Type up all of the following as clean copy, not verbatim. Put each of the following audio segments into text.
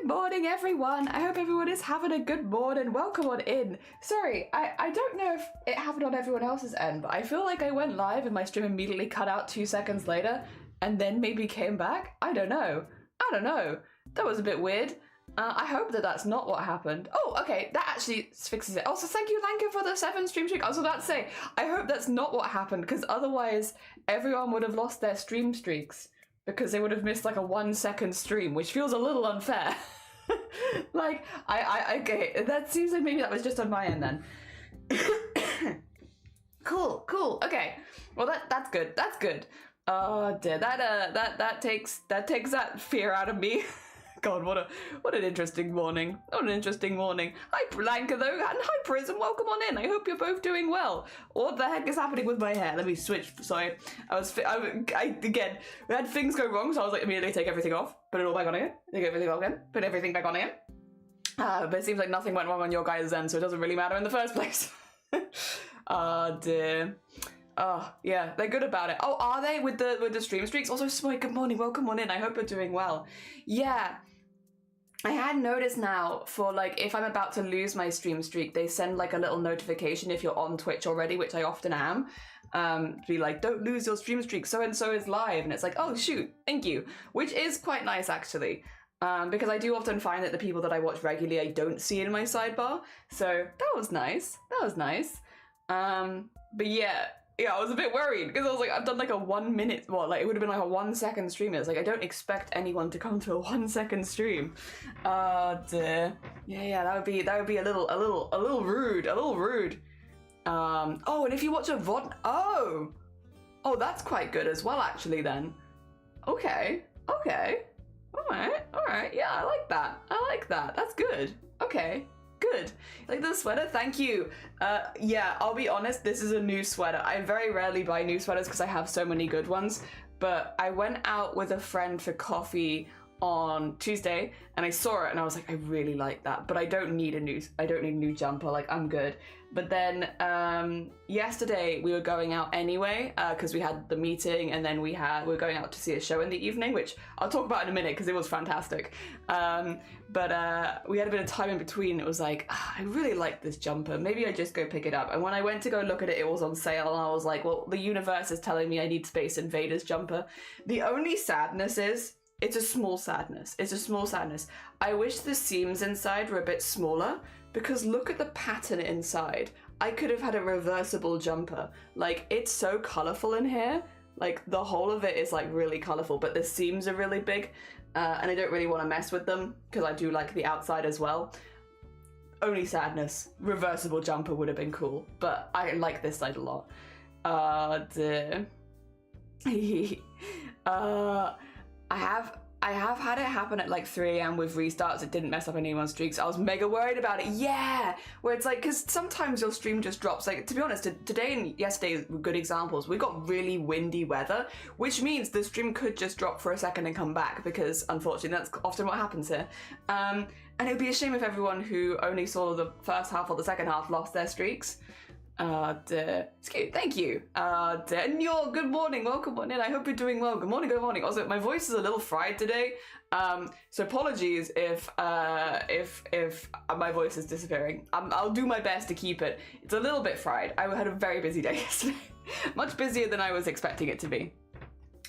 Good morning, everyone. I hope everyone is having a good morning. Welcome on in. Sorry, I don't know if it happened on everyone else's end, but I feel like I went live and my stream immediately cut out 2 seconds later and then maybe came back. I don't know. That was a bit weird. I hope that that's not what happened. Oh, okay, that actually fixes it. Also, thank you, Lanka, for the 7 stream streak. I was about to say, I hope that's not what happened, because otherwise everyone would have lost their stream streaks, because they would have missed like a 1 second stream, which feels a little unfair. Like, okay, that seems like maybe that was just on my end then. Cool, okay. Well, that's good. Oh dear, that takes that fear out of me. God, what an interesting morning. Hi, Blanca, though, and hi, Prism. Welcome on in. I hope you're both doing well. What the heck is happening with my hair? Let me switch. Sorry, again, we had things go wrong, so I was like, immediately take everything off, put it all back on again, take everything off again, put everything back on again. But it seems like nothing went wrong on your guys' end, so it doesn't really matter in the first place. Oh dear. Oh yeah, they're good about it. Oh, are they with the stream streaks? Also, Smoy, good morning. Welcome on in. I hope you're doing well. Yeah. I had noticed now for like if I'm about to lose my stream streak, they send like a little notification if you're on Twitch already, which I often am, to be like, don't lose your stream streak, so and so is live, and it's like, oh shoot, thank you, which is quite nice actually, because I do often find that the people that I watch regularly I don't see in my sidebar, so that was nice. But yeah, I was a bit worried because I was like, I've done like a 1 minute, well, like it would have been like a 1 second stream. It's like I don't expect anyone to come to a 1 second stream. Dear. Yeah, that would be a little rude. Oh, and if you watch a VOD, oh, that's quite good as well, actually. Then, okay, all right. Yeah, I like that. That's good. Okay. Good. Like the sweater? Thank you. Yeah, I'll be honest, this is a new sweater. I very rarely buy new sweaters because I have so many good ones, but I went out with a friend for coffee on Tuesday and I saw it and I was like, I really like that, but I don't need a new jumper, like I'm good. But then yesterday we were going out anyway because we had the meeting and then we were going out to see a show in the evening, which I'll talk about in a minute because it was fantastic. But we had a bit of time in between. It was like, I really like this jumper. Maybe I just go pick it up. And when I went to go look at it, it was on sale and I was like, well, the universe is telling me I need Space Invaders jumper. The only sadness is, it's a small sadness. I wish the seams inside were a bit smaller because look at the pattern inside. I could have had a reversible jumper. Like, it's so colorful in here. Like, the whole of it is like really colorful, but the seams are really big and I don't really want to mess with them because I do like the outside as well. Only sadness. Reversible jumper would have been cool, but I like this side a lot. Dear. I have had it happen at like 3 AM with restarts. It didn't mess up anyone's streaks. I was mega worried about it. Yeah, where it's like, because sometimes your stream just drops. Like, to be honest, today and yesterday were good examples. We got really windy weather, which means the stream could just drop for a second and come back because unfortunately that's often what happens here. And it would be a shame if everyone who only saw the first half or the second half lost their streaks. Dear. Thank you. Dear. And good morning. Welcome on in. I hope you're doing well. Good morning. Also, my voice is a little fried today. So apologies if my voice is disappearing. I'll do my best to keep it. It's a little bit fried. I had a very busy day yesterday. Much busier than I was expecting it to be.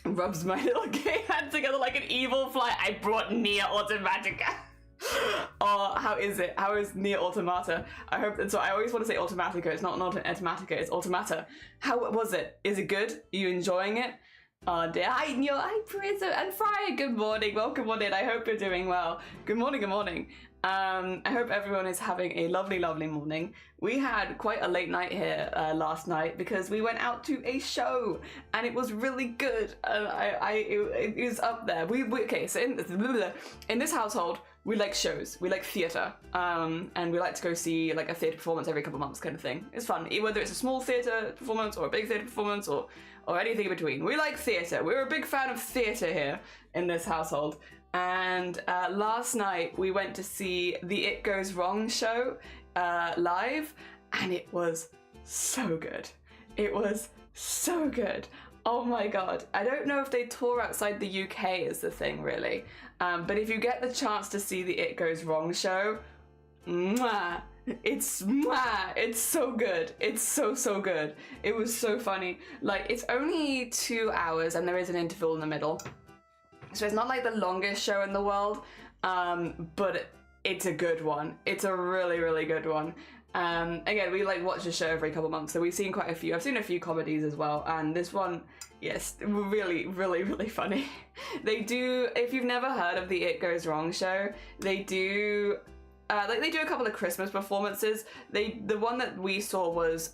Rubs my little gay hand together like an evil fly. I brought Nier Automatica. Oh, how is it? How is Nier Automata? I hope so. I always want to say Automatica. It's not Automatica, it's Automata. How was it? Is it good? Are you enjoying it? Oh dear. Hi Neil, hi Prism and Fryer. Good morning. Welcome on in. I hope you're doing well. Good morning. I hope everyone is having a lovely morning. We had quite a late night here last night because we went out to a show and it was really good. It was up there. Okay, so in this household, we like shows, we like theatre, and we like to go see like a theatre performance every couple of months kind of thing. It's fun, whether it's a small theatre performance or a big theatre performance or anything in between. We like theatre. We're a big fan of theatre here in this household. And last night we went to see the It Goes Wrong show live, and it was so good. Oh my god. I don't know if they tour outside the UK is the thing, really. But if you get the chance to see the It Goes Wrong show, mwah, it's so good. It's so good. It was so funny. Like, it's only 2 hours and there is an interval in the middle. So it's not like the longest show in the world, but it's a good one. It's a really good one. Again, we like watch the show every couple months, so we've seen quite a few. I've seen a few comedies as well, and this one, yes, really funny. They do, if you've never heard of the It Goes Wrong show, they do like they do a couple of Christmas performances. The one that we saw was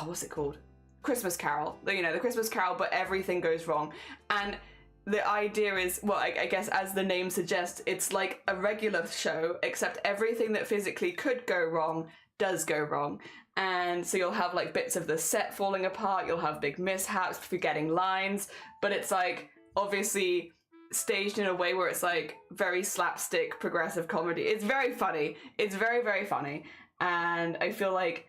what's it called? Christmas Carol. You know, the Christmas Carol, but everything goes wrong. And the idea is, well, I guess as the name suggests, it's like a regular show, except everything that physically could go wrong does go wrong. And so you'll have like bits of the set falling apart, you'll have big mishaps, forgetting lines, but it's like obviously staged in a way where it's like very slapstick progressive comedy. It's very funny. It's very funny. And I feel like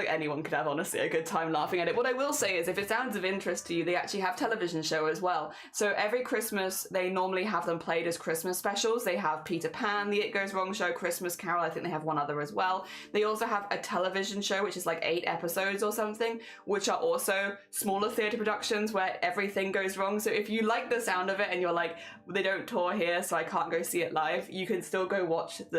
anyone could have, honestly, a good time laughing at it. What I will say is, if it sounds of interest to you, they actually have television show as well. So every Christmas, they normally have them played as Christmas specials. They have Peter Pan, the It Goes Wrong show, Christmas Carol. I think they have one other as well. They also have a television show, which is like 8 episodes or something, which are also smaller theatre productions where everything goes wrong. So if you like the sound of it and you're like, they don't tour here, so I can't go see it live, you can still go watch it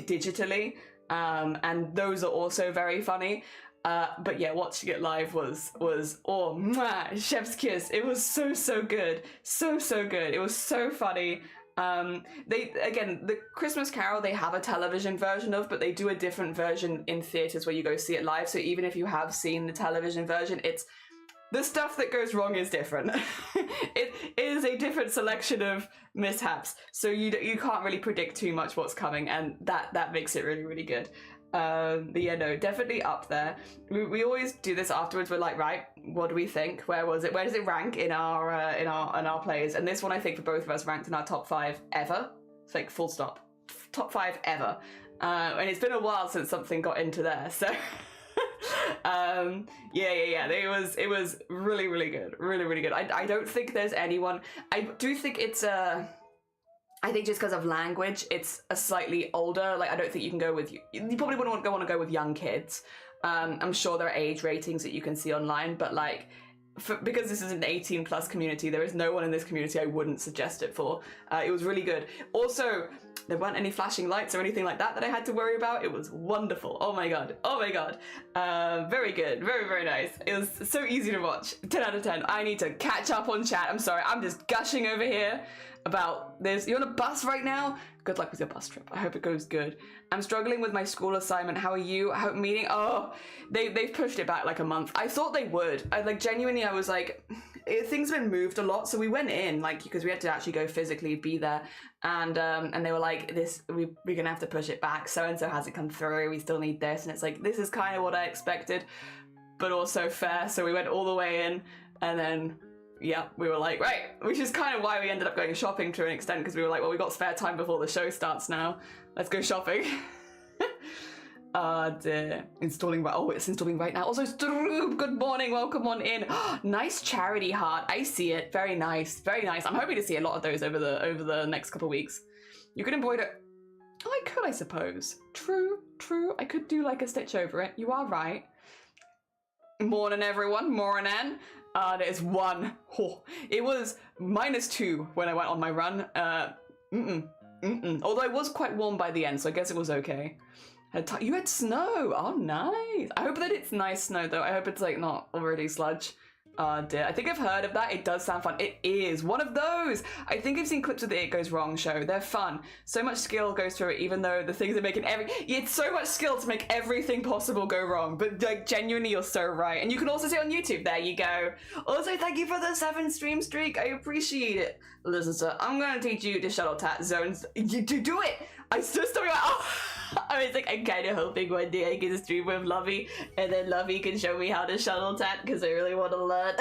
digitally. And those are also very funny. But yeah, watching it live was oh, mwah, chef's kiss. It was so good. So good. It was so funny. The Christmas Carol, they have a television version of, but they do a different version in theaters where you go see it live. So even if you have seen the television version, it's the stuff that goes wrong is different. It is a different selection of mishaps, so you can't really predict too much what's coming, and that makes it really good. But yeah, no, definitely up there. We always do this afterwards. We're like, right, what do we think? Where was it? Where does it rank in our plays? And this one, I think, for both of us, ranked in our top 5 ever. It's like full stop, top 5 ever. And it's been a while since something got into there, so. Yeah. It was really good. Really good. I don't think there's anyone. I do think it's I think just because of language, it's a slightly older. Like, I don't think you can go with. You probably wouldn't want to go with young kids. I'm sure there are age ratings that you can see online, but like, because this is an 18+ community, there is no one in this community I wouldn't suggest it for. It was really good. Also, there weren't any flashing lights or anything like that I had to worry about. It was wonderful. Oh my god. Very good. Very nice. It was so easy to watch. 10 out of 10. I need to catch up on chat. I'm sorry, I'm just gushing over here about this. You're on a bus right now? Good luck with your bus trip. I hope it goes good. I'm struggling with my school assignment. How are you? I hope meeting. Oh, they've pushed it back like a month. I thought they would. I was like, things have been moved a lot. So we went in like, because we had to actually go physically be there. And they were like, we're gonna have to push it back. So-and-so hasn't come through. We still need this. And it's like, this is kind of what I expected, but also fair. So we went all the way in, and then yeah, we were like, right, which is kind of why we ended up going shopping to an extent, because we were like, well, we got spare time before the show starts now. Let's go shopping. Dear. Installing right. Oh, it's installing right now. Also, Stroop, good morning. Welcome on in. Nice charity heart. I see it. Very nice. I'm hoping to see a lot of those over the next couple of weeks. You could embroider. Oh, I could, I suppose. True. I could do like a stitch over it. You are right. Morning, everyone. Morning. There's 1. Oh, it was -2 when I went on my run. Although I was quite warm by the end, so I guess it was okay. You had snow. Oh, nice. I hope that it's nice snow, though. I hope it's like not already sludge. Dear. I think I've heard of that. It does sound fun. It is one of those. I think I've seen clips of the It Goes Wrong show. They're fun. So much skill goes through it, even though the things are making it's so much skill to make everything possible go wrong. But like, genuinely, you're so right. And you can also see it on YouTube. There you go. Also, thank you for the 7 stream streak. I appreciate it. Listen, sir, I'm gonna teach you to shuttle tat zones. You do it. I just talking about. Oh. I was like, I'm kind of hoping one day I get a stream with Lovey, and then Lovey can show me how to shuttle tat, because I really want to learn.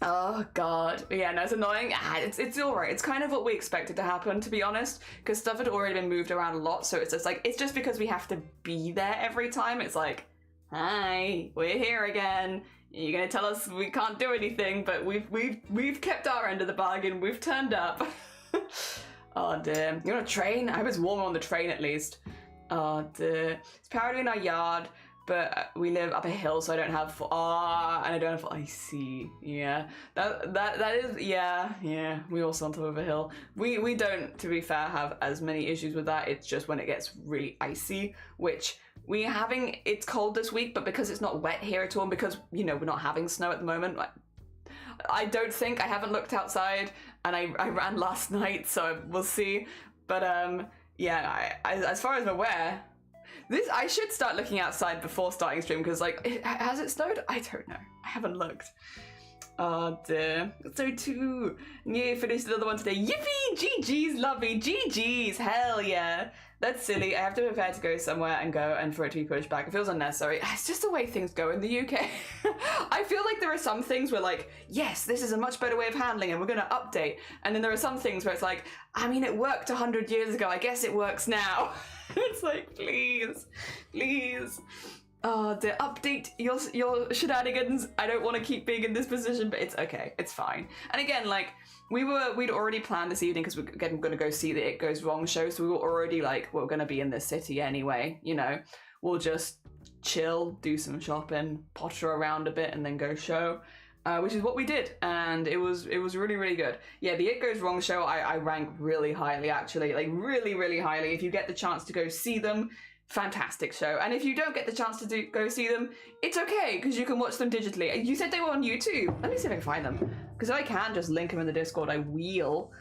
Oh god. Yeah, no, it's annoying. It's alright. It's kind of what we expected to happen, to be honest, because stuff had already been moved around a lot, so it's just like, it's just because we have to be there every time. It's like, hi, we're here again. You're gonna tell us we can't do anything, but we've kept our end of the bargain. We've turned up. Oh dear. You're on a train? I was warm on the train at least. Oh dear. It's apparently in our yard, but we live up a hill, so I don't have and I don't have. I see. Yeah. That is. Yeah. We also on top of a hill. We don't, to be fair, have as many issues with that. It's just when it gets really icy, which. We're having, it's cold this week, but because it's not wet here at all, and because, you know, we're not having snow at the moment, I haven't looked outside, and I ran last night, so we'll see. But, yeah, as far as I'm aware, I should start looking outside before starting stream, because, like, has it snowed? I don't know. I haven't looked. Oh dear. So too. Yeah, finished another one today. Yippee! GG's, lovely. GG's. Hell yeah. That's silly. I have to prepare to go somewhere and for it to be pushed back. It feels unnecessary. It's just the way things go in the UK. I feel like there are some things where like, yes, this is a much better way of handling and we're going to update. And then there are some things where it's like, I mean, it worked 100 years ago. I guess it works now. It's like, please. Oh, dear. Update your shenanigans. I don't want to keep being in this position, but it's okay. It's fine. And again, like, we'd already planned this evening because we're going to go see the It Goes Wrong show, so we were already like, we're going to be in this city anyway, you know. We'll just chill, do some shopping, potter around a bit, and then go show, which is what we did, and it was really, really good. Yeah, the It Goes Wrong show, I rank really highly, actually, like really, really highly. If you get the chance to go see them, fantastic show. And if you don't get the chance to go see them, it's okay, because you can watch them digitally. You said they were on YouTube. Let me see if I can find them, because if I can just link them in the Discord, I will,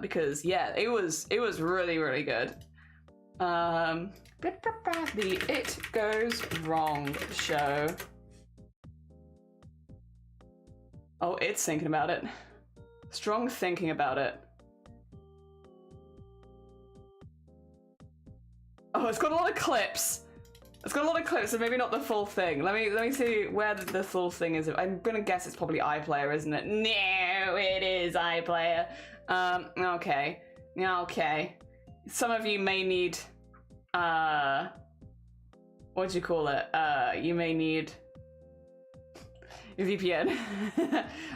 because yeah, it was really, really good. The It Goes Wrong show. Oh, it's thinking about it. Strong thinking about it. Oh, it's got a lot of clips. It's got a lot of clips, so maybe not the full thing. Let me see where the full thing is. I'm gonna guess it's probably iPlayer, isn't it? No, it is iPlayer. Okay. Okay. Some of you may need, what do you call it? You may need a VPN.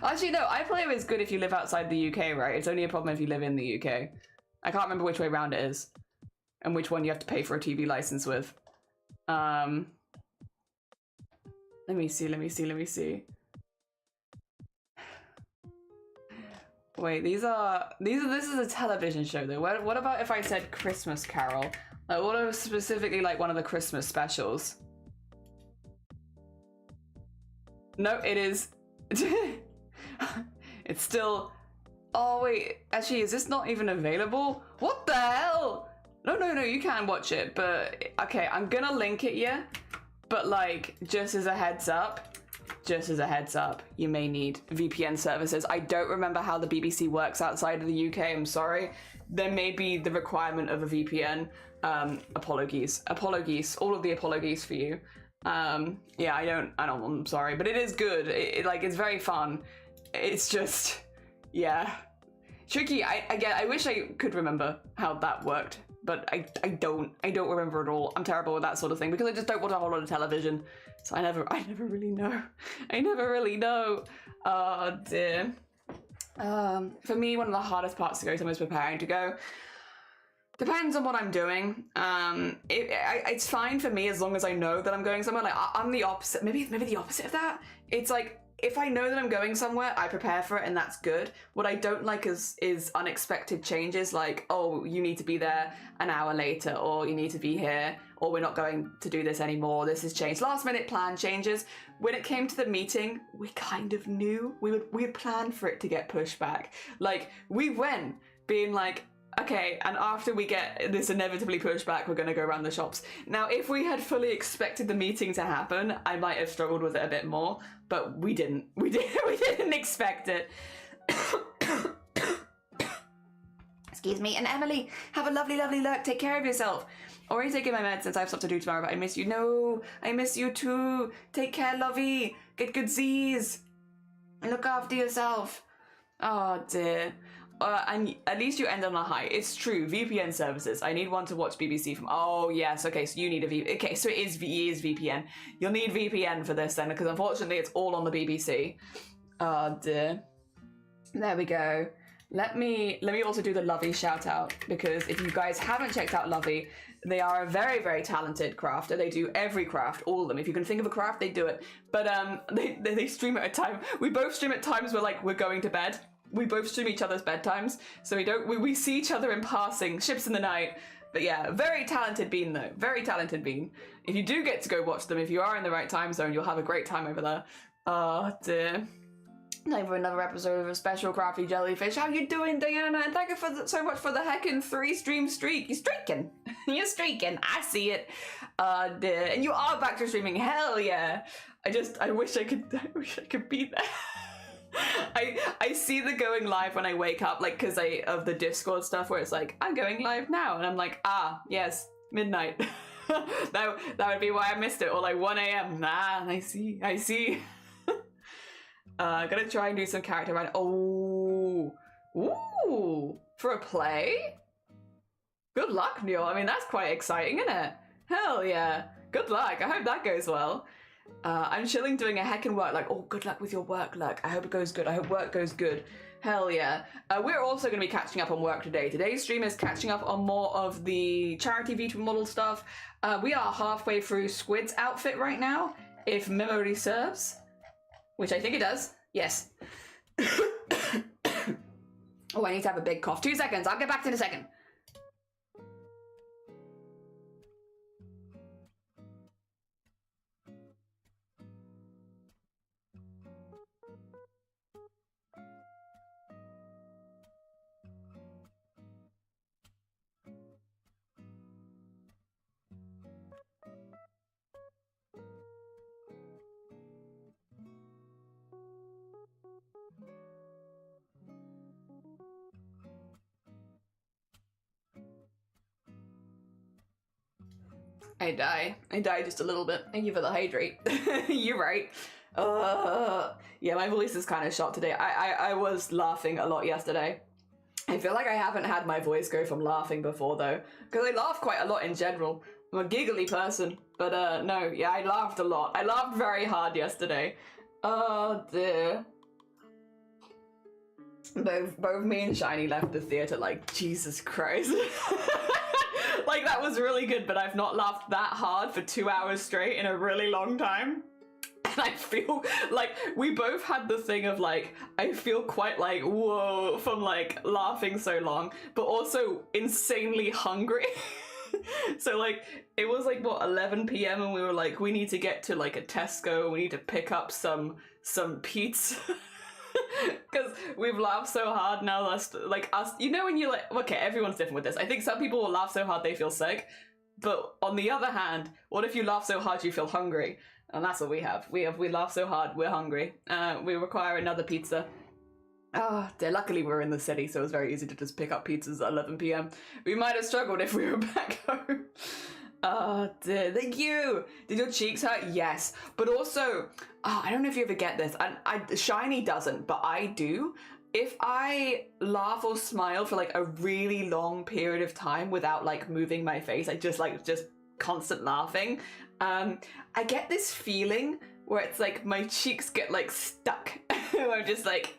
Actually, no, iPlayer is good if you live outside the UK, right? It's only a problem if you live in the UK. I can't remember which way around it is. And which one you have to pay for a TV license with. Let me see. Wait, this is a television show though. What about if I said Christmas Carol? Like, what are specifically like one of the Christmas specials? No, it is. It's still. Oh wait, actually, is this not even available? What the hell? No, you can watch it, but okay, I'm gonna link it, yeah? But like, just as a heads up, you may need VPN services. I don't remember how the BBC works outside of the UK, I'm sorry. There may be the requirement of a VPN. Apologies, all of the apologies for you. Yeah, I'm sorry, but it is good. It's very fun. It's just, yeah. Tricky, I wish I could remember how that worked. But I don't remember at all. I'm terrible with that sort of thing because I just don't watch a whole lot of television. So I never really know. Oh dear. For me, one of the hardest parts to go to is preparing to go. Depends on what I'm doing. It's fine for me as long as I know that I'm going somewhere. Like I'm the opposite, maybe the opposite of that. It's like, if I know that I'm going somewhere, I prepare for it and that's good. What I don't like is unexpected changes, like, oh, you need to be there an hour later, or you need to be here, or we're not going to do this anymore, this has changed. Last minute plan changes. When it came to the meeting, we kind of knew. We had planned for it to get pushed back. Like, we went being like, okay, and after we get this inevitably pushed back, we're going to go around the shops. Now, if we had fully expected the meeting to happen, I might have struggled with it a bit more, but we didn't. We didn't expect it. Excuse me. And Emily, have a lovely, lovely look. Take care of yourself. Already taking my meds since I have stuff to do tomorrow, but I miss you. No, I miss you too. Take care, lovey. Get good Z's. Look after yourself. Oh, dear. and at least you end on a high. It's true. VPN services. I need one to watch BBC from. Oh yes. Okay. So you need a VPN. Okay. So it is VPN. You'll need VPN for this then, because unfortunately it's all on the BBC. Oh dear. There we go. Let me also do the Lovey shout out, because if you guys haven't checked out Lovey, they are a very, very talented crafter. They do every craft, all of them. If you can think of a craft, they do it. But they stream at a time. We both stream at times where like we're going to bed. We both stream each other's bedtimes, so we see each other in passing, ships in the night. But yeah, very talented bean though. Very talented bean. If you do get to go watch them, if you are in the right time zone, you'll have a great time over there. Oh dear. Time for another episode of a special crafty jellyfish. How you doing, Diana? And thank you so much for the heckin' 3-stream streak. You're streaking. You're streaking. I see it. And you are back to streaming. Hell yeah. I wish I could be there. I see the going live when I wake up, like, because of the Discord stuff where it's like, I'm going live now. And I'm like, yes, midnight. that would be why I missed it. Or like 1 a.m. Nah, I see. Gonna try and do some character run. Oh, ooh, for a play? Good luck, Neil. I mean, that's quite exciting, isn't it? Hell yeah. Good luck. I hope that goes well. I'm chilling doing a heckin' work luck. Oh, good luck with your work luck. I hope it goes good. I hope work goes good. Hell yeah. We're also going to be catching up on work today. Today's stream is catching up on more of the charity V2 model stuff. We are halfway through Squid's outfit right now, if memory serves. Which I think it does. Yes. Oh, I need to have a big cough. 2 seconds. I'll get back to you in a second. I die just a little bit. Thank you for the hydrate. You're right. Yeah, my voice is kind of shot today. I was laughing a lot yesterday. I feel like I haven't had my voice go from laughing before though, because I laugh quite a lot in general. I'm a giggly person, but no, yeah, I laughed a lot. I laughed very hard yesterday. Oh dear. Both me and Shiny left the theater like, Jesus Christ. Like, that was really good, but I've not laughed that hard for 2 hours straight in a really long time. And I feel like we both had the thing of like, I feel quite like, whoa, from like laughing so long, but also insanely hungry. So like, it was like, what, 11 p.m. and we were like, we need to get to like a Tesco, we need to pick up some pizza. Because we've laughed so hard now, like us, you know, when you're like, okay, everyone's different with this. I think some people will laugh so hard they feel sick, but on the other hand, what if you laugh so hard you feel hungry? And that's what we have. We laugh so hard, we're hungry. We require another pizza. Oh dear, luckily we're in the city, so it's very easy to just pick up pizzas at 11 p.m. We might have struggled if we were back home. Oh dear, thank you! Did your cheeks hurt? Yes. But also, I don't know if you ever get this, and Shiny doesn't, but I do. If I laugh or smile for like a really long period of time without like moving my face, I just constant laughing, I get this feeling where it's like my cheeks get like stuck. I'm just like,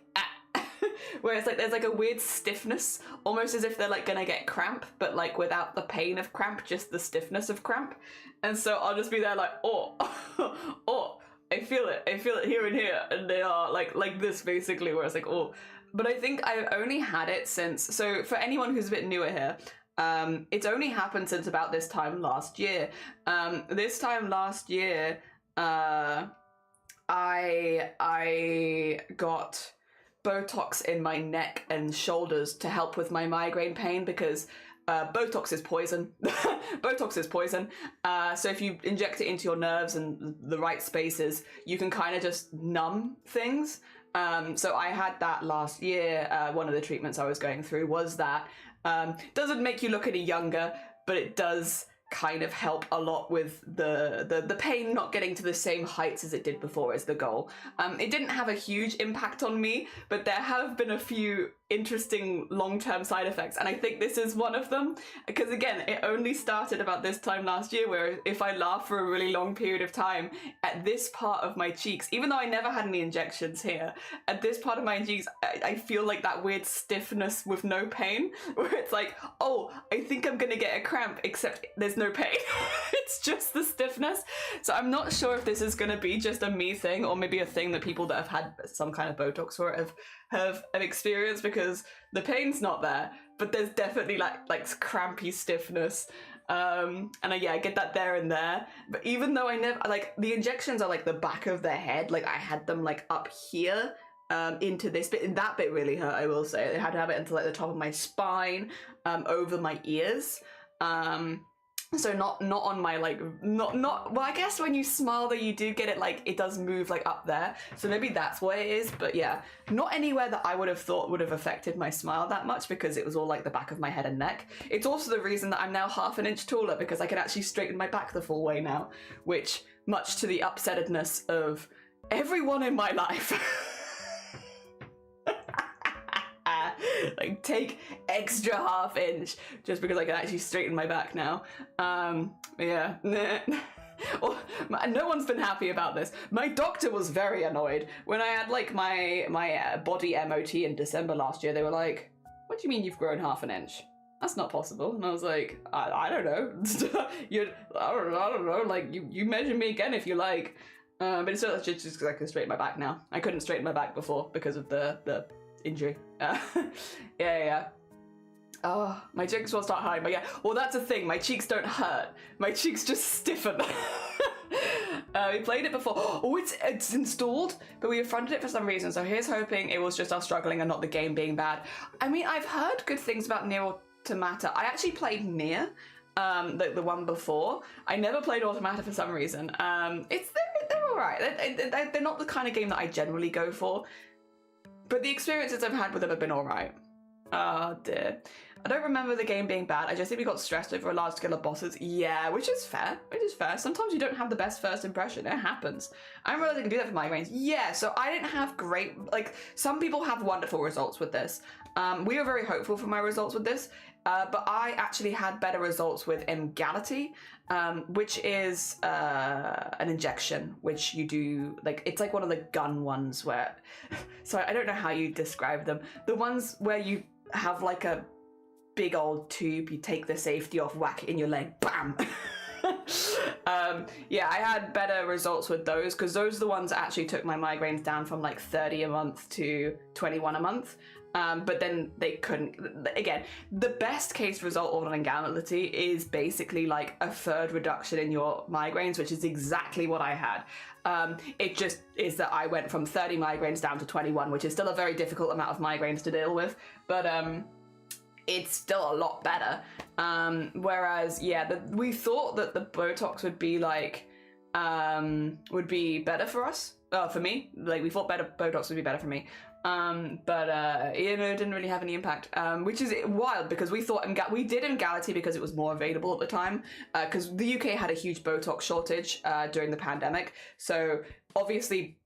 where it's like there's like a weird stiffness, almost as if they're like gonna get cramp, but like without the pain of cramp, just the stiffness of cramp. And so I'll just be there like, oh, I feel it here and here, and they are like this basically, where it's like, oh. But I think I've only had it since, so for anyone who's a bit newer here, it's only happened since about this time last year. This time last year, I got Botox in my neck and shoulders to help with my migraine pain, because Botox is poison. Botox is poison. So if you inject it into your nerves and the right spaces, you can kind of just numb things. So I had that last year. One of the treatments I was going through was that. Doesn't make you look any younger, but it does kind of help a lot with the pain not getting to the same heights as it did before is the goal. It didn't have a huge impact on me, but there have been a few interesting long-term side effects, and I think this is one of them, because again, it only started about this time last year, where if I laugh for a really long period of time at this part of my cheeks, even though I never had any injections here, at this part of my cheeks, I feel like that weird stiffness with no pain, where it's like, oh, I think I'm gonna get a cramp, except there's no pain. It's just the stiffness. So I'm not sure if this is gonna be just a me thing, or maybe a thing that people that have had some kind of Botox for it have an experience, because the pain's not there, but there's definitely like crampy stiffness. And yeah, I get that there and there, but even though I never, like, the injections are like the back of the head, like I had them like up here, into this bit, and that bit really hurt, I will say. I had to have it into like the top of my spine, over my ears. So not on my, like, not well, I guess when you smile though, you do get it, like, it does move like up there, so maybe that's what it is. But yeah, not anywhere that I would have thought would have affected my smile that much, because it was all like the back of my head and neck. It's also the reason that I'm now half an inch taller, because I can actually straighten my back the full way now, which, much to the upsettedness of everyone in my life. Like, take extra half inch just because I can actually straighten my back now. Yeah. Well, no one's been happy about this. My doctor was very annoyed when I had like my body MOT in December last year. They were like, "What do you mean you've grown half an inch? That's not possible." And I was like, I don't know. I don't know. Like, you measure me again if you like. But it's just because I can straighten my back now. I couldn't straighten my back before because of the injury. Yeah. Oh, my cheeks will start hurting, but yeah. Well, that's a thing. My cheeks don't hurt. My cheeks just stiffen. We played it before. Oh, it's installed, but we affronted it for some reason. So here's hoping it was just us struggling and not the game being bad. I mean, I've heard good things about Nier Automata. I actually played Nier, the one before. I never played Automata for some reason. They're all right. They're not the kind of game that I generally go for. But the experiences I've had with them have been alright. Oh dear. I don't remember the game being bad. I just think we got stressed over a large scale of bosses. Yeah, which is fair. Sometimes you don't have the best first impression. It happens. I didn't realize I can do that for migraines. Yeah, so I didn't have great, like, some people have wonderful results with this. We were very hopeful for my results with this, but I actually had better results with Emgality, which is an injection, which you do, like, it's like one of the gun ones where, so I don't know how you describe them. The ones where you have like a big old tube, you take the safety off, whack it in your leg, bam! Yeah, I had better results with those, because those are the ones that actually took my migraines down from like 30 a month to 21 a month. But then they couldn't, again, the best case result of an Emgality is basically like a third reduction in your migraines, which is exactly what I had. It just is that I went from 30 migraines down to 21, which is still a very difficult amount of migraines to deal with, but it's still a lot better. Whereas, yeah, we thought that the Botox would be like, would be better for us, for me. Like, we thought Botox would be better for me. But you know, it didn't really have any impact, which is wild, because we thought we did Emgality because it was more available at the time, because the UK had a huge Botox shortage during the pandemic. So obviously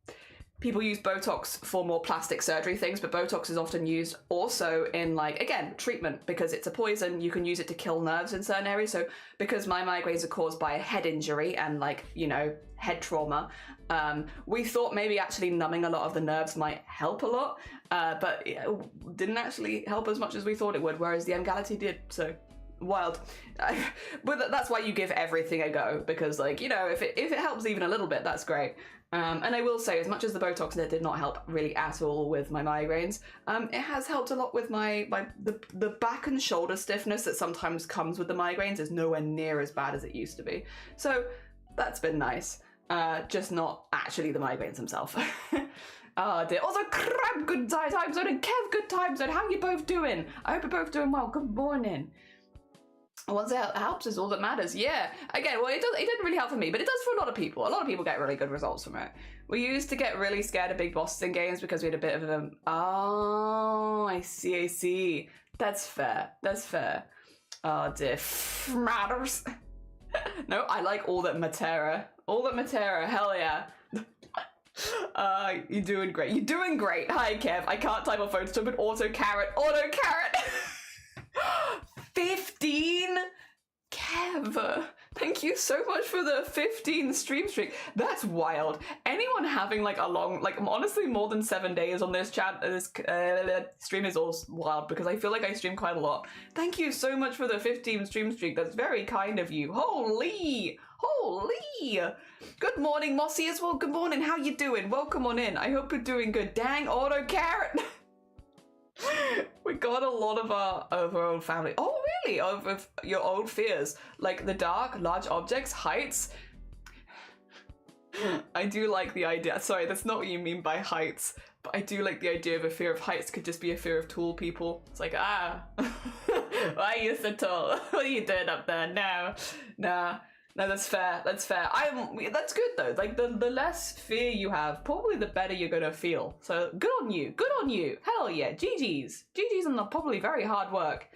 people use Botox for more plastic surgery things, but Botox is often used also in, like, again, treatment, because it's a poison. You can use it to kill nerves in certain areas. So because my migraines are caused by a head injury and, like, you know, head trauma, we thought maybe actually numbing a lot of the nerves might help a lot, but it didn't actually help as much as we thought it would, whereas the Emgality did. So wild. But that's why you give everything a go, because, like, you know, if it helps even a little bit, that's great. And I will say, as much as the Botox did not help really at all with my migraines, it has helped a lot with the back and shoulder stiffness that sometimes comes with the migraines is nowhere near as bad as it used to be. So that's been nice. Just not actually the migraines themselves. Oh dear. Also, Crab, good time zone, and Kev, good time zone. How are you both doing? I hope you're both doing well. Good morning. Once it helps is all that matters. Yeah. Again, well, it didn't really help for me, but it does for a lot of people. A lot of people get really good results from it. We used to get really scared of big bosses in games because we had a bit of a... Oh, I see. That's fair. Oh dear. Matters. No, I like all that Matera. All that Matera, hell yeah. You're doing great. You're doing great. Hi, Kev. I can't type on phone. Stupid auto carrot. Auto carrot. 15? Kev. Thank you so much for the 15 stream streak. That's wild. Anyone having like a long, like honestly more than 7 days on this stream is all wild because I feel like I stream quite a lot. Thank you so much for the 15 stream streak. That's very kind of you. Holy. Good morning, Mossy, as well. Good morning. How you doing? Welcome on in. I hope you're doing good. Dang, auto carrot. We got a lot of our old family. Oh, really? Of your old fears, like the dark, large objects, heights. I do like the idea. Sorry, that's not what you mean by heights, but I do like the idea of a fear of heights could just be a fear of tall people. It's like, why are you so tall? What are you doing up there? No, that's fair. That's fair. That's good though. Like the less fear you have, probably the better you're gonna feel. So good on you. Good on you. Hell yeah. GG's. GG's on the probably very hard work.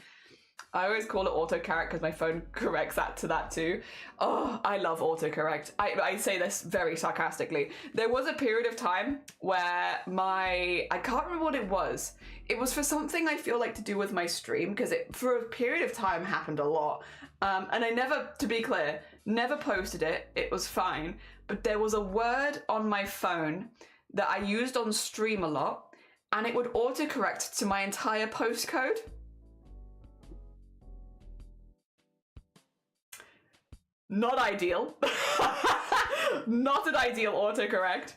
I always call it autocorrect because my phone corrects that to that too. Oh, I love autocorrect. I say this very sarcastically. There was a period of time where I can't remember what it was. It was for something I feel like to do with my stream because it for a period of time happened a lot. And I never, to be clear, never posted it. It was fine. But there was a word on my phone that I used on stream a lot and it would autocorrect to my entire postcode. Not ideal. Not an ideal autocorrect.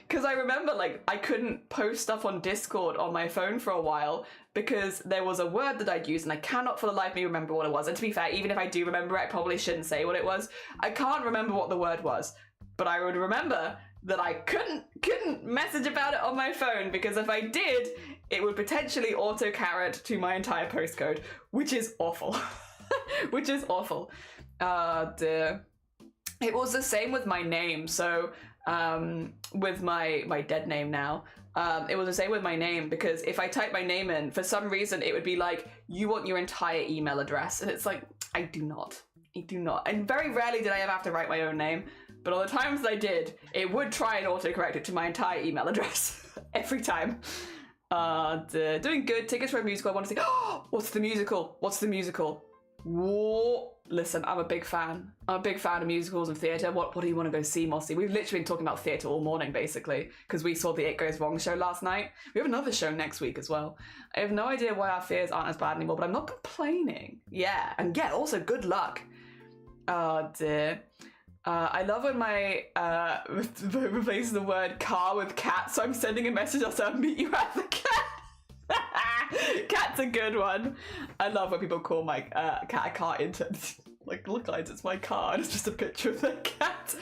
Because I remember like I couldn't post stuff on Discord on my phone for a while because there was a word that I'd used and I cannot for the life of me remember what it was. And to be fair, even if I do remember it, I probably shouldn't say what it was. I can't remember what the word was, but I would remember that I couldn't message about it on my phone because if I did, it would potentially autocorrect to my entire postcode, which is awful. Which is awful. Dear. It was the same with my name. So with my dead name now, it was the same with my name because if I type my name in, for some reason it would be like, you want your entire email address. And it's like, I do not. And very rarely did I ever have to write my own name. But all the times that I did, it would try and autocorrect it to my entire email address. Every time. Doing good. Tickets for a musical. I want to see. Oh, what's the musical? Whoa. Listen, I'm a big fan. I'm a big fan of musicals and theatre. What do you want to go see, Mossy? We've literally been talking about theatre all morning, basically, because we saw the It Goes Wrong show last night. We have another show next week as well. I have no idea why our fears aren't as bad anymore, but I'm not complaining. Yeah, and yeah, also good luck. Oh, dear. I love when my replaces the word car with cat, so I'm sending a message I'll say I'll meet you at the cat. Cat's a good one. I love when people call my cat a car intern. Like, look guys, it's my car and it's just a picture of the cat.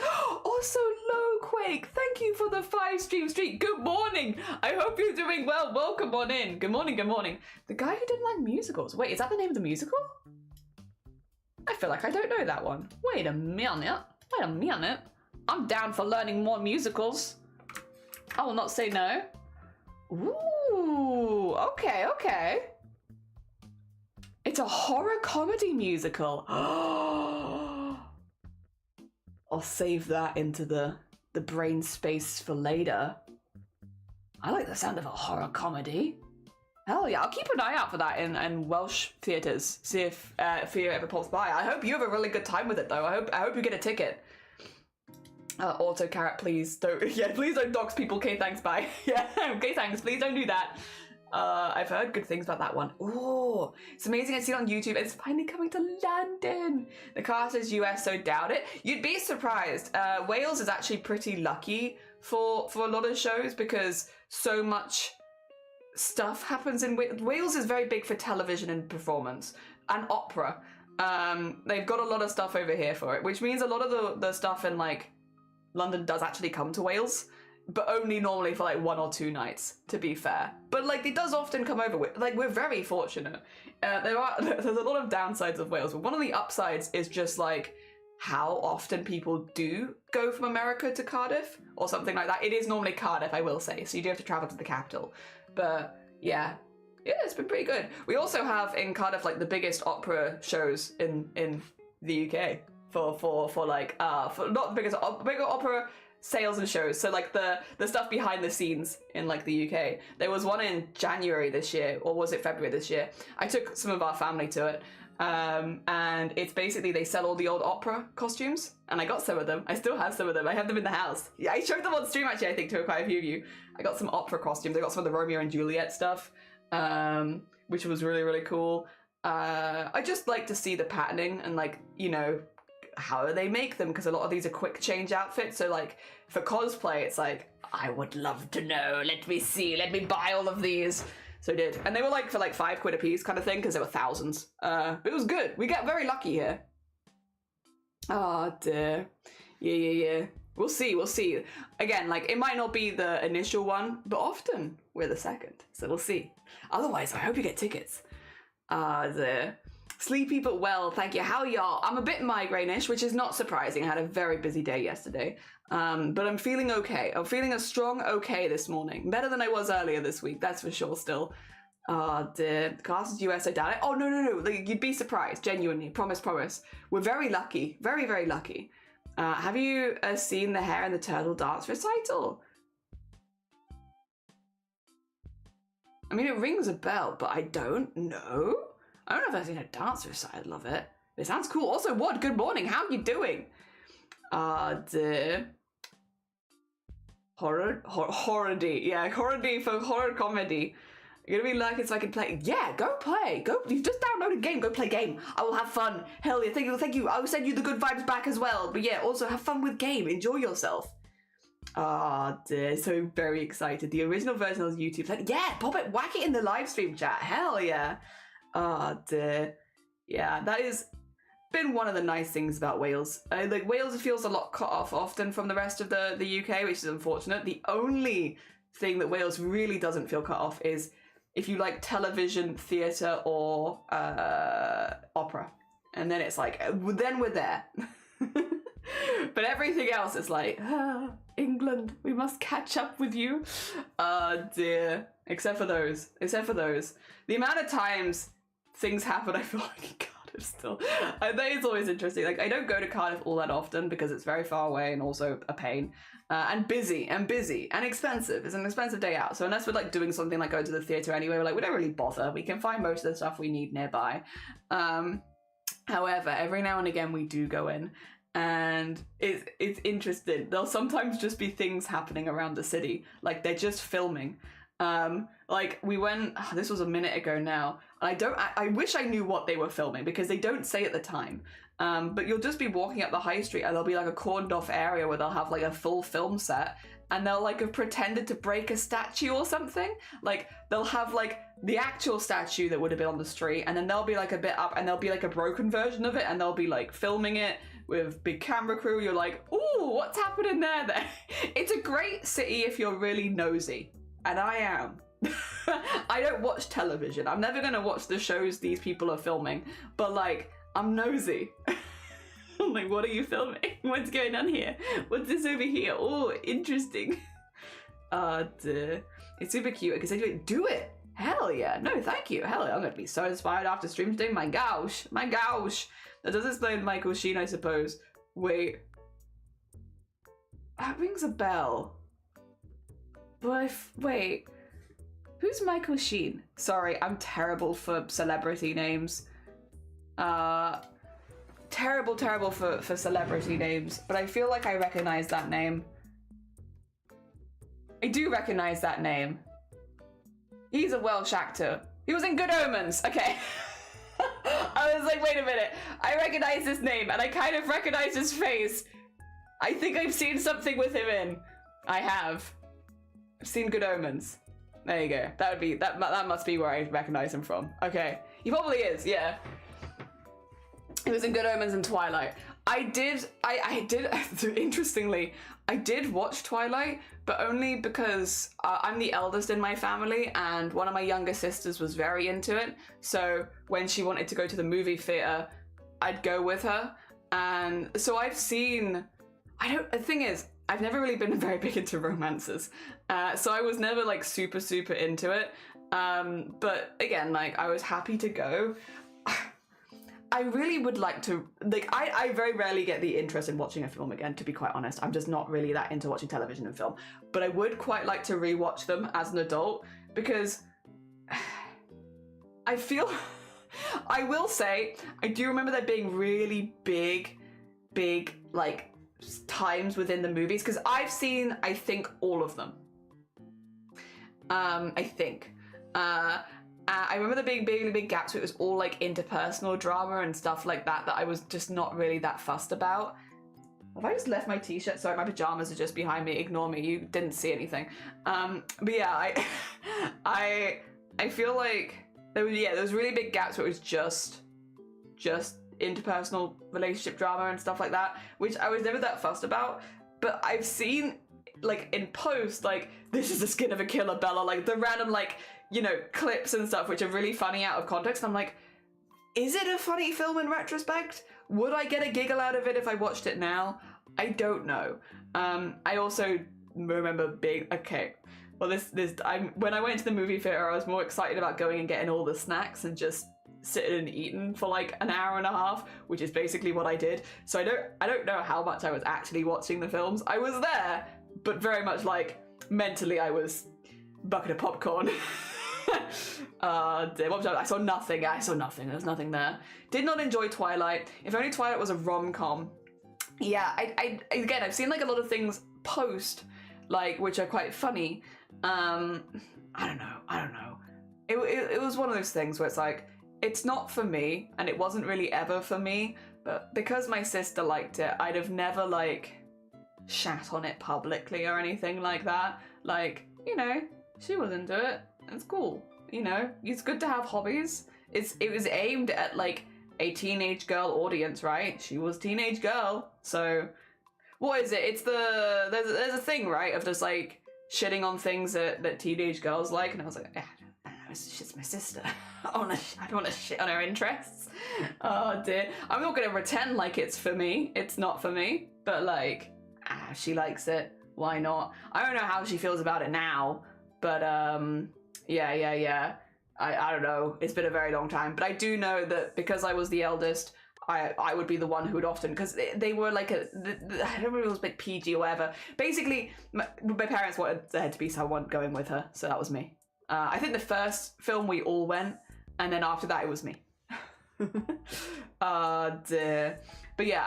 Also, Lowquake, thank you for the 5 stream streak. Good morning. I hope you're doing well. Welcome on in. Good morning. The guy who didn't like musicals. Wait, is that the name of the musical? I feel like I don't know that one. Wait a minute. I'm down for learning more musicals. I will not say no. Ooh, okay. It's a horror comedy musical. I'll save that into the brain space for later. I like the sound of a horror comedy. Hell yeah, I'll keep an eye out for that in Welsh theatres. See if fear ever pops by. I hope you have a really good time with it though. I hope you get a ticket. Auto carrot, please don't. Yeah, please don't dox people. Okay, thanks. Bye. Yeah, okay, thanks. Please don't do that. I've heard good things about that one. Oh, it's amazing. I see it on YouTube. It's finally coming to London. The cast is US, so doubt it. You'd be surprised. Wales is actually pretty lucky for a lot of shows because so much stuff happens in Wales. Is very big for television and performance and opera. They've got a lot of stuff over here for it, which means a lot of the stuff in like London does actually come to Wales, but only normally for like 1 or 2 nights, to be fair. But like it does often come over. Like we're very fortunate. There's a lot of downsides of Wales, but one of the upsides is just like how often people do go from America to Cardiff or something like that. It is normally Cardiff, I will say, so you do have to travel to the capital. But yeah, it's been pretty good. We also have in Cardiff like the biggest opera shows in the UK for like for not bigger opera sales and shows. So like the stuff behind the scenes in like the UK. There was one in January this year, or was it February this year? I took some of our family to it. And it's basically they sell all the old opera costumes, and I got some of them. I still have some of them. I have them in the house. Yeah, I showed them on stream actually, I think, to quite a few of you. I got some opera costumes. I got some of the Romeo and Juliet stuff, which was really, really cool. I just like to see the patterning and like, you know, how do they make them? Because a lot of these are quick change outfits. So like for cosplay, it's like, I would love to know. Let me see. Let me buy all of these. So I did. And they were like for like £5 a piece kind of thing, because there were thousands. But it was good. We get very lucky here. Oh dear. Yeah. We'll see. Again, like it might not be the initial one, but often we're the second. So we'll see. Otherwise, I hope you get tickets. Dear. Sleepy but well, thank you. How are y'all? I'm a bit migraine-ish, which is not surprising. I had a very busy day yesterday. But I'm feeling okay. I'm feeling a strong okay this morning. Better than I was earlier this week, that's for sure still. Dear. Classes US, I doubt it. Oh, no. Like, you'd be surprised, genuinely. Promise. We're very lucky. Very, very lucky. Have you seen the Hare and the Turtle dance recital? I mean, it rings a bell, but I don't know. I don't know if I've seen a dance recital of it. It sounds cool. Also, Wad, good morning. How are you doing? The horror-y. Yeah, horror-y for horror comedy. You're gonna be lucky so I can play. Yeah, go play. Go. You've just downloaded a game. Go play game. I will have fun. Hell yeah. Thank you. I will send you the good vibes back as well. But yeah, also have fun with game. Enjoy yourself. Dear. So very excited. The original version on YouTube. Like, yeah, pop it. Whack it in the live stream chat. Hell yeah. Dear. Yeah, that is been one of the nice things about Wales. Like Wales feels a lot cut off often from the rest of the UK, which is unfortunate. The only thing that Wales really doesn't feel cut off is if you like television, theatre, or opera. And then it's like, then we're there. But everything else is like, England, we must catch up with you. Dear. Except for those. The amount of times things happen, I feel like, Cardiff still. That is always interesting. Like, I don't go to Cardiff all that often because it's very far away and also a pain. And busy and expensive. It's an expensive day out. So unless we're like doing something like going to the theatre anyway, we're like, we don't really bother. We can find most of the stuff we need nearby. However, every now and again we do go in, and it's interesting. There'll sometimes just be things happening around the city. Like they're just filming. Like we went, this was a minute ago now, and I wish I knew what they were filming because they don't say at the time. But you'll just be walking up the high street and there'll be like a cordoned off area where they'll have like a full film set, and they'll like have pretended to break a statue or something. Like they'll have like the actual statue that would have been on the street, and then they'll be like a bit up and there'll be like a broken version of it, and they'll be like filming it with big camera crew. You're like, ooh, what's happening there? It's a great city if you're really nosy. And I am. I don't watch television. I'm never gonna watch the shows these people are filming, but like, I'm nosy. I'm like, what are you filming? What's going on here? What's this over here? Oh, interesting. It's super cute. I can say to it, do it. Hell yeah. No, thank you. Hell yeah. I'm gonna be so inspired after stream today. My gosh. That does explain Michael Sheen, I suppose. Wait. That rings a bell. But wait, who's Michael Sheen? Sorry, I'm terrible for celebrity names. Terrible for celebrity names, but I feel like I recognize that name. I do recognize that name. He's a Welsh actor. He was in Good Omens. Okay. I was like, wait a minute. I recognize this name, and I kind of recognize his face. I think I've seen something with him in. I have. I've seen Good Omens. There you go. That must be where I recognize him from. Okay. He probably is, yeah. He was in Good Omens and Twilight. I did, interestingly, I did watch Twilight, but only because I'm the eldest in my family, and one of my younger sisters was very into it. So when she wanted to go to the movie theater, I'd go with her. And so I've seen, the thing is, I've never really been very big into romances. So I was never like super into it. But again, like I was happy to go. I really would like to, like, I very rarely get the interest in watching a film again, to be quite honest. I'm just not really that into watching television and film. But I would quite like to rewatch them as an adult, because I feel, I will say, I do remember there being really big, like, times within the movies, because I've seen, I think, all of them. I think. I remember there being really big gaps where it was all like interpersonal drama and stuff like that I was just not really that fussed about. Have I just left my t-shirt? Sorry, my pajamas are just behind me. Ignore me. You didn't see anything. But yeah, I feel like there was really big gaps where it was just interpersonal relationship drama and stuff like that, which I was never that fussed about. But I've seen, like, in post, like, this is the skin of a killer, Bella, like the random, like, you know, clips and stuff which are really funny out of context. And I'm like, is it a funny film in retrospect? Would I get a giggle out of it if I watched it now? I don't know. I also remember being, okay, well, when I went to the movie theater, I was more excited about going and getting all the snacks and just sitting and eating for like an hour and a half, which is basically what I did. So I don't know how much I was actually watching the films. I was there, but very much like mentally I was bucket of popcorn. I saw nothing. There was nothing there. Did not enjoy Twilight. If only Twilight was a rom-com. Yeah, again, I've seen like a lot of things post, like, which are quite funny. I don't know. It was one of those things where it's like, it's not for me, and it wasn't really ever for me, but because my sister liked it, I'd have never like shat on it publicly or anything like that. Like, you know, she was into it. It's cool, you know. It's good to have hobbies. It was aimed at like a teenage girl audience, right? She was a teenage girl, so what is it? It's there's a thing, right, of just like shitting on things that teenage girls like, and I was like, I don't know, it's my sister. I don't want to shit on her interests. Oh dear. I'm not gonna pretend like it's for me. It's not for me, but like, she likes it. Why not? I don't know how she feels about it now, but yeah. I don't know. It's been a very long time, but I do know that because I was the eldest, I would be the one who would often, because they were like I don't remember if it was like PG or whatever. Basically, my parents wanted there to be someone going with her, so that was me. I think the first film we all went, and then after that it was me. Dear. But yeah,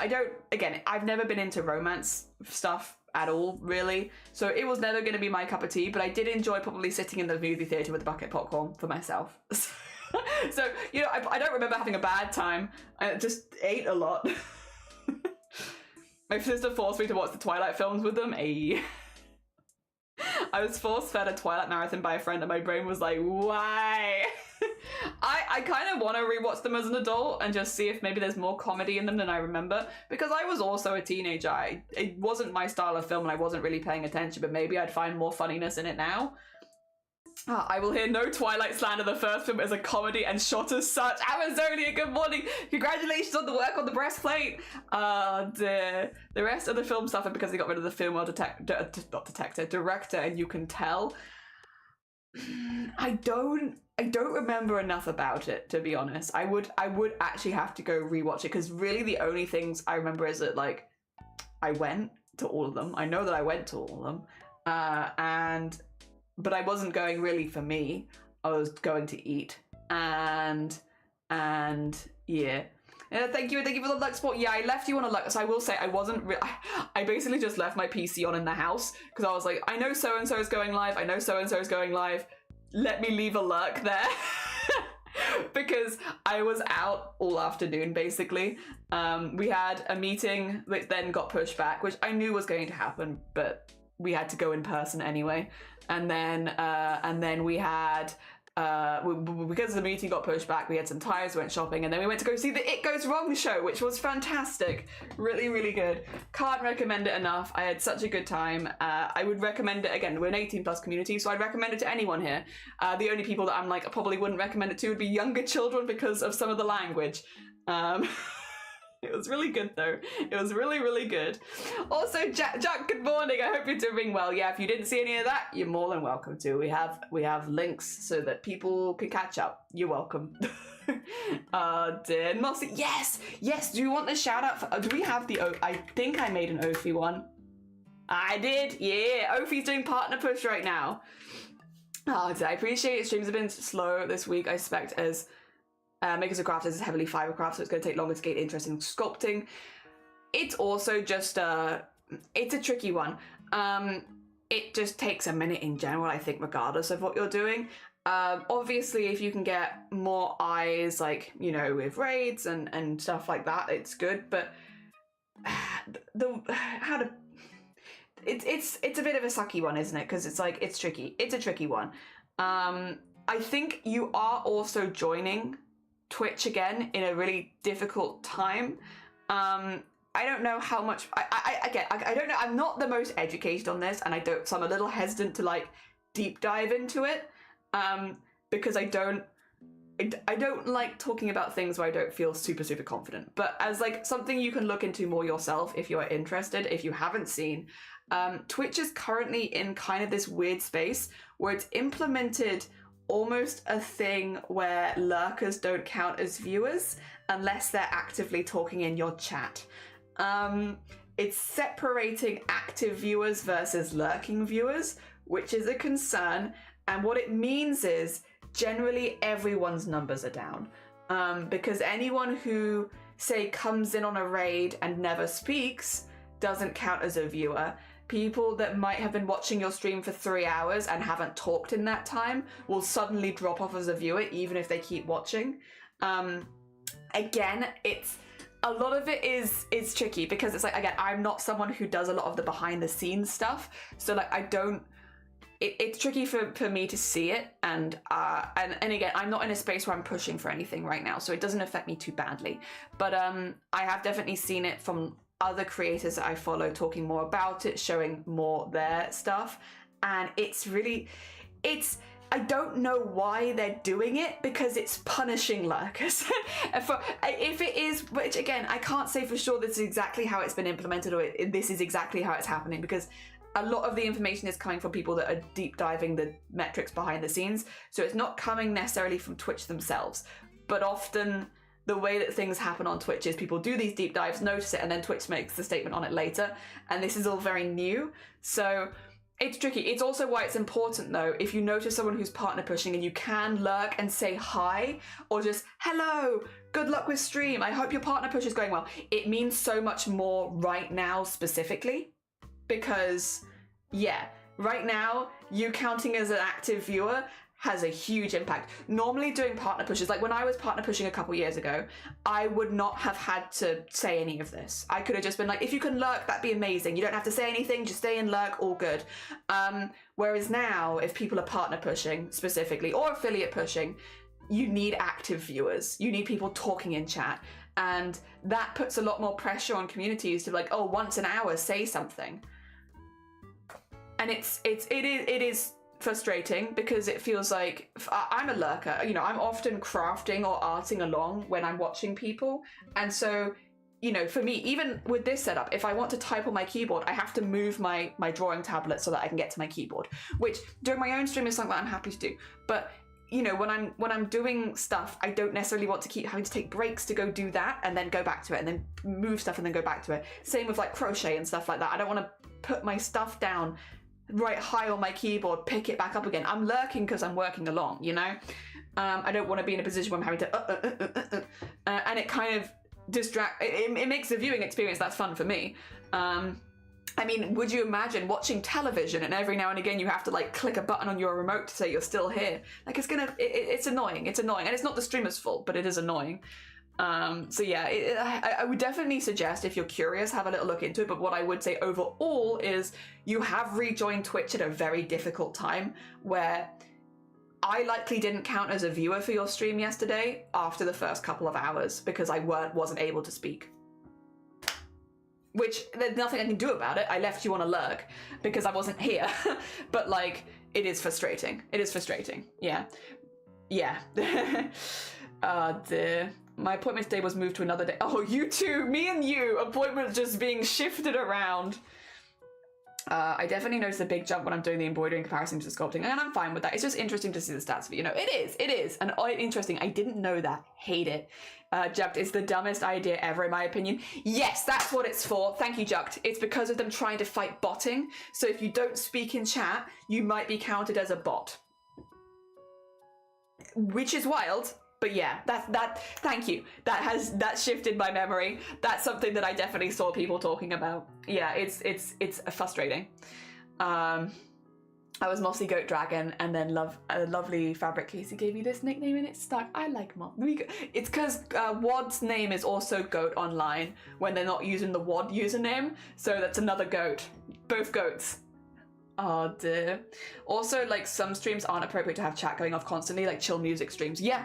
I've never been into romance stuff at all, really, so it was never going to be my cup of tea, but I did enjoy probably sitting in the movie theatre with a bucket of popcorn for myself. So, you know, I don't remember having a bad time. I just ate a lot. My sister forced me to watch the Twilight films with them. I was force-fed a Twilight marathon by a friend, and my brain was like, why? I kind of want to rewatch them as an adult and just see if maybe there's more comedy in them than I remember, because I was also a teenager. It wasn't my style of film and I wasn't really paying attention, but maybe I'd find more funniness in it now. I will hear no Twilight slander. The first film is a comedy and shot as such. Amazonia, good morning. Congratulations on the work on the breastplate. The rest of the film suffered because they got rid of the female director, and you can tell. I don't remember enough about it, to be honest. I would actually have to go rewatch it, because really the only things I remember is that, like, I went to all of them. I know that I went to all of them, but I wasn't going really for me. I was going to eat, and yeah. Thank you for the luck sport. Yeah, I left you on a luck. So I will say I wasn't. I basically just left my PC on in the house, because I was like, I know so and so is going live. I know so and so is going live. Let me leave a lurk there. Because I was out all afternoon, basically. We had a meeting which then got pushed back, which I knew was going to happen, but we had to go in person anyway. And then we had, because the meeting got pushed back, we had some tires, went shopping, and then we went to go see the It Goes Wrong show, which was fantastic. Really, really good. Can't recommend it enough. I had such a good time. I would recommend it again. We're an 18+ community, so I'd recommend it to anyone here. The only people that I'm like, I probably wouldn't recommend it to would be younger children because of some of the language. It was really good though. It was really, really good. Also, Jack, good morning. I hope you're doing well. Yeah, if you didn't see any of that, you're more than welcome to. We have links so that people can catch up. You're welcome. Dear Mossy. Yes, yes. Do you want the shout out for? Do we have the? I think I made an Ophi one. I did. Yeah, Ophi's doing partner push right now. Oh, I appreciate it. Streams have been slow this week. I suspect as Makers of Crafts is heavily fiber craft, so it's going to take longer to get interest in sculpting. It's also just it's a tricky one. It just takes a minute in general, I think, regardless of what you're doing. Obviously, if you can get more eyes, like, you know, with raids and stuff like that, it's good. But it's a bit of a sucky one, isn't it? Because it's like, it's tricky. It's a tricky one. I think you are also joining Twitch again in a really difficult time. I don't know how much I don't know. I'm not the most educated on this, and so I'm a little hesitant to like deep dive into it, because I don't like talking about things where I don't feel super confident. But as like something you can look into more yourself if you are interested, if you haven't seen, Twitch is currently in kind of this weird space where it's implemented almost a thing where lurkers don't count as viewers unless they're actively talking in your chat. It's separating active viewers versus lurking viewers, which is a concern. And what it means is generally everyone's numbers are down, because anyone who, say, comes in on a raid and never speaks doesn't count as a viewer. People that might have been watching your stream for 3 hours and haven't talked in that time will suddenly drop off as a viewer, even if they keep watching. Again, a lot of it is tricky because it's like, again, I'm not someone who does a lot of the behind the scenes stuff. So like, it's tricky for me to see it. And again, I'm not in a space where I'm pushing for anything right now, so it doesn't affect me too badly. But I have definitely seen it from other creators that I follow talking more about it, showing more their stuff. And I don't know why they're doing it, because it's punishing lurkers. If it is, which again, I can't say for sure this is exactly how it's been implemented, or this is exactly how it's happening, because a lot of the information is coming from people that are deep diving the metrics behind the scenes. So it's not coming necessarily from Twitch themselves, but often the way that things happen on Twitch is people do these deep dives, notice it, and then Twitch makes the statement on it later. And this is all very new. So it's tricky. It's also why it's important, though, if you notice someone who's partner pushing and you can lurk and say hi, or just, hello, good luck with stream, I hope your partner push is going well. It means so much more right now specifically, because, yeah, right now, you counting as an active viewer has a huge impact. Normally doing partner pushes, like when I was partner pushing a couple years ago, I would not have had to say any of this. I could have just been like, if you can lurk, that'd be amazing. You don't have to say anything, just stay and lurk, all good. Whereas now, if people are partner pushing specifically, or affiliate pushing, you need active viewers. You need people talking in chat. And that puts a lot more pressure on communities to be like, oh, once an hour, say something. And it is frustrating, because it feels like I'm a lurker. You know, I'm often crafting or arting along when I'm watching people. And so, you know, for me, even with this setup, if I want to type on my keyboard, I have to move my drawing tablet so that I can get to my keyboard, which during my own stream is something that I'm happy to do. But, you know, when I'm doing stuff, I don't necessarily want to keep having to take breaks to go do that and then go back to it and then move stuff and then go back to it. Same with like crochet and stuff like that. I don't want to put my stuff down right high on my keyboard, pick it back up again. I'm lurking because I'm working along, you know? I don't want to be in a position where I'm having to and it kind of it makes the viewing experience that's fun for me. I mean, would you imagine watching television and every now and again you have to like click a button on your remote to say you're still here? Like, it's annoying. It's annoying, and it's not the streamer's fault, but it is annoying. So yeah, I would definitely suggest, if you're curious, have a little look into it. But what I would say overall is you have rejoined Twitch at a very difficult time, where I likely didn't count as a viewer for your stream yesterday after the first couple of hours because I wasn't able to speak. Which, there's nothing I can do about it. I left you on a lurk because I wasn't here. But like, it is frustrating. It is frustrating. Yeah. Yeah. Dear. My appointment today was moved to another day. Oh, you too, me and you, appointments just being shifted around. I definitely notice a big jump when I'm doing the embroidery in comparison to the sculpting, and I'm fine with that. It's just interesting to see the stats of it, you know. It is, and interesting. I didn't know that. Hate it. Jucked, it's the dumbest idea ever, in my opinion. Yes, that's what it's for. Thank you, Jucked. It's because of them trying to fight botting. So if you don't speak in chat, you might be counted as a bot, which is wild. But yeah, thank you. That shifted my memory. That's something that I definitely saw people talking about. Yeah, it's frustrating. I was Mossy Goat Dragon, and then lovely Fabric Casey gave me this nickname, and it stuck. I like Moss. It's because WOD's name is also Goat online when they're not using the WOD username, so that's another goat. Both goats. Oh dear. Also, like, some streams aren't appropriate to have chat going off constantly, like chill music streams. Yeah.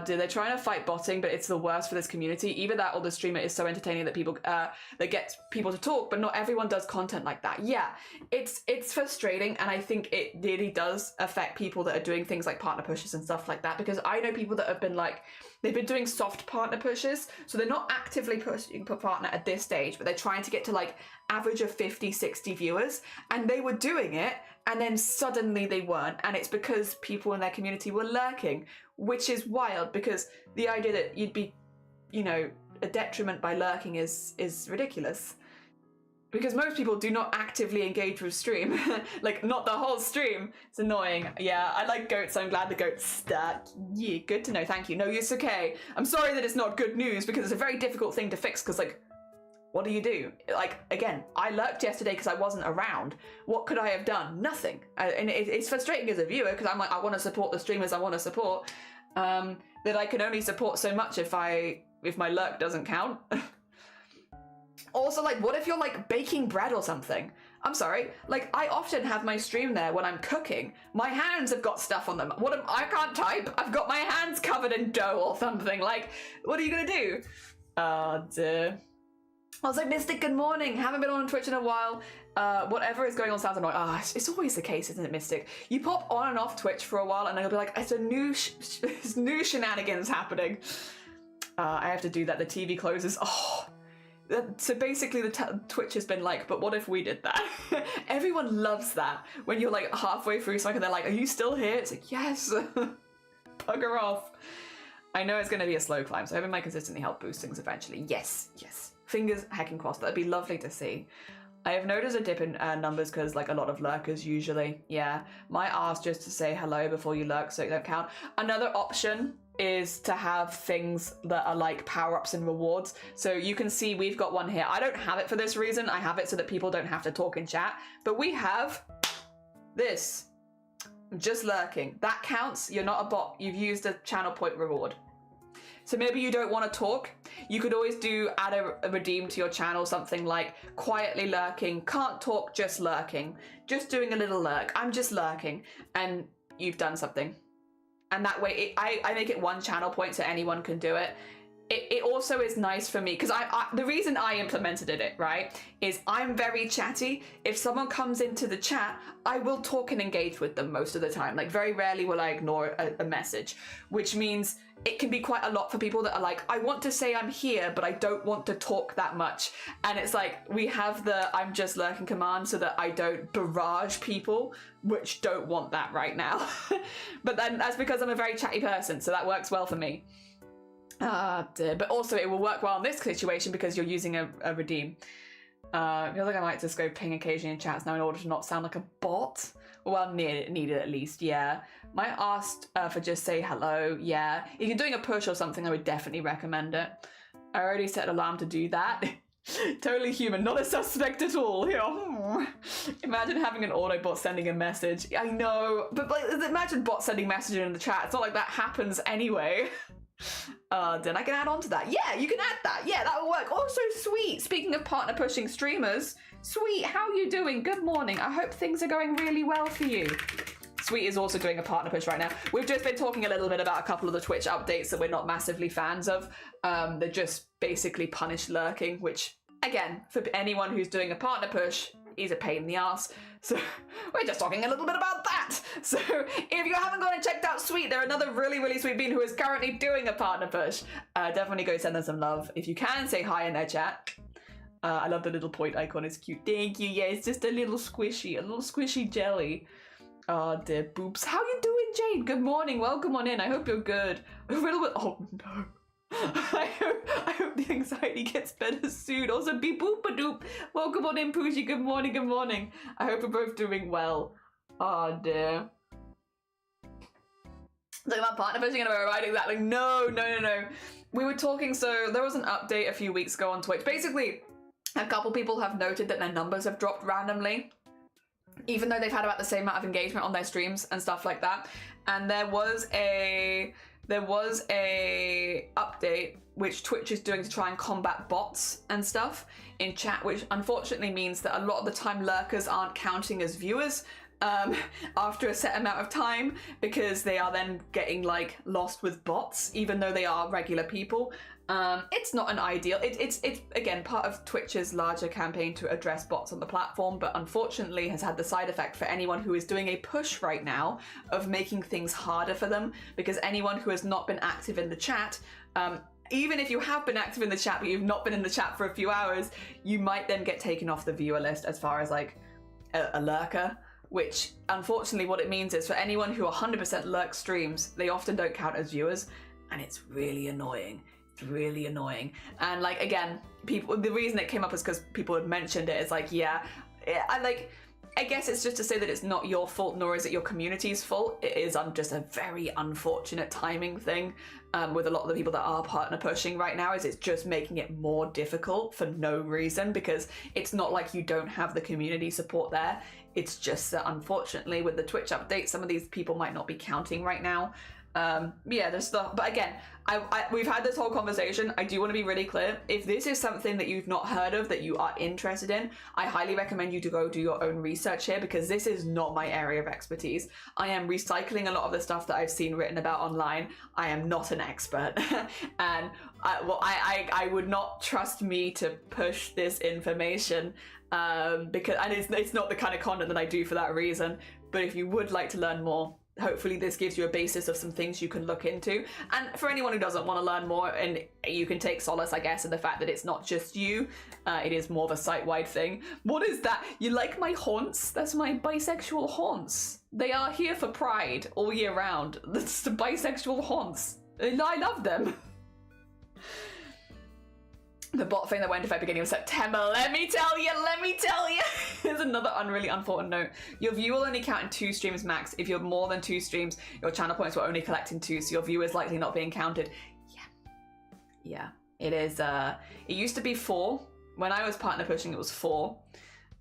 Dude, they're trying to fight botting, but it's the worst for this community. Either that or the streamer is so entertaining that people that gets people to talk, but not everyone does content like that. Yeah, it's frustrating, and I think it really does affect people that are doing things like partner pushes and stuff like that, because I know people that have been like, they've been doing soft partner pushes, so they're not actively pushing per partner at this stage, but they're trying to get to like average of 50, 60 viewers, and they were doing it, and then suddenly they weren't, and it's because people in their community were lurking, which is wild, because the idea that you'd be, you know, a detriment by lurking is ridiculous. Because most people do not actively engage with stream. Like, not the whole stream. It's annoying. Yeah, I like goats. I'm glad the goats stuck. Yeah, good to know. Thank you. No, it's okay. I'm sorry that it's not good news, because it's a very difficult thing to fix, because, like, what do you do? Like, again, I lurked yesterday because I wasn't around. What could I have done? Nothing. And it's frustrating as a viewer, because I'm like, I want to support the streamers I want to support, that I can only support so much if my lurk doesn't count. Also, like, what if you're, like, baking bread or something? I'm sorry. Like, I often have my stream there when I'm cooking. My hands have got stuff on them. I can't type. I've got my hands covered in dough or something. Like, what are you gonna do? Dear. Also, Mystic, good morning. Haven't been on Twitch in a while. Whatever is going on sounds annoying. It's always the case, isn't it, Mystic? You pop on and off Twitch for a while, and then you'll be like, it's a new shenanigans happening. I have to do that. The TV closes. Oh. So basically the Twitch has been like, but what if we did that? Everyone loves that. When you're like halfway through something and they're like, are you still here? It's like, yes. Bugger off. I know it's going to be a slow climb, so hoping my consistently help boost things eventually. Yes. Fingers heckin' crossed. That'd be lovely to see. I have noticed a dip in numbers because, like, a lot of lurkers usually. Yeah. Might ask just to say hello before you lurk so it don't count. Another option is to have things that are like power-ups and rewards. So you can see we've got one here. I don't have it for this reason. I have it so that people don't have to talk in chat. But we have this. Just lurking. That counts. You're not a bot. You've used a channel point reward. So maybe you don't want to talk. You could always add a redeem to your channel, something like quietly lurking, can't talk, just lurking. Just doing a little lurk. I'm just lurking. And you've done something. And that way, I make it one channel point so anyone can do it. It also is nice for me, because the reason I implemented it, right, is I'm very chatty. If someone comes into the chat, I will talk and engage with them most of the time. Like, very rarely will I ignore a message, which means it can be quite a lot for people that are like, I want to say I'm here, but I don't want to talk that much. And it's like, we have the I'm just lurking command so that I don't barrage people, which don't want that right now. But then that's because I'm a very chatty person, so that works well for me. Dear. But also it will work well in this situation because you're using a redeem. I feel like I might just go ping occasionally in chats now in order to not sound like a bot. Well, needed at least, yeah. Might ask for just say hello, yeah. If you're doing a push or something, I would definitely recommend it. I already set an alarm to do that. Totally human, not a suspect at all. Imagine having an Autobot sending a message. I know, but like, imagine bot sending messages in the chat. It's not like that happens anyway. Then I can add on to that. Yeah, you can add that. Yeah, that will work. Also, Sweet, speaking of partner pushing streamers, Sweet, how are you doing? Good morning. I hope things are going really well for you. Sweet is also doing a partner push right now. We've just been talking a little bit about a couple of the Twitch updates that we're not massively fans of. They're just basically punish lurking, which, again, for anyone who's doing a partner push, is a pain in the ass. So we're just talking a little bit about that. So if you haven't gone and checked out Sweet, they're another really, really sweet bean who is currently doing a partner push. Definitely go send them some love. If you can, say hi in their chat. I love the little point icon, it's cute. Thank you. Yeah, it's just a little squishy jelly. Oh dear, boops. How you doing, Jade? Good morning, welcome on in. I hope you're good. A little bit, oh no. I hope the anxiety gets better soon. Also, beep boop a doop. Welcome on in, Pooji. Good morning, good morning. I hope we're both doing well. Oh dear. Talking about partner pushing and we're right, exactly. No. We were talking, so there was an update a few weeks ago on Twitch. Basically, a couple people have noted that their numbers have dropped randomly, even though they've had about the same amount of engagement on their streams and stuff like that. And there was a update which Twitch is doing to try and combat bots and stuff in chat, which unfortunately means that a lot of the time lurkers aren't counting as viewers after a set amount of time, because they are then getting like lost with bots even though they are regular people. It's not an ideal, it's again part of Twitch's larger campaign to address bots on the platform, but unfortunately has had the side effect for anyone who is doing a push right now of making things harder for them, because anyone who has not been active in the chat, even if you have been active in the chat but you've not been in the chat for a few hours, you might then get taken off the viewer list as far as like a lurker, which unfortunately what it means is for anyone who 100% lurks streams, they often don't count as viewers, and it's really annoying. It's really annoying. And like, again, people, the reason it came up is because people had mentioned it. It's like, I guess it's just to say that it's not your fault, nor is it your community's fault. It is just a very unfortunate timing thing with a lot of the people that are partner pushing right now, is it's just making it more difficult for no reason, because it's not like you don't have the community support there. It's just that unfortunately with the Twitch update, some of these people might not be counting right now. Yeah, there's stuff, but again, we've had this whole conversation. I do want to be really clear. If this is something that you've not heard of, that you are interested in, I highly recommend you to go do your own research here, because this is not my area of expertise. I am recycling a lot of the stuff that I've seen written about online. I am not an expert. And I would not trust me to push this information, because, and it's not the kind of content that I do for that reason. But if you would like to learn more, hopefully this gives you a basis of some things you can look into. And for anyone who doesn't want to learn more, and you can take solace, I guess, in the fact that it's not just you, it is more of a site-wide thing. What is that? You like my haunts? That's my bisexual haunts. They are here for pride all year round. That's the bisexual haunts. And I love them. The bot thing that went into effect beginning of September. Let me tell you. Here's another really unfortunate note. Your view will only count in 2 streams max. If you're more than 2 streams, your channel points will only collect in 2, so your view is likely not being counted. Yeah, it is. It used to be 4. When I was partner pushing, it was 4.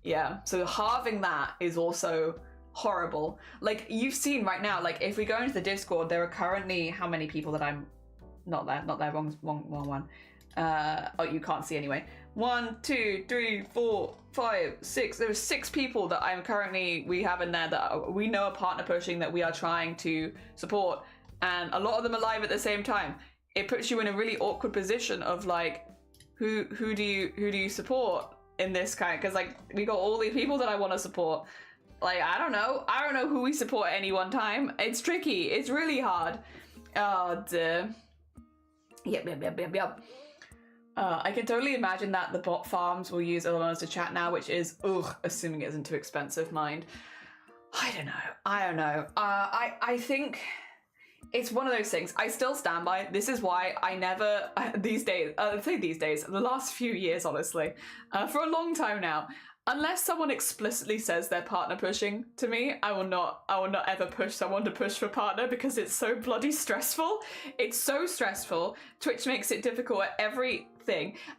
Yeah, so halving that is also horrible. Like, you've seen right now, like, if we go into the Discord, there are currently, how many people that I'm, not there, wrong one. Oh, you can't see anyway. 1, 2, 3, 4, 5, 6. There's 6 people that we have in there that we know are partner pushing, that we are trying to support, and a lot of them are live at the same time. It puts you in a really awkward position of like, who do you support in this kind? Because like, we got all these people that I want to support. Like, I don't know who we support at any one time. It's tricky. It's really hard. Oh dear. Yep. I can totally imagine that the bot farms will use LMOs to chat now, which is, assuming it isn't too expensive, mind. I don't know. I think it's one of those things. I still stand by. This is why I never, these days, the last few years, honestly, for a long time now, unless someone explicitly says they're partner pushing to me, I will not ever push someone to push for partner, because it's so bloody stressful. It's so stressful. Twitch makes it difficult at everything.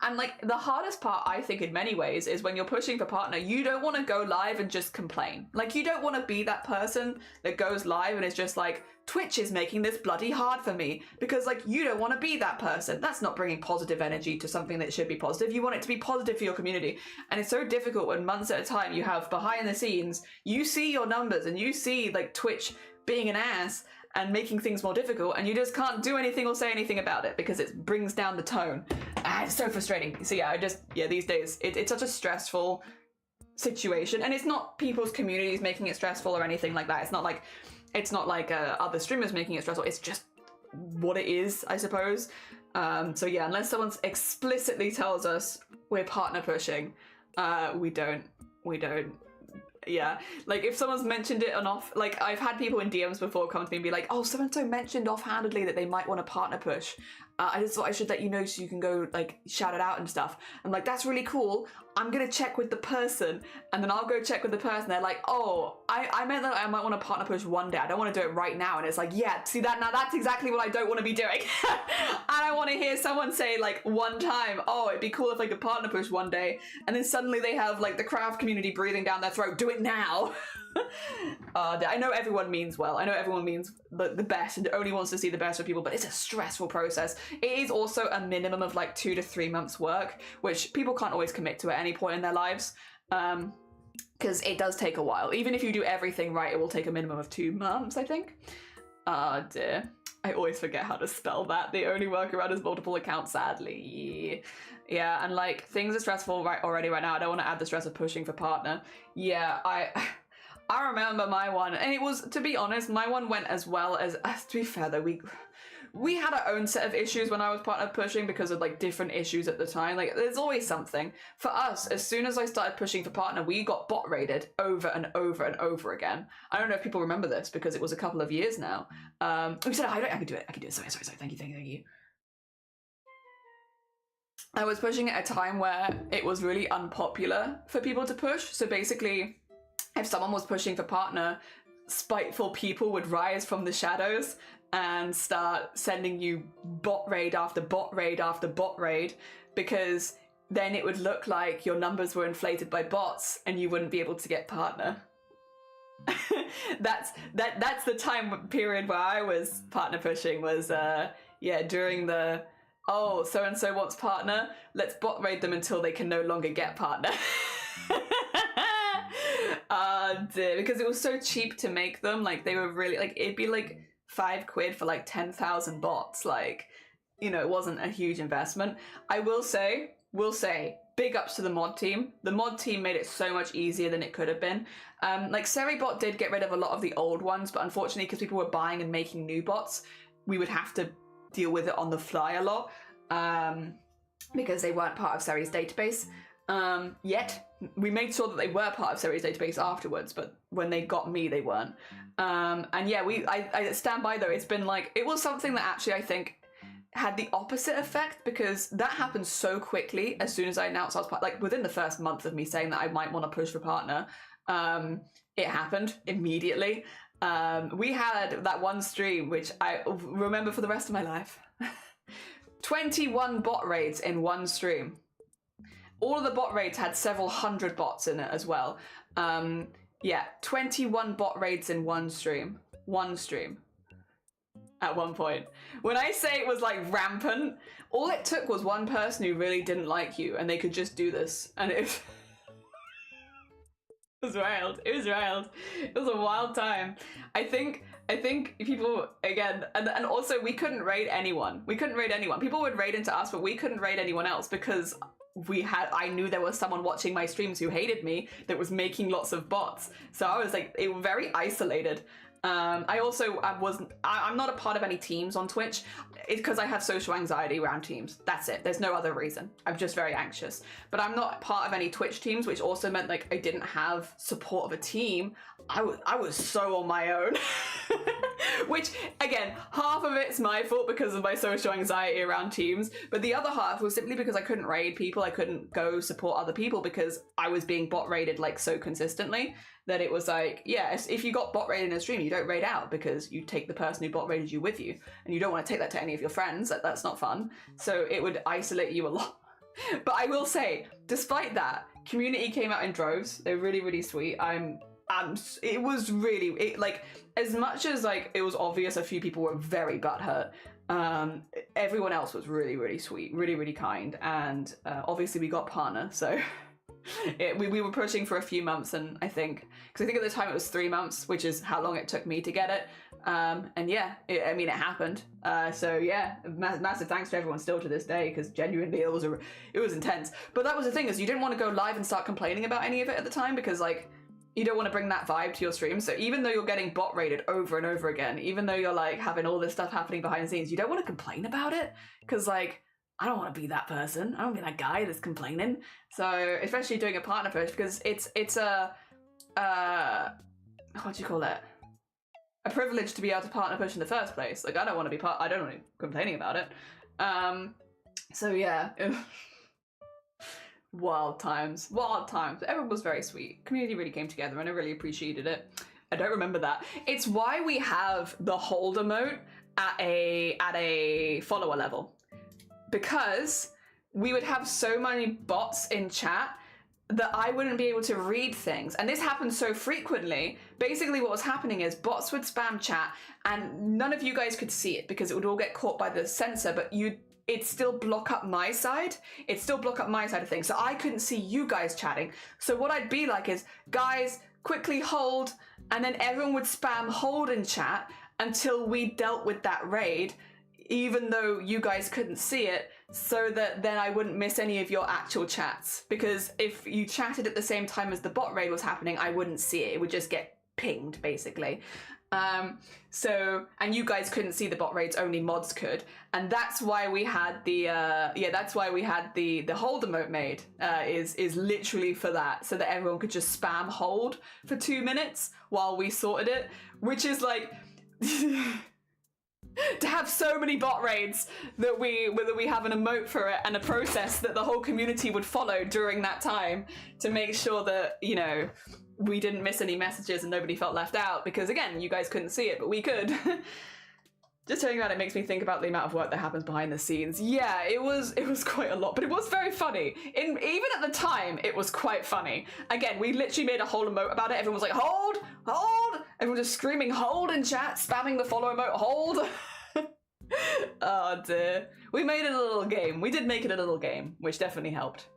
And like, the hardest part, I think, in many ways, is when you're pushing for partner, you don't want to go live and just complain. Like, you don't want to be that person that goes live and is just like, Twitch is making this bloody hard for me, because like, you don't want to be that person. That's not bringing positive energy to something that should be positive. You want it to be positive for your community. And it's so difficult when months at a time you have behind the scenes, you see your numbers and you see like Twitch being an ass and making things more difficult, and you just can't do anything or say anything about it because it brings down the tone. It's so frustrating. So yeah, these days it's such a stressful situation, and it's not people's communities making it stressful or anything like that. It's not like other streamers making it stressful. It's just what it is, I suppose. So yeah, unless someone explicitly tells us we're partner pushing, we don't. Yeah, like if someone's mentioned it on off, like I've had people in DMs before come to me and be like, oh, so-and-so mentioned offhandedly that they might want a partner push. I just thought I should let you know so you can go like shout it out and stuff. I'm like, that's really cool. I'm gonna check with the person, and then I'll go check with the person. They're like, oh, I meant that I might want to partner push one day. I don't want to do it right now. And it's like, yeah, see that, now that's exactly what I don't want to be doing. And I want to hear someone say like one time, oh, it'd be cool if I could partner push one day, and then suddenly they have like the craft community breathing down their throat, do it now. I know everyone means well. I know everyone means the best and only wants to see the best for people, but it's a stressful process. It is also a minimum of like 2 to 3 months work, which people can't always commit to at any point in their lives, because it does take a while. Even if you do everything right, it will take a minimum of 2 months, I think. Dear. I always forget how to spell that. The only workaround is multiple accounts, sadly. Yeah, and like things are stressful already right now. I don't want to add the stress of pushing for partner. Yeah, I remember my one, and it was, to be honest, my one went as well as to be fair though, we had our own set of issues when I was partner pushing because of like different issues at the time. Like there's always something. For us, as soon as I started pushing for partner, we got bot raided over and over and over again. I don't know if people remember this because it was a couple of years now. We said, I can do it. Sorry. Thank you. I was pushing at a time where it was really unpopular for people to push. So basically, if someone was pushing for partner, spiteful people would rise from the shadows and start sending you bot raid after bot raid after bot raid, because then it would look like your numbers were inflated by bots and you wouldn't be able to get partner. That's the time period where I was partner pushing, was during the, oh, so and so wants partner, let's bot raid them until they can no longer get partner. Because it was so cheap to make them. Like they were really like, it'd be like £5 for like 10,000 bots. Like, you know, it wasn't a huge investment. I will say big ups to the mod team. The mod team made it so much easier than it could have been. Like Seribot did get rid of a lot of the old ones, but unfortunately, because people were buying and making new bots, we would have to deal with it on the fly a lot, because they weren't part of Seri's database. Yet we made sure that they were part of Seri's database afterwards, but when they got me, they weren't. And yeah, I stand by though. It's been like, it was something that actually I think had the opposite effect, because that happened so quickly. As soon as I announced I was like within the first month of me saying that I might want to push for partner, it happened immediately. We had that one stream which I remember for the rest of my life. 21 bot raids in one stream. All of the bot raids had several hundred bots in it as well. 21 bot raids in one stream. At one point. When I say it was like rampant, all it took was one person who really didn't like you and they could just do this. And it was wild. It was a wild time. I think people, again, and also we couldn't raid anyone. People would raid into us, but we couldn't raid anyone else because I knew there was someone watching my streams who hated me that was making lots of bots. So I was like, they were very isolated. I'm not a part of any teams on Twitch. It's because I have social anxiety around teams. That's it. There's no other reason. I'm just very anxious. But I'm not part of any Twitch teams, which also meant like I didn't have support of a team. I was so on my own. Which, again, half of it's my fault because of my social anxiety around teams, but the other half was simply because I couldn't raid people. I couldn't go support other people because I was being bot raided like so consistently that it was like, yeah, if you got bot raided in a stream, you don't raid out because you take the person who bot raided you with you, and you don't want to take that to any of your friends. That's not fun. So it would isolate you a lot. But I will say, despite that, community came out in droves. They're really, really sweet. It was really, like, as much as like it was obvious a few people were very butthurt, everyone else was really, really sweet, really, really kind, and obviously we got partner, so we were pushing for a few months, and I think at the time it was 3 months, which is how long it took me to get it, and yeah, it happened. So yeah, massive thanks to everyone still to this day, because genuinely it was intense. But that was the thing, is you didn't want to go live and start complaining about any of it at the time, because like, you don't want to bring that vibe to your stream. So even though you're getting bot raided over and over again, even though you're like having all this stuff happening behind the scenes, you don't want to complain about it, because like, I don't want to be that person. I don't want to be that guy that's complaining. So especially doing a partner push, because it's a what do you call it? A privilege to be able to partner push in the first place. Like, I don't want to be I don't want to be complaining about it. So yeah. Wild times. Everyone was very sweet. Community really came together and I really appreciated it. I don't remember that. It's why we have the hold emote at a follower level. Because we would have so many bots in chat that I wouldn't be able to read things. And this happened so frequently. Basically what was happening is bots would spam chat and none of you guys could see it because it would all get caught by the sensor, but it'd still block up my side. It'd still block up my side of things. So I couldn't see you guys chatting. So what I'd be like is, guys, quickly hold, and then everyone would spam hold in chat until we dealt with that raid, even though you guys couldn't see it, so that then I wouldn't miss any of your actual chats. Because if you chatted at the same time as the bot raid was happening, I wouldn't see it. It would just get pinged, basically. And you guys couldn't see the bot raids, only mods could. And that's why we had the hold emote made, is literally for that, so that everyone could just spam hold for 2 minutes while we sorted it, which is like, to have so many bot raids that we have an emote for it and a process that the whole community would follow during that time to make sure that, you know, we didn't miss any messages and nobody felt left out, because again, you guys couldn't see it, but we could. Just hearing about it makes me think about the amount of work that happens behind the scenes. Yeah, it was quite a lot, but it was very funny. Even at the time, it was quite funny. Again, we literally made a whole emote about it. Everyone was like, hold, hold. Everyone just screaming hold in chat, spamming the follow emote, hold. Oh dear. We made it a little game. We did make it a little game, which definitely helped.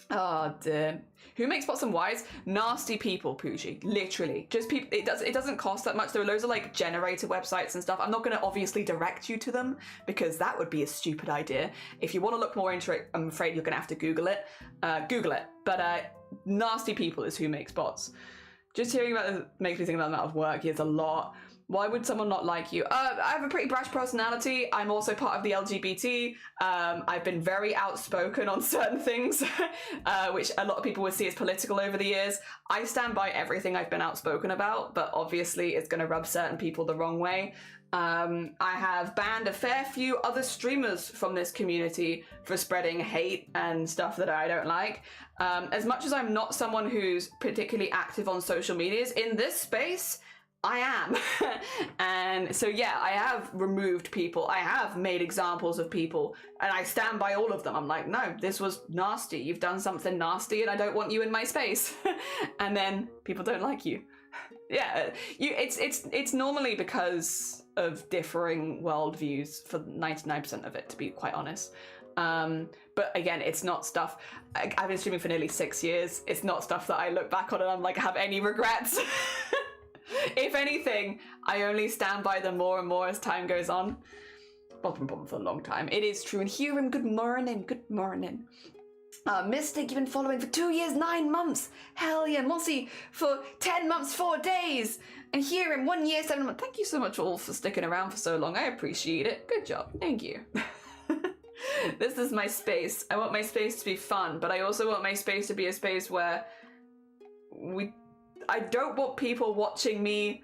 Oh dear. Who makes bots and whys? Nasty people, Poochie. Literally. Just people. It doesn't cost that much. There are loads of like generator websites and stuff. I'm not going to obviously direct you to them because that would be a stupid idea. If you want to look more into it, I'm afraid you're going to have to Google it. But nasty people is who makes bots. Just hearing about it makes me think about the amount of work. It's a lot. Why would someone not like you? I have a pretty brash personality. I'm also part of the LGBT. I've been very outspoken on certain things, which a lot of people would see as political over the years. I stand by everything I've been outspoken about, but obviously it's going to rub certain people the wrong way. I have banned a fair few other streamers from this community for spreading hate and stuff that I don't like. As much as I'm not someone who's particularly active on social medias, in this space, I am. And so yeah, I have removed people. I have made examples of people and I stand by all of them. I'm like, no, this was nasty. You've done something nasty and I don't want you in my space. And then people don't like you. Yeah, it's normally because of differing worldviews for 99% of it, to be quite honest. But again, it's not stuff, I've been streaming for nearly 6 years. It's not stuff that I look back on and I'm like, have any regrets. If anything, I only stand by them more and more as time goes on. Bottom for a long time. It is true. And Huron, good morning. Good morning. Mystic, you've been following for 2 years, 9 months. Hell yeah. Mossy for 10 months, 4 days. And Huron, 1 year, 7 months. Thank you so much all for sticking around for so long. I appreciate it. Good job. Thank you. This is my space. I want my space to be fun, but I also want my space to be a space where I don't want people watching me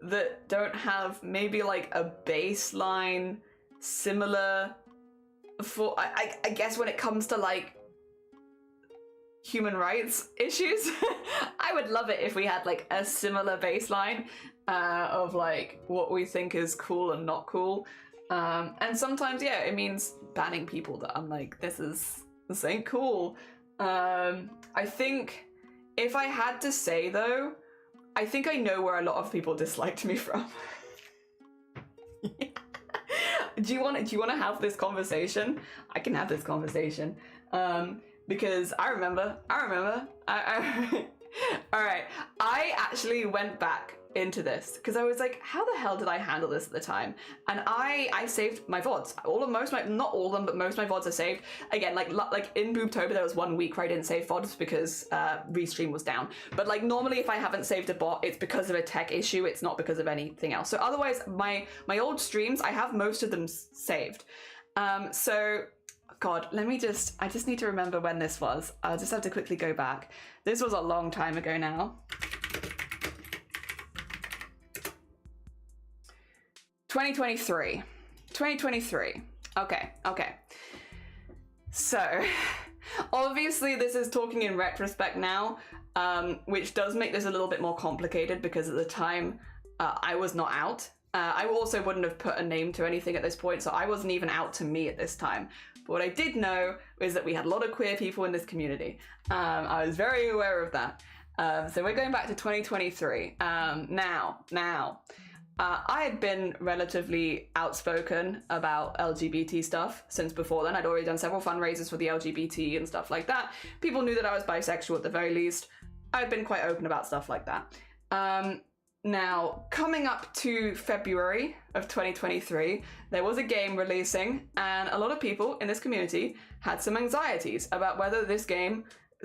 that don't have maybe like a baseline similar for, I guess when it comes to like human rights issues. I would love it if we had like a similar baseline of like what we think is cool and not cool. And sometimes, yeah, it means banning people that I'm like, this ain't cool. I think if I had to say though, I think I know where a lot of people disliked me from. Do you want to have this conversation? I can have this conversation. Because I remember. All right. I actually went back into this because I was like, how the hell did I handle this at the time? And I saved my VODs. Not all of them, but most of my VODs are saved. Again, like in Boobtober, there was 1 week where I didn't save VODs because Restream was down. But like normally if I haven't saved a bot, it's because of a tech issue. It's not because of anything else. So otherwise, my old streams, I have most of them saved. So God, I just need to remember when this was. I'll just have to quickly go back. This was a long time ago now. 2023. Okay. So, obviously this is talking in retrospect now, which does make this a little bit more complicated because at the time I was not out. I also wouldn't have put a name to anything at this point, so I wasn't even out to me at this time. But what I did know is that we had a lot of queer people in this community. I was very aware of that. So we're going back to 2023. Now, I had been relatively outspoken about LGBT stuff since before then. I'd already done several fundraisers for the LGBT and stuff like that. People knew that I was bisexual at the very least. I'd been quite open about stuff like that. Now, coming up to February of 2023, there was a game releasing, and a lot of people in this community had some anxieties about whether this game,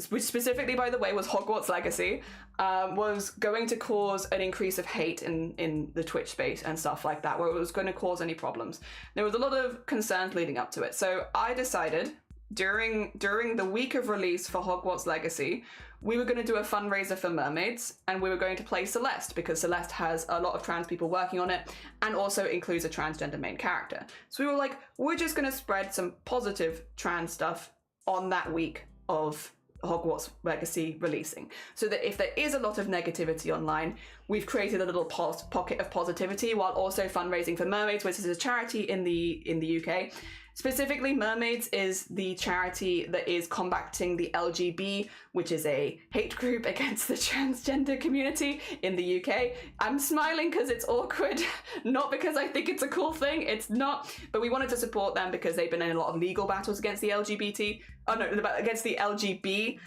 which specifically, by the way, was Hogwarts Legacy, was going to cause an increase of hate in the Twitch space and stuff like that, where it was going to cause any problems. There was a lot of concerns leading up to it. So I decided during the week of release for Hogwarts Legacy, we were going to do a fundraiser for mermaids, and we were going to play Celeste because Celeste has a lot of trans people working on it and also includes a transgender main character. So we were like, we're just going to spread some positive trans stuff on that week of Hogwarts Legacy releasing, so that if there is a lot of negativity online, we've created a little pocket of positivity while also fundraising for Mermaids, which is a charity in the UK. Specifically, Mermaids is the charity that is combating the LGB, which is a hate group against the transgender community in the UK. I'm smiling because it's awkward, not because I think it's a cool thing, it's not, but we wanted to support them because they've been in a lot of legal battles against the against the LGB.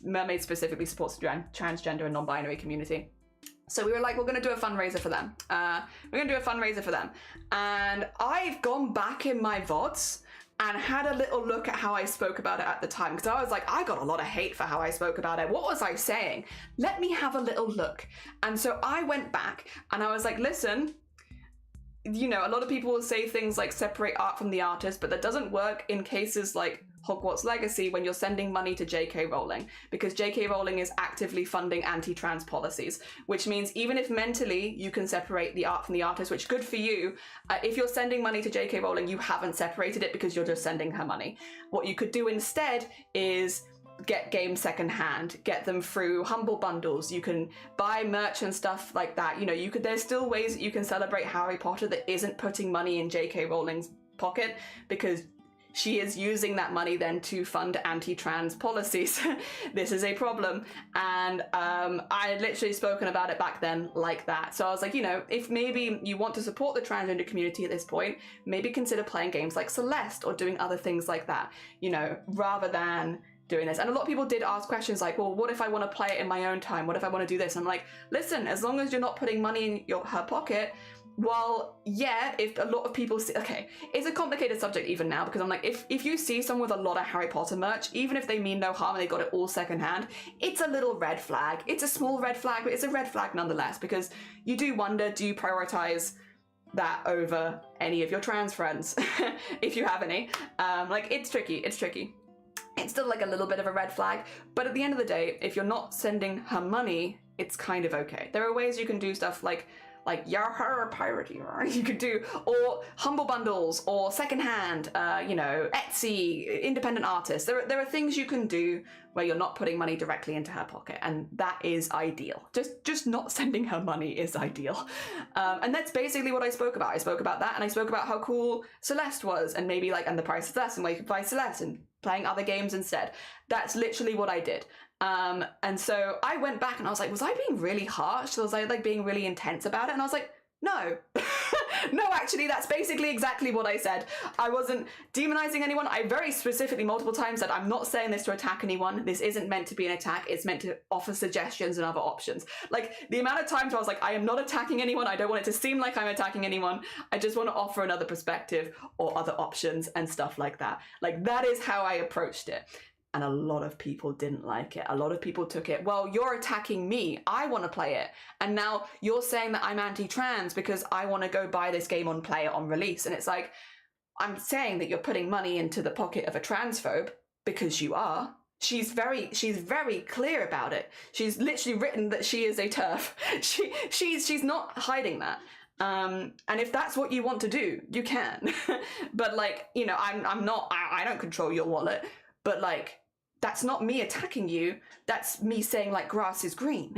Mermaids specifically supports the transgender and non-binary community. So we were like, we're going to do a fundraiser for them. And I've gone back in my VODs and had a little look at how I spoke about it at the time. Because I was like, I got a lot of hate for how I spoke about it. What was I saying? Let me have a little look. And so I went back and I was like, listen, you know, a lot of people will say things like separate art from the artist, but that doesn't work in cases like Hogwarts Legacy when you're sending money to J.K. Rowling, because J.K. Rowling is actively funding anti-trans policies, which means even if mentally you can separate the art from the artist, which good for you, if you're sending money to J.K. Rowling, you haven't separated it because you're just sending her money. What you could do instead is get games secondhand, get them through humble bundles. You can buy merch and stuff like that. You know, there's still ways that you can celebrate Harry Potter that isn't putting money in J.K. Rowling's pocket, because she is using that money then to fund anti-trans policies. This is a problem. And I had literally spoken about it back then like that. So I was like, you know, if maybe you want to support the transgender community at this point, maybe consider playing games like Celeste or doing other things like that, you know, rather than doing this. And a lot of people did ask questions like, well, what if I want to play it in my own time? What if I want to do this? I'm like, listen, as long as you're not putting money in her pocket, well, yeah, if a lot of people see, okay, it's a complicated subject even now, because I'm like, if you see someone with a lot of Harry Potter merch, even if they mean no harm and they got it all secondhand, it's a little red flag. It's a small red flag, but it's a red flag nonetheless, because you do wonder, do you prioritize that over any of your trans friends, if you have any? Like, it's tricky. It's still like a little bit of a red flag, but at the end of the day, if you're not sending her money, it's kind of okay. There are ways you can do stuff like Yahoo Piracy, you could do, or humble bundles, or secondhand, you know, Etsy, independent artists. There are things you can do where you're not putting money directly into her pocket, and that is ideal. Just not sending her money is ideal. And that's basically what I spoke about. I spoke about that, and I spoke about how cool Celeste was, and maybe like, and the price of Celeste, and where you could buy Celeste, and playing other games instead. That's literally what I did. And so I went back and I was like, was I being really harsh? Was I like being really intense about it? And I was like, No. No, actually, that's basically exactly what I said. I wasn't demonizing anyone. I very specifically multiple times said, I'm not saying this to attack anyone. This isn't meant to be an attack. It's meant to offer suggestions and other options. Like, the amount of times I was like, I am not attacking anyone. I don't want it to seem like I'm attacking anyone. I just want to offer another perspective or other options and stuff like that. Like, that is how I approached it. And a lot of people didn't like it. A lot of people took it, well, you're attacking me. I want to play it. And now you're saying that I'm anti-trans because I want to go buy this game and play it on release. And it's like, I'm saying that you're putting money into the pocket of a transphobe because you are. She's very clear about it. She's literally written that she is a TERF. She's not hiding that. And if that's what you want to do, you can. But like, you know, I don't control your wallet. But like, that's not me attacking you. That's me saying like grass is green.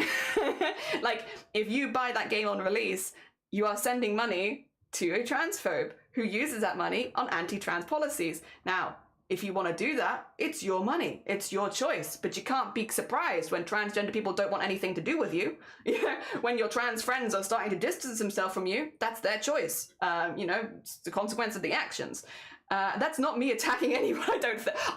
Like, if you buy that game on release, you are sending money to a transphobe who uses that money on anti-trans policies. Now, if you want to do that, it's your money. It's your choice. But you can't be surprised when transgender people don't want anything to do with you. When your trans friends are starting to distance themselves from you, that's their choice. You know, it's the consequence of the actions. That's not me attacking anyone.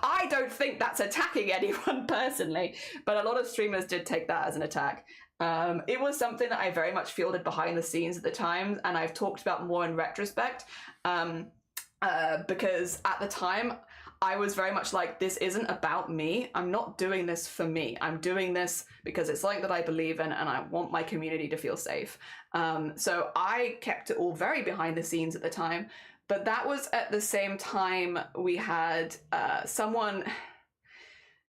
I don't think that's attacking anyone personally, but a lot of streamers did take that as an attack. It was something that I very much fielded behind the scenes at the time, and I've talked about more in retrospect, because at the time I was very much like, this isn't about me. I'm not doing this for me. I'm doing this because it's something that I believe in and I want my community to feel safe. So I kept it all very behind the scenes at the time. But that was at the same time we had someone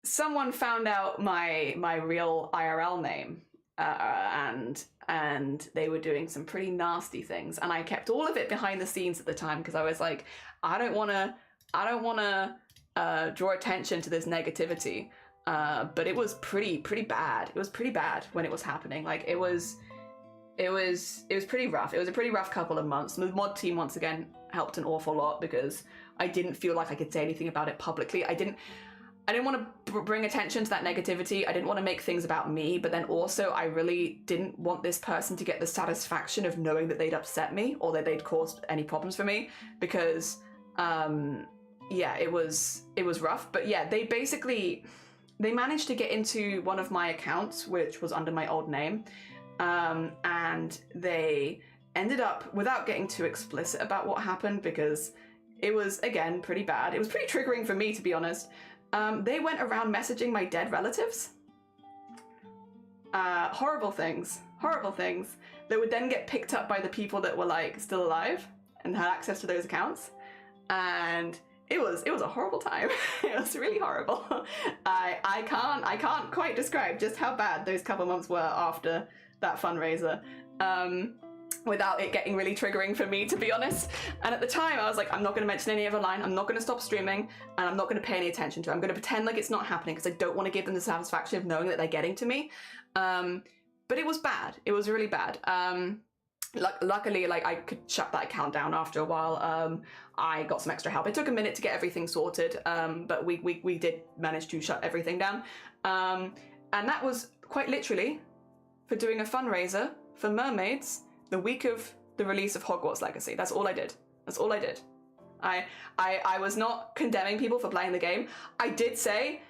found out my real IRL name, and they were doing some pretty nasty things, and I kept all of it behind the scenes at the time because I was like, I don't want to draw attention to this negativity. But it was pretty bad. It was pretty bad when it was happening. Like, it was pretty rough. It was a pretty rough couple of months. The mod team once again helped an awful lot because I didn't feel like I could say anything about it publicly. I didn't want to bring attention to that negativity. I didn't want to make things about me, but then also I really didn't want this person to get the satisfaction of knowing that they'd upset me or that they'd caused any problems for me, because yeah, it was rough. But yeah, they managed to get into one of my accounts, which was under my old name. And they ended up, without getting too explicit about what happened, because it was, again, pretty bad. It was pretty triggering for me, to be honest. They went around messaging my dead relatives. Horrible things that would then get picked up by the people that were like still alive and had access to those accounts. And it was a horrible time. It was really horrible. I can't quite describe just how bad those couple months were after that fundraiser, without it getting really triggering for me, to be honest. And at the time I was like, I'm not going to mention any other line, I'm not going to stop streaming, and I'm not going to pay any attention to it. I'm going to pretend like it's not happening because I don't want to give them the satisfaction of knowing that they're getting to me. But it was bad. It was really bad. Luckily, like, I could shut that account down after a while. I got some extra help. It took a minute to get everything sorted, but we did manage to shut everything down. And that was quite literally for doing a fundraiser for mermaids the week of the release of Hogwarts Legacy. That's all I did. That's all I did. I was not condemning people for playing the game. I did say,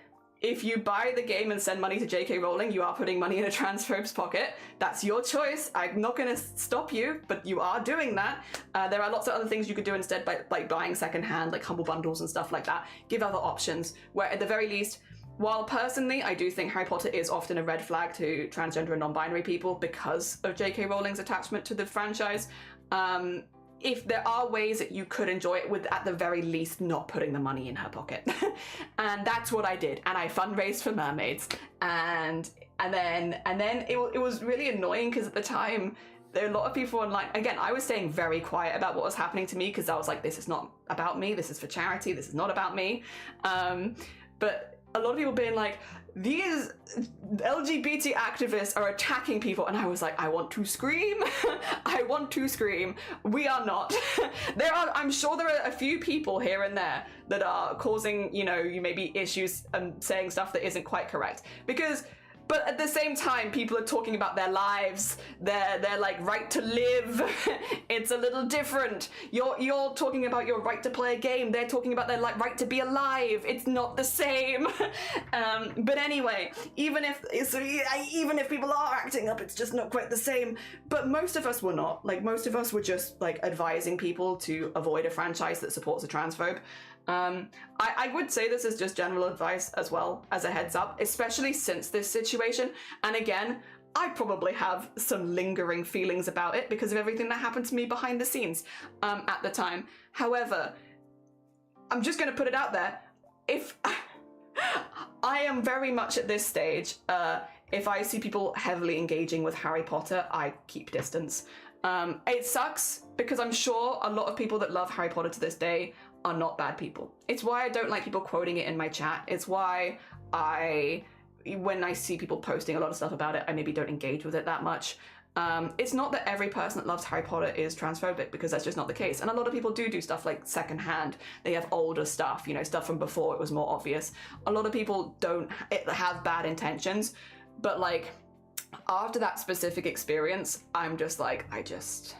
if you buy the game and send money to J.K. Rowling, you are putting money in a transphobe's pocket. That's your choice. I'm not going to stop you, but you are doing that. There are lots of other things you could do instead, like buying secondhand, like humble bundles and stuff like that. Give other options, where at the very least, while personally I do think Harry Potter is often a red flag to transgender and non-binary people because of J.K. Rowling's attachment to the franchise, if there are ways that you could enjoy it with, at the very least, not putting the money in her pocket. And that's what I did. And I fundraised for mermaids. And then it was really annoying because at the time, there are a lot of people online. Again, I was staying very quiet about what was happening to me because I was like, this is not about me. This is for charity. This is not about me. But a lot of people being like, these LGBT activists are attacking people, and I was like, I want to scream. I want to scream. We are not. I'm sure there are a few people here and there that are causing, you maybe issues and saying stuff that isn't quite correct. Because But at the same time, people are talking about their lives, their like right to live. It's a little different. You're talking about your right to play a game. They're talking about their like right to be alive. It's not the same. But anyway, even if people are acting up, it's just not quite the same. But most of us were not. Like, most of us were just like advising people to avoid a franchise that supports a transphobe. I would say this is just general advice as well, as a heads up, especially since this situation. And again, I probably have some lingering feelings about it because of everything that happened to me behind the scenes at the time. However, I'm just going to put it out there. If I am very much at this stage, if I see people heavily engaging with Harry Potter, I keep distance. It sucks because I'm sure a lot of people that love Harry Potter to this day are not bad people. It's why I don't like people quoting it in my chat. It's why when I see people posting a lot of stuff about it, I maybe don't engage with it that much. It's not that every person that loves Harry Potter is transphobic, because that's just not the case. And a lot of people do stuff like secondhand. They have older stuff, you know, stuff from before it was more obvious. A lot of people don't have bad intentions, but like after that specific experience, I'm just like, I just.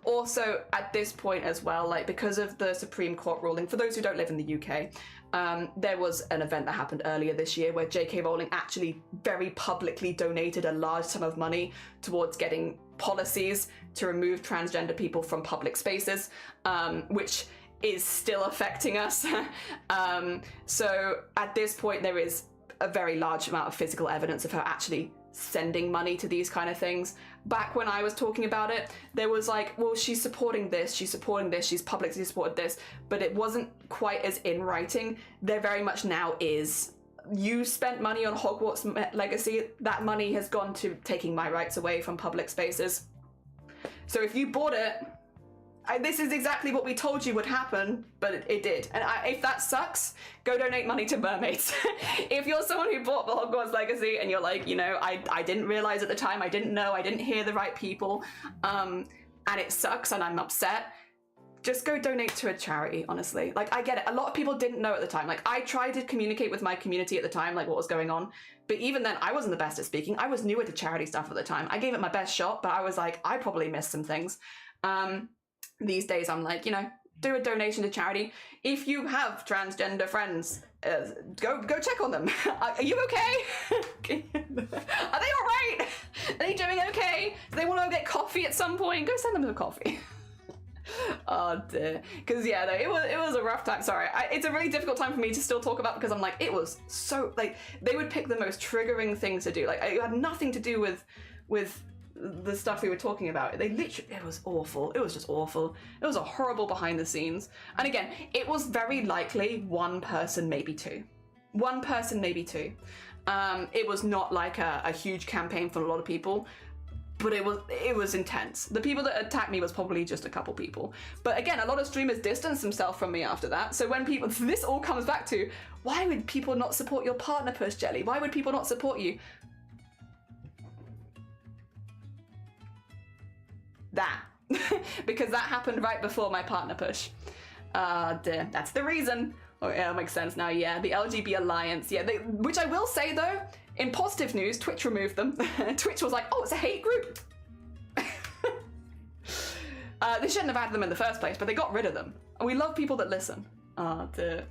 Also, at this point as well, like because of the Supreme Court ruling, for those who don't live in the UK, there was an event that happened earlier this year where J.K. Rowling actually very publicly donated a large sum of money towards getting policies to remove transgender people from public spaces, which is still affecting us. So at this point, there is a very large amount of physical evidence of her actually sending money to these kind of things. Back when I was talking about it, there was like, well, she's supporting this, she's publicly supported this, but it wasn't quite as in writing. There very much now is. You spent money on Hogwarts Legacy, that money has gone to taking my rights away from public spaces. So if you bought it, this is exactly what we told you would happen, but it did. And if that sucks, go donate money to mermaids. If you're someone who bought the Hogwarts Legacy and you're like, you know, I didn't realize at the time, I didn't know, I didn't hear the right people, and it sucks and I'm upset, just go donate to a charity, honestly. Like, I get it. A lot of people didn't know at the time. Like, I tried to communicate with my community at the time, like what was going on. But even then, I wasn't the best at speaking. I was newer to charity stuff at the time. I gave it my best shot, but I was like, I probably missed some things. These days I'm like, you know, do a donation to charity. If you have transgender friends, go check on them. Are you okay? Are they all right? Are they doing okay? Do they want to get coffee at some point? Go send them some coffee. Oh dear. Because yeah, no, it was a rough time. Sorry, it's a really difficult time for me to still talk about, because I'm like, it was so, like, they would pick the most triggering things to do. Like, it had nothing to do with the stuff we were talking about. They literally, it was awful. It was just awful. It was a horrible behind the scenes. And again, it was very likely one person, maybe two. One person, maybe two. It was not like a huge campaign from a lot of people, but it was intense. The people that attacked me was probably just a couple people. But again, a lot of streamers distanced themselves from me after that. So when people, this all comes back to, why would people not support your partner push, Jelly? Why would people not support you? That. Because that happened right before my partner push. Dear. That's the reason. Oh yeah, that makes sense now, yeah. The LGB Alliance, yeah. Which I will say though, in positive news, Twitch removed them. Twitch was like, oh, it's a hate group. They shouldn't have had them in the first place, but they got rid of them. And we love people that listen. Dear.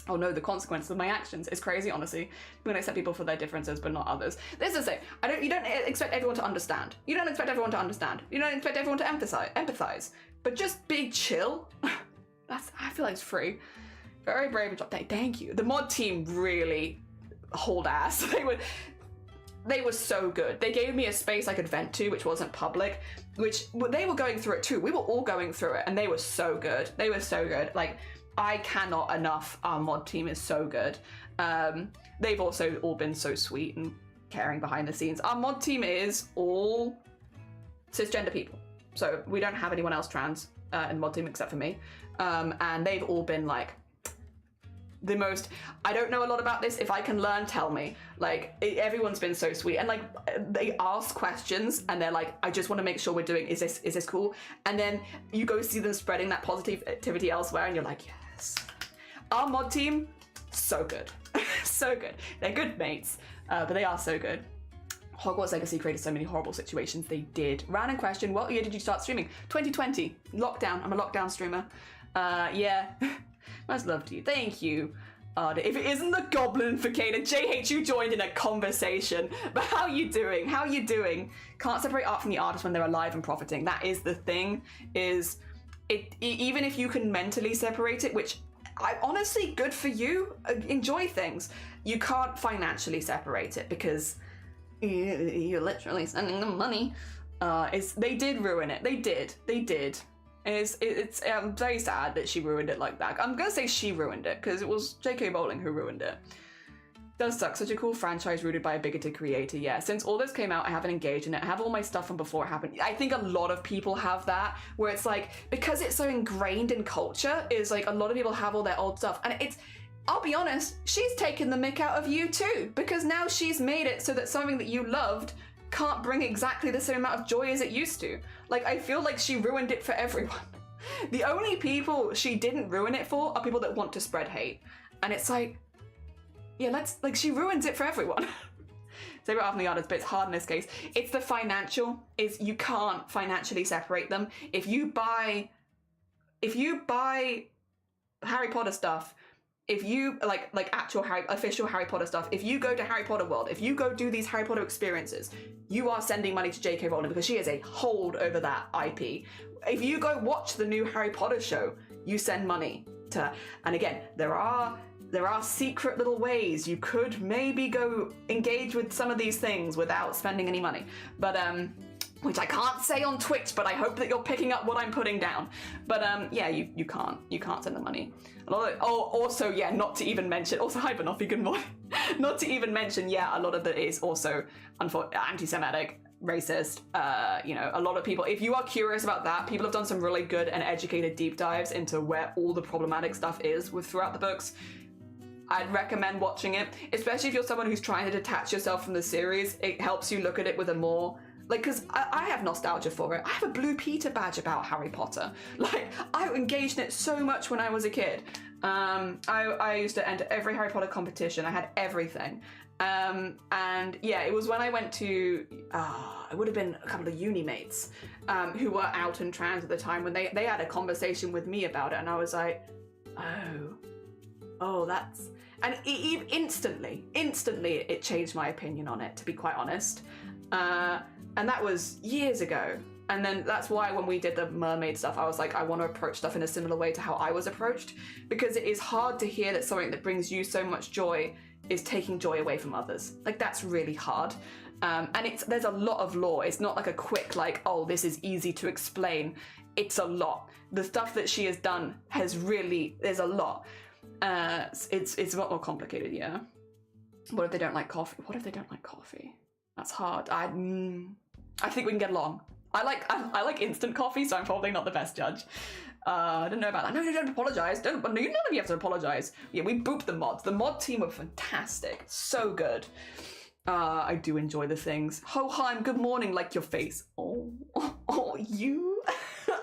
Oh no, the consequences of my actions is crazy, honestly. I'm gonna accept people for their differences, but not others. This is it. You don't expect everyone to understand. You don't expect everyone to understand. You don't expect everyone to empathize. But just be chill. I feel like it's free. Very brave job. Thank you. The mod team really hold ass. They were so good. They gave me a space I could vent to, which wasn't public, which they were going through it too. We were all going through it, and they were so good. They were so good. Like, I cannot enough. Our mod team is so good. They've also all been so sweet and caring behind the scenes. Our mod team is all cisgender people. So we don't have anyone else trans in the mod team except for me. And they've all been like the most, I don't know a lot about this. If I can learn, tell me. Like, everyone's been so sweet. And like, they ask questions and they're like, I just want to make sure we're doing, is this cool? And then you go see them spreading that positivity elsewhere and you're like, yes. Our mod team, so good. so good. They're good mates, but they are so good. Hogwarts Legacy created so many horrible situations. They did. Random question, what year did you start streaming? 2020. Lockdown. I'm a lockdown streamer. Yeah. Much love to you. Thank you. If it isn't the Goblin Invocator, JH, you joined in a conversation. But how you doing? How you doing? Can't separate art from the artist when they're alive and profiting. That is the thing, is even if you can mentally separate it, which I honestly, good for you, enjoy things. You can't financially separate it because you're literally sending them money. They did ruin it. They did. It's very sad that she ruined it like that. I'm gonna say she ruined it because it was J.K. Rowling who ruined it. Does suck. Such a cool franchise rooted by a bigoted creator. Yeah, since all this came out, I haven't engaged in it. I have all my stuff from before it happened. I think a lot of people have that, where it's like, because it's so ingrained in culture, is like a lot of people have all their old stuff. And I'll be honest, she's taken the mick out of you too, because now she's made it so that something that you loved can't bring exactly the same amount of joy as it used to. Like, I feel like she ruined it for everyone. The only people she didn't ruin it for are people that want to spread hate. And it's like, yeah, she ruins it for everyone. Separate art from the artist, but it's hard in this case. It's the financial, is you can't financially separate them. If you buy Harry Potter stuff, if you like actual official Harry Potter stuff, if you go to Harry Potter World, if you go do these Harry Potter experiences, you are sending money to J.K. Rowling because she has a hold over that IP. If you go watch the new Harry Potter show, you send money to her. And again, there are secret little ways you could maybe go engage with some of these things without spending any money. But which I can't say on Twitch, but I hope that you're picking up what I'm putting down. But yeah, you can't send the money. Also, yeah, not to even mention, also, hi Banoffee, good morning. Not to even mention, yeah, a lot of it is also anti-Semitic, racist, a lot of people, if you are curious about that, people have done some really good and educated deep dives into where all the problematic stuff is throughout the books. I'd recommend watching it, especially if you're someone who's trying to detach yourself from the series. It helps you look at it with a more, because I have nostalgia for it. I have a Blue Peter badge about Harry Potter. Like, I engaged in it so much when I was a kid. I used to enter every Harry Potter competition. I had everything. And yeah, it was when I went to, it would have been a couple of uni mates who were out and trans at the time, when they had a conversation with me about it, and I was like, oh, that's... And instantly, it changed my opinion on it, to be quite honest. And that was years ago. And then that's why when we did the mermaid stuff, I was like, I want to approach stuff in a similar way to how I was approached, because it is hard to hear that something that brings you so much joy is taking joy away from others. Like, that's really hard. And there's a lot of lore. It's not like a quick, like, oh, this is easy to explain. It's a lot. The stuff that she has done there's a lot. It's a lot more complicated, yeah. What if they don't like coffee? That's hard. I think we can get along. I like instant coffee, so I'm probably not the best judge. I don't know about that. No, don't apologize. None of you have to apologize. Yeah, we booped the mods. The mod team were fantastic. So good. I do enjoy the things. Ho-Heim, good morning, like your face. Oh, you.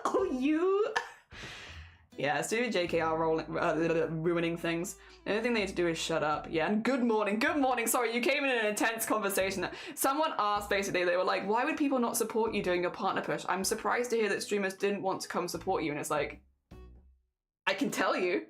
Oh, you. Yeah, Studio JK are ruining things. The only thing they need to do is shut up. Yeah, and good morning. Sorry, you came in an intense conversation. Someone asked, basically, they were like, why would people not support you doing your partner push? I'm surprised to hear that streamers didn't want to come support you. And it's like, I can tell you.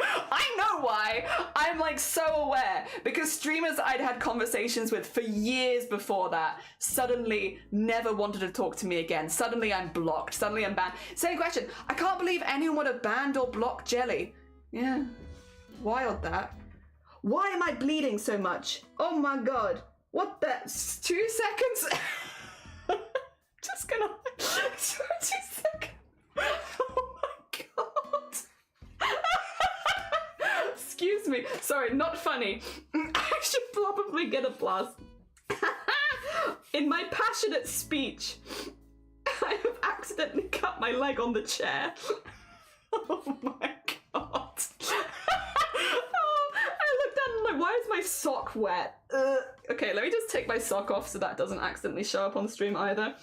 I know why. I'm like so aware, because streamers I'd had conversations with for years before that suddenly never wanted to talk to me again. Suddenly I'm blocked. Suddenly I'm banned. Same question. I can't believe anyone would have banned or blocked Jelly. Yeah. Wild that. Why am I bleeding so much? Oh my god. What the? 2 seconds? Just gonna... 2 seconds. Oh my god. Excuse me. Sorry, not funny. I should probably get a blast. In my passionate speech, I have accidentally cut my leg on the chair. Oh my god. Oh, I looked down and I'm like, why is my sock wet? Okay, let me just take my sock off so that doesn't accidentally show up on stream either.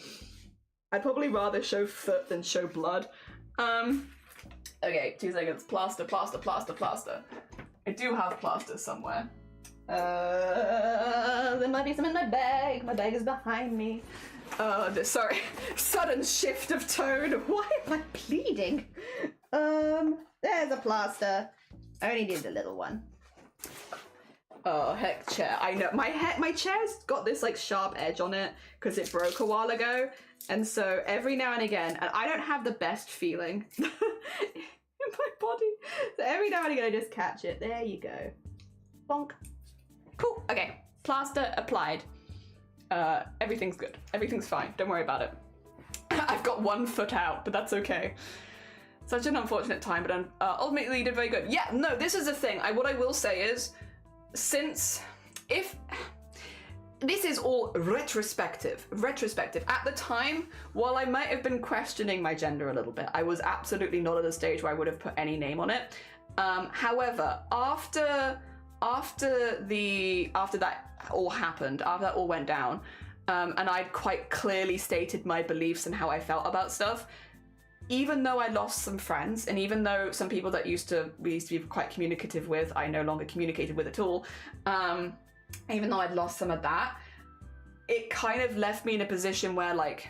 I'd probably rather show foot than show blood. Okay, 2 seconds. Plaster. I do have plaster somewhere. There might be some in my bag. My bag is behind me. Sorry. Sudden shift of tone. Why am I bleeding? There's a plaster. I only need a little one. Oh, heck, chair. I know. My chair's got this, like, sharp edge on it because it broke a while ago. And so every now and again, and I don't have the best feeling in my body. So every now and again, I just catch it. There you go. Bonk. Cool. Okay. Plaster applied. Everything's good. Everything's fine. Don't worry about it. I've got 1 foot out, but that's okay. Such an unfortunate time, but ultimately you did very good. Yeah, no, this is the thing. What I will say is, this is all retrospective. At the time, while I might have been questioning my gender a little bit, I was absolutely not at a stage where I would have put any name on it. However, after that all happened, after that all went down, and I'd quite clearly stated my beliefs and how I felt about stuff, even though I lost some friends, and even though some people that we used to be quite communicative with, I no longer communicated with at all, even though I'd lost some of that, it kind of left me in a position where, like,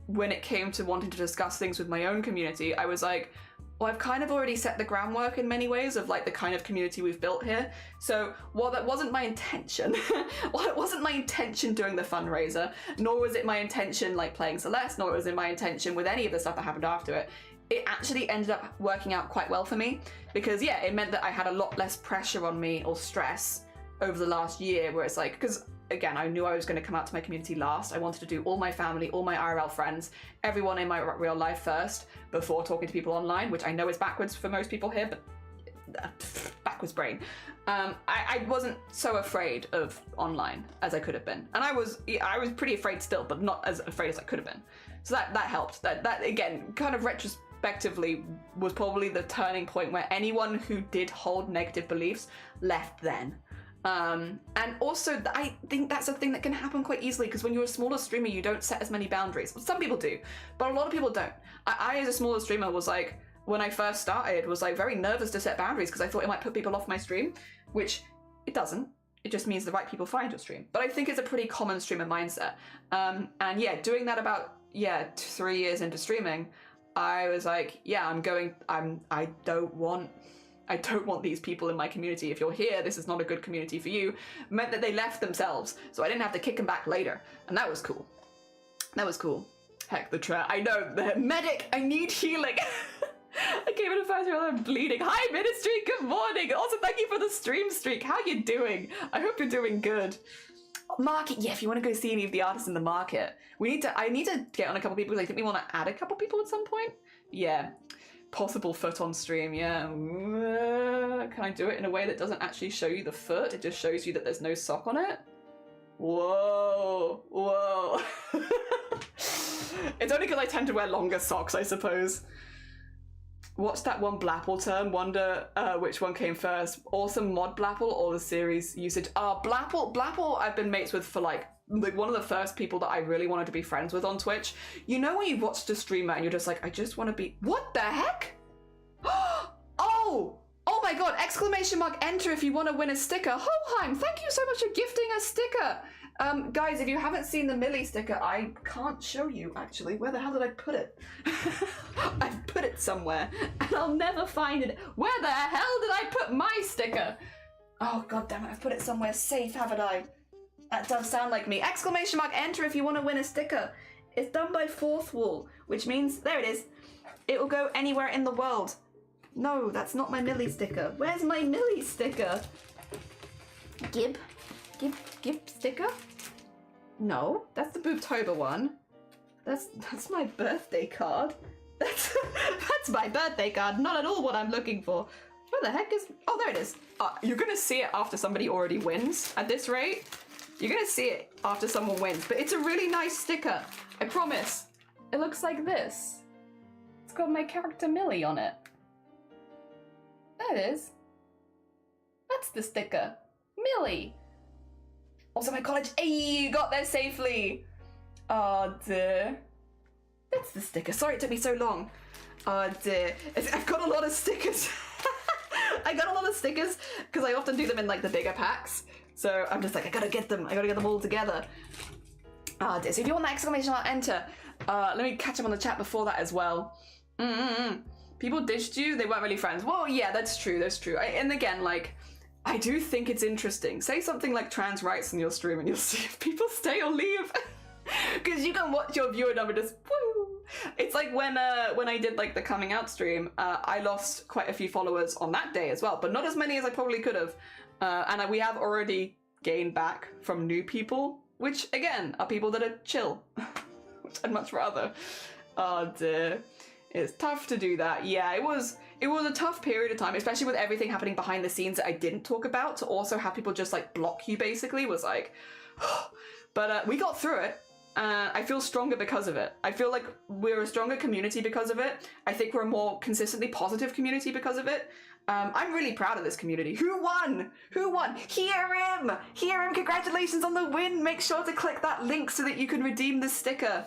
when it came to wanting to discuss things with my own community, I was like, well, I've kind of already set the groundwork in many ways of, like, the kind of community we've built here. So while that wasn't my intention, while it wasn't my intention doing the fundraiser, nor was it my intention, like, playing Celeste, nor was it my intention with any of the stuff that happened after it, it actually ended up working out quite well for me. Because, yeah, it meant that I had a lot less pressure on me, or stress, over the last year, where it's like, because again, I knew I was going to come out to my community last. I wanted to do all my family, all my IRL friends, everyone in my real life first, before talking to people online, which I know is backwards for most people here, but backwards brain. I wasn't so afraid of online as I could have been. And I was pretty afraid still, but not as afraid as I could have been. So that helped. That again, kind of retrospectively was probably the turning point where anyone who did hold negative beliefs left then. And also, I think that's a thing that can happen quite easily, because when you're a smaller streamer, you don't set as many boundaries. Well, some people do, but a lot of people don't. I as a smaller streamer, was like, when I first started, was like very nervous to set boundaries because I thought it might put people off my stream, which it doesn't. It just means the right people find your stream. But I think it's a pretty common streamer mindset. And yeah, doing that about 3 years into streaming, I was like, yeah, I don't want these people in my community. If you're here, this is not a good community for you. Meant that they left themselves, so I didn't have to kick them back later. And that was cool. That was cool. Heck, the trap. I know, the medic, I need healing. I came in a first row, I'm bleeding. Hi, Ministry, good morning. Also, thank you for the stream streak. How you doing? I hope you're doing good. Market, yeah, if you want to go see any of the artists in the market. I need to get on a couple people. I think we want to add a couple people at some point. Yeah. Possible foot on stream, yeah. Can I do it in a way that doesn't actually show you the foot? It just shows you that there's no sock on it? Whoa, whoa. It's only because I tend to wear longer socks, I suppose. What's that one Blapple term? Wonder which one came first. Awesome mod Blapple or the series usage? Blapple I've been mates with for like one of the first people that I really wanted to be friends with on Twitch. You know when you've watched a streamer and you're just like, I just want to be... What the heck? Oh my god, exclamation mark enter if you want to win a sticker. Hoheim, thank you so much for gifting a sticker. Guys, if you haven't seen the Millie sticker, I can't show you, actually. Where the hell did I put it? I've put it somewhere, and I'll never find it. Where the hell did I put my sticker? Oh, god damn it, I've put it somewhere safe, haven't I? That does sound like me. Exclamation mark enter if you want to win a sticker. It's done by Fourth Wall, which means, there it is. It will go anywhere in the world. No, that's not my Millie sticker. Where's my Millie sticker? Gib sticker? No, that's the Boobtober one. That's my birthday card. That's my birthday card, not at all what I'm looking for. Where the heck is... Oh, there it is. You're gonna see it after somebody already wins at this rate. You're gonna see it after someone wins, but it's a really nice sticker. I promise. It looks like this. It's got my character Millie on it. There it is. That's the sticker. Millie. Also my college. Hey, you got there safely. Oh dear. That's the sticker. Sorry it took me so long. Oh dear. I've got a lot of stickers. I got a lot of stickers because I often do them in like the bigger packs. So I'm just like, I gotta get them all together. So if you want that exclamation mark, enter. Let me catch up on the chat before that as well. People ditched you, they weren't really friends. Well, yeah, that's true. And again, like, I do think it's interesting. Say something like trans rights in your stream and you'll see if people stay or leave. Because you can watch your viewer number just woo. It's like when I did like the coming out stream, I lost quite a few followers on that day as well, but not as many as I probably could have. And we have already gained back from new people, which again are people that are chill, which I'd much rather. Oh dear, it's tough to do that. Yeah, it was a tough period of time, especially with everything happening behind the scenes that I didn't talk about. To also have people just like block you basically was like, but we got through it. I feel stronger because of it. I feel like we're a stronger community because of it. I think we're a more consistently positive community because of it. I'm really proud of this community. Who won? Hear him! Congratulations on the win! Make sure to click that link so that you can redeem the sticker.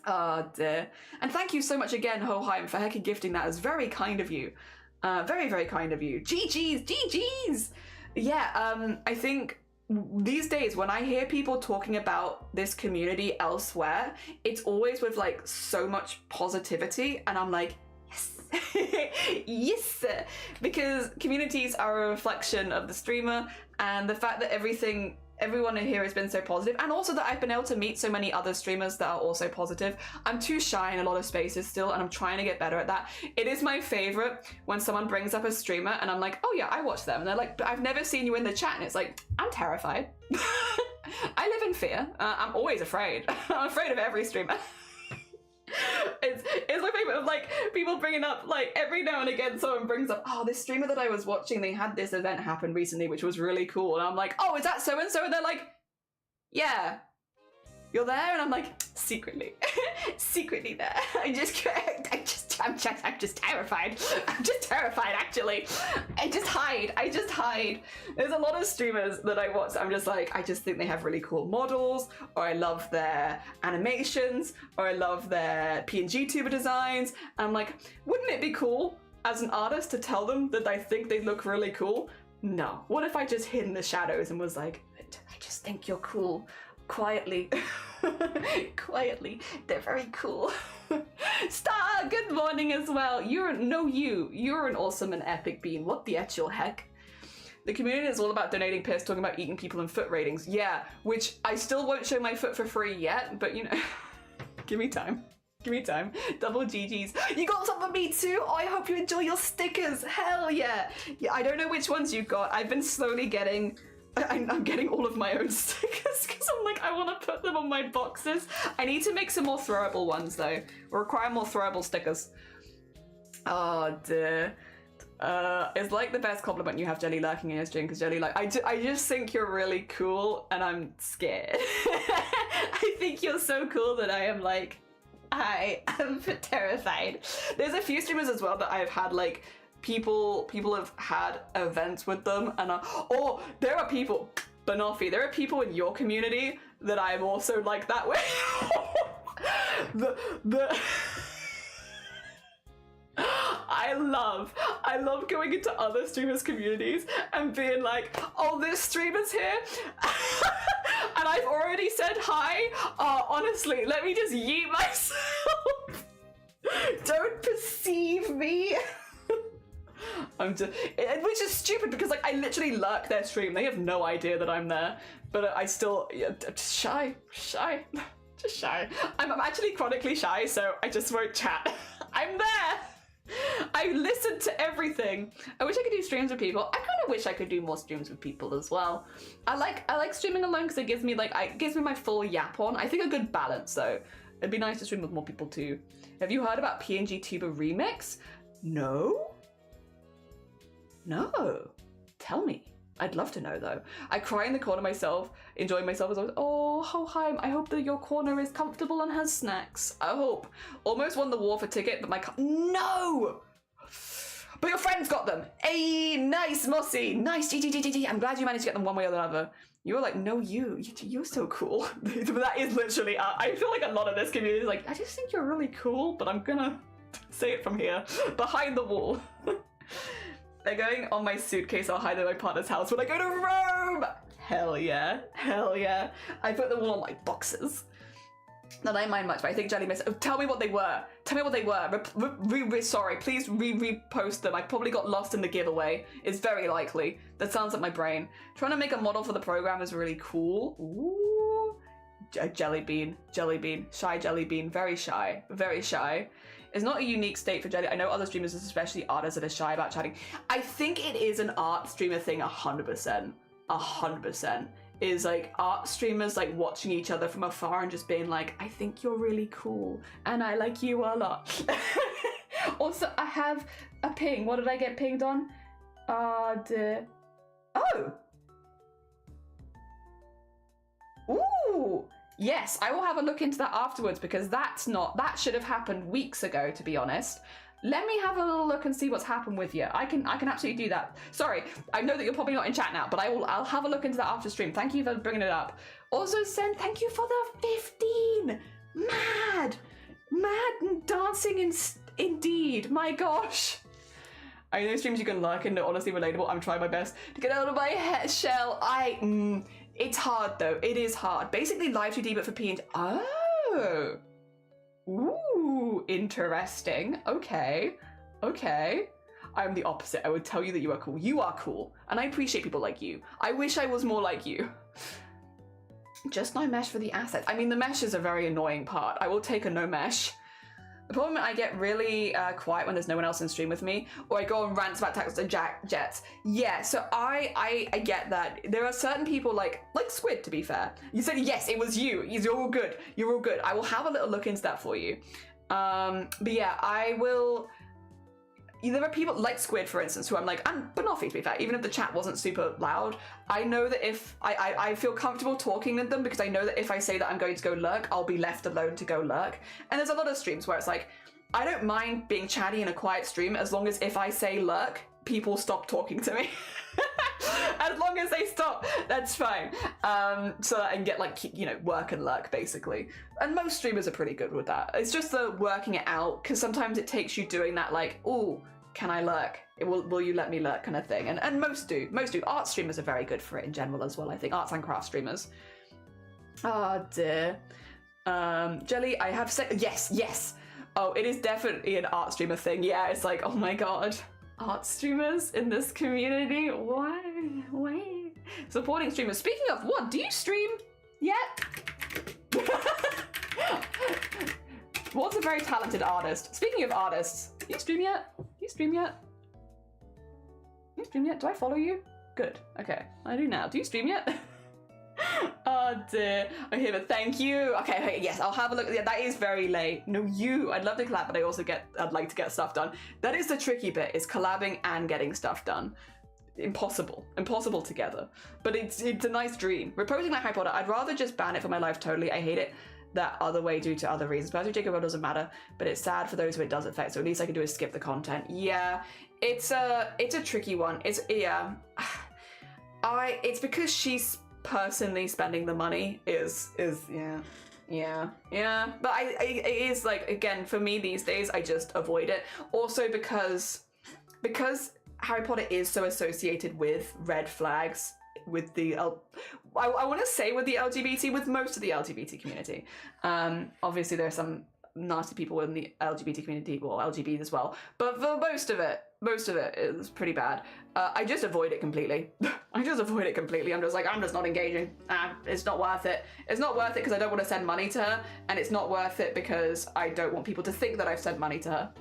Oh dear. And thank you so much again, Hoheim, for heckin' gifting that. It was very kind of you. Very, very kind of you. GG's! Yeah, I think these days when I hear people talking about this community elsewhere, it's always with like so much positivity, and I'm like, yes, yes, because communities are a reflection of the streamer, and the fact that everyone in here has been so positive, and also that I've been able to meet so many other streamers that are also positive. I'm too shy in a lot of spaces still, and I'm trying to get better at that. It is my favorite when someone brings up a streamer and I'm like, oh yeah, I watch them, and they're like, but I've never seen you in the chat, and it's like, I'm terrified. I live in fear. I'm always afraid. I'm afraid of every streamer. It's my favorite of like people bringing up, like every now and again someone brings up, oh, this streamer that I was watching, they had this event happen recently which was really cool, and I'm like, oh, is that so and so? And they're like, yeah, you're there? And I'm like, secretly there. I'm just terrified. I'm just terrified, actually. I just hide. There's a lot of streamers that I watch, I'm just like, I just think they have really cool models, or I love their animations, or I love their PNG tuber designs. And I'm like, wouldn't it be cool as an artist to tell them that I think they look really cool? No. What if I just hid in the shadows and was like, I just think you're cool. Quietly. Quietly. They're very cool. Star, good morning as well. You're an awesome and epic bean. What the actual heck? The community is all about donating piss, talking about eating people and foot ratings. Yeah, which I still won't show my foot for free yet, but you know, give me time. Double GG's. You got some for me too? Oh, I hope you enjoy your stickers. Hell yeah. Yeah, I don't know which ones you got. I've been slowly getting... I'm getting all of my own stickers because I'm like, I want to put them on my boxes. I need to make some more throwable ones though. We require more throwable stickers. Oh dear. It's like the best compliment you have, Jelly, lurking in your stream, because Jelly, like, I just think you're really cool and I'm scared. I think you're so cool that I am like, I am terrified. There's a few streamers as well that I've had like, people have had events with them, and there are people, Banoffee, there are people in your community that I'm also like that way. I love going into other streamers' communities and being like, oh, this streamer's here, and I've already said hi. Honestly, let me just yeet myself. Don't perceive me. Which is stupid because like I literally lurk their stream. They have no idea that I'm there, but I still just shy. Just shy. I'm actually chronically shy, so I just won't chat. I'm there. I listen to everything. I wish I could do streams with people. I kind of wish I could do more streams with people as well. I like streaming alone because it gives me my full yap on. I think a good balance though. It'd be nice to stream with more people too. Have you heard about PNG Tuber Remix? No. Tell me. I'd love to know though. I cry in the corner myself, enjoying myself as I was, oh, Hoheim, I hope that your corner is comfortable and has snacks. I hope. Almost won the war for ticket, but no! But your friends got them. Hey, nice, Mossy. Nice, GGGGG. I'm glad you managed to get them one way or the other. You were like, no, you're so cool. But that is literally, I feel like a lot of this community is like, I just think you're really cool, but I'm gonna say it from here, behind the wall. They're going on my suitcase I'll hide in my partner's house when I go to Rome! Hell yeah. Hell yeah. I put them all on my boxes. Not I mind much, but I think Jelly missed. Oh, tell me what they were. Tell me what they were. Sorry, please repost them. I probably got lost in the giveaway. It's very likely. That sounds like my brain. Trying to make a model for the program is really cool. Ooh. A jelly bean. Jelly bean. Shy jelly bean. Very shy. Very shy. It's not a unique state for Jelly. I know other streamers, especially artists, that are shy about chatting. I think it is an art streamer thing 100%. 100%. Is like art streamers like watching each other from afar and just being like, I think you're really cool and I like you a lot. Also, I have a ping. What did I get pinged on? Oh. Ooh. Yes, I will have a look into that afterwards because that should have happened weeks ago, to be honest. Let me have a little look and see what's happened with you. I can absolutely do that. Sorry, I know that you're probably not in chat now, but I'll have a look into that after stream. Thank you for bringing it up. Also, Sen, thank you for the 15. Mad and dancing indeed. My gosh. I know streams you can lurk and they're honestly relatable. I'm trying my best to get out of my shell. It's hard though. It is hard. Basically, live 2D but for PNG. Oh. Ooh, interesting. Okay. I'm the opposite. I would tell you that you are cool. You are cool. And I appreciate people like you. I wish I was more like you. Just no mesh for the assets. I mean, the mesh is a very annoying part. I will take a no mesh. The problem is I get really quiet when there's no one else in stream with me, or I go on rants about taxes and jets. Yeah, so I get that. There are certain people like Squid, to be fair. You said yes, it was you. You're all good. You're all good. I will have a little look into that for you. But yeah, I will. There are people like Squid, for instance, who I'm like, but not to be fair, even if the chat wasn't super loud, I know that if I feel comfortable talking to them because I know that if I say that I'm going to go lurk, I'll be left alone to go lurk. And there's a lot of streams where it's like, I don't mind being chatty in a quiet stream as long as if I say lurk, people stop talking to me. As long as they stop, that's fine. So that I can get work and lurk basically. And most streamers are pretty good with that. It's just the working it out, because sometimes it takes you doing that ooh, can I lurk? Will you let me lurk kind of thing? And most do. Art streamers are very good for it in general as well, I think. Arts and craft streamers. Oh dear. Jelly, I have said yes. Oh, it is definitely an art streamer thing. Yeah, it's like, oh my god. Art streamers in this community? Why? Supporting streamers. Speaking of, what? Do you stream yet? What's a very talented artist? Speaking of artists, do you stream yet? Do I follow you? Good. Okay, I do now. Do you stream yet? Oh dear. Okay, but thank you. Okay, yes, I'll have a look. Yeah, that is very late. No, I'd love to collab, but I'd like to get stuff done. That is the tricky bit, is collabing and getting stuff done. Impossible together. But it's a nice dream. Reposing like Harry Potter, I'd rather just ban it for my life totally. I hate it that other way due to other reasons. But Jacob doesn't matter, but it's sad for those who it does affect, so at least I can do is skip the content. Yeah, it's a tricky one. It's because she's personally spending the money is yeah, but it is like, again, for me these days I just avoid it. Also because Harry Potter is so associated with red flags with the I want to say with the LGBT, with most of the LGBT community. Obviously there are some nasty people in the LGBT community, well, LGBT as well, but for most of it is pretty bad. I just avoid it completely. I'm just like, I'm just not engaging. It's not worth it. It's not worth it because I don't want to send money to her, and it's not worth it because I don't want people to think that I've sent money to her.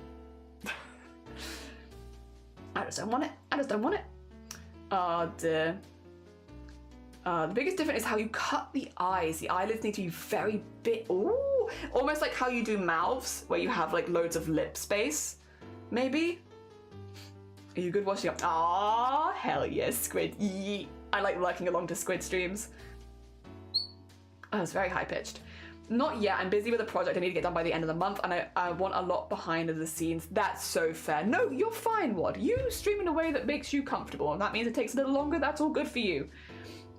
I just don't want it. Oh dear. The biggest difference is how you cut the eyes. The eyelids need to be very big. Ooh, almost like how you do mouths, where you have like loads of lip space, maybe. Are you good washing up? Ah, hell yes, Squid. Yee. I like lurking along to Squid streams. Oh, it's very high pitched. Not yet. I'm busy with a project I need to get done by the end of the month, and I want a lot behind the scenes. That's so fair. No, you're fine, Wad. You stream in a way that makes you comfortable, and that means it takes a little longer. That's all good for you.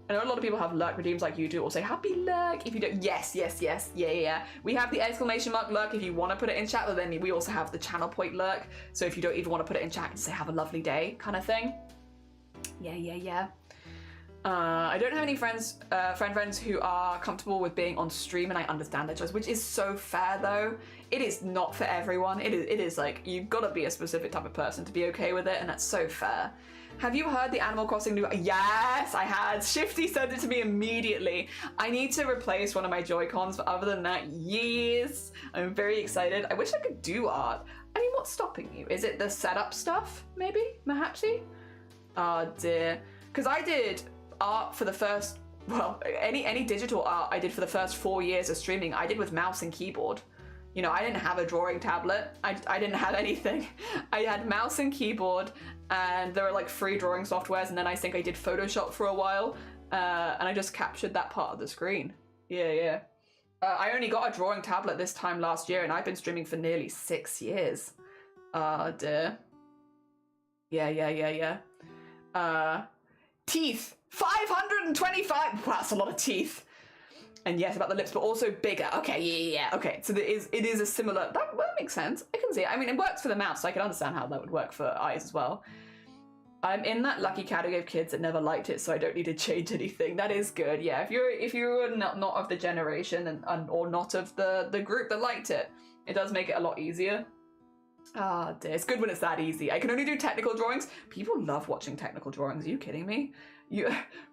I know a lot of people have lurk redeems like you do, or say happy lurk if you don't. Yes, yeah. We have the exclamation mark lurk if you want to put it in chat, but then we also have the channel point lurk. So if you don't even want to put it in chat, just say have a lovely day kind of thing. Yeah. I don't have any friends who are comfortable with being on stream, and I understand that choice, which is so fair though. It is not for everyone. It is like, you've got to be a specific type of person to be okay with it, and that's so fair. Have you heard the Animal Crossing new? Yes, I had. Shifty sent it to me immediately. I need to replace one of my Joy-Cons, but other than that, yes. I'm very excited. I wish I could do art. I mean, what's stopping you? Is it the setup stuff, maybe? Mahapsi? Oh dear. Because I did art for the first, well, any digital art I did for the first 4 years of streaming, I did with mouse and keyboard. You know, I didn't have a drawing tablet. I didn't have anything. I had mouse and keyboard, and there were like free drawing softwares, and then I think I did Photoshop for a while, and I just captured that part of the screen. Yeah. I only got a drawing tablet this time last year, and I've been streaming for nearly 6 years. Dear. Yeah. Teeth. 525. Wow, that's a lot of teeth. And yes, about the lips, but also bigger. Okay, yeah. Okay, so it is a similar. That makes sense. I can see it. I mean, it works for the mouth, so I can understand how that would work for eyes as well. I'm in that lucky category of kids that never liked it, so I don't need to change anything. That is good. Yeah, if you're not of the generation and or not of the group that liked it, it does make it a lot easier. Ah, dear. It's good when it's that easy. I can only do technical drawings. People love watching technical drawings. Are you kidding me?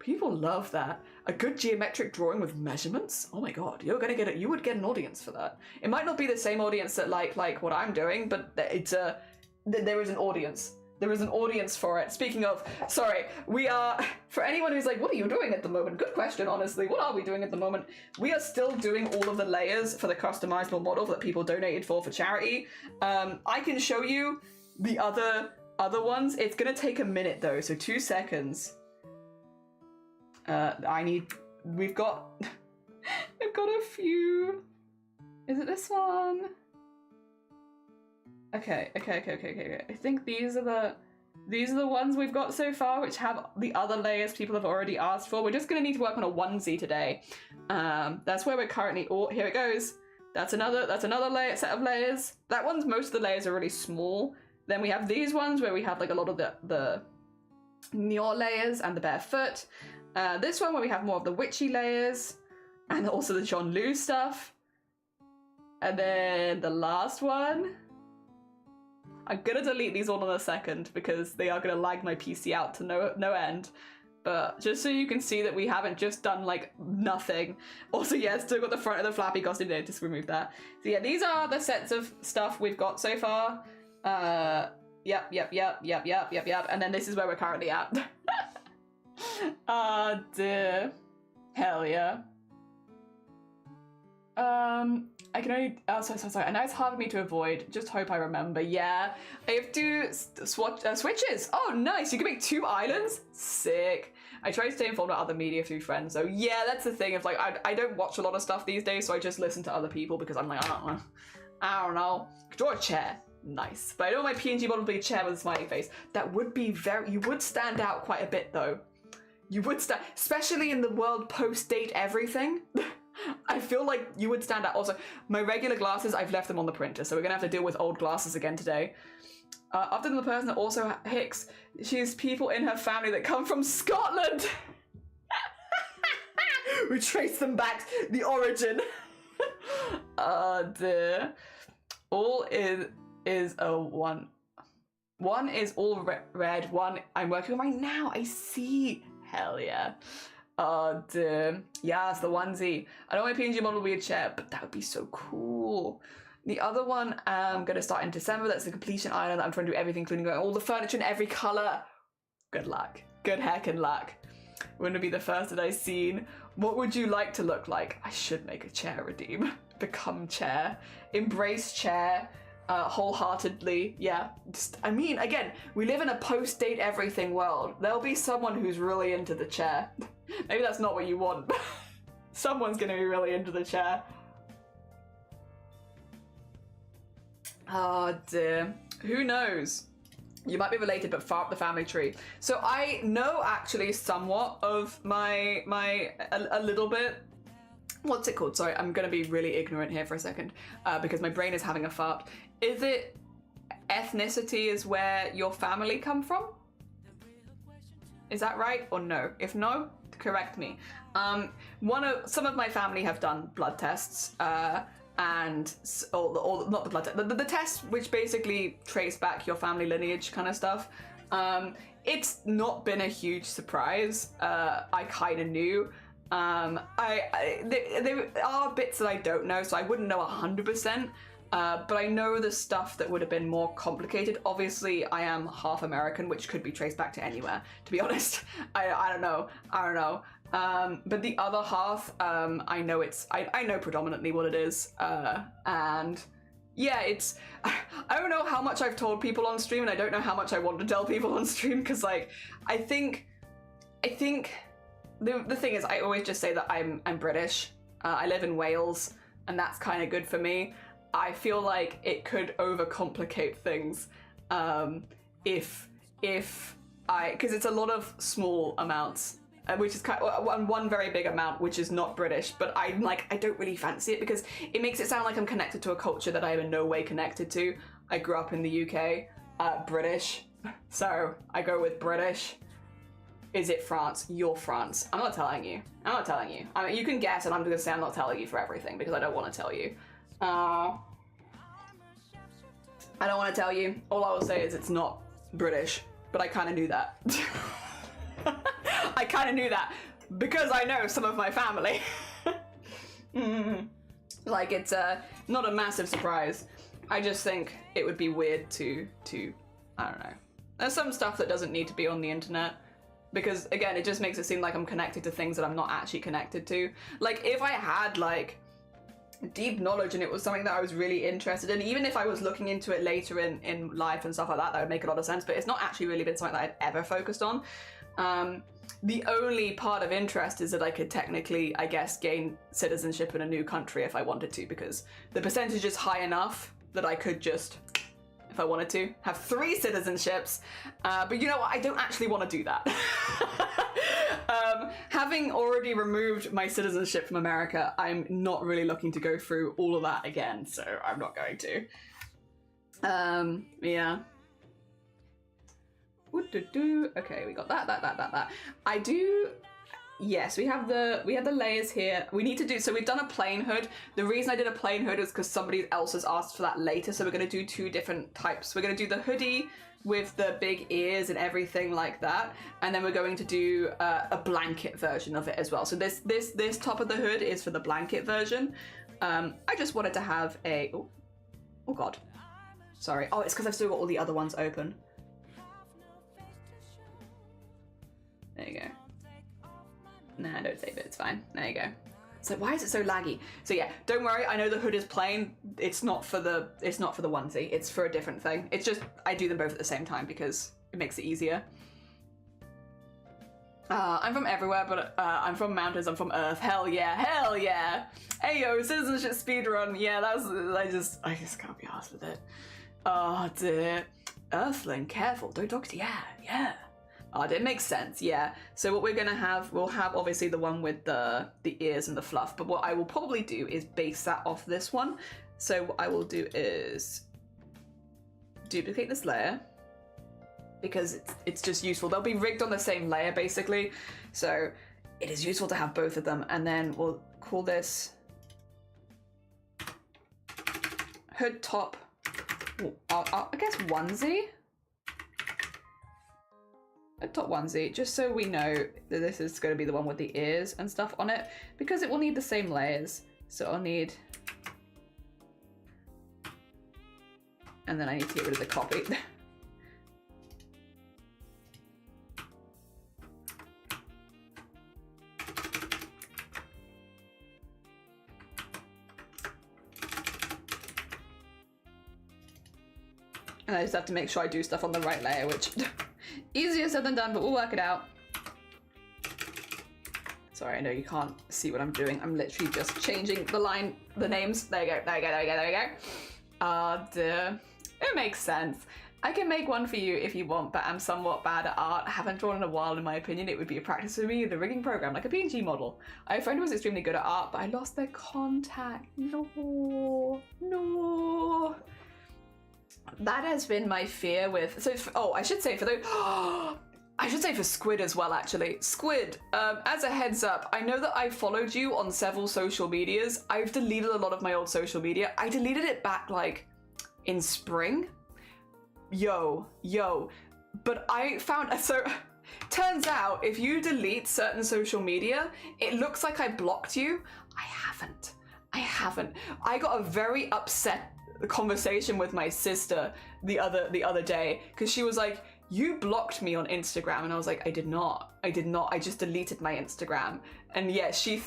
People love that. A good geometric drawing with measurements. Oh my god, you're gonna get it. You would get an audience for that. It might not be the same audience that like what I'm doing, but there is an audience. There is an audience for it. Speaking of, sorry, we are, for anyone who's like, what are you doing at the moment? Good question, honestly. What are we doing at the moment? We are still doing all of the layers for the customizable model that people donated for charity. I can show you the other ones. It's gonna take a minute though, so 2 seconds. We've got a few. Is it this one? Okay. I think these are the ones we've got so far, which have the other layers people have already asked for. We're just gonna need to work on a onesie today. That's where we're currently. Oh, here it goes. That's another set of layers. That one's, most of the layers are really small. Then we have these ones where we have like a lot of the Nior layers and the barefoot. This one where we have more of the witchy layers, and also the John Lu stuff. And then the last one. I'm gonna delete these all in a second because they are gonna lag my PC out to no end. But just so you can see that we haven't just done like nothing. Also, yeah, still got the front of the flappy costume there, just remove that. So yeah, these are the sets of stuff we've got so far. Yep. And then this is where we're currently at. Ah, dear. Hell yeah. I can only, oh, sorry. I know it's hard for me to avoid. Just hope I remember. Yeah, I have to switches. Oh, nice. You can make 2 islands. Sick. I try to stay informed about other media through friends. So yeah, that's the thing. If like, I don't watch a lot of stuff these days, so I just listen to other people because I'm like, I don't know. Draw a chair. Nice. But I don't want my PNG model to be a chair with a smiley face. That would be you would stand out quite a bit though. You would stand, especially in the world post-date everything. I feel like you would stand out. Also, my regular glasses, I've left them on the printer, so we're gonna have to deal with old glasses again today. Other than the person that also Hicks, she has people in her family that come from Scotland. We trace them back, the origin. Dear. All is a one. One is all red, one I'm working on right now. I see. Hell yeah. Oh, dear. Yeah, it's the onesie. I don't want my PNG model to be a chair, but that would be so cool. The other one I'm going to start in December. That's the completion island. I'm trying to do everything, including all the furniture in every colour. Good luck. Good heckin' luck. Wouldn't be the first that I've seen. What would you like to look like? I should make a chair redeem. Become chair. Embrace chair. Wholeheartedly, yeah. Just, I mean, again, we live in a post-date everything world. There'll be someone who's really into the chair. Maybe that's not what you want, but someone's gonna be really into the chair. Oh dear. Who knows? You might be related, but far up the family tree. So I know actually somewhat of a little bit. What's it called? Sorry, I'm gonna be really ignorant here for a second because my brain is having a fart. Is it ethnicity is where your family come from? Is that right or no? If no, correct me. Some of my family have done blood tests, and not the blood test, the tests which basically trace back your family lineage kind of stuff. It's not been a huge surprise. I kind of knew. There are bits that I don't know, so I wouldn't know 100%. But I know the stuff that would have been more complicated. Obviously, I am half American, which could be traced back to anywhere, to be honest. I don't know. But the other half, I know I know predominantly what it is. And yeah, I don't know how much I've told people on stream, and I don't know how much I want to tell people on stream, because like, I think the thing is, I always just say that I'm British. I live in Wales, and that's kind of good for me. I feel like it could overcomplicate things because it's a lot of small amounts, which is kind of one very big amount, which is not British, but I don't really fancy it because it makes it sound like I'm connected to a culture that I am in no way connected to. I grew up in the UK, British, so I go with British. Is it France? You're France. I'm not telling you. I mean, you can guess, and I'm gonna say I'm not telling you for everything because I don't want to tell you. I don't want to tell you. All I will say is it's not British, but I kind of knew that. I kind of knew that because I know some of my family. Like, it's not a massive surprise. I just think it would be weird to I don't know. There's some stuff that doesn't need to be on the internet. Because, again, it just makes it seem like I'm connected to things that I'm not actually connected to. Like, if I had, like, deep knowledge and it was something that I was really interested in, even if I was looking into it later in life and stuff like that, that would make a lot of sense, but it's not actually really been something that I've ever focused on. The only part of interest is that I could technically, I guess, gain citizenship in a new country if I wanted to, because the percentage is high enough that I could just, if I wanted to, have 3 citizenships. But you know what? I don't actually want to do that. Having already removed my citizenship from America, I'm not really looking to go through all of that again, so I'm not going to. Yeah. Okay, we got that. I do. Yes, we have the layers here. We need to do, so we've done a plain hood. The reason I did a plain hood is because somebody else has asked for that later, so we're going to do 2 different types. We're going to do the hoodie with the big ears and everything like that, and then we're going to do a blanket version of it as well. So this top of the hood is for the blanket version. I just wanted to have a, oh god, sorry. Oh, it's because I've still got all the other ones open. There you go. Nah, don't save it, it's fine. There you go. So why is it so laggy? So yeah, don't worry, I know the hood is plain. It's not for the onesie, it's for a different thing. It's just, I do them both at the same time because it makes it easier. I'm from everywhere, but I'm from mountains, I'm from Earth. Hell yeah. Hey yo, citizenship speedrun. Yeah, I just can't be arsed with it. Oh dear. Earthling, careful, don't talk to, yeah. Oh, it makes sense, yeah. So what we're gonna have, we'll have obviously the one with the ears and the fluff, but what I will probably do is base that off this one. So what I will do is duplicate this layer because it's just useful. They'll be rigged on the same layer basically. So it is useful to have both of them, and then we'll call this hood top, I guess onesie? A top onesie, just so we know that this is going to be the one with the ears and stuff on it, because it will need the same layers. So I'll need, and then I need to get rid of the copy. And I just have to make sure I do stuff on the right layer, which easier said than done, but we'll work it out. Sorry, I know you can't see what I'm doing. I'm literally just changing the names. There you go. Dear. It makes sense. I can make one for you if you want, but I'm somewhat bad at art. I haven't drawn in a while, in my opinion. It would be a practice for me, the rigging program, like a PNG model. I have a friend who was extremely good at art, but I lost their contact. No. That has been my fear with, so, I should say for those, I should say for Squid as well, actually. Squid, as a heads up, I know that I followed you on several social medias. I've deleted a lot of my old social media. I deleted it back, like, in spring. Yo, but I found, so turns out if you delete certain social media, it looks like I blocked you. I haven't. I got a very upset conversation with my sister the other day because she was like, you blocked me on Instagram, and I was like, I did not, I just deleted my Instagram. And yeah, she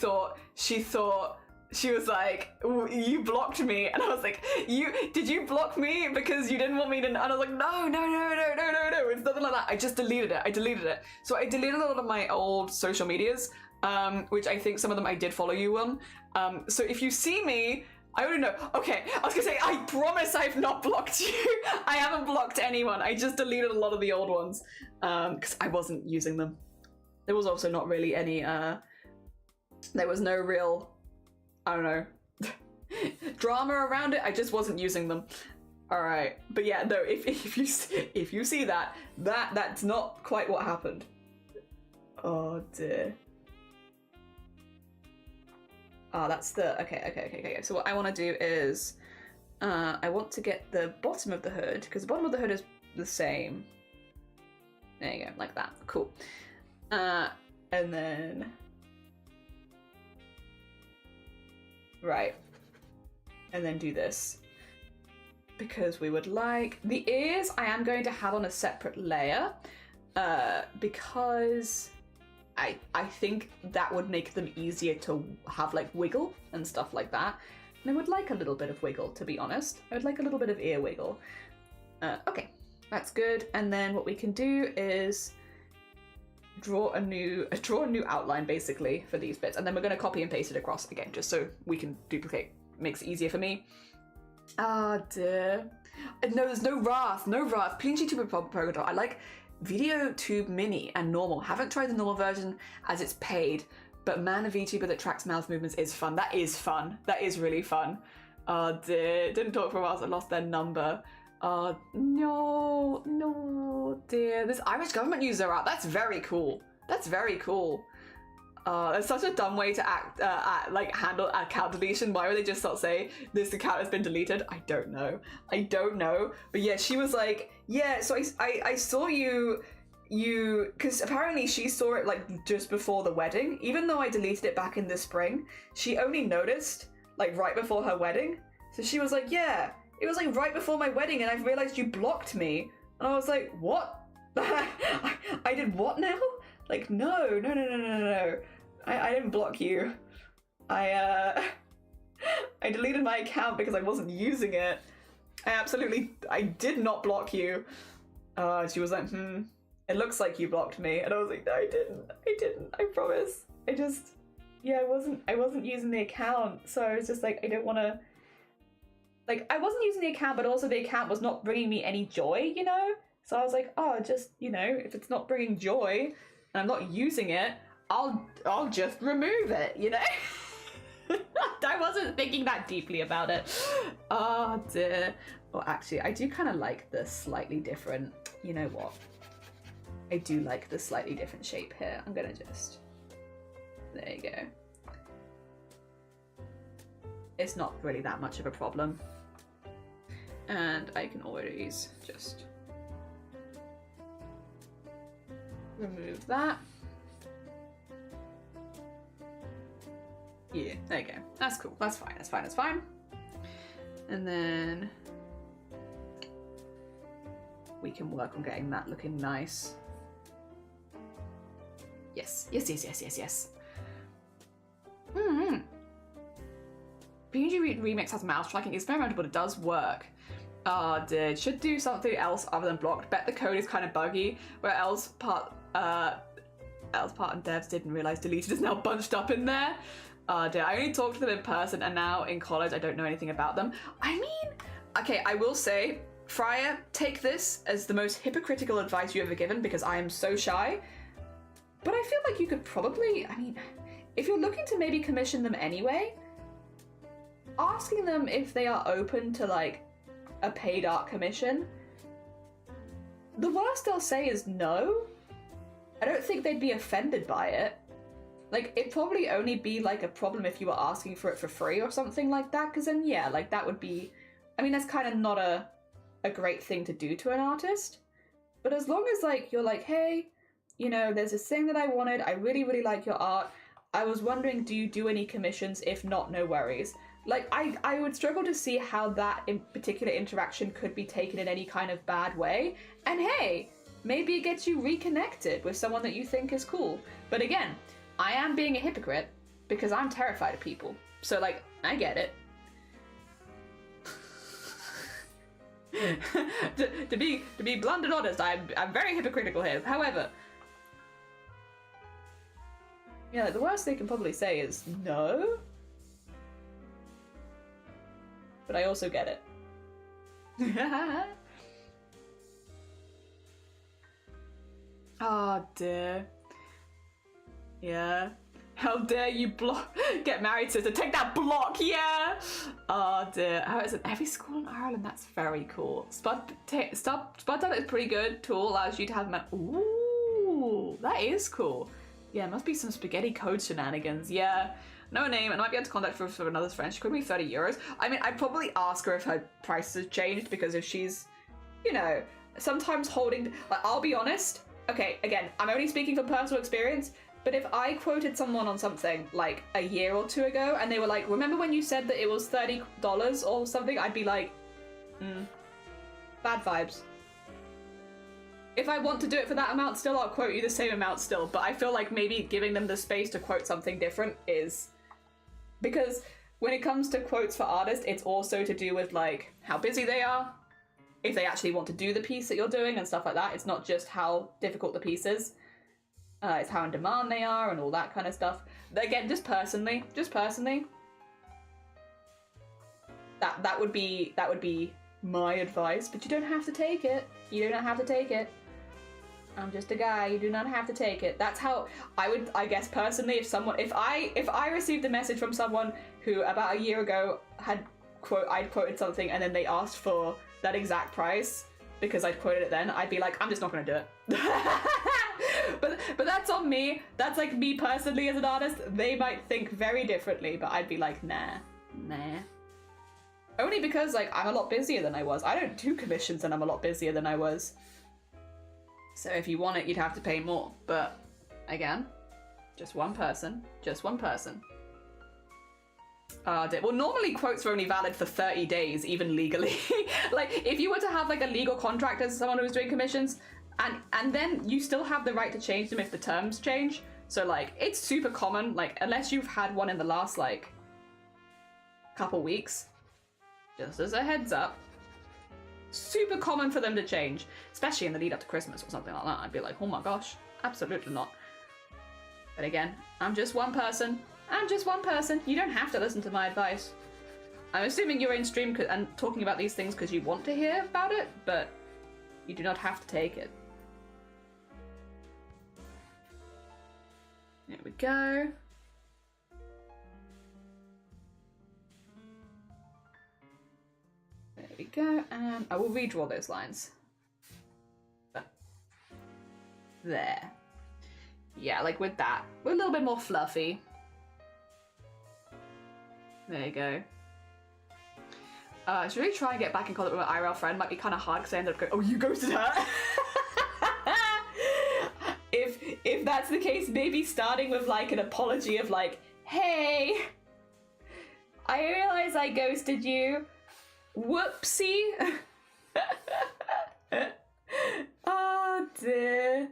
was like, you blocked me, and I was like, did you block me because you didn't want me to? And I was like, no, it's nothing like that. I just deleted it. So I deleted a lot of my old social medias, which I think some of them I did follow you on. So if you see me, I wouldn't know. Okay, I was gonna say, I promise I've not blocked you. I haven't blocked anyone. I just deleted a lot of the old ones because I wasn't using them. There was also not really any, there was no real, I don't know, drama around it. I just wasn't using them. All right, but yeah, no. If you see that's not quite what happened. Oh dear. Oh, that's the okay. So what I want to do is, I want to get the bottom of the hood because the bottom of the hood is the same. There you go, like that. Cool. And then. Right, and then do this because we would like the ears. I am going to have on a separate layer because I think that would make them easier to have like wiggle and stuff like that. And I would like a little bit of wiggle, to be honest. I would like a little bit of ear wiggle. Okay, that's good. And then what we can do is draw a new outline basically for these bits, and then we're going to copy and paste it across again just so we can duplicate. Makes it easier for me. Ah, dear. No, there's no Wrath. PNG Tuber Pogo. I like Video Tube Mini and normal. Haven't tried the normal version as it's paid, but man, a VTuber that tracks mouth movements is fun. That is fun. That is really fun. Oh dear. Didn't talk for a while, so I lost their number. No, dear. This Irish government user art. That's very cool. That's such a dumb way to handle account deletion. Why would they just not say this account has been deleted? I don't know. But yeah, she was like, yeah. So I saw you, because apparently she saw it like just before the wedding. Even though I deleted it back in the spring, she only noticed like right before her wedding. So she was like, yeah. It was like right before my wedding and I realized you blocked me. And I was like, what? I did what now? Like, no. I didn't block you. I deleted my account because I wasn't using it. I did not block you. She was like, it looks like you blocked me. And I was like, no, I didn't, I promise. I wasn't using the account. So I was just like, I don't want to, like, I wasn't using the account, but also the account was not bringing me any joy, you know? So I was like, oh, just, you know, if it's not bringing joy and I'm not using it, I'll just remove it, you know? I wasn't thinking that deeply about it. Oh dear. Well, actually, I do kind of like the slightly different, you know what? I do like the slightly different shape here. I'm gonna just, there you go. It's not really that much of a problem. And I can always just remove that. Yeah, there you go. That's cool. That's fine. And then we can work on getting that looking nice. Yes. PNG Remix has mouse tracking. It's experimental, but it does work. Dude, should do something else other than blocked. Bet the code is kind of buggy. Where else part and devs didn't realize deleted is now bunched up in there. Dude, I only talked to them in person, and now in college I don't know anything about them. I mean, okay, I will say Fryer, take this as the most hypocritical advice you've ever given because I am so shy. But I feel like you could probably, I mean, if you're looking to maybe commission them anyway, asking them if they are open to like a paid art commission, the worst they'll say is no. I don't think they'd be offended by it. Like, it'd probably only be like a problem if you were asking for it for free or something like that, because then yeah, like that would be, I mean, that's kind of not a great thing to do to an artist. But as long as like you're like, hey, you know, there's this thing that I wanted, I really, really like your art. I was wondering, do you do any commissions? If not, no worries. Like, I would struggle to see how that in particular interaction could be taken in any kind of bad way. And hey, maybe it gets you reconnected with someone that you think is cool. But again, I am being a hypocrite because I'm terrified of people. So like, I get it. to be blunt and honest, I'm very hypocritical here. However, yeah, the worst they can probably say is no. But I also get it. Oh dear. Yeah. How dare you get married, sister? Take that block, yeah! Oh dear. Oh, it's in every school in Ireland. That's very cool. Spud Dub is pretty good. Tool allows you to have ooh, that is cool. Yeah, it must be some spaghetti code shenanigans. Yeah. No name, and I might be able to contact her for another friend. She could be 30 euros. I mean, I'd probably ask her if her prices have changed, because if she's, you know, sometimes holding, like, I'll be honest. Okay, again, I'm only speaking from personal experience, but if I quoted someone on something like a year or two ago and they were like, remember when you said that it was $30 or something? I'd be like, bad vibes. If I want to do it for that amount still, I'll quote you the same amount still, but I feel like maybe giving them the space to quote something different is... Because when it comes to quotes for artists, it's also to do with like how busy they are, if they actually want to do the piece that you're doing and stuff like that. It's not just how difficult the piece is. It's how in demand they are and all that kind of stuff. But again, just personally, that would be my advice. But you don't have to take it. You do not have to take it. I'm just a guy. You do not have to take it. That's how I would, I guess, personally, if I received a message from someone who about a year ago I'd quoted something and then they asked for that exact price because I'd quoted it then, I'd be like, I'm just not gonna do it. but that's on me. That's like me personally as an artist. They might think very differently, but I'd be like, nah. Only because like I'm a lot busier than I was. I don't do commissions and I'm a lot busier than I was. So if you want it, you'd have to pay more. But again, just one person. Well, normally quotes are only valid for 30 days, even legally. Like, if you were to have like a legal contract as someone who's doing commissions, and then you still have the right to change them if the terms change. So like, it's super common, like, unless you've had one in the last like couple weeks, just as a heads up, super common for them to change, especially in the lead up to Christmas or something like that. I'd be like, oh my gosh, absolutely not. But again, I'm just one person. You don't have to listen to my advice. I'm assuming you're in stream and talking about these things because you want to hear about it, but you do not have to take it. There we go. There we go, and I will redraw those lines. There. Yeah, like with that. We're a little bit more fluffy. There you go. I should really try and get back in contact with my IRL friend. Might be kind of hard because I ended up going, oh, you ghosted her? If that's the case, maybe starting with like an apology of like, hey, I realize I ghosted you. Whoopsie. Oh dear.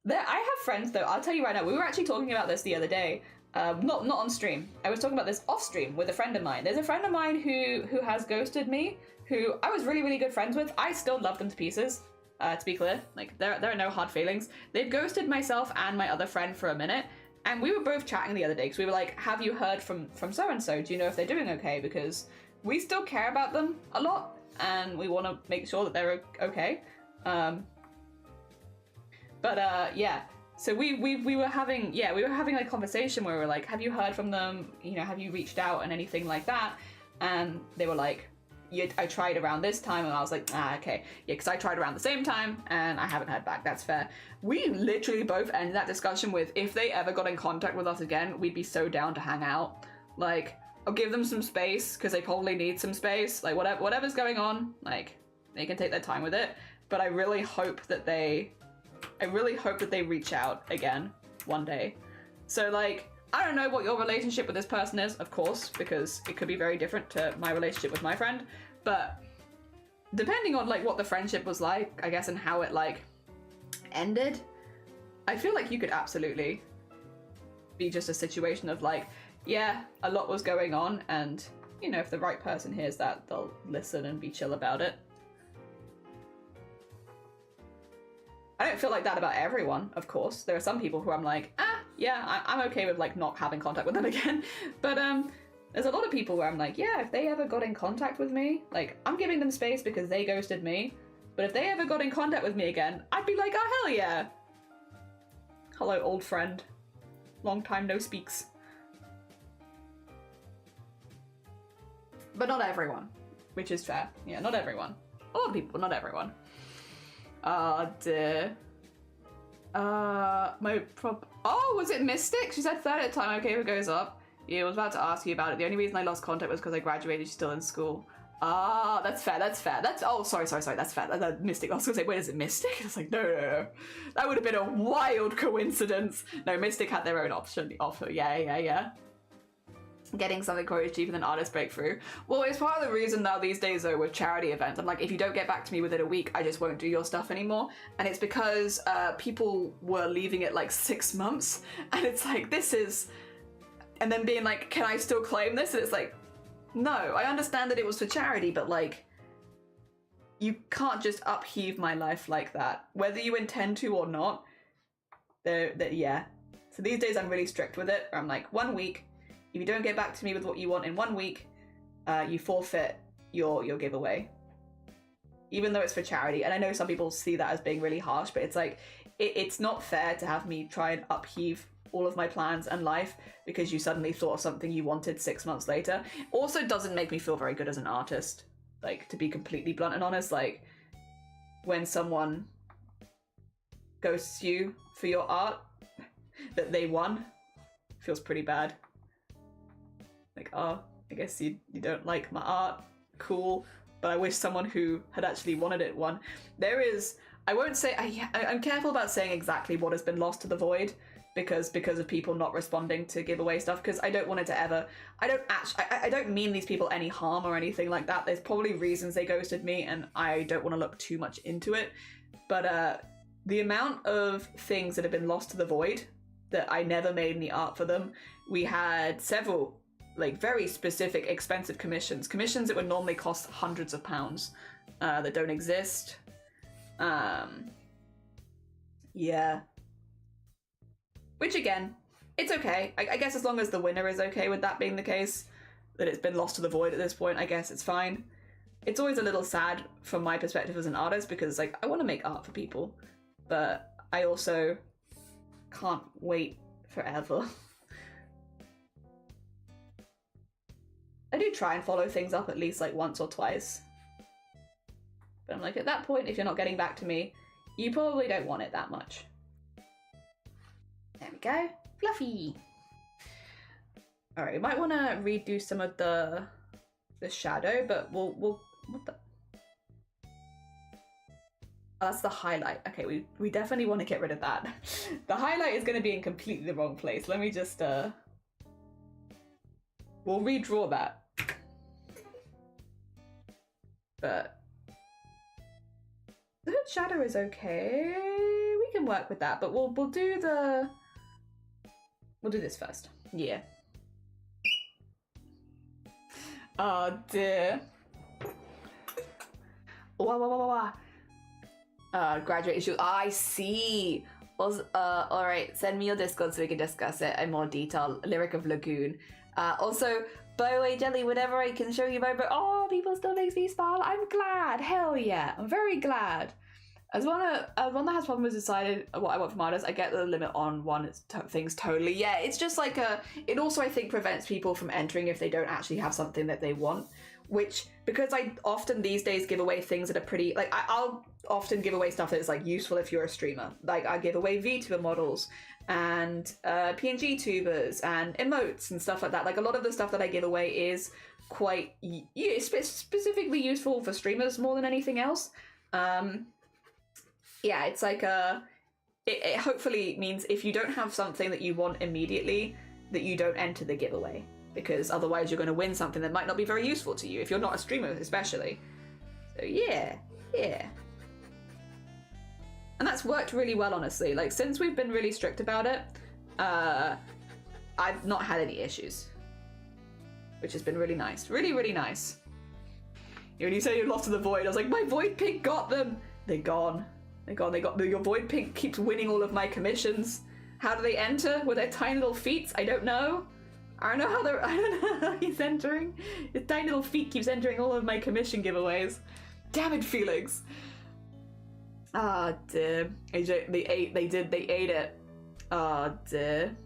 I have friends though, I'll tell you right now, we were actually talking about this the other day. Not on stream. I was talking about this off stream with a friend of mine. There's a friend of mine who has ghosted me, who I was really, really good friends with. I still love them to pieces, to be clear. Like, there are no hard feelings. They've ghosted myself and my other friend for a minute, and we were both chatting the other day, because we were like, have you heard from so-and-so? Do you know if they're doing okay? Because we still care about them a lot, and we want to make sure that they're okay. Yeah. So we were having like a conversation where we were like, have you heard from them? You know, have you reached out and anything like that? And they were like, yeah, I tried around this time, and I was like, okay, yeah, because I tried around the same time and I haven't heard back. That's fair. We literally both ended that discussion with, if they ever got in contact with us again, we'd be so down to hang out. Like, I'll give them some space because they probably need some space. Like, whatever's going on, like, they can take their time with it. But I really hope that they reach out again one day. So, like, I don't know what your relationship with this person is, of course, because it could be very different to my relationship with my friend. But depending on, like, what the friendship was like, I guess, and how it, like, ended, I feel like you could absolutely be just a situation of, like, yeah, a lot was going on, and, you know, if the right person hears that, they'll listen and be chill about it. I don't feel like that about everyone, of course. There are some people who I'm like, yeah, I'm okay with, like, not having contact with them again. But there's a lot of people where I'm like, yeah, if they ever got in contact with me, like, I'm giving them space because they ghosted me. But if they ever got in contact with me again, I'd be like, oh, hell yeah. Hello, old friend. Long time no speaks. But not everyone, which is fair. Yeah, not everyone. A lot of people, but not everyone. Oh, was it Mystic? She said third at time, okay, if it goes up. Yeah, I was about to ask you about it. The only reason I lost contact was because I graduated, she's still in school. Ah, that's fair, that's fair. Sorry, that's fair. That's Mystic. I was gonna say, wait, is it Mystic? I was like, no. That would have been a wild coincidence. No, Mystic had their own offer. Yeah. Getting something quoted cheaper than artist breakthrough. Well, it's part of the reason now these days though with charity events, I'm like, if you don't get back to me within a week, I just won't do your stuff anymore. And it's because people were leaving it like 6 months, and it's like, this is, and then being like, can I still claim this? And it's like, no, I understand that it was for charity, but like, you can't just upheave my life like that, whether you intend to or not. Yeah. So these days I'm really strict with it. I'm like, 1 week. If you don't get back to me with what you want in 1 week, you forfeit your giveaway. Even though it's for charity. And I know some people see that as being really harsh, but it's like, it's not fair to have me try and upheave all of my plans and life because you suddenly thought of something you wanted 6 months later. Also doesn't make me feel very good as an artist. Like, to be completely blunt and honest, like, when someone ghosts you for your art that they won, feels pretty bad. Like, oh, I guess you don't like my art, cool, but I wish someone who had actually wanted it won. There is, I won't say, I'm careful about saying exactly what has been lost to the void, because of people not responding to giveaway stuff, because I don't want it to ever, I don't mean these people any harm or anything like that. There's probably reasons they ghosted me, and I don't want to look too much into it, but the amount of things that have been lost to the void that I never made any art for them, we had several like very specific expensive commissions that would normally cost hundreds of pounds that don't exist. Yeah, which again, it's okay. I guess as long as the winner is okay with that being the case, that it's been lost to the void at this point, I guess it's fine. It's always a little sad from my perspective as an artist, because like, I want to make art for people, but I also can't wait forever. I do try and follow things up at least like once or twice. But I'm like, at that point, if you're not getting back to me, you probably don't want it that much. There we go. Fluffy. Alright, we might want to redo some of the shadow, but we'll what the? Oh, that's the highlight. Okay, we definitely want to get rid of that. The highlight is going to be in completely the wrong place. Let me just we'll redraw that. But the hood shadow is okay. We can work with that, but we'll do this first. Yeah. Oh dear. Wow. Graduate issue. I see. Alright, send me your Discord so we can discuss it in more detail. Lyric of Lagoon. Also, by the way, Jelly, whenever I can show you my book. Oh, more people still makes me smile. I'm glad. Hell yeah. I'm very glad. As one that has problems decided what I want from artists, I get the limit on things totally. Yeah, it's just like it also, I think, prevents people from entering if they don't actually have something that they want. Which, because I often these days give away things that are pretty, like, I'll often give away stuff that's, like, useful if you're a streamer. Like, I give away VTuber models and PNG tubers and emotes and stuff like that. Like, a lot of the stuff that I give away is quite specifically useful for streamers more than anything else. Yeah, it's like it hopefully means if you don't have something that you want immediately, that you don't enter the giveaway, because otherwise you're going to win something that might not be very useful to you if you're not a streamer, especially. So yeah. And that's worked really well, honestly. Like, since we've been really strict about it, I've not had any issues, which has been really nice. Really, really nice. When you say you lost to the void, I was like, my void pink got them. They're gone. Your void pink keeps winning all of my commissions. How do they enter? With their tiny little feet? I don't know. I don't know how he's entering. His tiny little feet keeps entering all of my commission giveaways. Damn it, Felix. Ah, dear. AJ, they ate it. Ah, dear.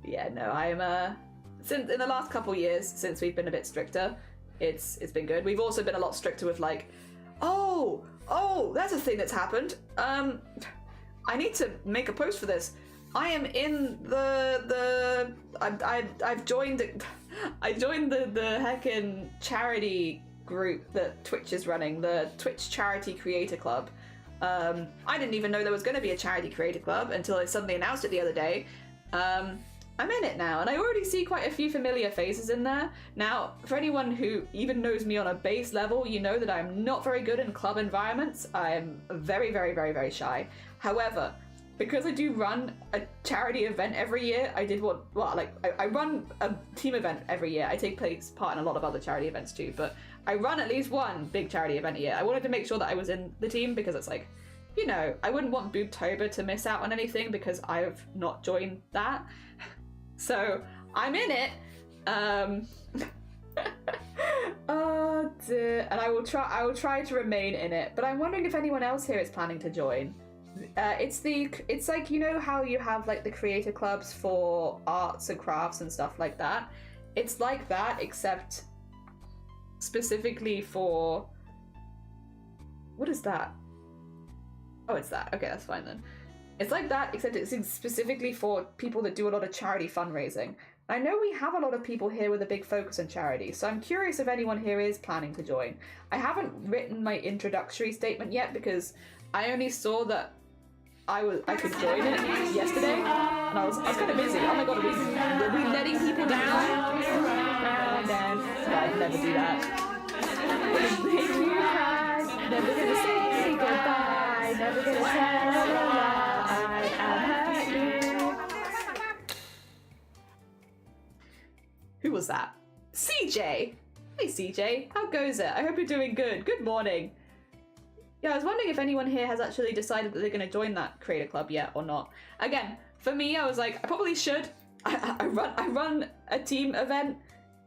Yeah, no, I'm since in the last couple years, since we've been a bit stricter, it's been good. We've also been a lot stricter with, like, oh, that's a thing that's happened. I need to make a post for this. I am in I've joined I joined the heckin' charity group that Twitch is running, the Twitch Charity Creator Club. I didn't even know there was going to be a charity creator club until I suddenly announced it the other day. I'm in it now, and I already see quite a few familiar faces in there. Now, for anyone who even knows me on a base level, you know that I'm not very good in club environments. I'm very, very, very, very shy. However, because I do run a charity event every year, I run a team event every year. I take part in a lot of other charity events too, but I run at least one big charity event a year. I wanted to make sure that I was in the team because it's like, you know, I wouldn't want Boobtober to miss out on anything because I've not joined that. So I'm in it. Oh dear. And I will try to remain in it. But I'm wondering if anyone else here is planning to join. It's like, you know how you have like the creator clubs for arts and crafts and stuff like that. It's like that, except specifically for, what is that? Oh, it's that. Okay, that's fine then. It's like that, except it's specifically for people that do a lot of charity fundraising. I know we have a lot of people here with a big focus on charity, so I'm curious if anyone here is planning to join. I haven't written my introductory statement yet because I only saw that I could join it yesterday, and I was kind of busy. Oh my god, are we letting people down? No, I'd never do that. Never gonna say goodbye, never gonna tell a lie. Who was that? CJ! Hey CJ, how goes it? I hope you're doing good. Good morning. Yeah, I was wondering if anyone here has actually decided that they're going to join that creator club yet or not. Again, for me, I was like, I probably should. I run a team event.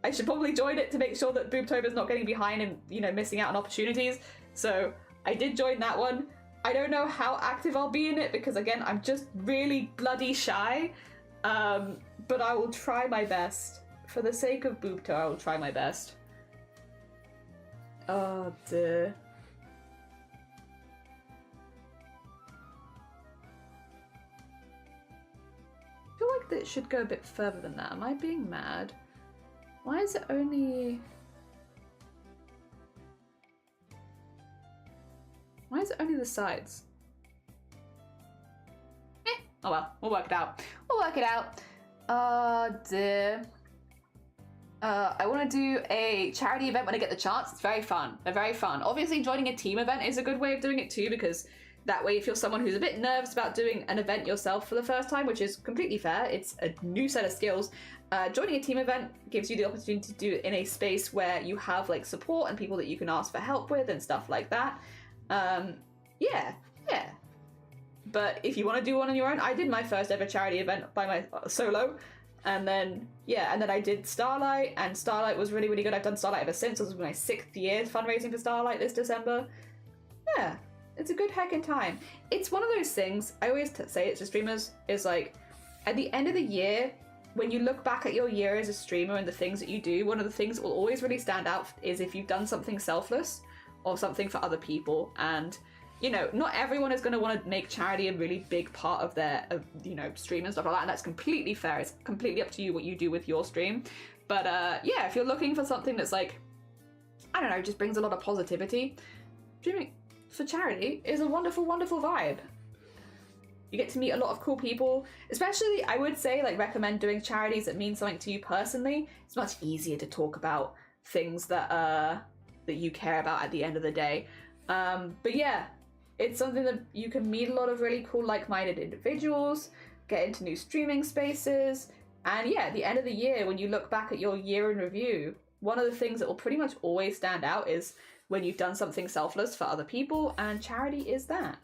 I should probably join it to make sure that Boobtober's not getting behind and, you know, missing out on opportunities. So I did join that one. I don't know how active I'll be in it because, again, I'm just really bloody shy. But I will try my best. For the sake of Boobto, I will try my best. Oh dear. I feel like that it should go a bit further than that. Am I being mad? Why is it only... Why is it only the sides? Oh well, we'll work it out. We'll work it out. Oh dear. I want to do a charity event when I get the chance. It's very fun. They're very fun. Obviously, joining a team event is a good way of doing it too, because that way if you're someone who's a bit nervous about doing an event yourself for the first time, which is completely fair, it's a new set of skills, joining a team event gives you the opportunity to do it in a space where you have like support and people that you can ask for help with and stuff like that. Yeah. But if you want to do one on your own, I did my first ever charity event by my solo. And then, yeah, and then I did Starlight, and Starlight was really, really good. I've done Starlight ever since. This was my 6th year fundraising for Starlight this December. Yeah, it's a good heckin' time. It's one of those things, I always say it to streamers, is like, at the end of the year, when you look back at your year as a streamer and the things that you do, one of the things that will always really stand out is if you've done something selfless or something for other people. And you know, not everyone is going to want to make charity a really big part of their, you know, stream and stuff like that, and that's completely fair. It's completely up to you what you do with your stream. But yeah, if you're looking for something that's like, I don't know, just brings a lot of positivity, streaming for charity is a wonderful, wonderful vibe. You get to meet a lot of cool people, especially, I would say, like, recommend doing charities that mean something to you personally. It's much easier to talk about things that that you care about at the end of the day. But yeah, it's something that you can meet a lot of really cool like-minded individuals, get into new streaming spaces, and yeah, at the end of the year, when you look back at your year in review, one of the things that will pretty much always stand out is when you've done something selfless for other people, and charity is that.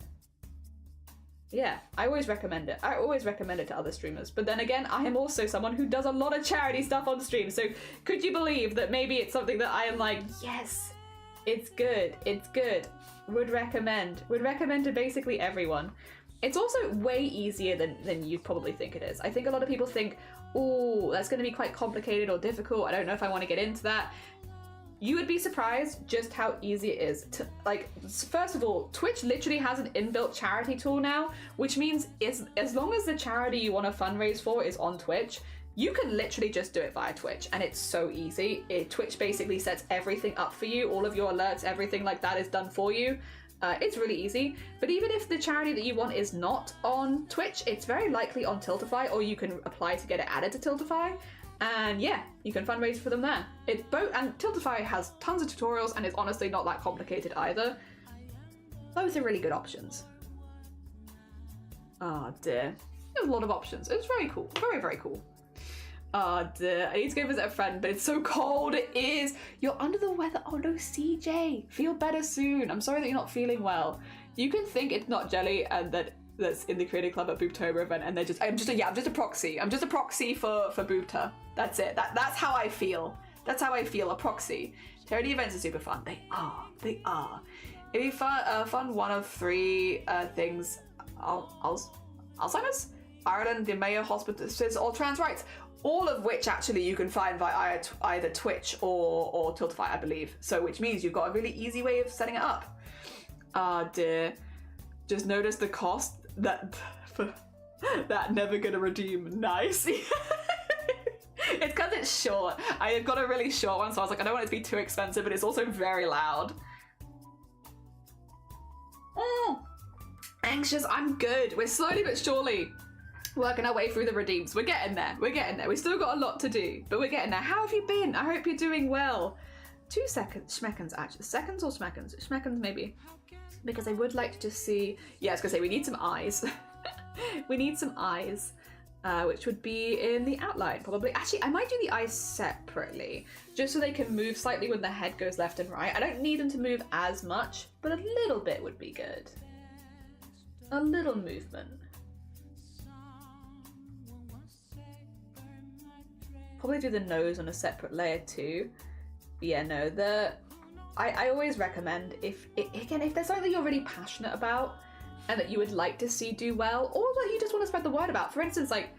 Yeah, I always recommend it. I always recommend it to other streamers. But then again, I am also someone who does a lot of charity stuff on stream, so could you believe that maybe it's something that I am like, yes, it's good, it's good. Would recommend to basically everyone. It's also way easier than you'd probably think it is. I think a lot of people think, oh, that's going to be quite complicated or difficult. I don't know if I want to get into that. You would be surprised just how easy it is to, like, first of all, Twitch literally has an inbuilt charity tool now, which means as long as the charity you want to fundraise for is on Twitch, you can literally just do it via Twitch, and it's so easy. Twitch basically sets everything up for you. All of your alerts, everything like that is done for you. It's really easy. But even if the charity that you want is not on Twitch, it's very likely on Tiltify, or you can apply to get it added to Tiltify. And yeah, you can fundraise for them there. It's both, and Tiltify has tons of tutorials, and it's honestly not that complicated either. Both are really good options. Oh dear. There's a lot of options. It's very cool. Very, very cool. Oh dear, I need to go visit a friend, but it's so cold. It is. You're under the weather. Oh no, CJ. Feel better soon. I'm sorry that you're not feeling well. You can think it's not jelly and that's in the Creative Club at Boobtober event, and I'm just a proxy. I'm just a proxy for Boobta. That's it. That's how I feel. That's how I feel, a proxy. Charity events are super fun. They are. They are. It'd be fun one of 3 things. Alzheimer's? Ireland, the Mayo Hospices, or trans rights. All of which actually you can find via either Twitch or Tiltify, I believe. So which means you've got a really easy way of setting it up. Ah dear. Just notice the cost that never gonna redeem. Nice. It's because it's short. I've got a really short one, so I was like, I don't want it to be too expensive, but it's also very loud. Oh, anxious. I'm good. We're slowly but surely working our way through the redeems. We're getting there. We're getting there. We've still got a lot to do, but we're getting there. How have you been? I hope you're doing well. 2 seconds. Schmeckens, actually. Seconds or schmeckens? Schmeckens, maybe. Because I would like to just see... Yeah, I was going to say, we need some eyes. We need some eyes, which would be in the outline, probably. Actually, I might do the eyes separately, just so they can move slightly when the head goes left and right. I don't need them to move as much, but a little bit would be good. A little movement. Probably do the nose on a separate layer too. But yeah, no, I always recommend if there's something that you're really passionate about and that you would like to see do well, or that you just want to spread the word about. For instance, like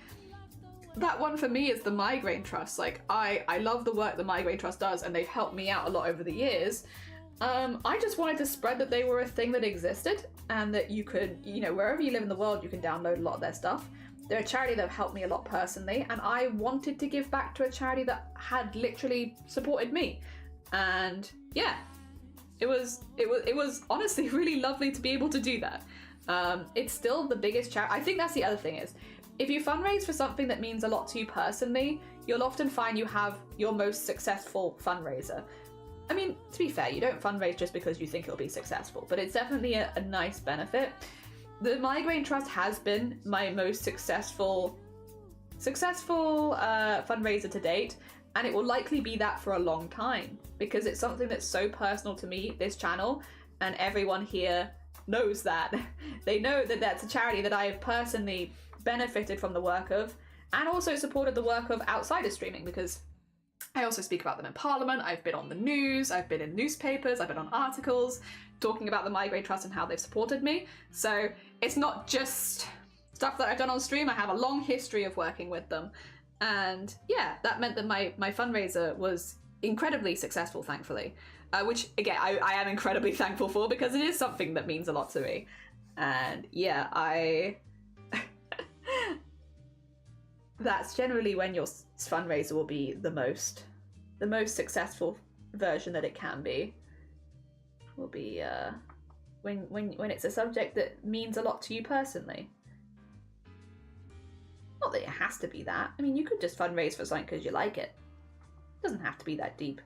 that one for me is the Migraine Trust. Like I love the work the Migraine Trust does, and they've helped me out a lot over the years. I just wanted to spread that they were a thing that existed, and that you could, you know, wherever you live in the world, you can download a lot of their stuff. They're a charity that have helped me a lot personally, and I wanted to give back to a charity that had literally supported me. And yeah, it was honestly really lovely to be able to do that. It's still the biggest charity. I think that's the other thing is, if you fundraise for something that means a lot to you personally, you'll often find you have your most successful fundraiser. I mean, to be fair, you don't fundraise just because you think it'll be successful, but it's definitely a nice benefit. The Migraine Trust has been my most successful fundraiser to date, and it will likely be that for a long time, because it's something that's so personal to me, this channel, and everyone here knows that. They know that that's a charity that I have personally benefited from the work of, and also supported the work of outsiders streaming, because I also speak about them in Parliament, I've been on the news, I've been in newspapers, I've been on articles talking about the Migraine Trust and how they've supported me. So it's not just stuff that I've done on stream, I have a long history of working with them. And yeah, that meant that my fundraiser was incredibly successful, thankfully. Which, again, I am incredibly thankful for, because it is something that means a lot to me. And yeah, that's generally when your fundraiser will be the most successful version that it can be. Will be when it's a subject that means a lot to you personally. Not that it has to be that. I mean, you could just fundraise for something because you like it. It doesn't have to be that deep.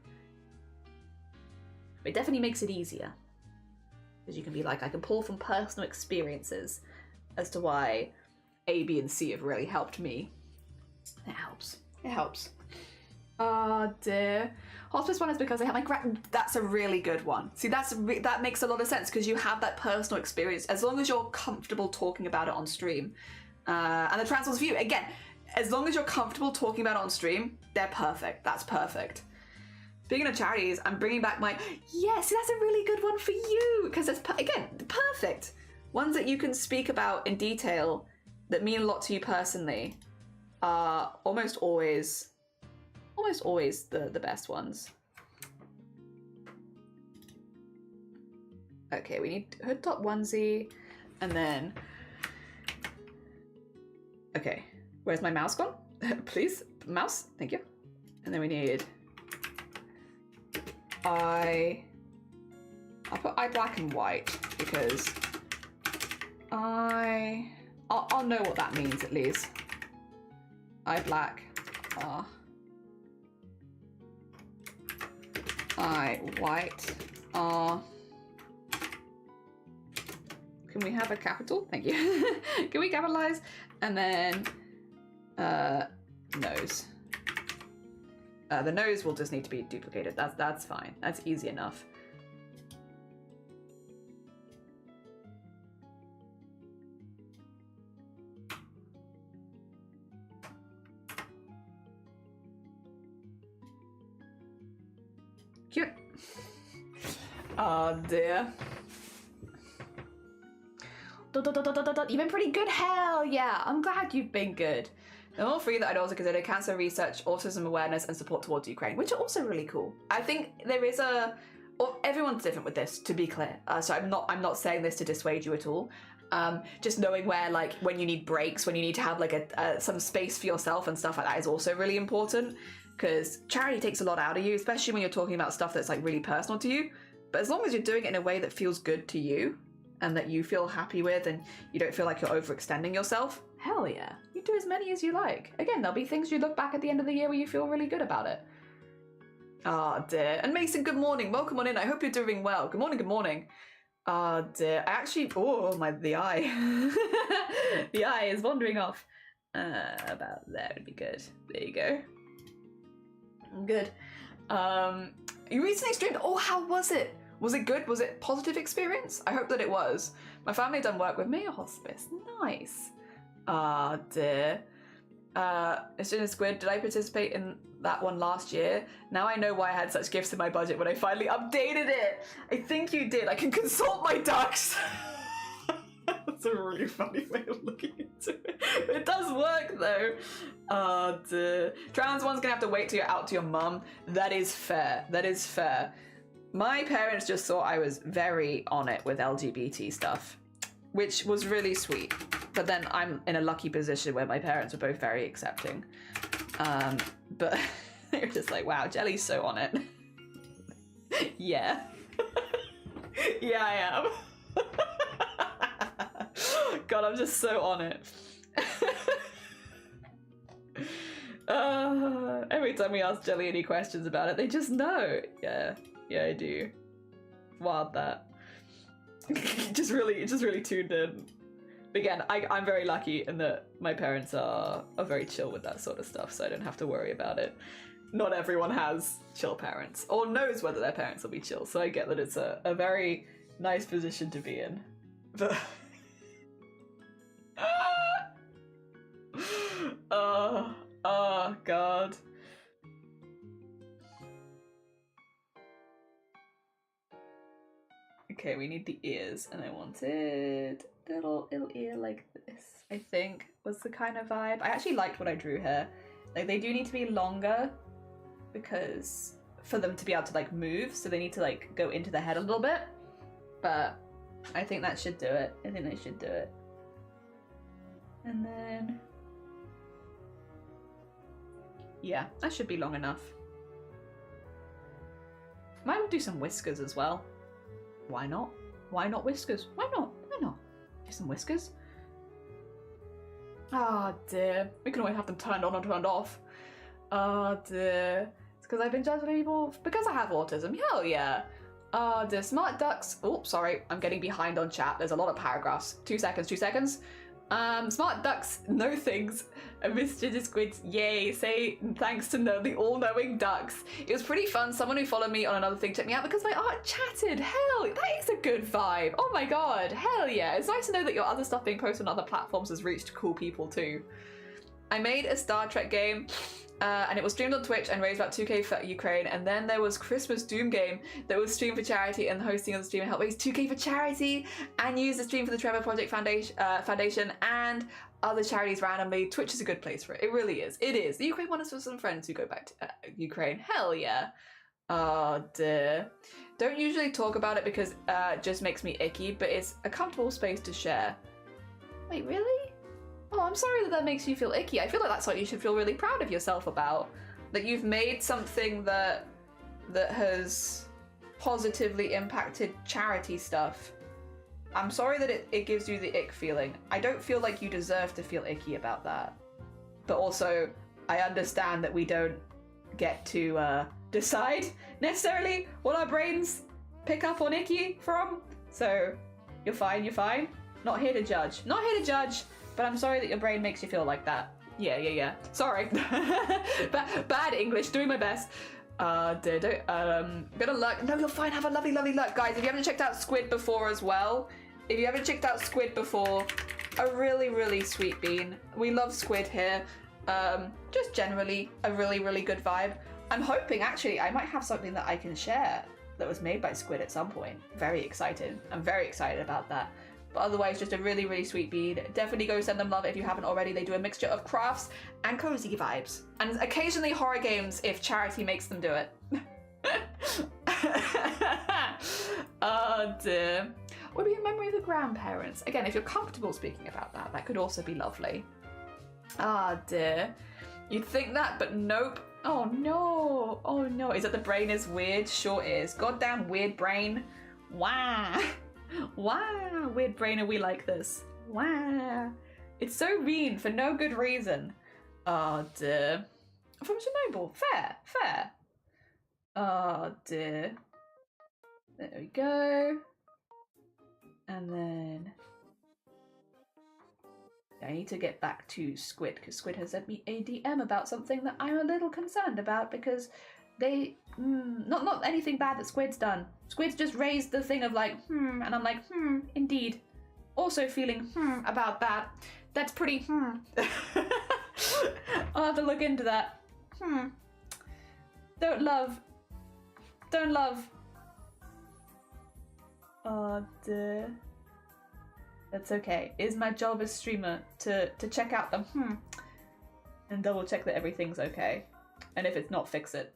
But it definitely makes it easier. Because you can be like, I can pull from personal experiences as to why A, B, and C have really helped me. It helps. It helps. Oh dear. Hospice one is because I have my that's a really good one. See, that makes a lot of sense, because you have that personal experience. As long as you're comfortable talking about it on stream. And the trans ones view, again, as long as you're comfortable talking about it on stream, they're perfect. That's perfect. Speaking of charities, I'm bringing back my... Yes, that's a really good one for you, because it's, again, perfect. Ones that you can speak about in detail that mean a lot to you personally are almost always the best ones. Okay, we need hood top onesie, and then... Okay, where's my mouse gone? Please, mouse, thank you. And then we need I'll put eye black and white, because I'll know what that means at least. Eye black, eye white, can we have a capital? Thank you. Can we capitalize? And then nose. The nose will just need to be duplicated. That's fine. That's easy enough. Cute. Oh dear. You've been pretty good, hell yeah. I'm glad you've been good. And all three that I'd also consider: cancer research, autism awareness, and support towards Ukraine, which are also really cool. I think there is everyone's different with this, to be clear. So I'm not saying this to dissuade you at all. Just knowing where, like, when you need breaks, when you need to have like some space for yourself and stuff like that is also really important, because charity takes a lot out of you, especially when you're talking about stuff that's like really personal to you. But as long as you're doing it in a way that feels good to you and that you feel happy with, and you don't feel like you're overextending yourself, hell yeah. You do as many as you like. Again, there'll be things you look back at the end of the year where you feel really good about it. Ah, dear. And Mason, good morning. Welcome on in. I hope you're doing well. Good morning, good morning. Ah, dear. I actually... Oh, the eye. The eye is wandering off. About there would be good. There you go. Good. You recently streamed. Oh, how was it? Was it good? Was it a positive experience? I hope that it was. My family done work with me at hospice. Nice. Ah, dear. As Squid, did I participate in that one last year? Now I know why I had such gifts in my budget when I finally updated it. I think you did. I can consult my ducks. That's a really funny way of looking into it. It does work though. Oh dear. Trans one's gonna have to wait till you're out to your mum. That is fair. That is fair. My parents just thought I was very on it with LGBT stuff, which was really sweet. But then I'm in a lucky position where my parents were both very accepting. But they were just like, wow, Jelly's so on it. Yeah. Yeah, I am. God, I'm just so on it. Every time we ask Jelly any questions about it, they just know. Yeah, I do. Wild that. just really tuned in. But again, I'm very lucky in that my parents are very chill with that sort of stuff, so I don't have to worry about it. Not everyone has chill parents, or knows whether their parents will be chill, so I get that it's a very nice position to be in. But... Oh god. Okay, we need the ears, and I wanted a little ear like this, I think, was the kind of vibe. I actually liked what I drew here. Like, they do need to be longer because for them to be able to like move, so they need to like go into the head a little bit. But I think that should do it. I think they should do it. And then yeah, that should be long enough. Might do some whiskers as well. Why not? Why not whiskers? Why not? Why not? Do some whiskers. Ah, dear. We can always have them turned on or turned off. Ah, dear. It's because I've been judging people because I have autism. Hell yeah. Ah, dear. Smart ducks. Oh, sorry. I'm getting behind on chat. There's a lot of paragraphs. 2 seconds, 2 seconds. Smart ducks know things. Mr. Squids, yay, say thanks to the all-knowing ducks. It was pretty fun. Someone who followed me on another thing checked me out because my art chatted. Hell, that is a good vibe. Oh my god, hell yeah. It's nice to know that your other stuff being posted on other platforms has reached cool people too. I made a Star Trek game and it was streamed on Twitch and raised about 2k for Ukraine, and then there was Christmas Doom game that was streamed for charity, and the hosting of the stream helped raise 2k for charity and use the stream for the Trevor Project Foundation and other charities randomly. Twitch is a good place for it. It really is. It is. The Ukraine wants for some friends who go back to Ukraine. Hell yeah. Oh dear. Don't usually talk about it because it just makes me icky, but it's a comfortable space to share. Wait, really? Oh, I'm sorry that makes you feel icky. I feel like that's something you should feel really proud of yourself about. That you've made something that has positively impacted charity stuff. I'm sorry that it gives you the ick feeling. I don't feel like you deserve to feel icky about that. But also, I understand that we don't get to decide necessarily what our brains pick up on icky from. So, you're fine, you're fine. Not here to judge. Not here to judge. But I'm sorry that your brain makes you feel like that. Yeah. Sorry. Bad English, doing my best. Bit of luck. No, you're fine. Have a lovely, lovely luck. Guys, if you haven't checked out Squid before as well, if you haven't checked out Squid before, a really, really sweet bean. We love Squid here. Just generally a really, really good vibe. I'm hoping, actually, I might have something that I can share that was made by Squid at some point. Very excited. I'm very excited about that. But otherwise, just a really, really sweet bead. Definitely go send them love if you haven't already. They do a mixture of crafts and cozy vibes. And occasionally horror games if charity makes them do it. Oh dear. Would be a memory of the grandparents. Again, if you're comfortable speaking about that, that could also be lovely. Ah dear. You'd think that, but nope. Oh no. Oh no. Is it the brain is weird? Sure is. Goddamn weird brain. Wow. Wow, weird brain, are we like this? Wow. It's so mean for no good reason. Oh dear. From Chernobyl. Fair. Oh dear. There we go. And then I need to get back to Squid because Squid has sent me a DM about something that I'm a little concerned about because they not anything bad that Squid's done. Squid's just raised the thing of like and I'm like indeed. Also feeling about that. That's pretty I'll have to look into that. Don't love. Oh dear. That's okay. Is my job as streamer to check out them and double check that everything's okay. And if it's not, fix it.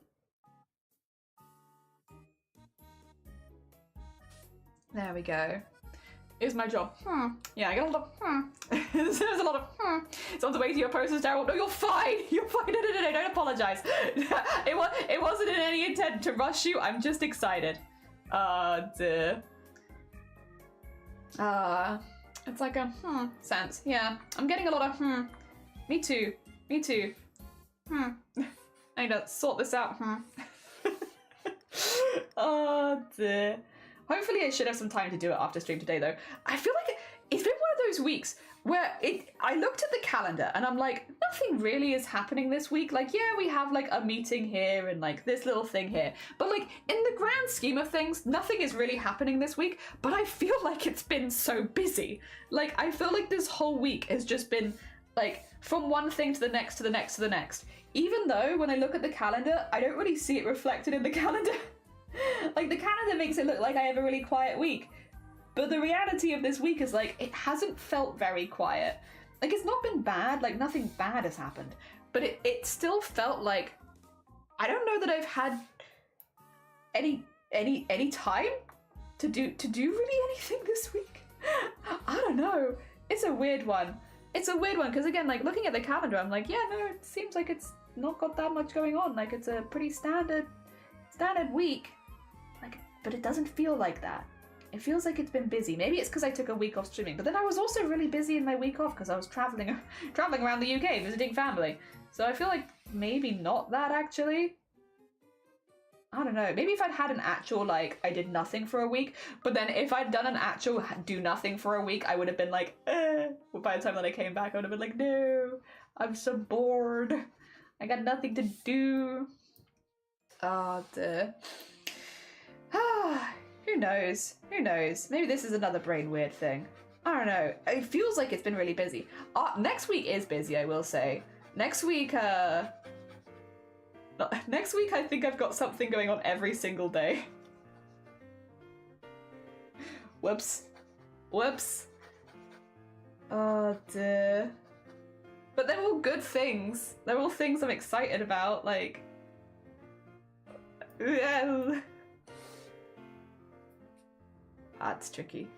There we go. Is my job. Yeah, I get a lot of There's a lot of It's on the way to your post, Daryl. No, you're fine. You're fine. No, don't apologize. It wasn't in any intent to rush you. I'm just excited. Dear. It's like a sense. Yeah, I'm getting a lot of Me too. I need to sort this out. Oh dear. Hopefully I should have some time to do it after stream today though. I feel like it's been one of those weeks where I looked at the calendar and I'm like, nothing really is happening this week. Like, yeah, we have like a meeting here and like this little thing here. But like in the grand scheme of things, nothing is really happening this week. But I feel like it's been so busy. Like I feel like this whole week has just been like from one thing to the next to the next to the next. Even though when I look at the calendar, I don't really see it reflected in the calendar. Like the calendar makes it look like I have a really quiet week. But the reality of this week is like, it hasn't felt very quiet. Like it's not been bad, like nothing bad has happened. But it still felt like, I don't know that I've had any time to do really anything this week. I don't know. It's a weird one. It's a weird one because again, like looking at the calendar, I'm like, yeah, no, it seems like it's not got that much going on. Like it's a pretty standard week. Like, but it doesn't feel like that. It feels like it's been busy. Maybe it's because I took a week off streaming, but then I was also really busy in my week off because I was traveling around the UK visiting family. So I feel like maybe not that actually. I don't know. Maybe if I'd had an actual, like, I did nothing for a week, but then if I'd done an actual do nothing for a week, I would have been like, eh. Well, by the time that I came back, I would have been like, no, I'm so bored. I got nothing to do. Oh, dear. Who knows? Who knows? Maybe this is another brain weird thing. I don't know. It feels like it's been really busy. Next week is busy, I will say. Next week, I think I've got something going on every single day. Whoops. Whoops. Oh dear. But they're all good things. They're all things I'm excited about, like... Well... That's tricky.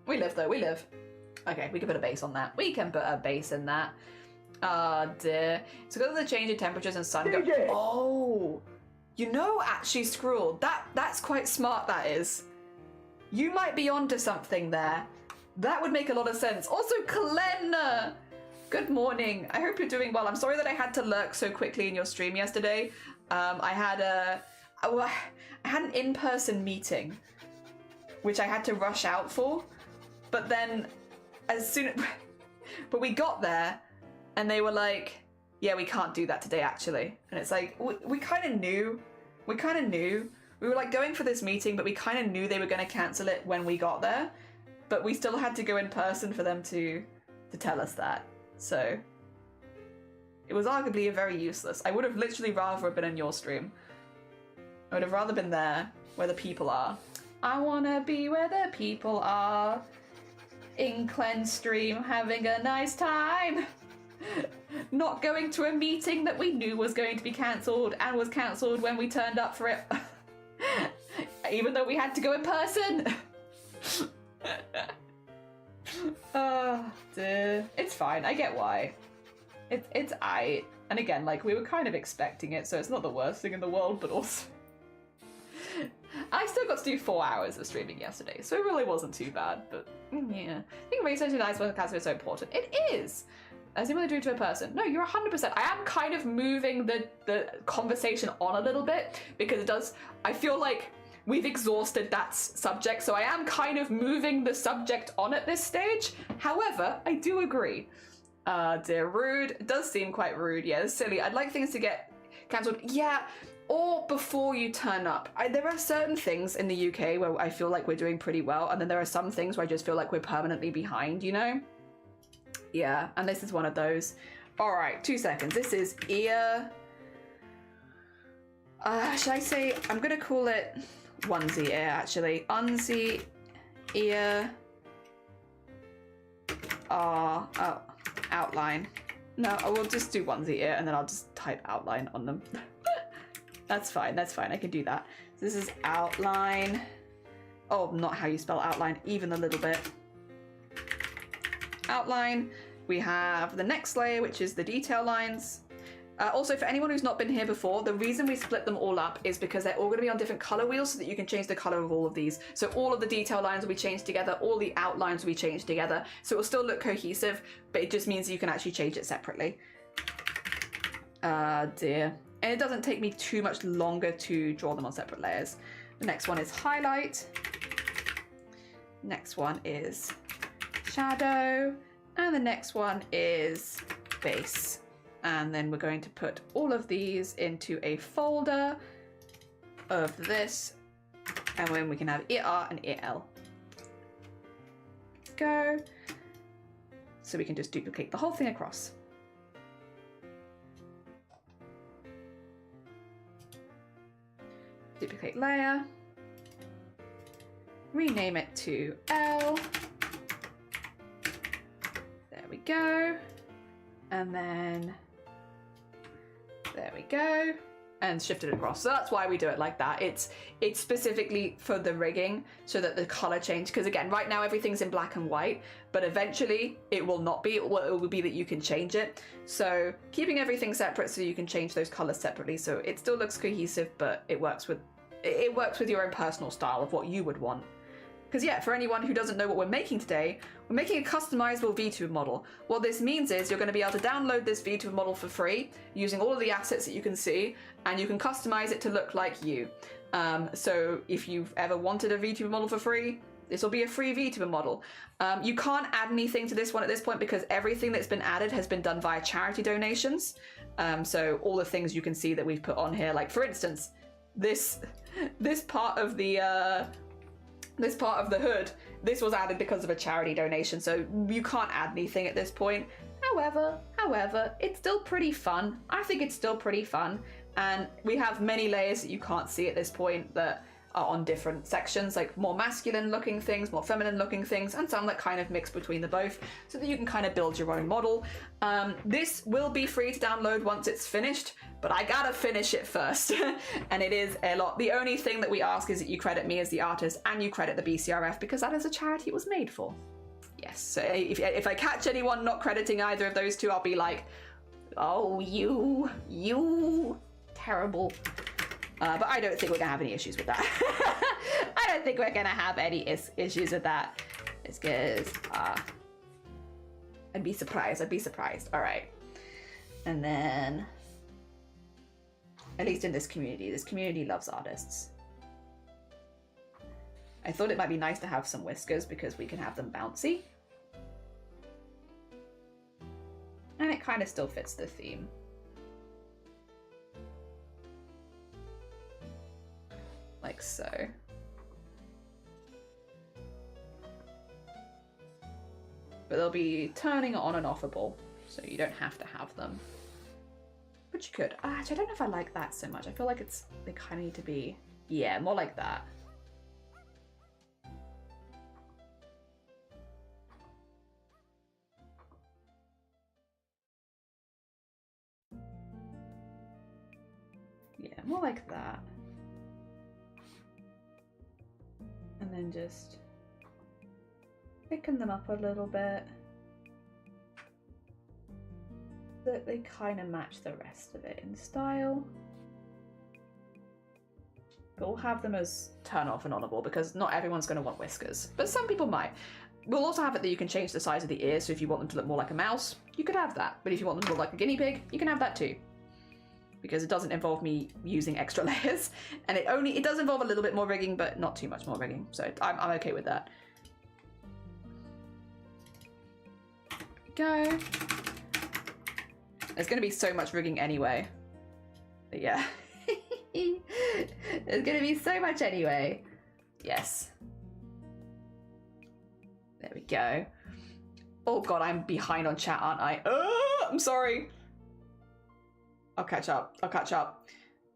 We live though, we live. Okay, we can put a base on that. We can put a base in that. Oh dear. So because of the change in temperatures and sun Oh! You know, actually, Scroll, that's quite smart, that is. You might be onto something there. That would make a lot of sense. Also, Klen! Good morning. I hope you're doing well. I'm sorry that I had to lurk so quickly in your stream yesterday. I had an in-person meeting, which I had to rush out for. But then, but we got there, and they were like, yeah, we can't do that today, actually. And it's like, we kind of knew. We kind of knew. We were like going for this meeting, but we kind of knew they were going to cancel it when we got there. But we still had to go in person for them to tell us that. So it was arguably very useless. I would have literally rather been in your stream. I would have rather been there, where the people are. I want to be where the people are. In Clen's stream, having a nice time. Not going to a meeting that we knew was going to be cancelled and was cancelled when we turned up for it. Even though we had to go in person. Oh dear. It's fine, I get why. It's aight. And again, like, we were kind of expecting it, so it's not the worst thing in the world, but also... I still got to do 4 hours of streaming yesterday, so it really wasn't too bad, but yeah. I think research and ice cancer is so important. It is! Similar to a person. No, you're 100%. I am kind of moving the conversation on a little bit, because it does... I feel like we've exhausted that subject, so I am kind of moving the subject on at this stage. However, I do agree. Dear, rude. It does seem quite rude. Yeah, it's silly. I'd like things to get cancelled. Yeah, or before you turn up. There are certain things in the UK where I feel like we're doing pretty well, and then there are some things where I just feel like we're permanently behind, you know? Yeah, and this is one of those. All right, 2 seconds. This is ear. Should I say, I'm gonna call it onesie ear, actually. Unsie ear. Outline. No, I will just do onesie ear, and then I'll just type outline on them. That's fine, that's fine, I can do that. So this is outline. Oh, not how you spell outline, even a little bit. Outline. We have the next layer, which is the detail lines. Also, for anyone who's not been here before, the reason we split them all up is because they're all going to be on different color wheels so that you can change the color of all of these. So all of the detail lines will be changed together, all the outlines will be changed together. So it will still look cohesive, but it just means you can actually change it separately. Dear. And it doesn't take me too much longer to draw them on separate layers. The next one is highlight. Next one is shadow. And the next one is base. And then we're going to put all of these into a folder of this. And then we can have ear R and ear L. Go. So we can just duplicate the whole thing across. Duplicate layer. Rename it to L. There we go. And then there we go. And shift it across. So that's why we do it like that. It's specifically for the rigging so that the color change, because again, right now everything's in black and white, but eventually it will not be. It will be that you can change it. So keeping everything separate so you can change those colors separately so it still looks cohesive, but it works with your own personal style of what you would want. Because yeah, for anyone who doesn't know what we're making today, we're making a customizable VTuber model. What this means is you're going to be able to download this VTuber model for free using all of the assets that you can see, and you can customize it to look like you. So if you've ever wanted a VTuber model for free, this will be a free VTuber model. You can't add anything to this one at this point because everything that's been added has been done via charity donations. So all the things you can see that we've put on here, like for instance, this part of the hood, this was added because of a charity donation, so you can't add anything at this point. However, it's still pretty fun. I think it's still pretty fun, and we have many layers that you can't see at this point that are on different sections, like more masculine looking things, more feminine looking things, and some that kind of mix between the both, so that you can kind of build your own model. This will be free to download once it's finished, but I gotta finish it first. And it is a lot. The only thing that we ask is that you credit me as the artist and you credit the BCRF, because that is a charity it was made for. Yes, so if I catch anyone not crediting either of those two, I'll be like, oh, you terrible. But I don't think we're gonna have any issues with that. I don't think we're gonna have any issues with that. It's because I'd be surprised. All right. And then, at least in this community loves artists. I thought it might be nice to have some whiskers because we can have them bouncy. And it kind of still fits the theme. Like so. But they'll be turning on and offable, so you don't have to have them. But you could. Actually, I don't know if I like that so much. I feel like they kind of need to be, yeah, more like that. Yeah, more like that. And then just thicken them up a little bit so that they kind of match the rest of it in style. But we'll have them as turn off and onable because not everyone's going to want whiskers, but some people might. We'll also have it that you can change the size of the ears, so if you want them to look more like a mouse, you could have that. But if you want them to look like a guinea pig, you can have that too. Because it doesn't involve me using extra layers, and it does involve a little bit more rigging, but not too much more rigging, so I'm okay with that. There we go. There's going to be so much rigging anyway, but yeah. There's going to be so much anyway. Yes. There we go. Oh god, I'm behind on chat, aren't I? I'm sorry. I'll catch up.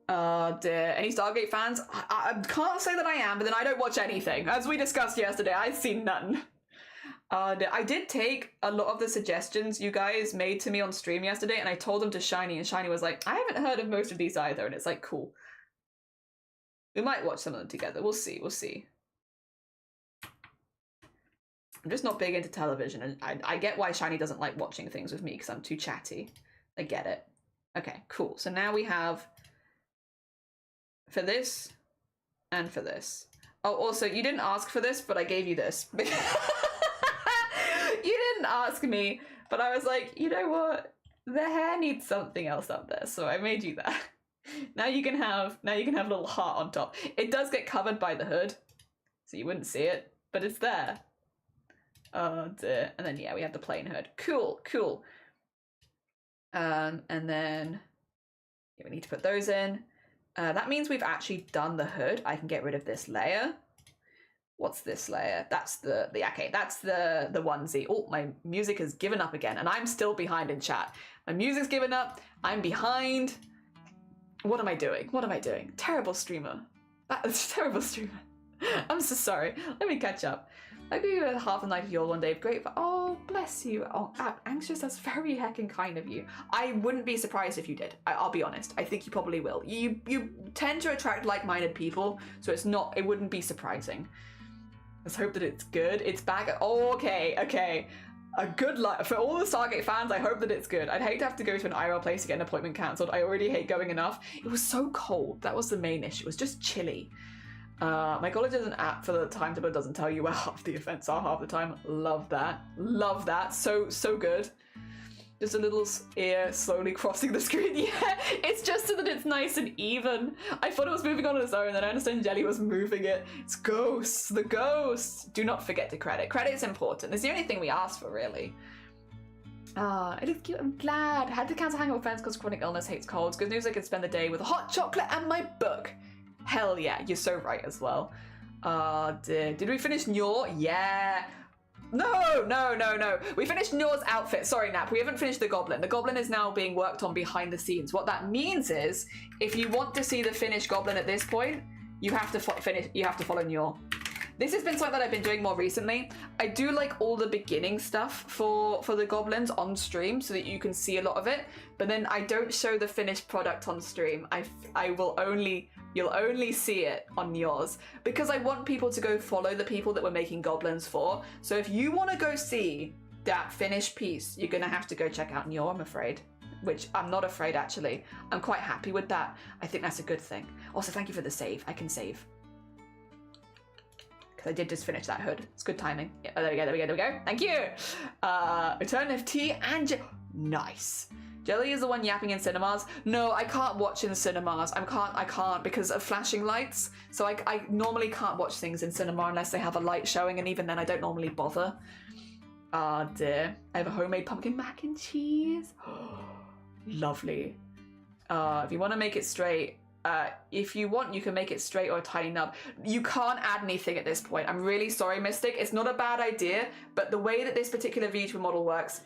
Dear. Any Stargate fans? I can't say that I am, but then I don't watch anything. As we discussed yesterday, I've seen none. I did take a lot of the suggestions you guys made to me on stream yesterday, and I told them to Shiny, and Shiny was like, I haven't heard of most of these either, and it's like, cool. We might watch some of them together. We'll see. I'm just not big into television, and I get why Shiny doesn't like watching things with me, because I'm too chatty. I get it. Okay, cool. So now we have for this and for this. Oh, also, you didn't ask for this, but I gave you this. You didn't ask me, but I was like, you know what? The hair needs something else up there, so I made you that. Now you can have a little heart on top. It does get covered by the hood, so you wouldn't see it, but it's there. Oh dear. And then yeah, we have the plain hood. Cool. And then yeah, we need to put those in. That means we've actually done the hood. I can get rid of this layer. What's this layer? That's the okay, that's the onesie. Oh, my music has given up again, and I'm still behind in chat. My music's given up. I'm behind. What am I doing? What am I doing? Terrible streamer. That's terrible streamer. I'm so sorry. Let me catch up. I'll give you a half a night of your one day. Great. Oh, bless you. Oh, anxious. That's very heckin' kind of you. I wouldn't be surprised if you did. I'll be honest. I think you probably will. You tend to attract like-minded people, so it wouldn't be surprising. Let's hope that it's good. It's back. Oh, okay. A good luck for all the Stargate fans. I hope that it's good. I'd hate to have to go to an IRL place to get an appointment cancelled. I already hate going enough. It was so cold. That was the main issue. It was just chilly. My college is an app for the timetable. It doesn't tell you where half the events are half the time. Love that. Love that. So good. Just a little ear slowly crossing the screen. Yeah, it's just so that it's nice and even. I thought it was moving on its own, then I understand Jelly was moving it. It's ghosts, the ghosts. Do not forget to credit. Credit is important. It's the only thing we ask for, really. It is cute. I'm glad. I had to cancel hanging out with friends because chronic illness hates colds. Good news, I could spend the day with a hot chocolate and my book. Hell yeah, you're so right as well. Did we finish Nyor? Yeah. No. We finished Nyor's outfit. Sorry, Nap. We haven't finished the goblin. The goblin is now being worked on behind the scenes. What that means is, if you want to see the finished goblin at this point, you have to follow Nyor. This has been something that I've been doing more recently. I do like all the beginning stuff for the goblins on stream so that you can see a lot of it, but then I don't show the finished product on stream. You'll only see it on yours because I want people to go follow the people that we're making goblins for. So if you want to go see that finished piece, you're going to have to go check out Nyor, I'm afraid. Which I'm not afraid, actually. I'm quite happy with that. I think that's a good thing. Also, thank you for the save. I can save. Because I did just finish that hood. It's good timing. Yeah, there we go. Thank you. Return of tea and... Nice. Jelly is the one yapping in cinemas. No, I can't watch in cinemas. I can't because of flashing lights. So I normally can't watch things in cinema unless they have a light showing, and even then I don't normally bother. Ah, dear. I have a homemade pumpkin mac and cheese. Lovely. If you want to make it straight, if you want, you can make it straight or a tiny nub. You can't add anything at this point. I'm really sorry, Mystic. It's not a bad idea, but the way that this particular VTuber model works,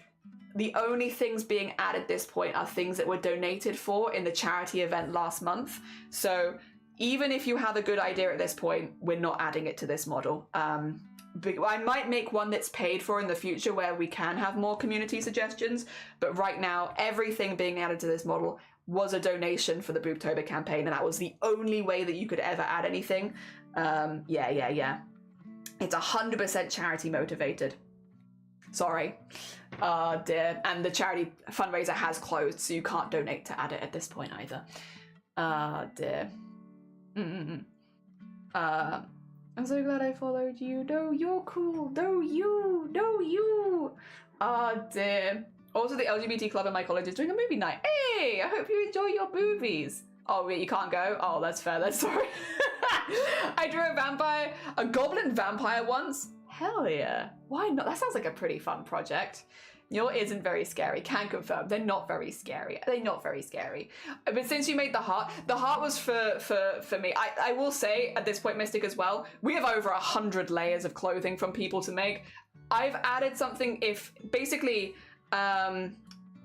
the only things being added at this point are things that were donated for in the charity event last month. So even if you have a good idea at this point, we're not adding it to this model. I might make one that's paid for in the future where we can have more community suggestions, but right now everything being added to this model was a donation for the Boobtober campaign, and that was the only way that you could ever add anything. Yeah. It's 100% charity motivated. Sorry. Dear. And the charity fundraiser has closed, so you can't donate to add it at this point either. Dear. I'm so glad I followed you. No, you're cool. No, you. Dear. Also, the LGBT club in my college is doing a movie night. Hey, I hope you enjoy your movies. Oh, wait, you can't go? Oh, that's fair. That's sorry. I drew a goblin vampire once. Hell yeah. Why not? That sounds like a pretty fun project. Nyor isn't very scary. Can confirm. They're not very scary. But since you made the heart was for me. I will say at this point, Mystic, as well, we have over 100 layers of clothing from people to make. I've added something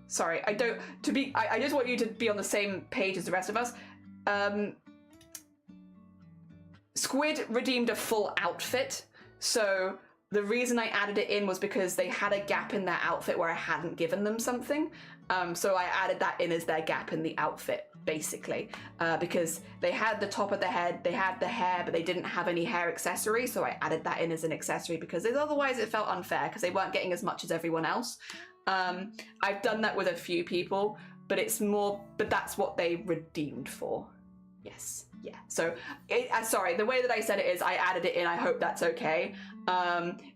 sorry, I just want you to be on the same page as the rest of us. Squid redeemed a full outfit, so the reason I added it in was because they had a gap in their outfit where I hadn't given them something. So I added that in as their gap in the outfit, basically, because they had the top of the head, they had the hair, but they didn't have any hair accessory. So I added that in as an accessory because otherwise it felt unfair because they weren't getting as much as everyone else. I've done that with a few people, but that's what they redeemed for. Yes. Yeah. So, sorry, the way that I said it is I added it in. I hope that's okay.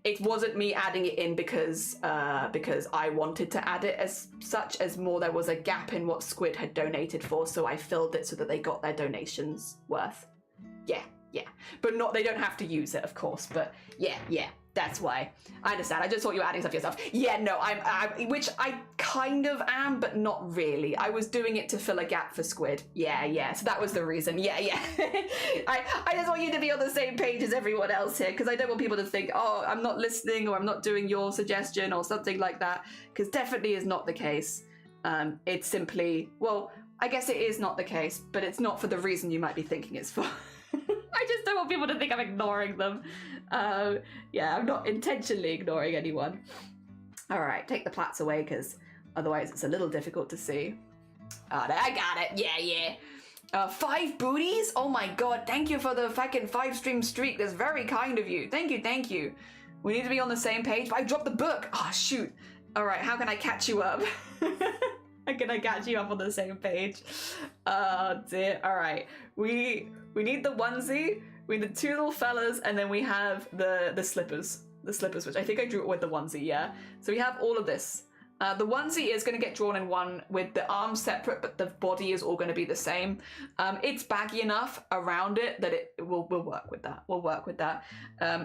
It wasn't me adding it in because I wanted to add it as such, as more there was a gap in what Squid had donated for, so I filled it so that they got their donations worth. Yeah. But they don't have to use it, of course, but yeah. That's why. I understand. I just thought you were adding stuff to yourself. Yeah, no, which I kind of am, but not really. I was doing it to fill a gap for squid. Yeah, so that was the reason. Yeah. I just want you to be on the same page as everyone else here, because I don't want people to think, oh, I'm not listening, or I'm not doing your suggestion, or something like that, because definitely is not the case. It's simply, well, I guess it is not the case, but it's not for the reason you might be thinking it's for. I just don't want people to think I'm ignoring them. Yeah, I'm not intentionally ignoring anyone. All right, take the plats away, because otherwise it's a little difficult to see. Oh, I got it. Yeah. 5 booties? Oh my god, thank you for the fucking 5-stream streak. That's very kind of you. Thank you. We need to be on the same page, but I dropped the book. Oh, shoot. All right, how can I catch you up? How can I catch you up on the same page? Oh, dear. All right, we need the onesie, we need the 2 little fellas, and then we have the slippers. The slippers, which I think I drew it with the onesie, yeah? So we have all of this. The onesie is going to get drawn in one with the arms separate, but the body is all going to be the same. It's baggy enough around it that we'll work with that. We'll work with that.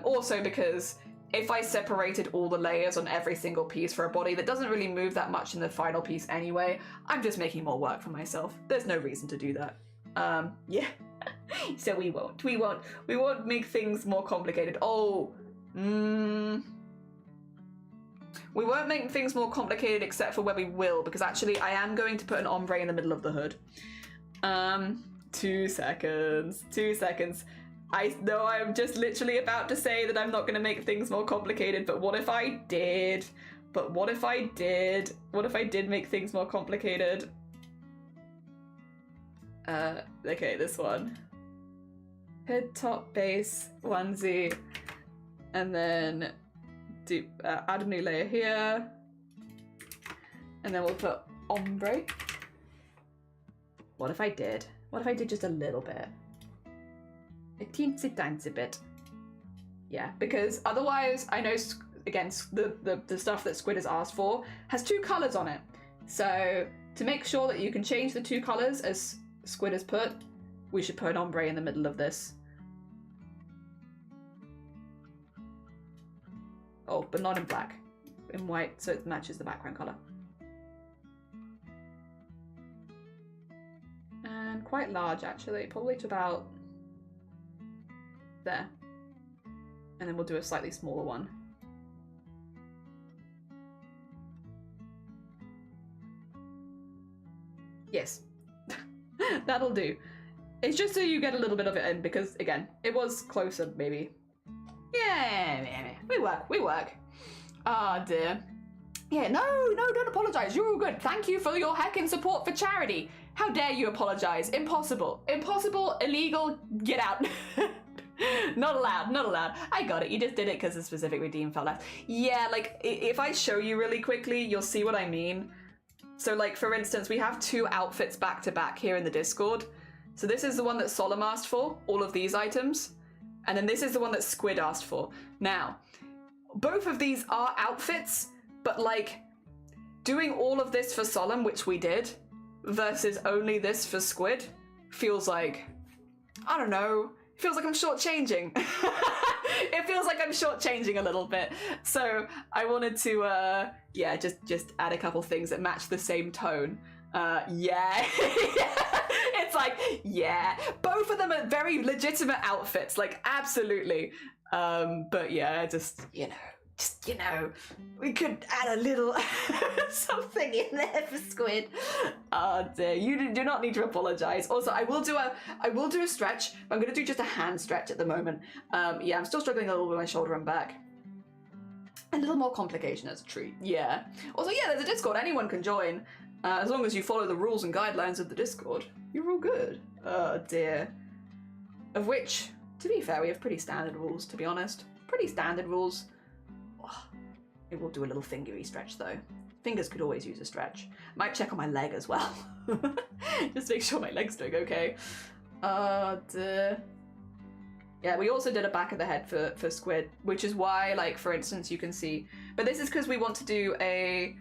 Also because if I separated all the layers on every single piece for a body that doesn't really move that much in the final piece anyway, I'm just making more work for myself. There's no reason to do that. Yeah. So we won't make things more complicated. Oh, we won't make things more complicated except for where we will, because actually I am going to put an ombre in the middle of the hood. 2 seconds. I know I'm just literally about to say that I'm not going to make things more complicated, but what if I did? What if I did make things more complicated? Okay, this one. Head, top, base, onesie, and then add a new layer here, and then we'll put ombre. What if I did just a little bit? A teensy tiny bit. Yeah, because otherwise I know, again, the stuff that Squid has asked for has 2 colours on it. So to make sure that you can change the 2 colours as Squid has put, we should put an ombre in the middle of this. Oh, but not in black. In white, so it matches the background colour. And quite large, actually. Probably to about there. And then we'll do a slightly smaller one. Yes. That'll do. It's just so you get a little bit of it in, because, again, it was closer, maybe. Yeah, we work. Ah, dear. Yeah, no, don't apologise. You're all good. Thank you for your heckin' support for charity. How dare you apologise? Impossible, illegal, get out. Not allowed. I got it. You just did it because the specific redeem felt less. Yeah, like, if I show you really quickly, you'll see what I mean. So, like, for instance, we have 2 outfits back to back here in the Discord. So this is the one that Solemn asked for, all of these items. And then this is the one that Squid asked for. Now, both of these are outfits, but like doing all of this for Solemn, which we did, versus only this for Squid, feels like, I don't know, feels like I'm shortchanging. It feels like I'm shortchanging a little bit. So I wanted to, yeah, just add a couple things that match the same tone. Yeah. It's like, yeah, both of them are very legitimate outfits, like, absolutely. But yeah, just, you know, we could add a little something in there for Squid. Oh dear, you do not need to apologize. Also, I will do a stretch, but I'm gonna do just a hand stretch at the moment. Yeah, I'm still struggling a little with my shoulder and back. A little more complication as a treat, yeah. Also, yeah, there's a Discord, anyone can join. As long as you follow the rules and guidelines of the Discord, you're all good. Oh dear. Of which, to be fair, we have pretty standard rules, to be honest. Pretty standard rules. Oh, it will do a little fingery stretch though. Fingers could always use a stretch. Might check on my leg as well. Just make sure my leg's doing okay. Dear. Yeah, we also did a back of the head for Squid, which is why, like, for instance, you can see. But this is because we want to do a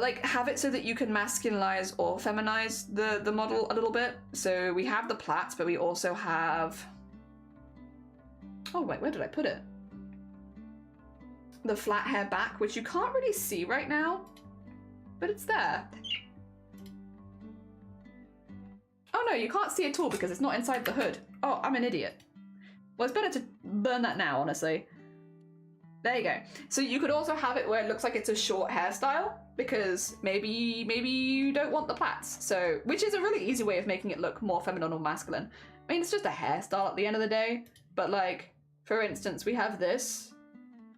like, have it so that you can masculinize or feminize the model a little bit. So we have the plaits, but we also have... Oh, wait, where did I put it? The flat hair back, which you can't really see right now. but it's there. Oh no, you can't see it at all because it's not inside the hood. Oh, I'm an idiot. Well, it's better to burn that now, honestly. There you go. So you could also have it where it looks like it's a short hairstyle because maybe you don't want the plaits. So, which is a really easy way of making it look more feminine or masculine. I mean, it's just a hairstyle at the end of the day, but like, for instance, we have this,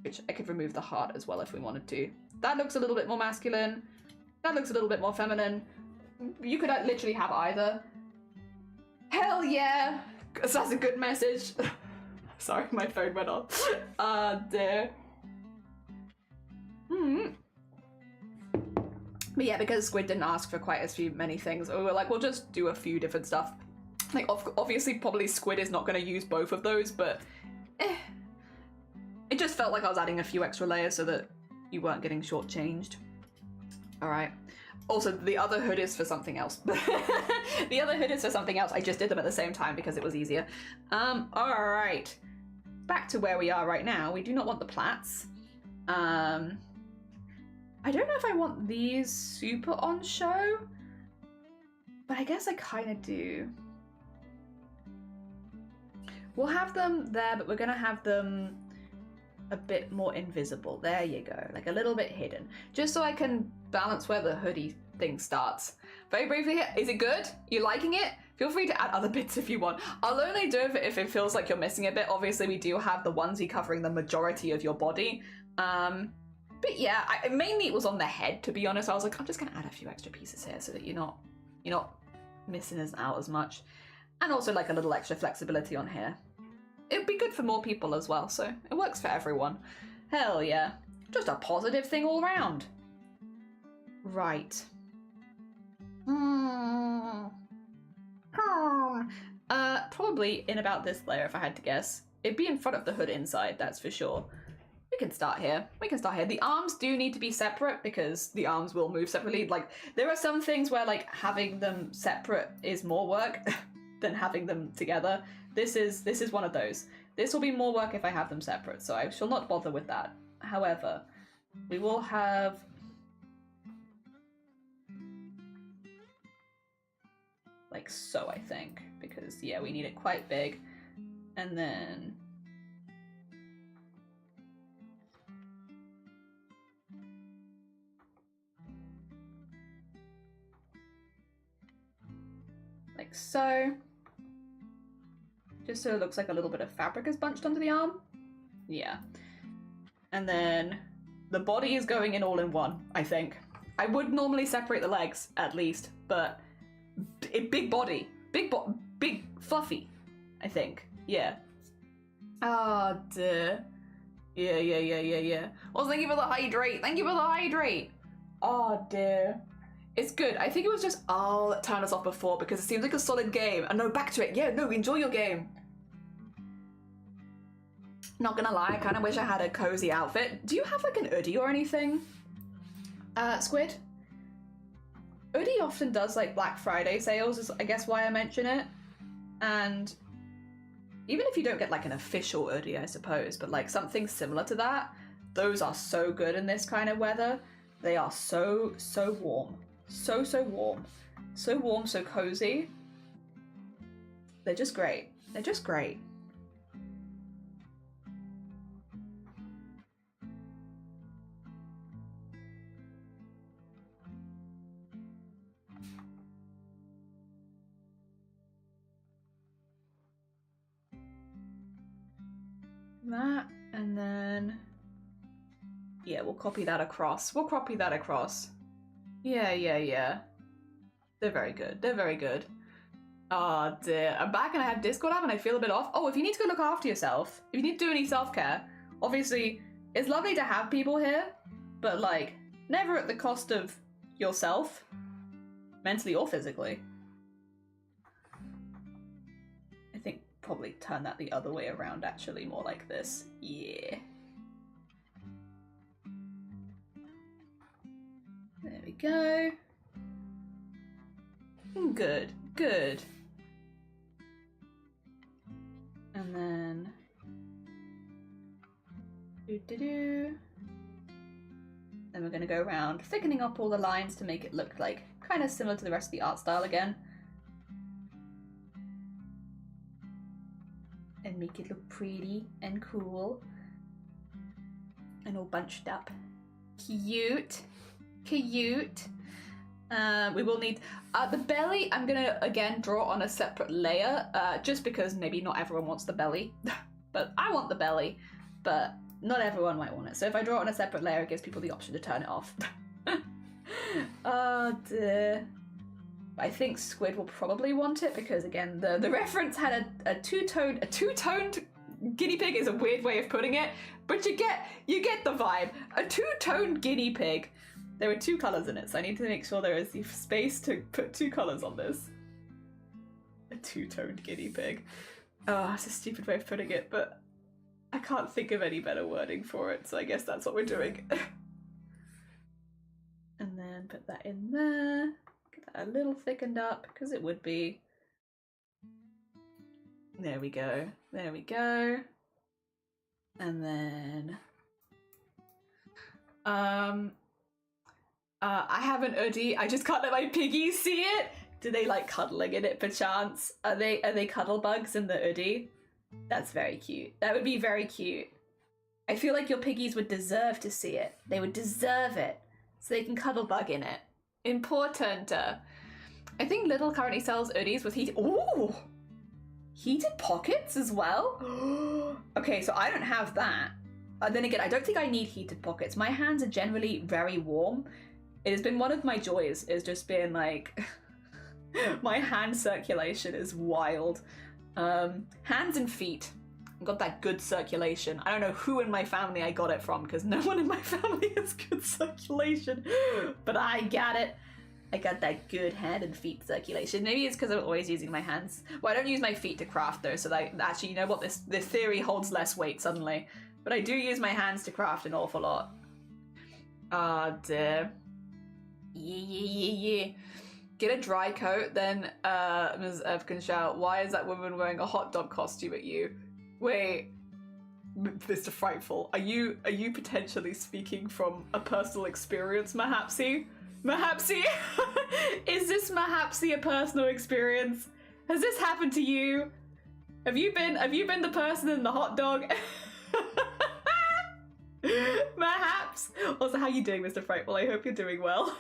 which I could remove the heart as well if we wanted to. That looks a little bit more masculine. That looks a little bit more feminine. You could literally have either. Hell yeah! Because that's a good message. Sorry, my phone went off. Dear. But yeah, because Squid didn't ask for quite as many things, we were like, we'll just do a few different stuff. Like, obviously, probably Squid is not going to use both of those, but it just felt like I was adding a few extra layers so that you weren't getting shortchanged. All right. Also, the other hood is for something else. The other hood is for something else. I just did them at the same time because it was easier. All right. Back to where we are right now. We do not want the plaits. I don't know if I want these super on show, but I guess I kind of do. We'll have them there, but we're going to have them a bit more invisible. There you go, like a little bit hidden, just so I can balance where the hoodie thing starts. Very briefly, is it good? You liking it? Feel free to add other bits if you want. I'll only do it if it feels like you're missing a bit. Obviously, we do have the onesie covering the majority of your body. But yeah, mainly it was on the head, to be honest. I was like, I'm just gonna add a few extra pieces here so that you're not missing us out as much. And also like a little extra flexibility on here. It would be good for more people as well, so it works for everyone. Hell yeah. Just a positive thing all around. Right. Probably in about this layer if I had to guess. It'd be in front of the hood inside, that's for sure. We can start here. The arms do need to be separate because the arms will move separately. Like, there are some things where like having them separate is more work than having them together. This is one of those. This will be more work if I have them separate, so I shall not bother with that. However, we will have like so, I think, because yeah, we need it quite big. And then like so. Just so it looks like a little bit of fabric is bunched onto the arm. Yeah. And then the body is going in all in one, I think. I would normally separate the legs, at least, but big body. Big fluffy, I think. Yeah. Oh, duh. Yeah. Well, thank you for the hydrate. Oh, dear. It's good. I think it was just, I'll turn us off before because it seems like a solid game. And no, back to it. Yeah, no, enjoy your game. Not gonna lie, I kind of wish I had a cozy outfit. Do you have like an hoodie or anything? Squid? Hoodie often does like Black Friday sales is I guess why I mention it. And even if you don't get like an official hoodie, I suppose, but like something similar to that, those are so good in this kind of weather. They are so warm. So warm. So warm, so cozy. They're just great. That, and then yeah, we'll copy that across. Yeah. They're very good. Oh dear, I'm back and I have Discord app and I feel a bit off. Oh, if you need to go look after yourself, if you need to do any self-care, obviously it's lovely to have people here, but like never at the cost of yourself, mentally or physically. I think probably turn that the other way around, actually, more like this. Yeah. There we go. Good. And then Then we're going to go around thickening up all the lines to make it look like kind of similar to the rest of the art style again. And make it look pretty and cool. And all bunched up. Cute. Cute. We will need the belly. I'm gonna again draw on a separate layer, just because maybe not everyone wants the belly, but I want the belly, but not everyone might want it. So if I draw on a separate layer, it gives people the option to turn it off. Oh dear. I think Squid will probably want it because again, the reference had a two-toned guinea pig is a weird way of putting it, but you get the vibe. A two-toned guinea pig. There were 2 colors in it, so I need to make sure there is the space to put 2 colors on this. A two-toned guinea pig. Oh, it's a stupid way of putting it, but I can't think of any better wording for it, so I guess that's what we're doing. And then put that in there. Get that a little thickened up, because it would be. There we go. There we go. And then I have an hoodie. I just can't let my piggies see it. Do they like cuddling in it perchance? Are they cuddle bugs in the hoodie? That's very cute. That would be very cute. I feel like your piggies would deserve to see it. They would deserve it. So they can cuddle bug in it. Important. I think Little currently sells hoodies with heated pockets as well? Okay, so I don't have that. Then again, I don't think I need heated pockets. My hands are generally very warm. It has been one of my joys, is just being like, my hand circulation is wild. Hands and feet. I've got that good circulation. I don't know who in my family I got it from, because no one in my family has good circulation, but I got it. I got that good hand and feet circulation. Maybe it's because I'm always using my hands. Well, I don't use my feet to craft though, so that actually, you know what, this theory holds less weight suddenly. But I do use my hands to craft an awful lot. Ah, dear. Yeah. Get a dry coat, then Ms. Ev can shout, why is that woman wearing a hot dog costume at you? Wait, Mr. Frightful, are you potentially speaking from a personal experience, Mahapsy? Mahapsy? Is this Mahapsy a personal experience? Has this happened to you? Have you been the person in the hot dog? Perhaps. Also, how you doing, Mr. Frightful? I hope you're doing well.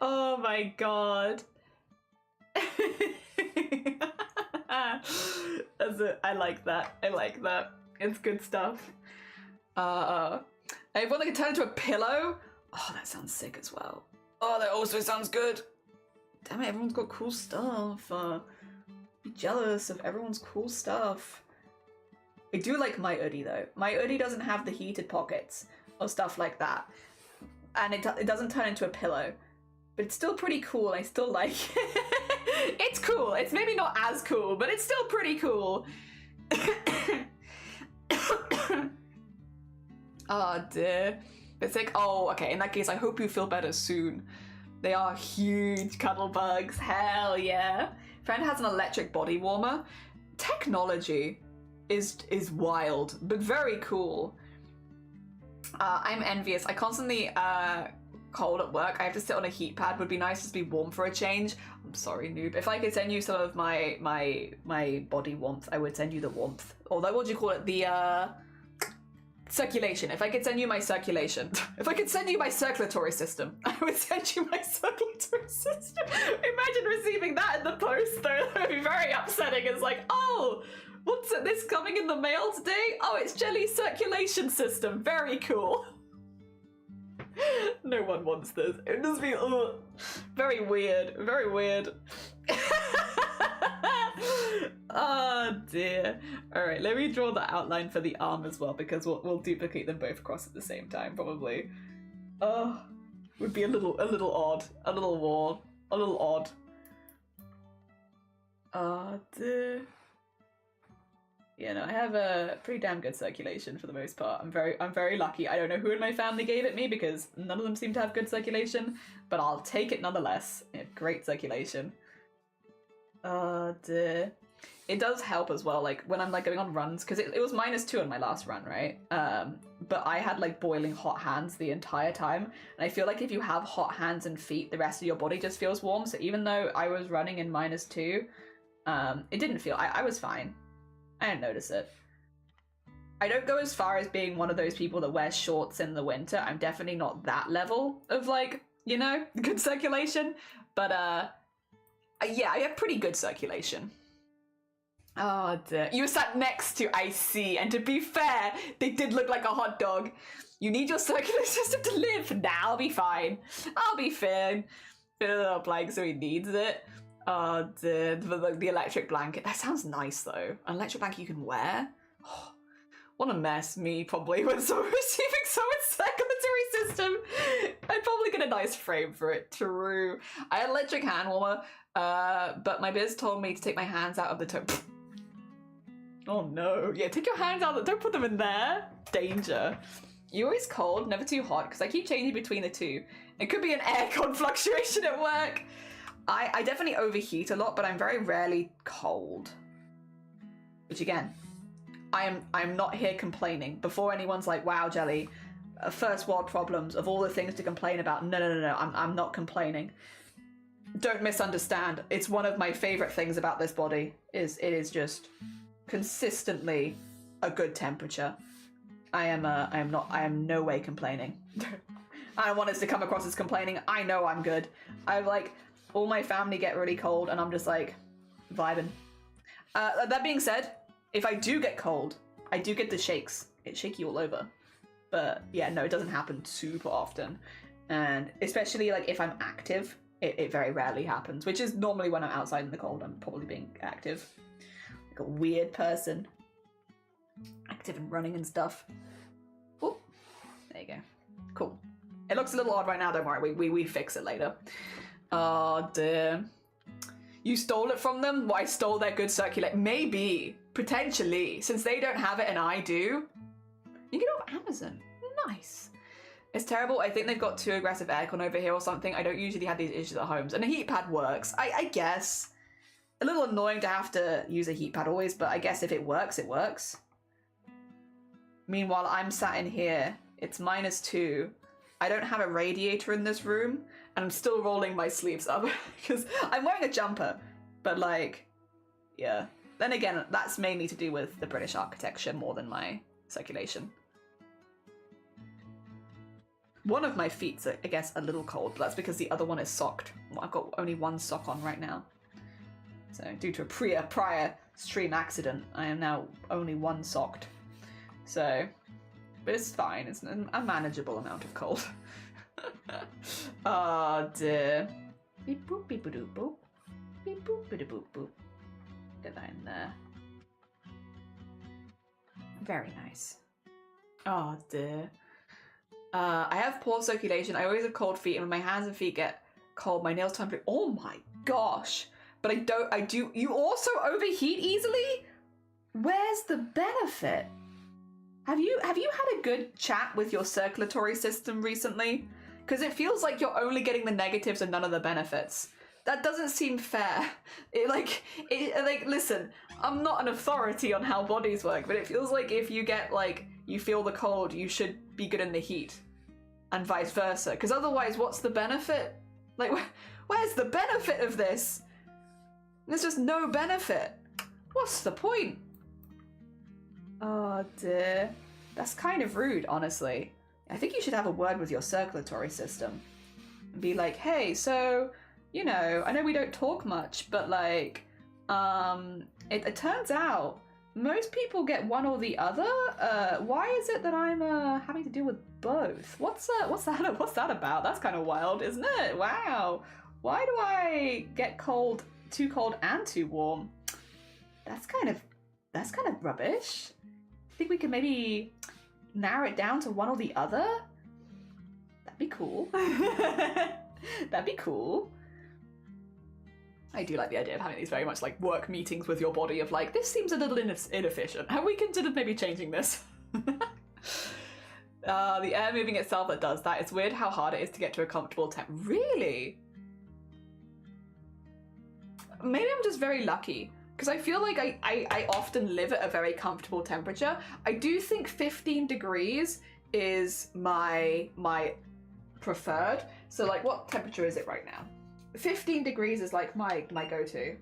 Oh my god. That's it. I like that. It's good stuff. I want to turn into a pillow. Oh, that sounds sick as well. Oh, that also sounds good. Damn it, everyone's got cool stuff. Be jealous of everyone's cool stuff. I do like my hoodie though. My hoodie doesn't have the heated pockets or stuff like that. And it doesn't turn into a pillow. But it's still pretty cool. I still like it. It's cool. It's maybe not as cool, but it's still pretty cool. Oh dear. It's like, oh, okay, in that case, I hope you feel better soon. They are huge cuddle bugs. Hell yeah. Friend has an electric body warmer. Technology is wild, but very cool. I'm envious. I constantly cold at work. I have to sit on a heat pad. Would be nice to be warm for a change. I'm sorry, noob. If I could send you some of my body warmth, I would send you the warmth. Although, what do you call it? The circulation. If I could send you my circulation. If I could send you my circulatory system, I would send you my circulatory system. Imagine receiving that in the post though. That would be very upsetting. It's like, oh, what's this coming in the mail today? Oh, it's Jelly's circulation system. Very cool. No one wants this. It does be very weird. Very weird. Oh dear. Alright, let me draw the outline for the arm as well, because we'll duplicate them both across at the same time, probably. Oh, would be a little odd. A little odd. Oh dear. Yeah, no, I have a pretty damn good circulation for the most part. I'm very lucky. I don't know who in my family gave it me because none of them seem to have good circulation, but I'll take it nonetheless. I have great circulation. Oh dear. It does help as well, like when I'm like going on runs, because it was -2 on my last run, right? But I had like boiling hot hands the entire time, and I feel like if you have hot hands and feet, the rest of your body just feels warm. So even though I was running in -2, it didn't feel. I was fine. I didn't notice it. I don't go as far as being one of those people that wears shorts in the winter. I'm definitely not that level of like, you know, good circulation. But yeah, I have pretty good circulation. Oh dear. You sat next to, I see, and to be fair, they did look like a hot dog. You need your circulatory system to live. Nah, I'll be fine. I'll be fine. Fill up like so he needs it. Oh dear. The electric blanket. That sounds nice though. An electric blanket you can wear. Oh, what a mess. Me probably with so receiving so much circulatory system. I'd probably get a nice frame for it. True. I had electric hand warmer, but my biz told me to take my hands out of the toe. Oh no. Yeah, take your hands out. Don't put them in there. Danger. You're always cold, never too hot, because I keep changing between the two. It could be an aircon fluctuation at work. I definitely overheat a lot, but I'm very rarely cold. Which again, I'm not here complaining. Before anyone's like, wow, Jelly, first world problems, of all the things to complain about. No, I'm not complaining. Don't misunderstand. It's one of my favorite things about this body, is it is just consistently a good temperature. I am no way complaining. I don't want us to come across as complaining. I know I'm good. I like all my family get really cold and I'm just like vibing. That being said, if I do get cold, I do get the shakes. It's shaky all over. But yeah, no, it doesn't happen super often. And especially like if I'm active, it very rarely happens, which is normally when I'm outside in the cold, I'm probably being active. Like a weird person. Active and running and stuff. Oh, there you go. Cool. It looks a little odd right now, don't worry. We fix it later. Oh dear. You stole it from them? Well, I stole their good circulate. Maybe. Potentially. Since they don't have it and I do. You get it off Amazon. Nice. It's terrible. I think they've got too aggressive aircon over here or something. I don't usually have these issues at home. And a heat pad works. I guess. A little annoying to have to use a heat pad always, but I guess if it works, it works. Meanwhile, I'm sat in here. It's -2. I don't have a radiator in this room, and I'm still rolling my sleeves up because I'm wearing a jumper. But like, yeah. Then again, that's mainly to do with the British architecture more than my circulation. One of my feet's, I guess, a little cold, but that's because the other one is socked. I've got only one sock on right now. So due to a prior stream accident, I am now only one socked. So, but it's fine. It's a manageable amount of cold. Oh dear. Beep boop beep boop boop. Beep boop beep boop boop. Get that in there. Very nice. Oh dear. I have poor circulation. I always have cold feet, and when my hands and feet get cold, my nails turn blue. Oh my gosh. But I do. You also overheat easily? Where's the benefit? Have you had a good chat with your circulatory system recently? Because it feels like you're only getting the negatives and none of the benefits. That doesn't seem fair. Listen, I'm not an authority on how bodies work, but it feels like if you get you feel the cold, you should be good in the heat, and vice versa. Because otherwise, what's the benefit? Like, where's the benefit of this? There's just no benefit. What's the point? Oh dear. That's kind of rude, honestly. I think you should have a word with your circulatory system. And be like, hey, so, you know, I know we don't talk much, but like, it turns out most people get one or the other. Why is it that I'm having to deal with both? What's that about? That's kind of wild, isn't it? Wow. Why do I get too cold and too warm? That's kind of rubbish. I think we could maybe narrow it down to one or the other. That'd be cool. That'd be cool. I do like the idea of having these very much like work meetings with your body of like, this seems a little inefficient. Have we considered maybe changing this? The air moving itself that does that. It's weird how hard it is to get to a comfortable temp. Really? Maybe I'm just very lucky. because I feel like I often live at a very comfortable temperature. I do think 15 degrees is my preferred. So like, what temperature is it right now? 15 degrees is like my go-to.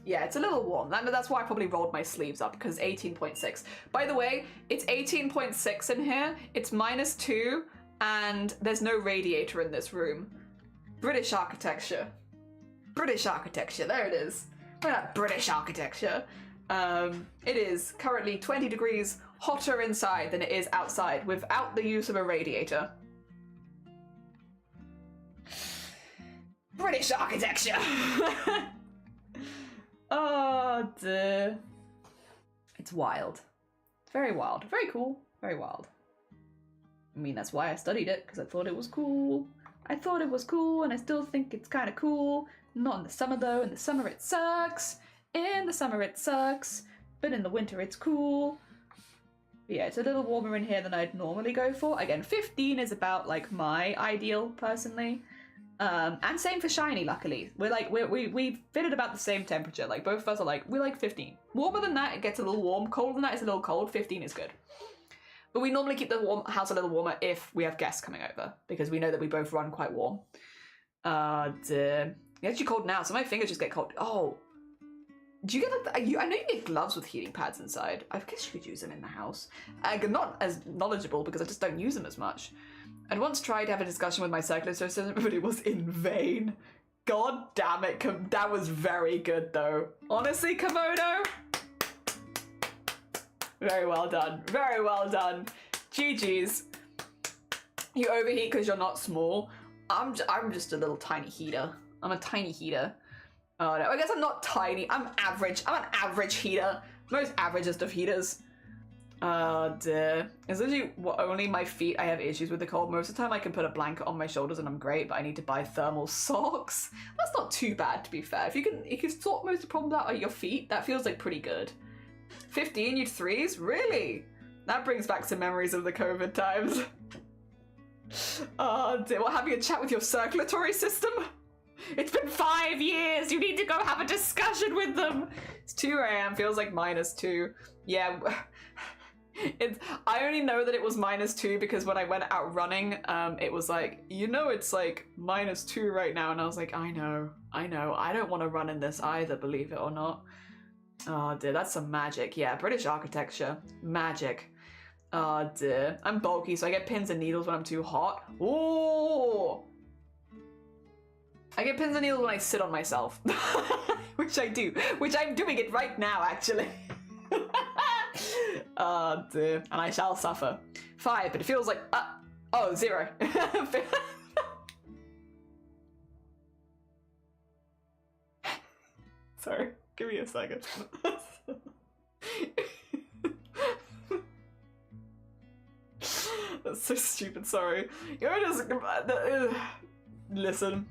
Yeah, it's a little warm. That's why I probably rolled my sleeves up, because 18.6. By the way, it's 18.6 in here. It's -2, and there's no radiator in this room. British architecture. British architecture, there it is. Look at that British architecture. It is currently 20 degrees hotter inside than it is outside without the use of a radiator. British architecture! Oh dear. It's wild. It's very wild. Very cool. Very wild. I mean, that's why I studied it, because I thought it was cool. I thought it was cool, and I still think it's kind of cool. Not in the summer though. In the summer it sucks. In the summer it sucks. But in the winter it's cool. But yeah, it's a little warmer in here than I'd normally go for. Again, 15 is about like my ideal personally. And same for shiny, luckily. We fit at about the same temperature. Like, both of us are like, we like 15. Warmer than that, it gets a little warm. Colder than that, it's a little cold. 15 is good. But we normally keep the house a little warmer if we have guests coming over, because we know that we both run quite warm. It's actually cold now, so my fingers just get cold. Oh. Do you get like, I know you get gloves with heating pads inside. I guess you could use them in the house. I'm not as knowledgeable because I just don't use them as much. I'd once tried to have a discussion with my circular assistant, but it was in vain. God damn it, that was very good though. Honestly, Komodo, very well done. Very well done. GG's. You overheat because you're not small. I'm just a little tiny heater. I'm a tiny heater. Oh no, I guess I'm not tiny. I'm average. I'm an average heater. Most averagest of heaters. Oh dear. It's literally only my feet I have issues with the cold. Most of the time I can put a blanket on my shoulders and I'm great, but I need to buy thermal socks. That's not too bad, to be fair. If you can sort most of the problems out at your feet, that feels like pretty good. 15, you'd threes? Really? That brings back some memories of the COVID times. Oh dear, what, having a chat with your circulatory system? It's been 5 years, you need to go have a discussion with them. It's 2 AM, feels like -2. Yeah, I only know that it was -2 because when I went out running, it was like, you know, it's like -2 right now. And I was like, I know. I don't want to run in this either, believe it or not. Oh dear, that's some magic. Yeah, British architecture. Magic. Oh dear. I'm bulky, so I get pins and needles when I'm too hot. Ooh! I get pins and needles when I sit on myself. Which I do. Which I'm doing it right now, actually. Oh dear. And I shall suffer. 5, but it feels like... oh, 0. Sorry. Give me a second. That's so stupid, sorry. You know, just... listen.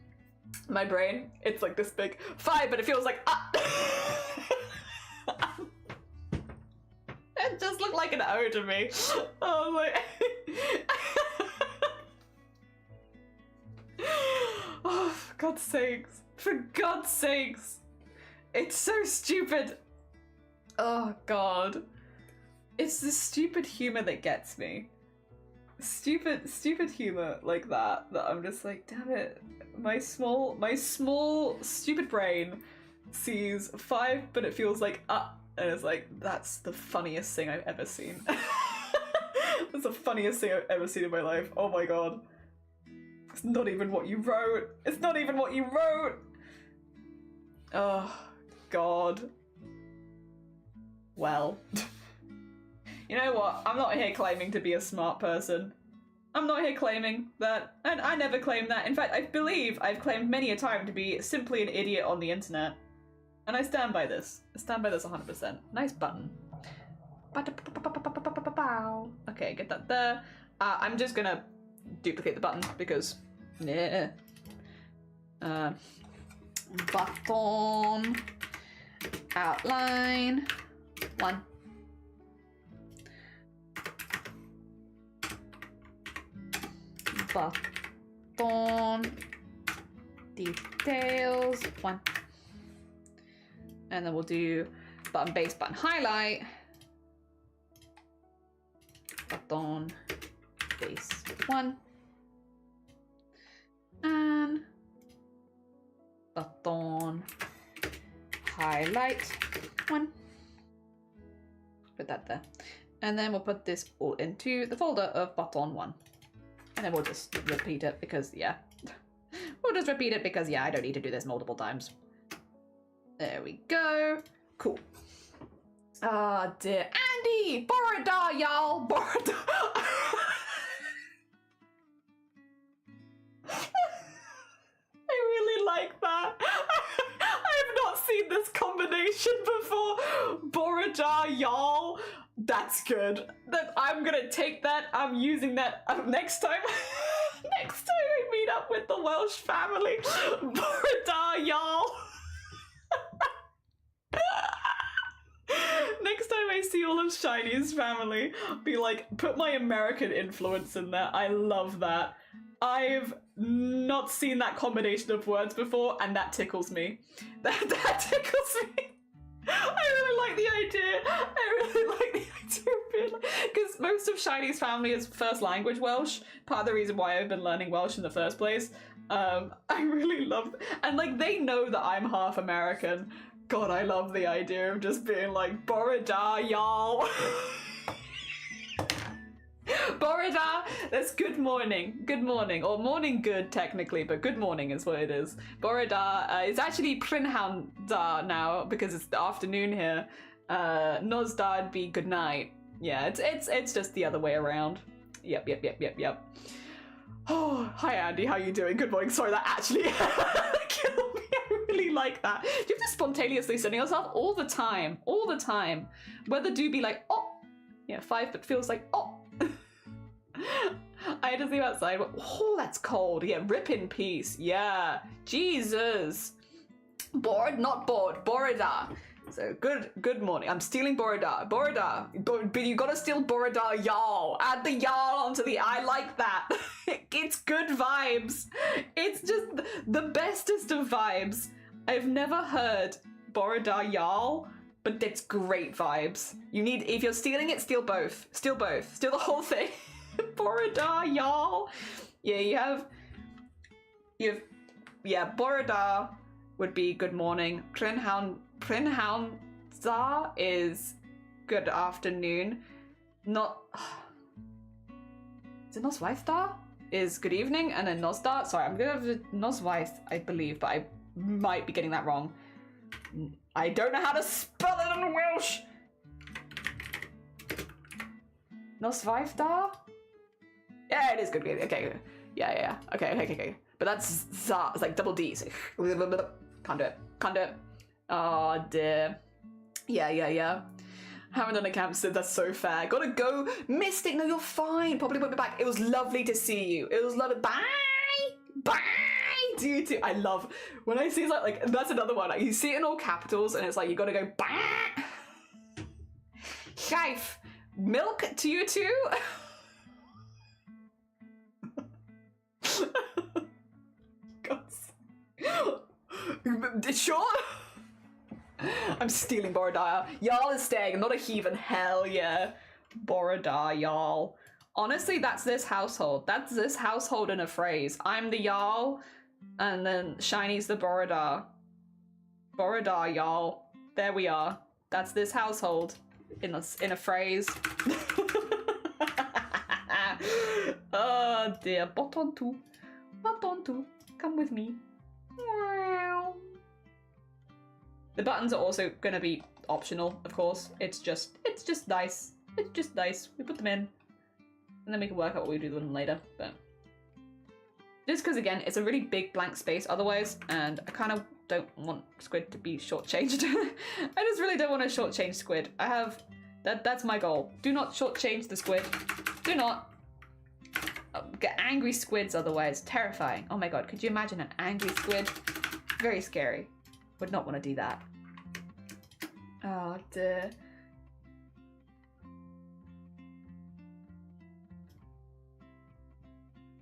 My brain, it's like this big. 5, but it feels like... It just looked like an O to me. Oh my... Oh, for God's sakes. For God's sakes. It's so stupid. Oh God. It's the stupid humor that gets me. Stupid humor like that I'm just like, damn it. My small, stupid brain sees 5, but it feels like, and it's like, that's the funniest thing I've ever seen. That's the funniest thing I've ever seen in my life. Oh my God. It's not even what you wrote. It's not even what you wrote. Oh, God. Well. You know what? I'm not here claiming to be a smart person. I'm not here claiming that, and I never claimed that. In fact, I believe I've claimed many a time to be simply an idiot on the internet. And I stand by this. I stand by this 100%. Nice button. Okay, get that there. I'm just gonna duplicate the button because, yeah. Button. Outline. 1. Button. Details. 1. And then we'll do button base, button highlight. Button base 1. And button highlight 1. Put that there. And then we'll put this all into the folder of button 1. And then we'll just repeat it because, yeah. We'll just repeat it because, yeah, I don't need to do this multiple times. There we go. Cool. Ah, dear. Andy! Borada, y'all! Borada! I really like that. I have not seen this combination before. Borada, y'all. That's good. I'm gonna take that. I'm using that next time. Next time I meet up with the Welsh family. Borada, y'all. Next time I see all of Shiny's family, be like, put my American influence in there. I love that. I've not seen that combination of words before, and that tickles me. That tickles me. I really like the idea. I really like the idea because most of Shiny's family is first language Welsh. Part of the reason why I've been learning Welsh in the first place. I really love, and like they know that I'm half American. God, I love the idea of just being like, Borada, y'all. Borada, that's good morning. Good morning. Or morning good, technically, but good morning is what it is. Borada, it's actually Prinhounda now, because it's the afternoon here. Nozda'd be good night. Yeah, it's just the other way around. Yep. Oh, hi Andy, how you doing? Good morning. Sorry, that actually killed me. I really like that. You have to spontaneously sending yourself all the time. Whether do be like, oh, yeah, 5 but feels like, oh. I had to sleep outside, but oh, that's cold. Yeah, rip in peace. Yeah, Jesus. Bored, not bored. Borada. So good morning. I'm stealing Borada. But you gotta steal Borada, y'all. Add the y'all onto the. I like that. It's good vibes. It's just the bestest of vibes. I've never heard Borada, y'all, but it's great vibes. You need, if you're stealing it, steal both. Steal both. Steal the whole thing. Borada, y'all. Yeah, you have, yeah, Borada would be good morning. Prinhounda is good afternoon. Not, is it Noswaithda? Is good evening, and then Nosda. Sorry, I'm gonna have Noswaith, I believe, but I might be getting that wrong. I don't know how to spell it in Welsh. Noswaithda? Yeah, it is good. Okay. Yeah. Okay. But that's za. It's like double D's. Can't do it. Oh dear. Yeah. Haven't done a camp since. That's so fair. Gotta go. Mystic, no, you're fine. Probably won't be back. It was lovely to see you. It was lovely. Bye. You too. I love when I see like that's another one. Like you see it in all capitals, and it's like you gotta go. Bye. Shife. Milk to you too. Sure. I'm stealing Borada. Y'all is staying. I'm not a heathen. Hell yeah. Borada, y'all. Honestly, that's this household. That's this household in a phrase. I'm the y'all, and then Shiny's the Borada. Borada, y'all. There we are. That's this household in a phrase. Oh dear. Button 2. Come with me. The buttons are also going to be optional, of course. It's just nice. It's just nice. We put them in, and then we can work out what we do with them later. But just because, again, it's a really big blank space otherwise, and I kind of don't want Squid to be shortchanged. I just really don't want to shortchange Squid. I have that's my goal. Do not shortchange the Squid. Do not. Get angry squids otherwise. Terrifying. Oh my god, could you imagine an angry squid? Very scary. Would not want to do that. Oh dear.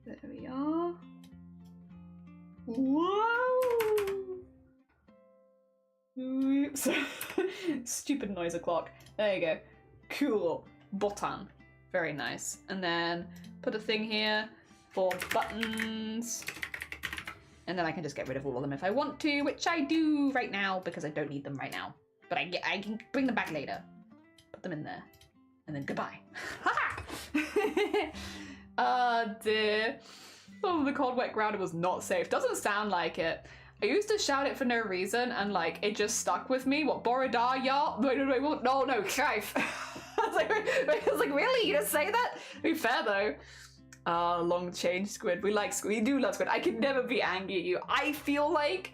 There we are. Whoa! Oops. Stupid noise o'clock. There you go. Cool. Button. Very nice. And then put a thing here for buttons. And then I can just get rid of all of them if I want to, which I do right now because I don't need them right now. But I can bring them back later. Put them in there. And then goodbye. Dear. Oh, the cold wet ground was not safe. Doesn't sound like it. I used to shout it for no reason and like it just stuck with me. What, Borodar, y'all? Wait, no, safe. I was like, really? You just say that? Be fair though. Long change squid. We do love squid. I could never be angry at you. I feel like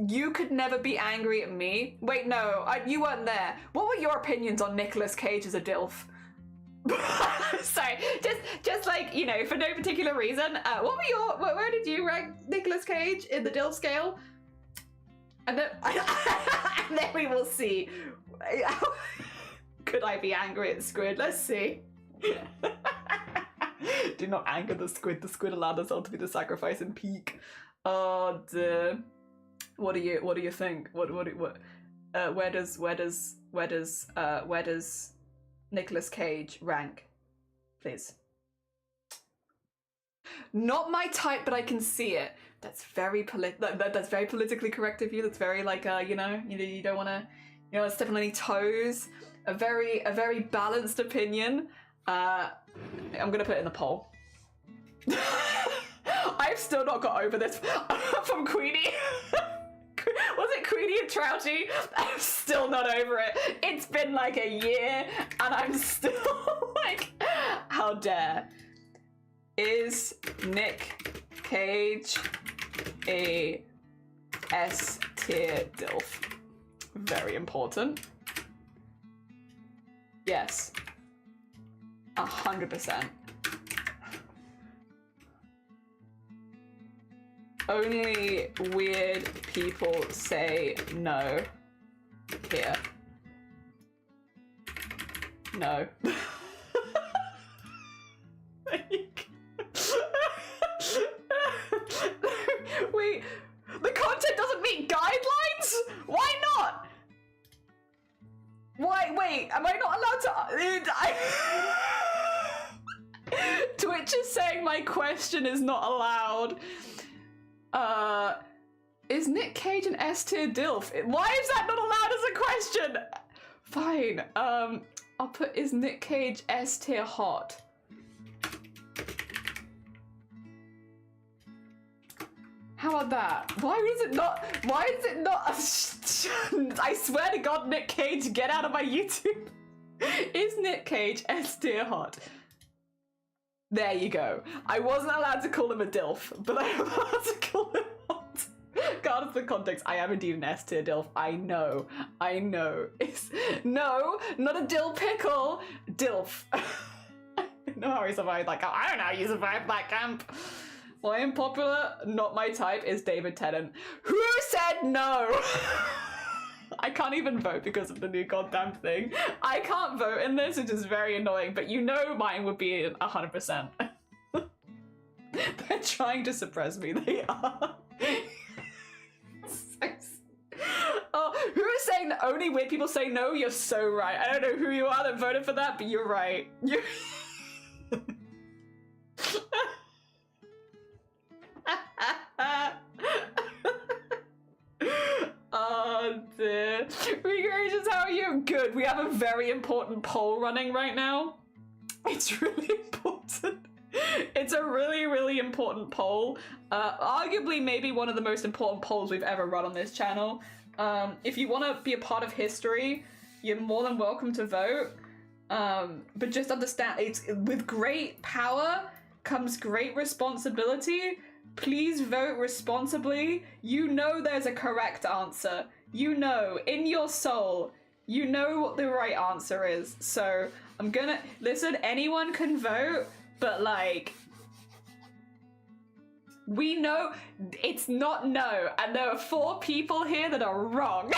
you could never be angry at me. Wait, no, you weren't there. What were your opinions on Nicolas Cage as a DILF? Sorry, just like, you know, for no particular reason. What were your, where did you rank Nicolas Cage in the DILF scale? And then, and then we will see. Could I be angry at Squid? Let's see. Do not anger the Squid. The Squid allowed herself to be the sacrifice and peak. Oh dear. What do you think? Where does Nicolas Cage rank? Please. Not my type, but I can see it. That's very that's very politically correct of you. That's very like you don't want to step on any toes. A very balanced opinion. I'm gonna put it in the poll. I've still not got over this from Queenie. Was it Queenie and Trouty? I'm still not over it. It's been like a year and I'm still like, how dare. Is Nick Cage a S tier DILF? Very important. Yes. 100%. Only weird people say no here. No. Wait, the content doesn't meet guidelines? Why not? Why? Wait, am I not allowed to? Twitch is saying my question is not allowed. Is Nick Cage an S tier DILF? Why is that not allowed as a question? Fine. I'll put is Nick Cage S tier hot. How about that? Why is it not? I swear to God, Nick Cage, get out of my YouTube. Is Nick Cage S tier hot? There you go. I wasn't allowed to call him a DILF, but I am allowed to call him hot. Regardless of the context, I am indeed an S tier DILF. I know. It's no, not a dill pickle. DILF. No how he survived that camp. I don't know how you survived that camp. Why unpopular? Not my type is David Tennant. Who said no? I can't even vote because of the new goddamn thing. I can't vote in this, which is very annoying, but you know mine would be 100%. They're trying to suppress me, they are. Oh, who is saying that only weird people say no? You're so right. I don't know who you are that voted for that, but you're right. You're... Oh dear. Regracious, how are you? Good. We have a very important poll running right now. It's really important. It's a really important poll. Arguably maybe one of the most important polls we've ever run on this channel. If you want to be a part of history, you're more than welcome to vote. But just understand, it's with great power comes great responsibility. Please vote responsibly. You know there's a correct answer. You know, in your soul, you know what the right answer is. So I'm gonna, listen, anyone can vote, but like, We know it's not no, and there are 4 people here that are wrong.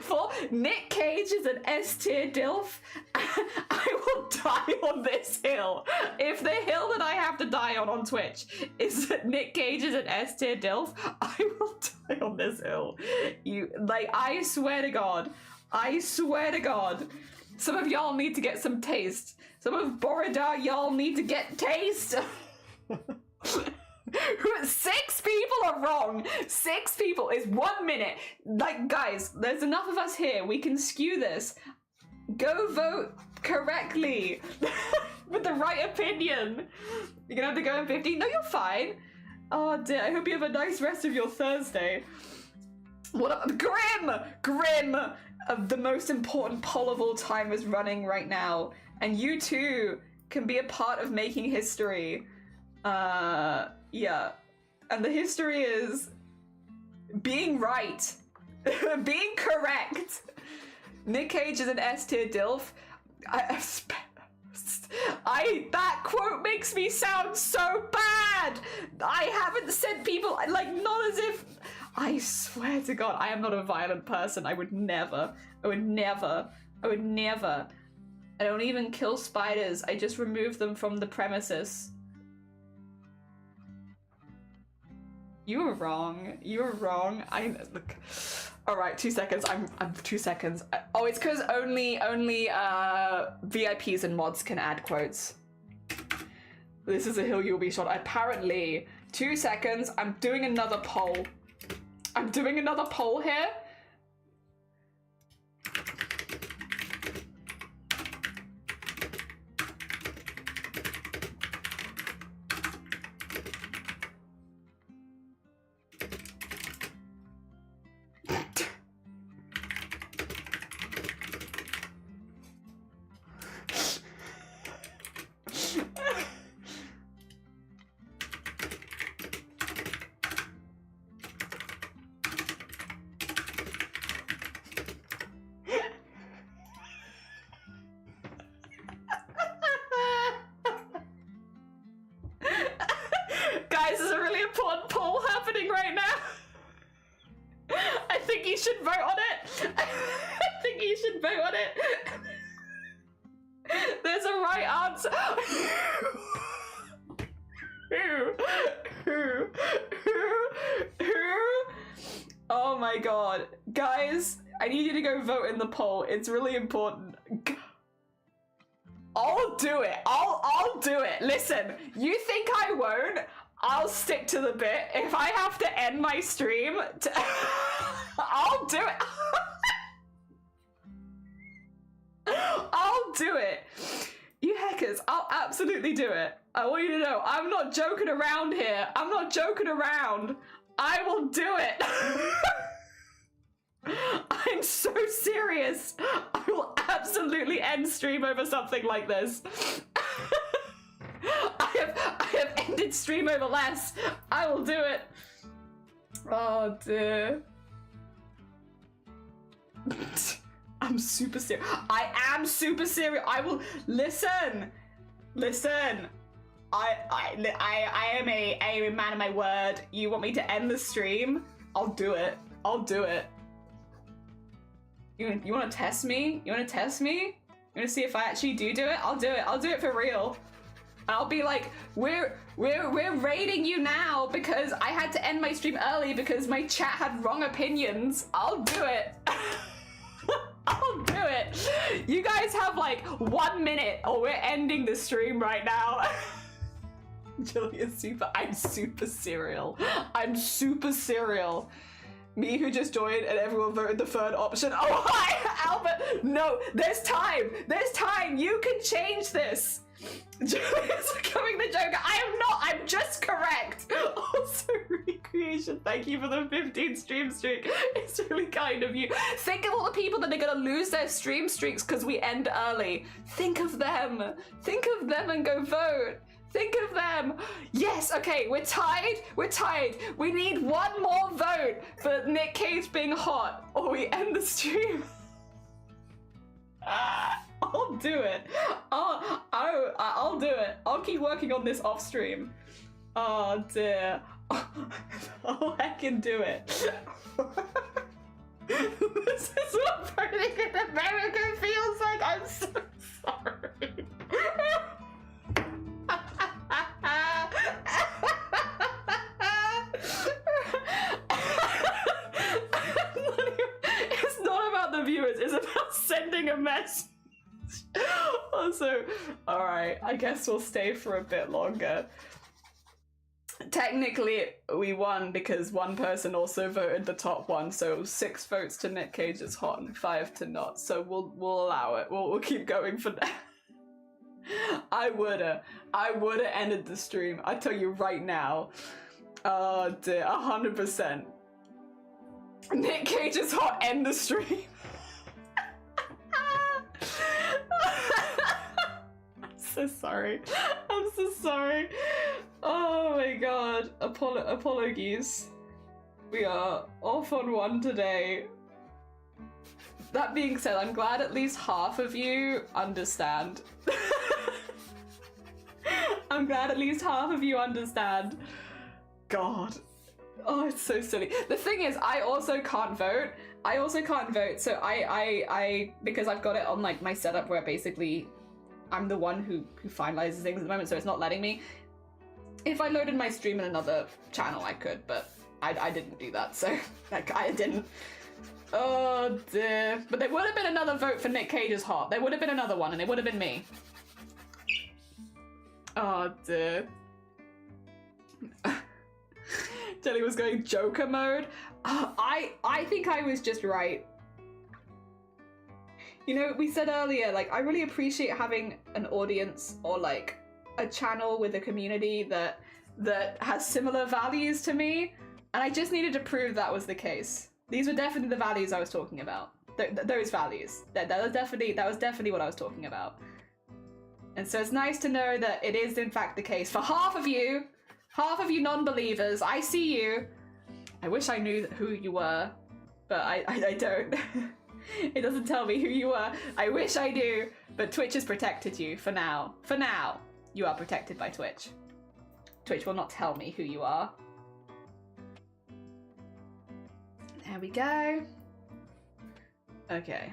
4. Nick Cage is an S-tier DILF. I will die on this hill. If the hill that I have to die on Twitch is that Nick Cage is an S-tier DILF, I will die on this hill. I swear to God. I swear to God. Some of y'all need to get some taste. Some of Borodar y'all need to get taste. 6 people are wrong. 6 people is 1 minute. Like, guys, there's enough of us here. We can skew this. Go vote correctly with the right opinion. You're gonna have to go in 15. No, you're fine. Oh dear. I hope you have a nice rest of your Thursday. What up, Grim? The most important poll of all time is running right now, and you too can be a part of making history. Yeah. And the history is being right. Being correct. Nick Cage is an S-tier DILF. That quote makes me sound so bad. I haven't said people, like, not as if, I swear to God, I am not a violent person. I would never. I don't even kill spiders. I just remove them from the premises. You were wrong. Look. All right, 2 seconds. I'm 2 seconds. Oh, it's because only VIPs and mods can add quotes. This is a hill you'll be shot. Apparently, 2 seconds. I'm doing another poll. Here. Guys, there's a really important poll happening right now. I think you should vote on it. There's a right answer. Who? Oh my God. Guys, I need you to go vote in the poll. It's really important. I'll do it. I'll do it. Listen, you think I won't? I'll stick to the bit. If I have to end my stream, I'll do it. I'll do it. You hackers, I'll absolutely do it. I want you to know, I'm not joking around here. I will do it. I'm so serious. I will absolutely end stream over something like this. I have ended stream over less. I will do it. Oh dear. I'm super serious. I am super serious. I will listen. I am a man of my word. You want me to end the stream? I'll do it. You want to test me? You want to see if I actually do it? I'll do it for real. I'll be like, we're raiding you now because I had to end my stream early because my chat had wrong opinions. I'll do it. I'll do it. You guys have like 1 minute or we're ending the stream right now. Julia's I'm super serial. Me who just joined and everyone voted the third option. Oh, hi, Albert. No, there's time. You can change this. Julia's becoming the Joker. I am not. I'm just correct. Also, Recreation, thank you for the 15 stream streak. It's really kind of you. Think of all the people that are going to lose their stream streaks because we end early. Think of them and go vote. Think of them. Yes, okay, we're tied. We need one more vote for Nick Cage being hot or we end the stream. I'll do it. I'll do it. I'll keep working on this off stream. Oh dear. Oh, I can do it. This is what burning in America feels like. I'm so sorry. It's not about the viewers, it's about sending a message. Also, alright, I guess we'll stay for a bit longer. Technically, we won because one person also voted the top one, so it was 6 votes to Nick Cage is hot and 5 to not. So we'll allow it. We'll keep going for that. I woulda ended the stream. I tell you right now. Oh dear, 100%. Nick Cage is hot. End the stream. I'm so sorry. I'm so sorry. Oh my god. Apologies. We are off on one today. That being said, I'm glad at least half of you understand. I'm glad at least half of you understand. God. Oh, it's so silly. The thing is, I also can't vote. So I because I've got it on like my setup where basically I'm the one who finalizes things at the moment, so it's not letting me. If I loaded my stream in another channel, I could, but I didn't do that, so like I didn't. Oh dear. But there would have been another vote for Nick Cage's hot. There would have been another one, and it would have been me. Oh dear. Jelly was going Joker mode. I think I was just right. You know, we said earlier, like, I really appreciate having an audience or like a channel with a community that has similar values to me, and I just needed to prove that was the case. These were definitely the values I was talking about. Those values. That was definitely what I was talking about. And so it's nice to know that it is in fact the case for half of you non-believers. I see you. I wish I knew who you were, but I don't. It doesn't tell me who you are. I wish I do, but Twitch has protected you for now. For now, you are protected by Twitch. Twitch will not tell me who you are. There we go. Okay.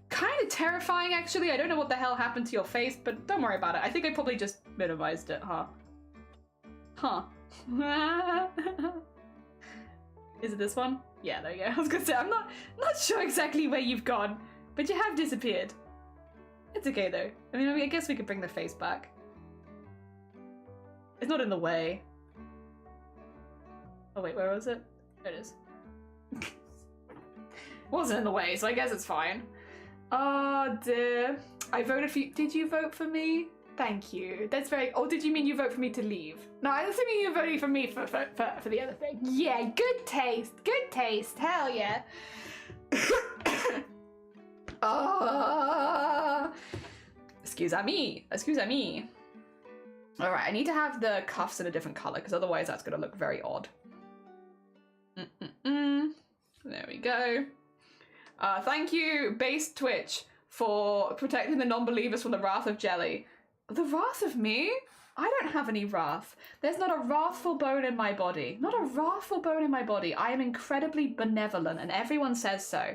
Kind of terrifying, actually. I don't know what the hell happened to your face, but don't worry about it. I think I probably just minimized it, huh? Huh. Is it this one? Yeah, there you go. I was gonna say, I'm not sure exactly where you've gone, but you have disappeared. It's okay, though. I mean, I guess we could bring the face back. It's not in the way. Oh, wait, where was it? There it is. Wasn't in the way, so I guess it's fine. Oh, dear. I voted for you. Did you vote for me? Thank you. That's very... Oh, did you mean you vote for me to leave? No, I was thinking you voted for me for the other thing. Yeah, good taste. Good taste. Hell yeah. Excuse me. All right, I need to have the cuffs in a different color because otherwise that's going to look very odd. There we go. Thank you, Base Twitch, for protecting the non-believers from the wrath of Jelly. The wrath of me? I don't have any wrath. There's not a wrathful bone in my body. Not a wrathful bone in my body. I am incredibly benevolent, and everyone says so.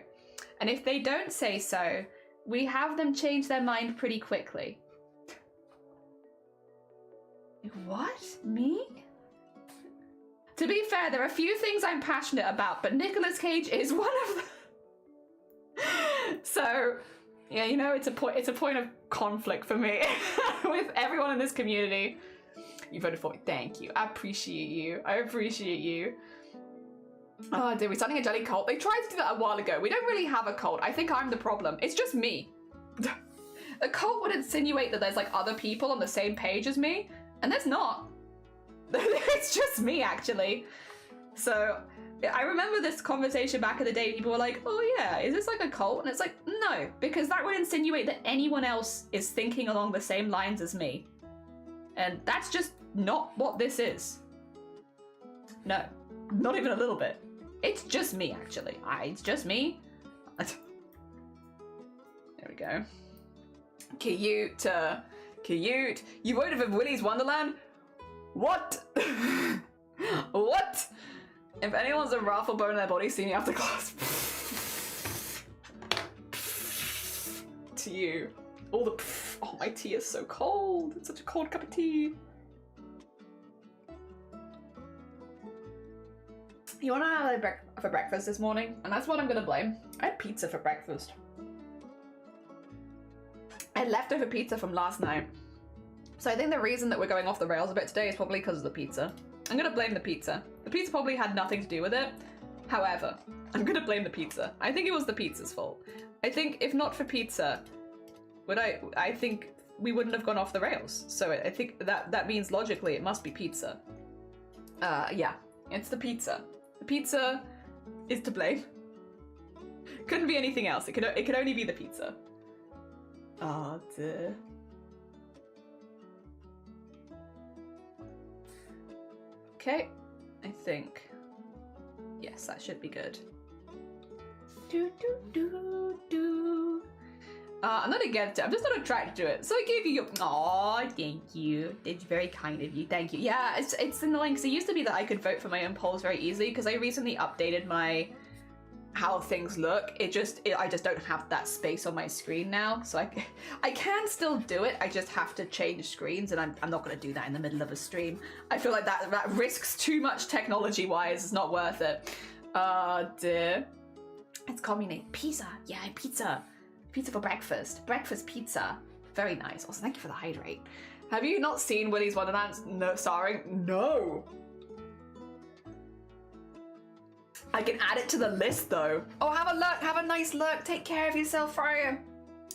And if they don't say so, we have them change their mind pretty quickly. What? Me? To be fair, there are a few things I'm passionate about, but Nicolas Cage is one of them. So, yeah, you know, it's a point of conflict for me with everyone in this community. You voted for me. Thank you. I appreciate you. Oh, dear, we're starting a jelly cult. They tried to do that a while ago. We don't really have a cult. I think I'm the problem. It's just me. A cult would insinuate that there's like other people on the same page as me, and there's not. It's just me, actually. So I remember this conversation back in the day. People were like, oh yeah, is this like a cult? And it's like, no, because that would insinuate that anyone else is thinking along the same lines as me. And that's just not what this is. No, not even a little bit. It's just me, actually. It's just me. There we go. Cute. You voted for Willy's Wonderland? What? What? If anyone's a raffle bone in their body, see me after class. To you. All the oh, my tea is so cold. It's such a cold cup of tea. You wanna know what I had for breakfast this morning? And that's what I'm gonna blame. I had pizza for breakfast. I had leftover pizza from last night. So I think the reason that we're going off the rails a bit today is probably because of the pizza. I'm gonna blame the pizza. The pizza probably had nothing to do with it. However, I'm gonna blame the pizza. I think it was the pizza's fault. I think if not for pizza, I think we wouldn't have gone off the rails. So I think that means logically it must be pizza. Yeah, it's the pizza. The pizza is to blame. Couldn't be anything else. It could only be the pizza. Oh dear. Okay, I think. Yes, that should be good. I'm not against it. I'm just not attracted to it. So I gave you your. Aw, thank you. It's very kind of you. Thank you. Yeah, it's annoying because it used to be that I could vote for my own polls very easily because I recently updated my how things look. I just don't have that space on my screen now, so I can still do it. I just have to change screens, and I'm not going to do that in the middle of a stream. I feel like that risks too much technology-wise. It's not worth it. Dear. It's communist pizza. Yeah, pizza. Pizza for breakfast. Breakfast pizza. Very nice. Also, thank you for the hydrate. Have you not seen Willy's Wonderland? No, starring? No. I can add it to the list though. Oh, have a look. Have a nice look. Take care of yourself, Freya.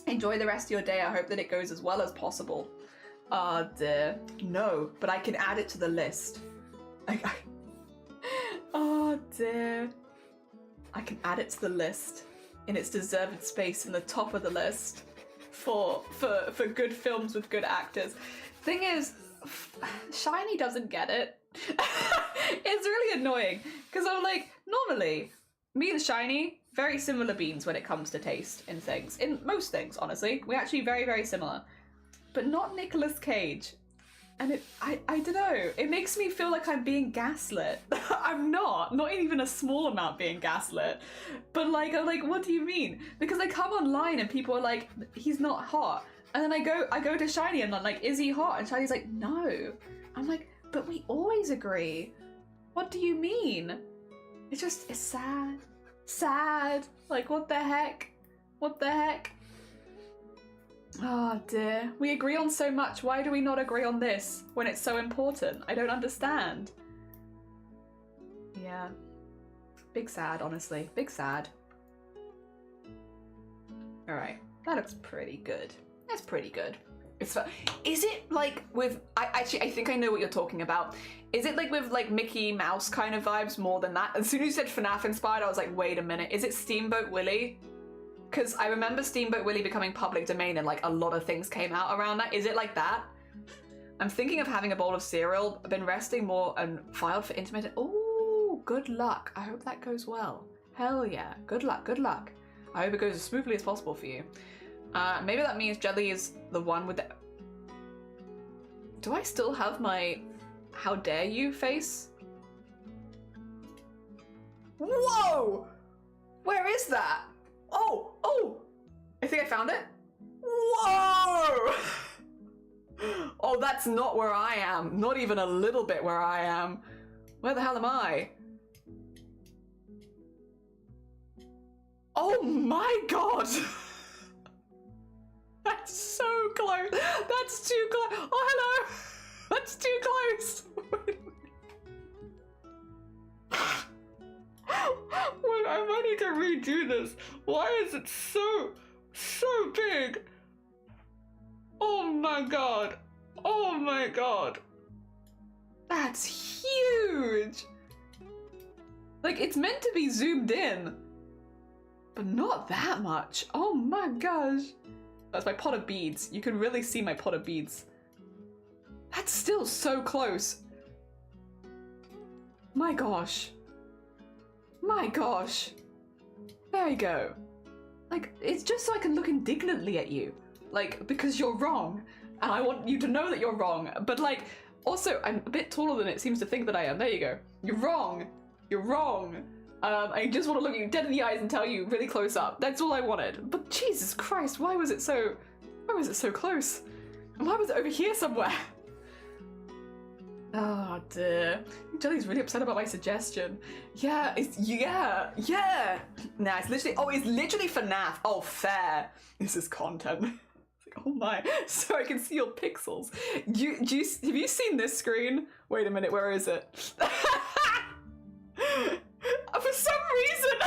Enjoy the rest of your day. I hope that it goes as well as possible. Dear. No, but I can add it to the list. Oh dear. I can add it to the list in its deserved space in the top of the list for good films with good actors. Thing is, Shiny doesn't get it. It's really annoying because I'm like, normally me and Shiny, very similar beans when it comes to taste in things. In most things, honestly. We're actually very, very similar. But not Nicolas Cage. And I don't know, it makes me feel like I'm being gaslit. I'm not even a small amount being gaslit. But like, I'm like, what do you mean? Because I come online and people are like, he's not hot. And then I go to Shiny and I'm like, is he hot? And Shiny's like, no. I'm like, but we always agree. What do you mean? It's sad. Sad. Like, what the heck? What the heck? Oh dear. We agree on so much. Why do we not agree on this when it's so important? I don't understand. Yeah. Big sad, honestly. Big sad. Alright. That looks pretty good. That's pretty good. It's is it like with I think I know what you're talking about. Is it like with like Mickey Mouse kind of vibes more than that? As soon as you said FNAF inspired, I was like, wait a minute, is it Steamboat Willie? Because I remember Steamboat Willie becoming public domain and like a lot of things came out around that. Is it like that? I'm thinking of having a bowl of cereal. I've been resting more and filed for intermittent. Oh, good luck. I hope that goes well. Hell yeah. Good luck, good luck. I hope it goes as smoothly as possible for you. Maybe that means Jelly is the one with the... Do I still have my how dare you face? Whoa! Where is that? Oh! I think I found it. Whoa! Oh, that's not where I am. Not even a little bit where I am. Where the hell am I? Oh my god! That's so close. That's too close. Oh, hello. That's too close. Wait, I might need to redo this. Why is it so big? Oh my god. Oh my god. That's huge. Like, it's meant to be zoomed in, but not that much. Oh my gosh. That's my pot of beads. You can really see my pot of beads. That's still so close. My gosh. My gosh. There you go. Like, it's just so I can look indignantly at you. Like, because you're wrong. And I want you to know that you're wrong. But like, Also, I'm a bit taller than it seems to think that I am. There you go. You're wrong. You're wrong. I just want to look you dead in the eyes and tell you really close up. That's all I wanted. But Jesus Christ, why was it so close? And why was it over here somewhere? Oh dear. Jelly's really upset about my suggestion. Yeah, yeah. Nah, it's literally FNAF. Oh, fair. This is content. It's like, oh my. So I can see your pixels. Have you seen this screen? Wait a minute, where is it? For some reason,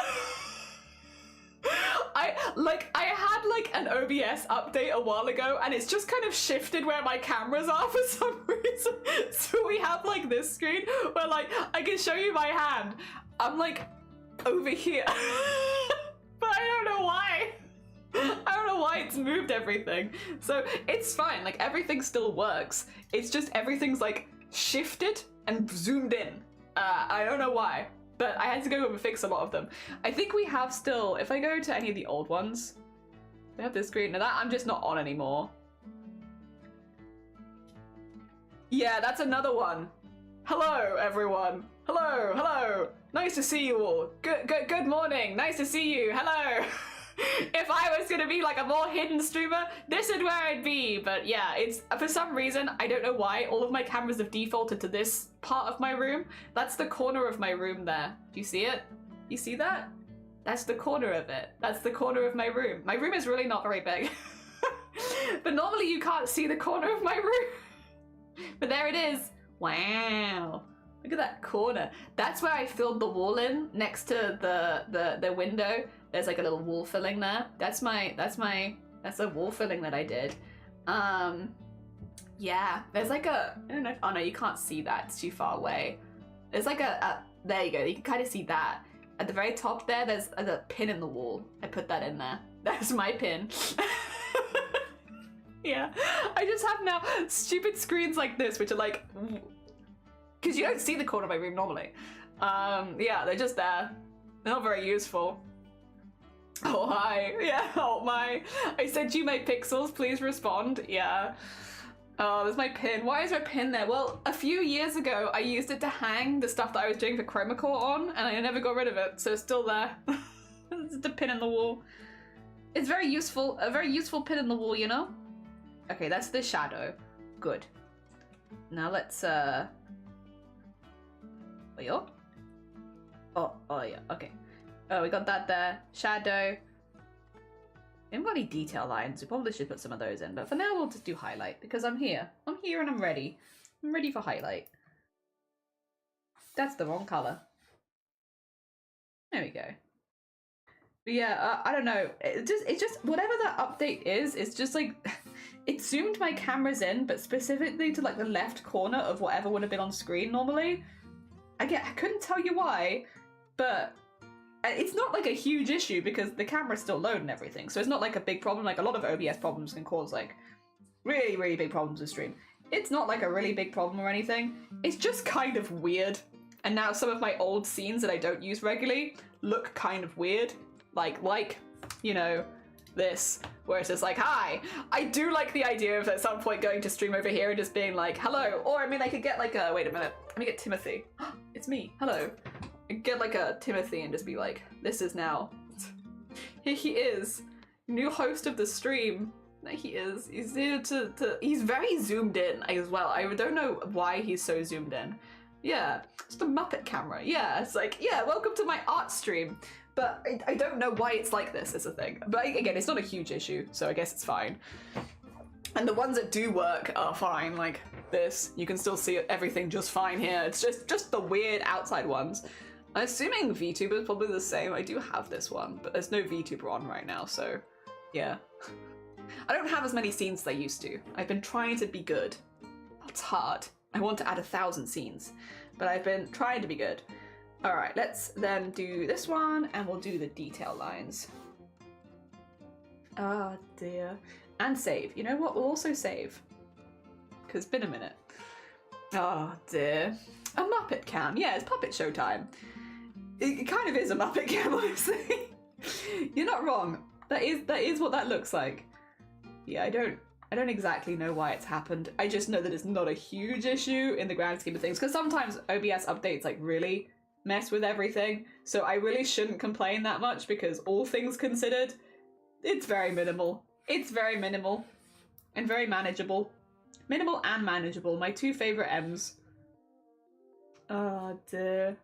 I had like an OBS update a while ago, and it's just kind of shifted where my cameras are for some reason. So we have like this screen where like I can show you my hand. I'm like over here, but I don't know why. I don't know why it's moved everything. So it's fine. Like everything still works. It's just everything's like shifted and zoomed in. I don't know why. But I had to go and fix a lot of them. I think we have still, if I go to any of the old ones, they have this screen. Now that I'm just not on anymore. Yeah, that's another one. Hello, everyone. Hello. Nice to see you all. Good morning. Nice to see you. Hello. If I was gonna be like a more hidden streamer, this is where I'd be. But yeah, it's for some reason, I don't know why, all of my cameras have defaulted to this part of my room. That's the corner of my room there. Do you see it? You see that? That's the corner of it. That's the corner of my room. My room is really not very big. But normally you can't see the corner of my room. But there it is. Wow. Look at that corner. That's where I filled the wall in next to the window. There's like a little wall filling there. That's a wall filling that I did. Yeah, there's like I don't know, oh no, you can't see that, it's too far away. There's like there you go, you can kind of see that. At the very top there, there's a pin in the wall. I put that in there. That's my pin. Yeah, I just have now stupid screens like this, which are like, because you don't see the corner of my room normally. Yeah, they're just there. They're not very useful. Oh, hi. Yeah, oh my. I sent you my pixels, please respond. Yeah. Oh, there's my pin. Why is my pin there? Well, a few years ago, I used it to hang the stuff that I was doing for chroma core on, and I never got rid of it, so it's still there. It's the pin in the wall. It's very useful, a very useful pin in the wall, you know? Okay, that's the shadow. Good. Now let's, Oh, yeah? Oh, yeah, okay. Oh, we got that there. Shadow. We haven't got any detail lines. We probably should put some of those in, but for now we'll just do highlight because I'm here. I'm here and I'm ready. I'm ready for highlight. That's the wrong color. There we go. But yeah, I don't know. It's just whatever that update is. It's just like it zoomed my cameras in, but specifically to like the left corner of whatever would have been on screen normally. I couldn't tell you why, but. It's not like a huge issue because the camera's still loading and everything, so it's not like a big problem. Like a lot of OBS problems can cause like really, really big problems with stream. It's not like a really big problem or anything. It's just kind of weird. And now some of my old scenes that I don't use regularly look kind of weird. Like, you know, this, where it's just like, hi. I do like the idea of at some point going to stream over here and just being like, hello. Or I mean, I could get like a, wait a minute. Let me get Timothy. It's me. Hello. Get like a Timothy and just be like, this is now. Here he is, new host of the stream. There he is. He's here he's very zoomed in as well. I don't know why he's so zoomed in. Yeah, it's the Muppet camera. Yeah, it's like, yeah, welcome to my art stream. But I don't know why it's like this is a thing. But again, it's not a huge issue, so I guess it's fine. And the ones that do work are fine, like this. You can still see everything just fine here. It's just the weird outside ones. I'm assuming VTuber is probably the same. I do have this one, but there's no VTuber on right now, so yeah. I don't have as many scenes as I used to. I've been trying to be good. It's hard. I want to add 1,000 scenes, but I've been trying to be good. All right, let's then do this one, and we'll do the detail lines. Oh dear. And save. You know what? We'll also save. Because it's been a minute. Oh dear. A Muppet cam. Yeah, it's puppet show time. It kind of is a Muppet cam, honestly. You're not wrong. That is what that looks like. Yeah, I don't I don't exactly know why it's happened. I just know that it's not a huge issue in the grand scheme of things, because sometimes OBS updates like really mess with everything, so I really shouldn't complain that much, because all things considered, it's very minimal. It's very minimal and very manageable. Minimal and manageable, my two favorite M's. Oh dear.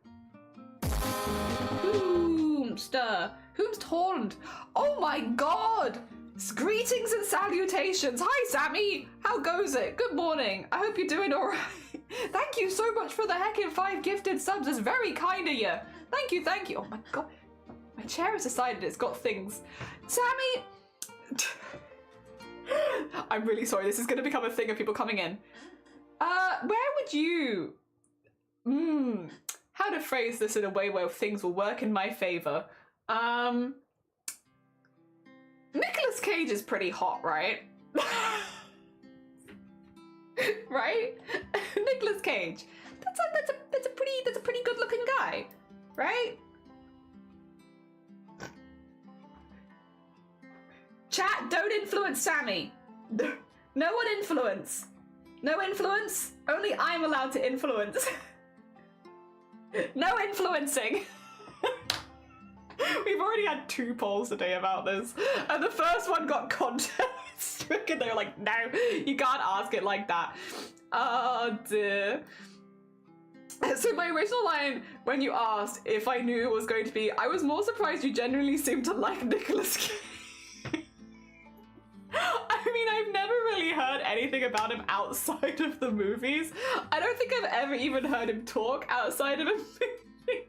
Whomster. Whomst Oh my god! Greetings and salutations! Hi Sammy! How goes it? Good morning. I hope you're doing alright. Thank you so much for the heckin' 5 gifted subs. It's very kind of you. Thank you, thank you. Oh my god. My chair has decided it's got things. Sammy! I'm really sorry. This is going to become a thing of people coming in. Where would you... how to phrase this in a way where things will work in my favour? Nicolas Cage is pretty hot, right? Right? Nicolas Cage. That's a pretty good looking guy, right? Chat, don't influence Sammy. No one influence. No influence. Only I'm allowed to influence. No influencing. We've already had 2 polls today about this, and the first one got context stricken. They were like, no, you can't ask it like that. Oh dear. So my original line, when you asked if I knew it was going to be, I was more surprised you genuinely seemed to like Nicolas Cage. I mean, I've never really heard anything about him outside of the movies. I don't think I've ever even heard him talk outside of a movie.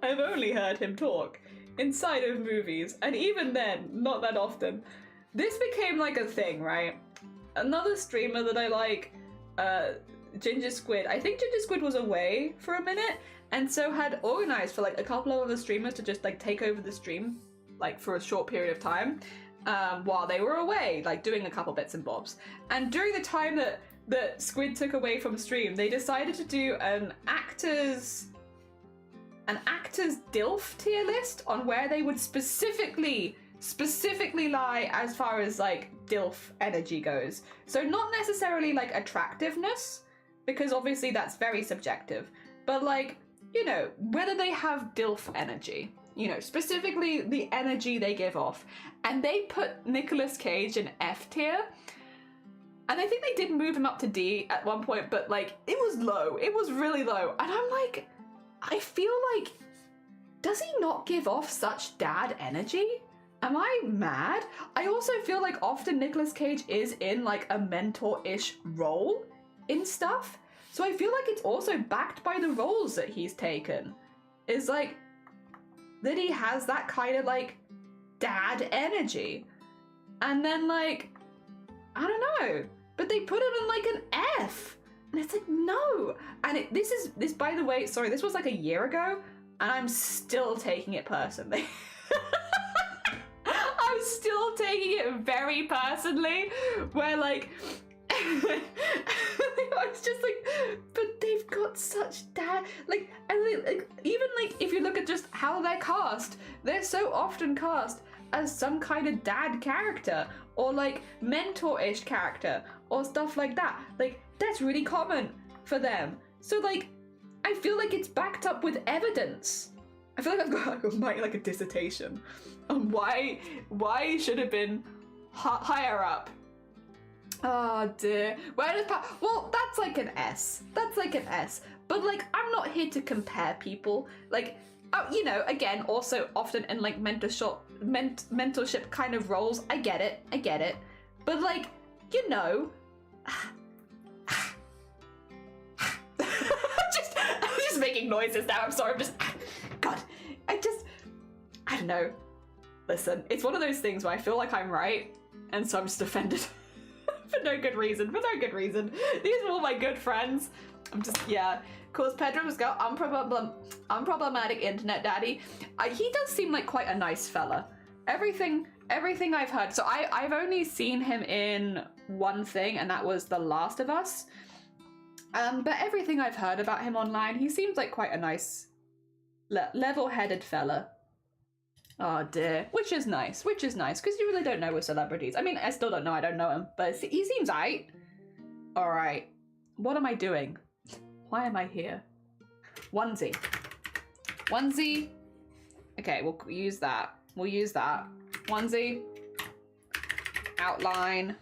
I've only heard him talk inside of movies, and even then, not that often. This became like a thing, right? Another streamer that I like, Ginger Squid. I think Ginger Squid was away for a minute, and so had organized for like a couple of other streamers to just like take over the stream, like for a short period of time, while they were away, like doing a couple bits and bobs. And during the time that Squid took away from stream, they decided to do an actors DILF tier list on where they would specifically lie as far as like DILF energy goes. So not necessarily like attractiveness, because obviously that's very subjective, but like, you know, whether they have DILF energy, you know, specifically the energy they give off. And they put Nicolas Cage in F tier. And I think they did move him up to D at one point, but like, it was low. It was really low. And I'm like, I feel like, does he not give off such dad energy? Am I mad? I also feel like often Nicolas Cage is in like a mentor-ish role in stuff. So I feel like it's also backed by the roles that he's taken. Is like, that he has that kind of like dad energy. And then like, I don't know, but they put him in like an F. And it's like, no. And this, by the way, sorry, this was like a year ago, and I'm still taking it personally. I'm still taking it very personally, where like, I was just like, but they've got such dad, like, and like, even like, if you look at just how they're cast, they're so often cast as some kind of dad character, or like mentor-ish character, or stuff like that. Like, that's really common for them. So like, I feel like it's backed up with evidence. I feel like I've got like a dissertation on why it should have been higher up. Oh dear. Where does well, that's like an S. That's like an S. But like, I'm not here to compare people. Like, you know, again, also often in like mentorship kind of roles. I get it. But like, you know, I'm just making noises now. I'm sorry. I'm just, God, I don't know. Listen, it's one of those things where I feel like I'm right, and so I'm just offended for no good reason. These are all my good friends. I'm just, yeah. Cause Pedro's got unproblematic internet daddy. He does seem like quite a nice fella. Everything I've heard. So I've only seen him in one thing, and that was The Last of Us. But everything I've heard about him online, he seems like quite a nice, level-headed fella. Oh dear. Which is nice, because you really don't know with celebrities. I mean, I still don't know, I don't know him, but he seems aight. Alright. What am I doing? Why am I here? Onesie. Onesie. Okay, we'll use that. Onesie. Outline.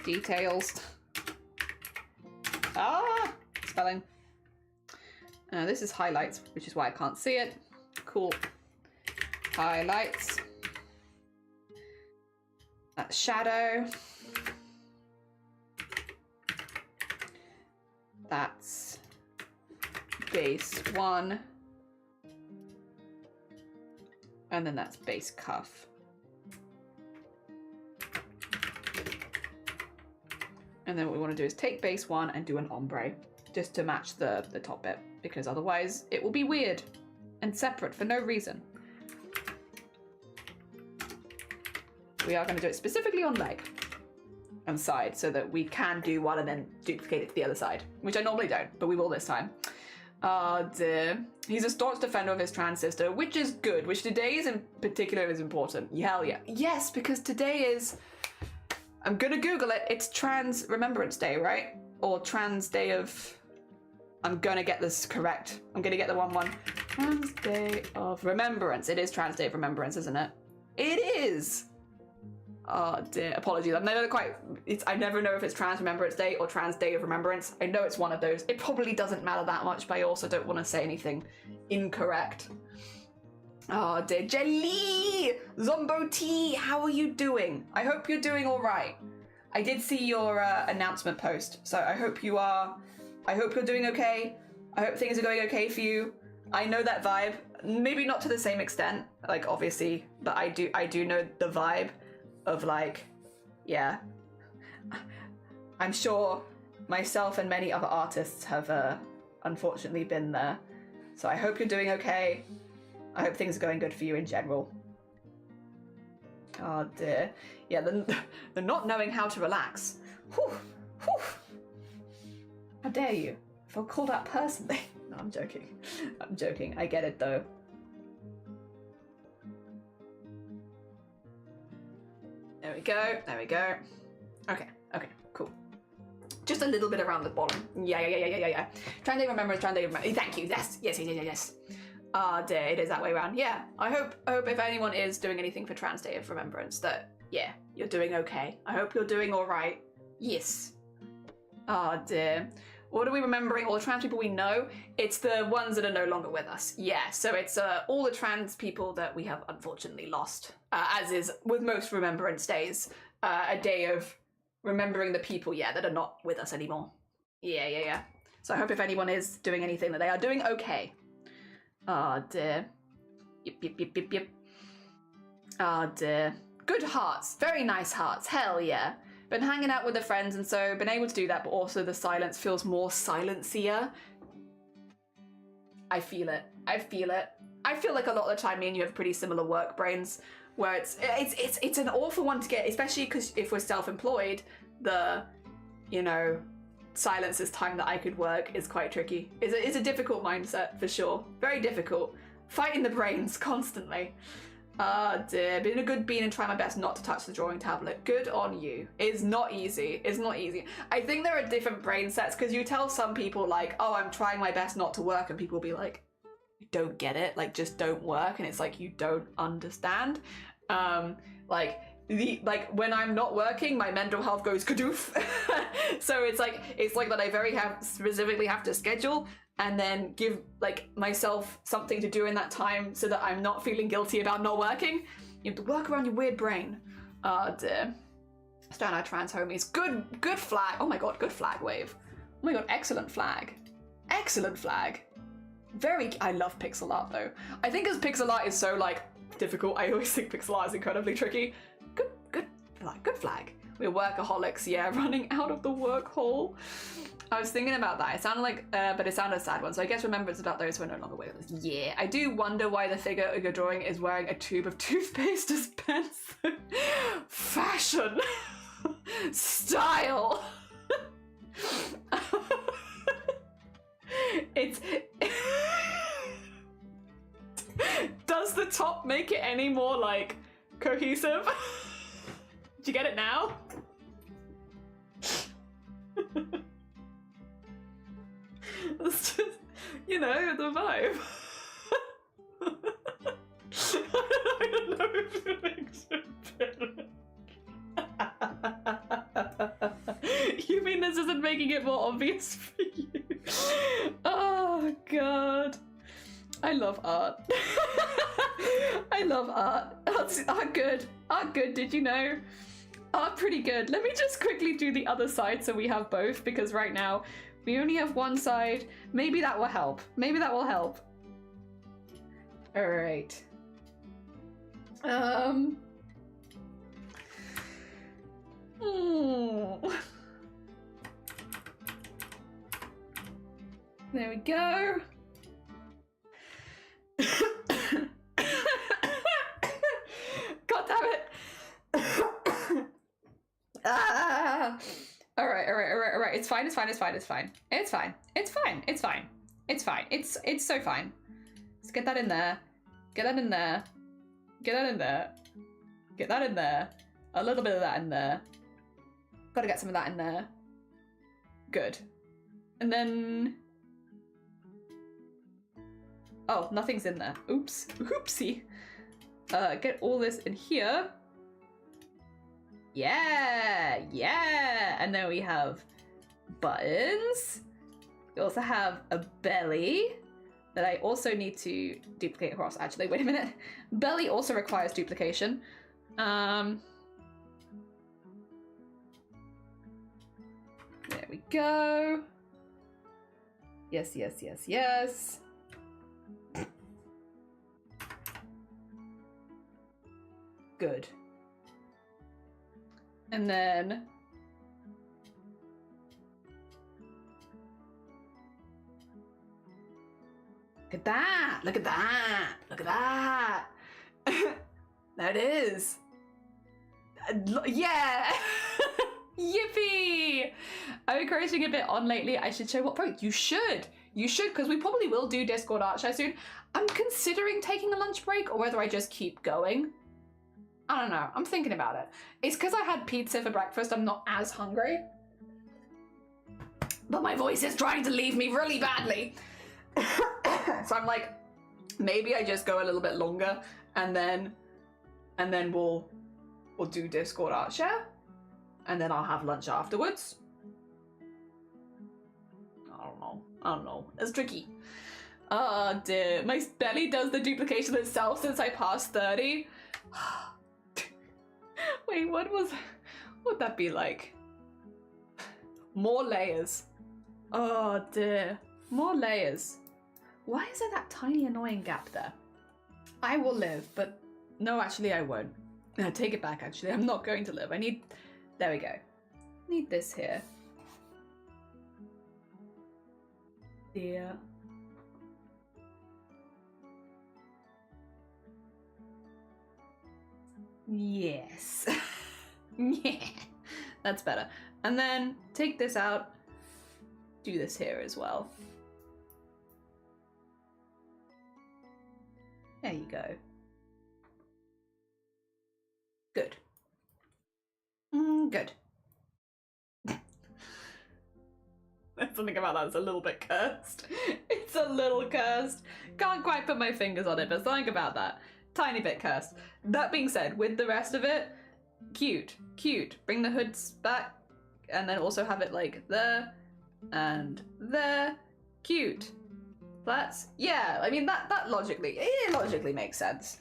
Details. Ah! Spelling. This is highlights, which is why I can't see it. Cool. Highlights. That's shadow. That's base 1. And then that's base cuff. And then what we want to do is take base 1 and do an ombre, just to match the top bit, because otherwise it will be weird and separate for no reason. We are going to do it specifically on leg and side so that we can do one and then duplicate it to the other side, which I normally don't, but we will this time. Dear. He's a staunch defender of his trans sister, which is good, which today is in particular is important. Hell yeah. Yes, because today is, I'm gonna Google it, it's Trans Remembrance Day, right? Or Trans Day of, I'm gonna get this correct. I'm gonna get the one. Trans Day of Remembrance. It is Trans Day of Remembrance, isn't it? It is! Oh dear, apologies. I never know if it's Trans Remembrance Day or Trans Day of Remembrance. I know it's one of those. It probably doesn't matter that much, but I also don't want to say anything incorrect. Oh dear. Jelly! Zombo T, how are you doing? I hope you're doing all right. I did see your announcement post, so I hope you are. I hope you're doing okay. I hope things are going okay for you. I know that vibe. Maybe not to the same extent, like obviously, but I do know the vibe of like, yeah. I'm sure myself and many other artists have unfortunately been there. So I hope you're doing okay. I hope things are going good for you in general. Oh dear. Yeah, the not knowing how to relax. Whew, whew. How dare you? I feel called out personally. No, I'm joking. I'm joking. I get it though. There we go. There we go. Okay. Okay. Cool. Just a little bit around the bottom. Yeah. Trans Day of Remembrance. Trans Day of Remembrance. Thank you. Yes. Ah, dear. It is that way around. Yeah. I hope if anyone is doing anything for Trans Day of Remembrance, that yeah, you're doing okay. I hope you're doing all right. Yes. Ah, dear. What are we remembering? All the trans people we know? It's the ones that are no longer with us. Yeah, so it's all the trans people that we have unfortunately lost. As is with most Remembrance Days. A day of remembering the people, yeah, that are not with us anymore. Yeah. So I hope if anyone is doing anything that they are doing okay. Oh dear. Yep. Oh dear. Good hearts. Very nice hearts. Hell yeah. Been hanging out with the friends and so been able to do that, but also the silence feels more silencier. I feel it. I feel like a lot of the time me and you have pretty similar work brains, where it's an awful one to get, especially because if we're self-employed, the, you know, silence is time that I could work is quite tricky. It's a difficult mindset for sure. Very difficult. Fighting the brains constantly. Ah dear, been a good bean and try my best not to touch the drawing tablet. Good on you. It's not easy. It's not easy. I think there are different brain sets because you tell some people like, oh, I'm trying my best not to work, and people will be like, you don't get it, like just don't work, and it's like you don't understand. Like when I'm not working, my mental health goes kadoof. So it's like that I specifically have to schedule and then give like myself something to do in that time so that I'm not feeling guilty about not working. You have to work around your weird brain. Oh dear. Stand our trans homies. Good flag. Oh my god, good flag wave. Oh my god, excellent flag. Excellent flag. I love pixel art though. I think as pixel art is so like difficult, I always think pixel art is incredibly tricky. Good flag. We're workaholics, yeah, running out of the work hole. I was thinking about that. It sounded like, but it sounded a sad one. So I guess remembrance about those who are no longer with us. Yeah, I do wonder why the figure you're drawing is wearing a tube of toothpaste dispenser. Fashion. Style. top make it any more, like, cohesive? Do you get it now? It's just, you know, the vibe. I don't know if it makes it better. You mean this isn't making it more obvious for you? Oh god. I love art. I love art. Art good. Art good, did you know? Art pretty good. Let me just quickly do the other side so we have both, because right now we only have one side. Maybe that will help. Maybe that will help. Alright. There we go. God damn it. Alright. It's fine. It's so fine. Let's get that in there. Get that in there. Get that in there. Get that in there. A little bit of that in there. Gotta get some of that in there. Good. And then... Oh, nothing's in there. Oops. Oopsie. Get all this in here. Yeah! And then we have buttons. We also have a belly that I also need to duplicate across. Actually, wait a minute. Belly also requires duplication. There we go. Yes. Good. And then... Look at that! Look at that! Look at that! There it is! Yeah! Yippee! I'm encouraging a bit on lately. I should show what project. You should, because we probably will do Discord art show soon. I'm considering taking a lunch break or whether I just keep going. I don't know. I'm thinking about it. It's because I had pizza for breakfast. I'm not as hungry. But my voice is trying to leave me really badly. So I'm like, maybe I just go a little bit longer and then we'll do Discord art share. And then I'll have lunch afterwards. I don't know. It's tricky. Oh dear. My belly does the duplication itself since I passed 30. Wait, what would that be like? More layers. Oh dear. More layers. Why is there that tiny annoying gap there? I will live, but no, actually I won't. No, take it back, actually. I'm not going to live. There we go. Need this here. Yeah. Yes. Yeah. That's better. And then take this out. Do this here as well. There you go. Good. Good. Something about that is a little bit cursed. It's a little cursed. Can't quite put my fingers on it, but something about that. Tiny bit cursed. That being said, with the rest of it, cute. Bring the hoods back, and then also have it like there, and there. Cute. That's, yeah, I mean, that logically makes sense.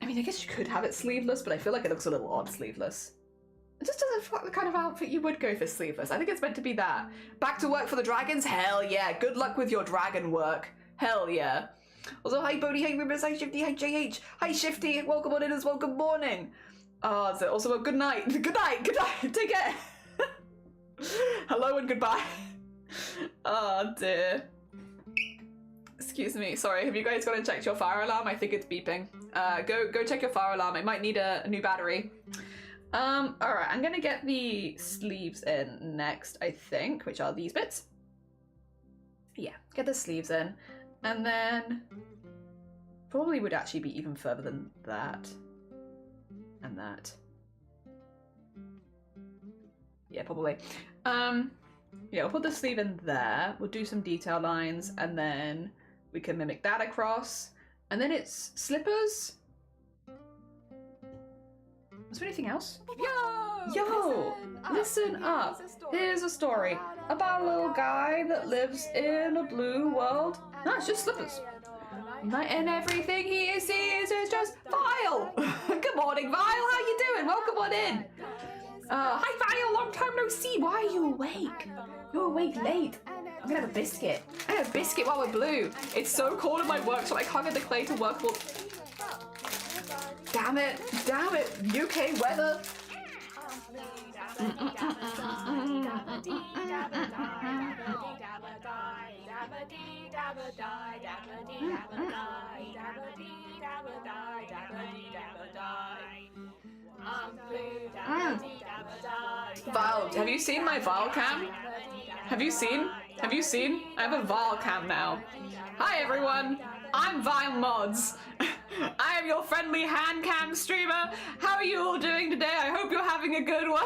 I mean, I guess you could have it sleeveless, but I feel like it looks a little odd sleeveless. It just doesn't look like the kind of outfit you would go for sleeveless. I think it's meant to be that. Back to work for the dragons? Hell yeah. Good luck with your dragon work. Hell yeah. Also, hi Bodhi, hi Rivers, hi Shifty, hi JH, hi Shifty, welcome on in as well, good morning. So also a good night. Good night, take care. Hello and goodbye. Oh dear. Excuse me, sorry, have you guys gone and checked your fire alarm? I think it's beeping. Go check your fire alarm, it might need a new battery. Alright, I'm gonna get the sleeves in next, I think, which are these bits. Yeah, get the sleeves in. And then probably would actually be even further than that. And that. Yeah, probably. Yeah, we'll put the sleeve in there. We'll do some detail lines, and then we can mimic that across. And then it's slippers. Was there anything else? Yo! Listen up. Here's a story about a little guy that lives in a blue world. No, it's just slippers. And everything he sees is just Vile. Good morning, Vile. How you doing? Welcome on in. Hi, Vile. Long time no see. Why are you awake? You're awake late. I'm gonna have a biscuit. I have a biscuit while we're blue. It's so cold in my workshop. I can't get the clay to work. Well, damn it. UK weather. Vile, have you seen my Vile cam? Have you seen? I have a Vile cam now. Hi everyone, I'm Vile Mods. I am your friendly hand cam streamer. How are you all doing today? I hope you're having a good one.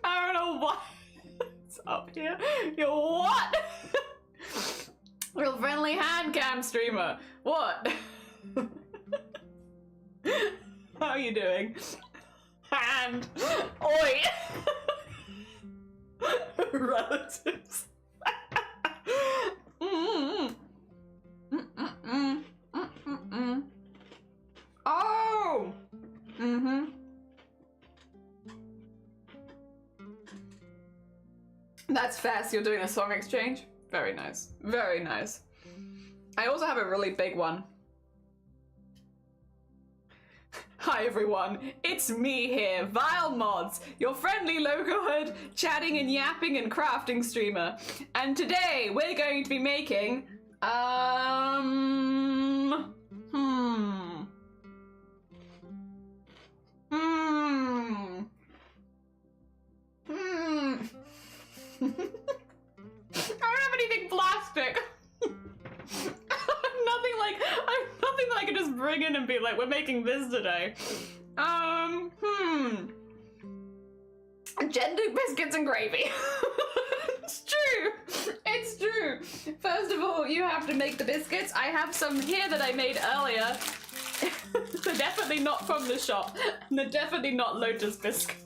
I don't know what's up here. Yo, what? Real friendly hand cam streamer. What? How are you doing? Hand. Oi. Relatives. Oh. That's fast. You're doing a song exchange? Very nice. Very nice. I also have a really big one. Hi everyone, it's me here, Vile Mods, your friendly local-hood chatting and yapping and crafting streamer. And today we're going to be making, I don't have anything plastic. I'm nothing that I can just bring in and be like, we're making this today. Gender biscuits and gravy. It's true. First of all, you have to make the biscuits. I have some here that I made earlier. They're definitely not from the shop. They're definitely not Lotus biscuits.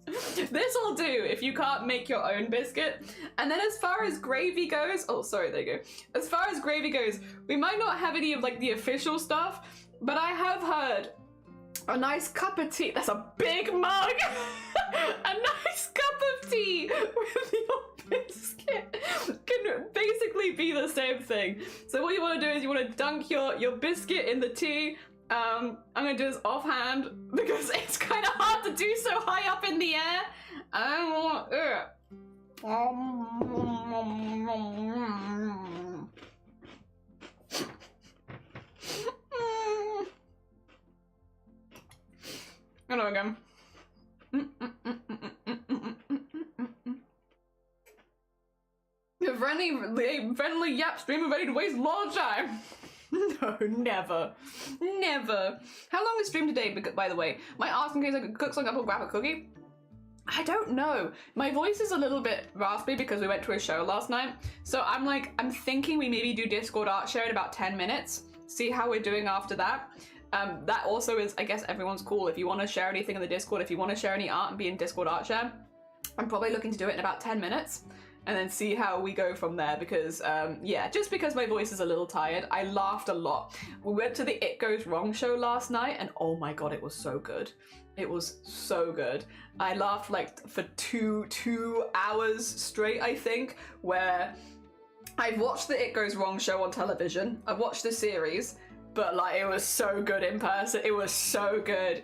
This'll do if you can't make your own biscuit. And then as far as gravy goes, oh sorry, there you go. As far as gravy goes, we might not have any of like the official stuff, but I have heard a nice cup of tea. That's a big mug. A nice cup of tea with your biscuit can basically be the same thing. So what you want to do is you want to dunk your biscuit in the tea. I'm gonna do this offhand because it's kind of hard to do so high up in the air. I don't want it. Hello again. The friendly yap streamer ready to waste long time. No, never. How long is stream today, by the way? Might ask in case I could cook something up or grab a cookie. I don't know. My voice is a little bit raspy because we went to a show last night. So I'm thinking we maybe do Discord art share in about 10 minutes. See how we're doing after that. That also is, I guess, everyone's call. If you want to share anything in the Discord, if you want to share any art and be in Discord art share, I'm probably looking to do it in about 10 minutes. And then see how we go from there because, yeah, just because my voice is a little tired, I laughed a lot. We went to the It Goes Wrong show last night and oh my god, it was so good. It was so good. I laughed like for two hours straight, I think, where I've watched the It Goes Wrong show on television. I've watched the series, but like it was so good in person. It was so good.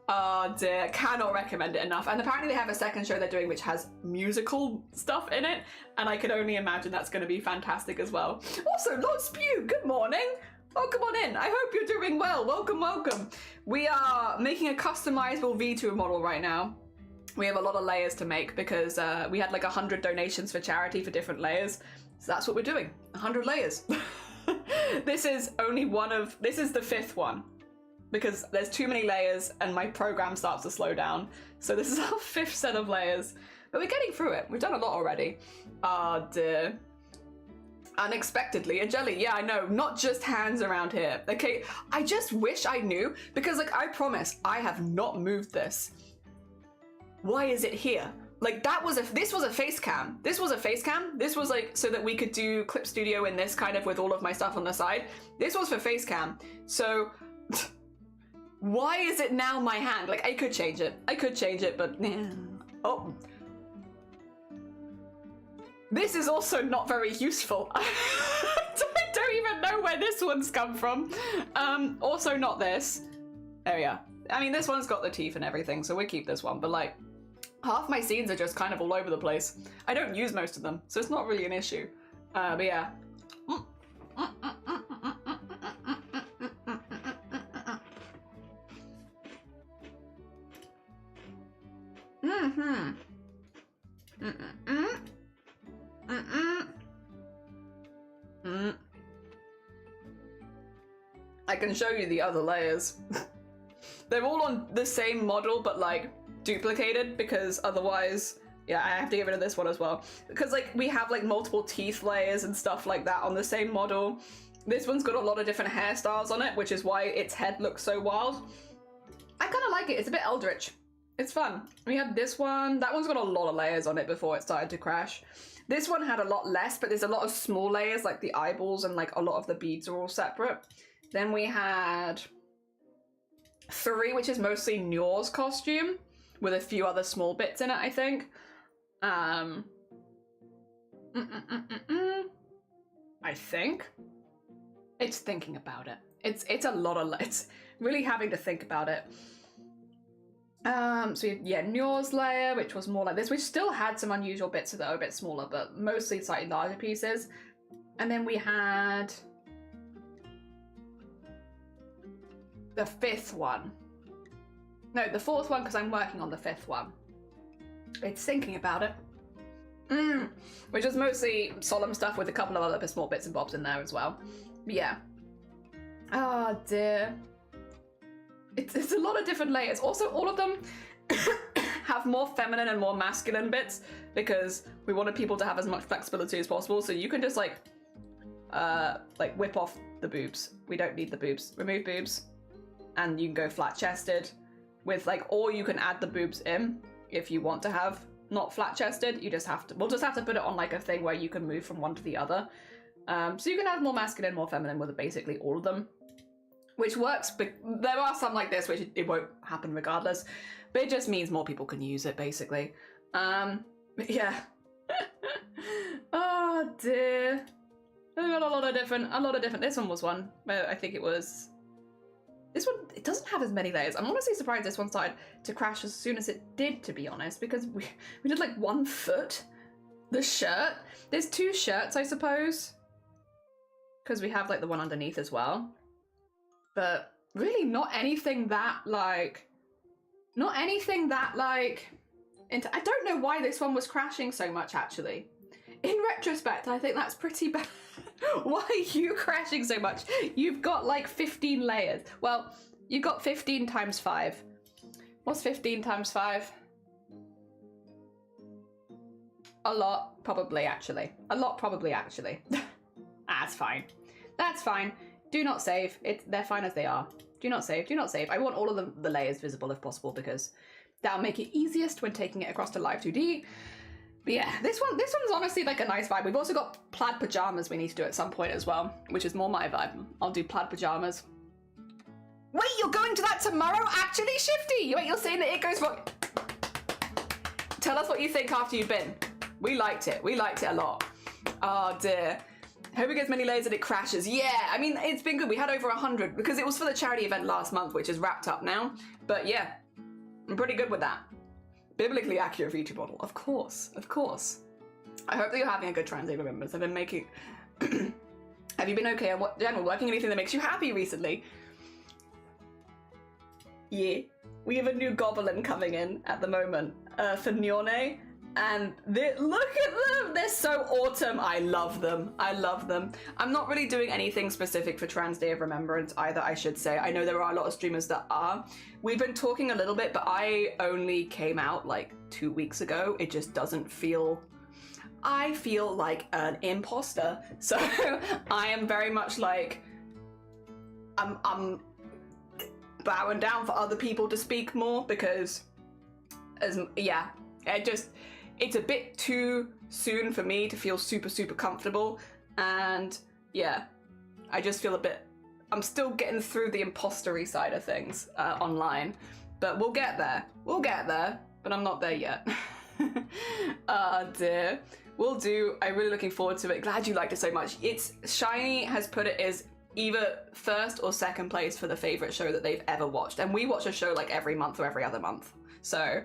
Oh dear, cannot recommend it enough. And apparently they have a second show they're doing which has musical stuff in it, and I can only imagine that's going to be fantastic as well. Also, Lord Spew, good morning. Welcome on in. I hope you're doing well. Welcome. We are making a customizable V2 model right now. We have a lot of layers to make because we had like 100 donations for charity for different layers. So that's what we're doing, 100 layers. This is the 5th one because there's too many layers and my program starts to slow down. So this is our 5th set of layers, but we're getting through it. We've done a lot already. Oh dear. Unexpectedly a jelly. Yeah, I know, not just hands around here. Okay, I just wish I knew because like I promise I have not moved this. Why is it here? Like this was a face cam. This was a face cam. This was like so that we could do Clip Studio in this kind of with all of my stuff on the side. This was for face cam. So why is it now my hand? Like I could change it. But oh. This is also not very useful. I don't even know where this one's come from. Also not this. There we are. I mean, this one's got the teeth and everything, so we keep this one, but like, half my scenes are just kind of all over the place. I don't use most of them, so it's not really an issue. But yeah. I can show you the other layers. They're all on the same model, but like duplicated because otherwise, yeah, I have to get rid of this one as well. Because like we have like multiple teeth layers and stuff like that on the same model. This one's got a lot of different hairstyles on it, which is why its head looks so wild. I kind of like it. It's a bit eldritch. It's fun. We have this one. That one's got a lot of layers on it before it started to crash. This one had a lot less, but there's a lot of small layers, like the eyeballs and like a lot of the beads are all separate. Then we had 3, which is mostly Nyor's costume, with a few other small bits in it, I think. I think. It's thinking about it. It's a lot of, it's really having to think about it. So yeah, Nyor's layer, which was more like this, which still had some unusual bits that are a bit smaller, but mostly slightly larger pieces. And then we had the 5th one. No, the 4th one, because I'm working on the 5th one. It's thinking about it. Which is mostly solemn stuff with a couple of other small bits and bobs in there as well. But yeah. Oh dear. It's a lot of different layers. Also, all of them have more feminine and more masculine bits because we wanted people to have as much flexibility as possible. So you can just like whip off the boobs. We don't need the boobs. Remove boobs. And you can go flat chested with like, or you can add the boobs in if you want to have not flat chested. We'll just have to put it on like a thing where you can move from one to the other. So you can have more masculine, more feminine with basically all of them, which works. But there are some like this, which it won't happen regardless, but it just means more people can use it basically. But yeah. Oh dear. I got a lot of different, this one was one, I think it was, this one, it doesn't have as many layers. I'm honestly surprised this one started to crash as soon as it did, to be honest, because we did like 1 foot. The shirt, there's 2 shirts, I suppose, because we have like the one underneath as well, but really not anything that like, I don't know why this one was crashing so much actually. In retrospect, I think that's pretty bad. Why are you crashing so much? You've got like 15 layers. Well, you've got 15 times 5. What's 15 times 5? A lot, probably, actually. That's fine. That's fine. Do not save. They're fine as they are. Do not save. I want all of the layers visible if possible because that'll make it easiest when taking it across to Live 2D. But yeah, this one's honestly like a nice vibe. We've also got plaid pajamas we need to do at some point as well, which is more my vibe. I'll do plaid pajamas. Wait, you're going to that tomorrow? Actually, Shifty! Wait, you're saying that it goes for... Tell us what you think after you've been. We liked it a lot. Oh dear. Hope it gets many layers and it crashes. Yeah, I mean, it's been good. We had over 100 because it was for the charity event last month, which is wrapped up now. But yeah, I'm pretty good with that. Biblically accurate VT model, of course. I hope that you're having a good transit, remembers. I've been making... Have you been okay on what general working anything that makes you happy recently? Yeah, we have a new goblin coming in at the moment. for Nyone. And look at them! They're so autumn. I love them. I love them. I'm not really doing anything specific for Trans Day of Remembrance either, I should say. I know there are a lot of streamers that are. We've been talking a little bit, but I only came out like 2 weeks ago. It just doesn't feel... I feel like an imposter. So I am very much like... I'm bowing down for other people to speak more because... it's a bit too soon for me to feel super, super comfortable. And yeah, I just feel a bit, I'm still getting through the impostery side of things online, but we'll get there. We'll get there, but I'm not there yet. Oh dear. We'll do. I'm really looking forward to it. Glad you liked it so much. It's Shiny has put it as either first or second place for the favorite show that they've ever watched. And we watch a show like every month or every other month. So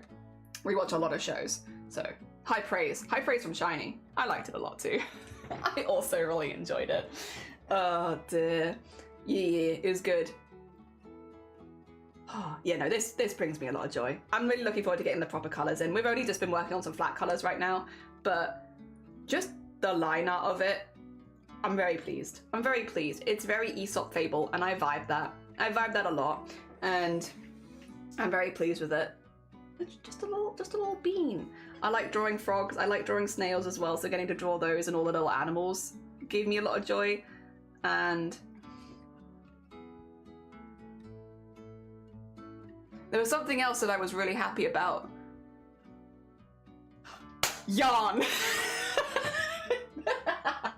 we watch a lot of shows. So high praise from Shiny. I liked it a lot too. I also really enjoyed it. Oh dear. Yeah, it was good. Oh, yeah, no, this brings me a lot of joy. I'm really looking forward to getting the proper colours in. We've only just been working on some flat colours right now, but just the line art of it, I'm very pleased. I'm very pleased. It's very Aesop Fable, and I vibe that. I vibe that a lot, and I'm very pleased with it. It's just a little bean. I like drawing frogs. I like drawing snails as well, so getting to draw those and all the little animals gave me a lot of joy. And there was something else that I was really happy about. Yarn!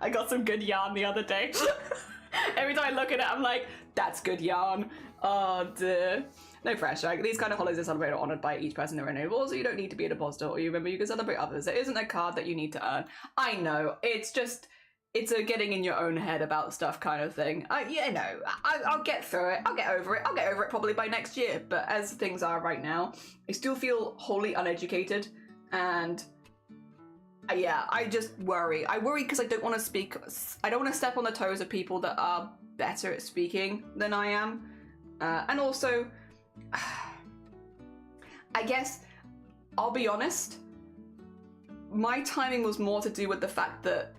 I got some good yarn the other day. Every time I look at it, I'm like, that's good yarn. Oh dear. No pressure. These kind of holidays are celebrated or honoured by each person in their own name. Also, you don't need to be an imposter, or you remember you can celebrate others. It isn't a card that you need to earn. I know. It's just, it's a getting in your own head about stuff kind of thing. I'll get through it. I'll get over it. I'll get over it probably by next year. But as things are right now, I still feel wholly uneducated. And yeah, I just worry. I worry because I don't want to speak. I don't want to step on the toes of people that are better at speaking than I am. And also, I guess, I'll be honest, my timing was more to do with the fact that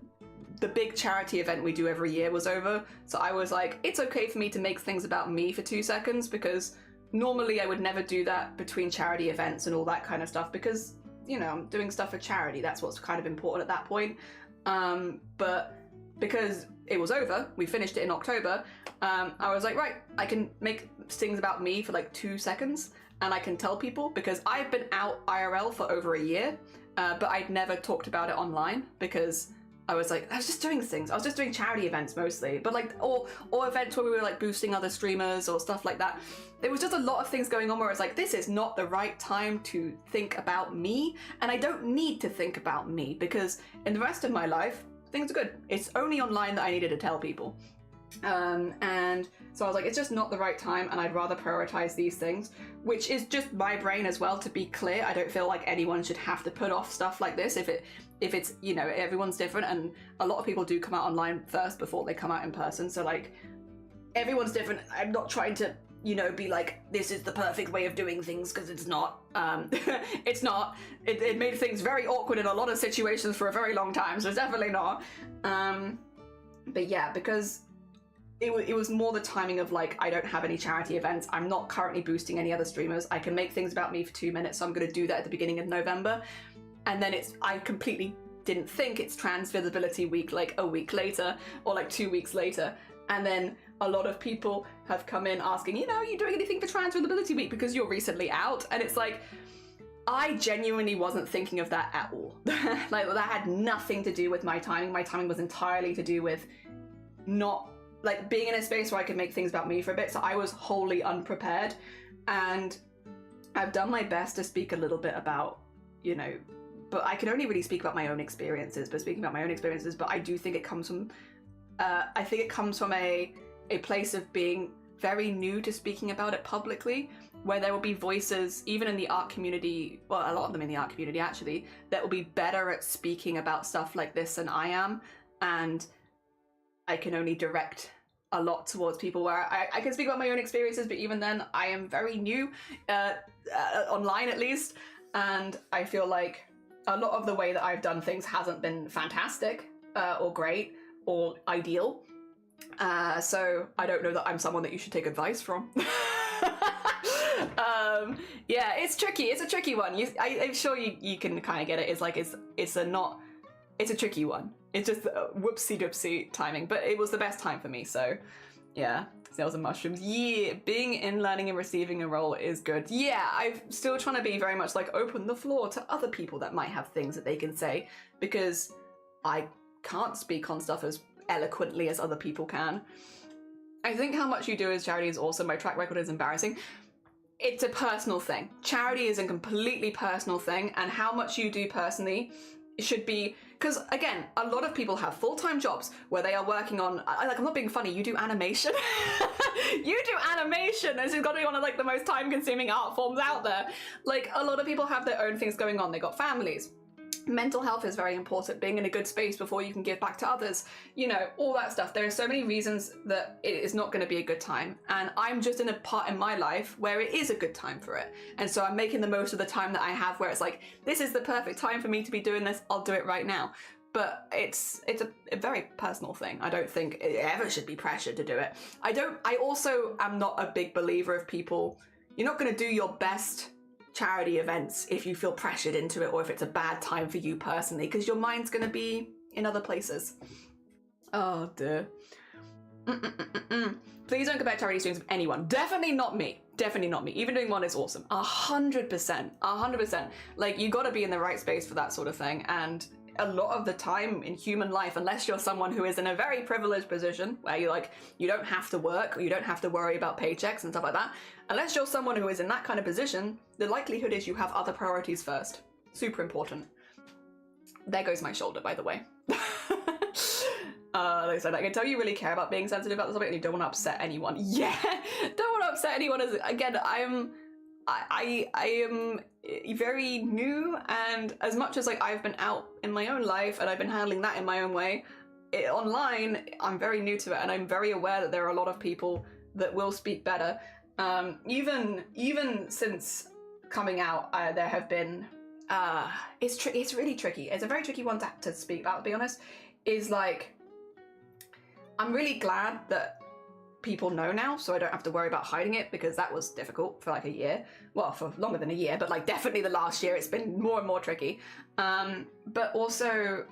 the big charity event we do every year was over. So I was like, it's okay for me to make things about me for 2 seconds, because normally I would never do that between charity events and all that kind of stuff, because, you know, I'm doing stuff for charity. That's what's kind of important at that point. But because it was over, we finished it in October, I was like, right, I can make things about me for like 2 seconds and I can tell people, because I've been out IRL for over a year, but I'd never talked about it online because I was like, I was just doing things. I was just doing charity events mostly, but like, or events where we were like boosting other streamers or stuff like that. There was just a lot of things going on where it's like, this is not the right time to think about me, and I don't need to think about me because in the rest of my life, things are good. It's only online that I needed to tell people. And so I was like, it's just not the right time, and I'd rather prioritize these things, which is just my brain as well, to be clear. I don't feel like anyone should have to put off stuff like this if it's, you know, everyone's different, and a lot of people do come out online first before they come out in person. So like, everyone's different. I'm not trying to, you know, be like, this is the perfect way of doing things, because it's not. It's not. It made things very awkward in a lot of situations for a very long time, so it's definitely not. But yeah, because it was more the timing of like, I don't have any charity events. I'm not currently boosting any other streamers. I can make things about me for 2 minutes, so I'm going to do that at the beginning of November. And then I completely didn't think it's Trans Visibility Week like a week later, or like 2 weeks later. And then a lot of people have come in asking, you know, are you doing anything for Trans Visibility Week because you're recently out? And it's like, I genuinely wasn't thinking of that at all. Like, that had nothing to do with my timing. My timing was entirely to do with not, like, being in a space where I could make things about me for a bit. So I was wholly unprepared. And I've done my best to speak a little bit about, you know, but I can only really speak about my own experiences. But I do think it comes from, a place of being very new to speaking about it publicly, where there will be voices, even in the art community, well, a lot of them in the art community actually, that will be better at speaking about stuff like this than I am. And I can only direct a lot towards people where I can speak about my own experiences, but even then I am very new, online at least. and I feel like a lot of the way that I've done things hasn't been fantastic or great or ideal. So I don't know that I'm someone that you should take advice from. Yeah, it's tricky. It's a tricky one. I'm sure you can kind of get it. It's like it's a tricky one. It's just whoopsie doopsie timing, but it was the best time for me. So yeah, snails and mushrooms. Yeah, being in learning and receiving a role is good. Yeah, I'm still trying to be very much like open the floor to other people that might have things that they can say, because I can't speak on stuff as eloquently as other people can. I think how much you do as charity is awesome. My track record is embarrassing. It's a personal thing. Charity is a completely personal thing, and how much you do personally should be, because again, a lot of people have full-time jobs where they are working on, like, I'm not being funny, you do animation. You do animation, and it's got to be one of like the most time-consuming art forms out there. Like, a lot of people have their own things going on. They got families. Mental health is very important, being in a good space before you can give back to others, you know, all that stuff. There are so many reasons that it is not going to be a good time, and I'm just in a part in my life where it is a good time for it, and so I'm making the most of the time that I have, where it's like, this is the perfect time for me to be doing this, I'll do it right now. But it's a very personal thing. I don't think it ever should be pressured to do it. I also am not a big believer of people, you're not going to do your best charity events if you feel pressured into it, or if it's a bad time for you personally, because your mind's going to be in other places. Oh dear. Please don't compare charity streams with anyone. Definitely not me. Definitely not me. Even doing one is awesome. 100%. 100%. Like, you got to be in the right space for that sort of thing, and a lot of the time in human life, unless you're someone who is in a very privileged position where you don't have to work, or you don't have to worry about paychecks and stuff like that, unless you're someone who is in that kind of position, the likelihood is you have other priorities first. Super important. There goes my shoulder, by the way. Like I said, I can tell you really care about being sensitive about the topic and you don't want to upset anyone. Yeah, don't want to upset anyone. Again, I am very new, and as much as like I've been out in my own life and I've been handling that in my own way, online I'm very new to it, and I'm very aware that there are a lot of people that will speak better. Even since coming out, there have been it's really tricky. It's a very tricky one to speak about, to be honest. Is like, I'm really glad that people know now, so I don't have to worry about hiding it, because that was difficult for like a year. Well, for longer than a year, but like definitely the last year it's been more and more tricky. But also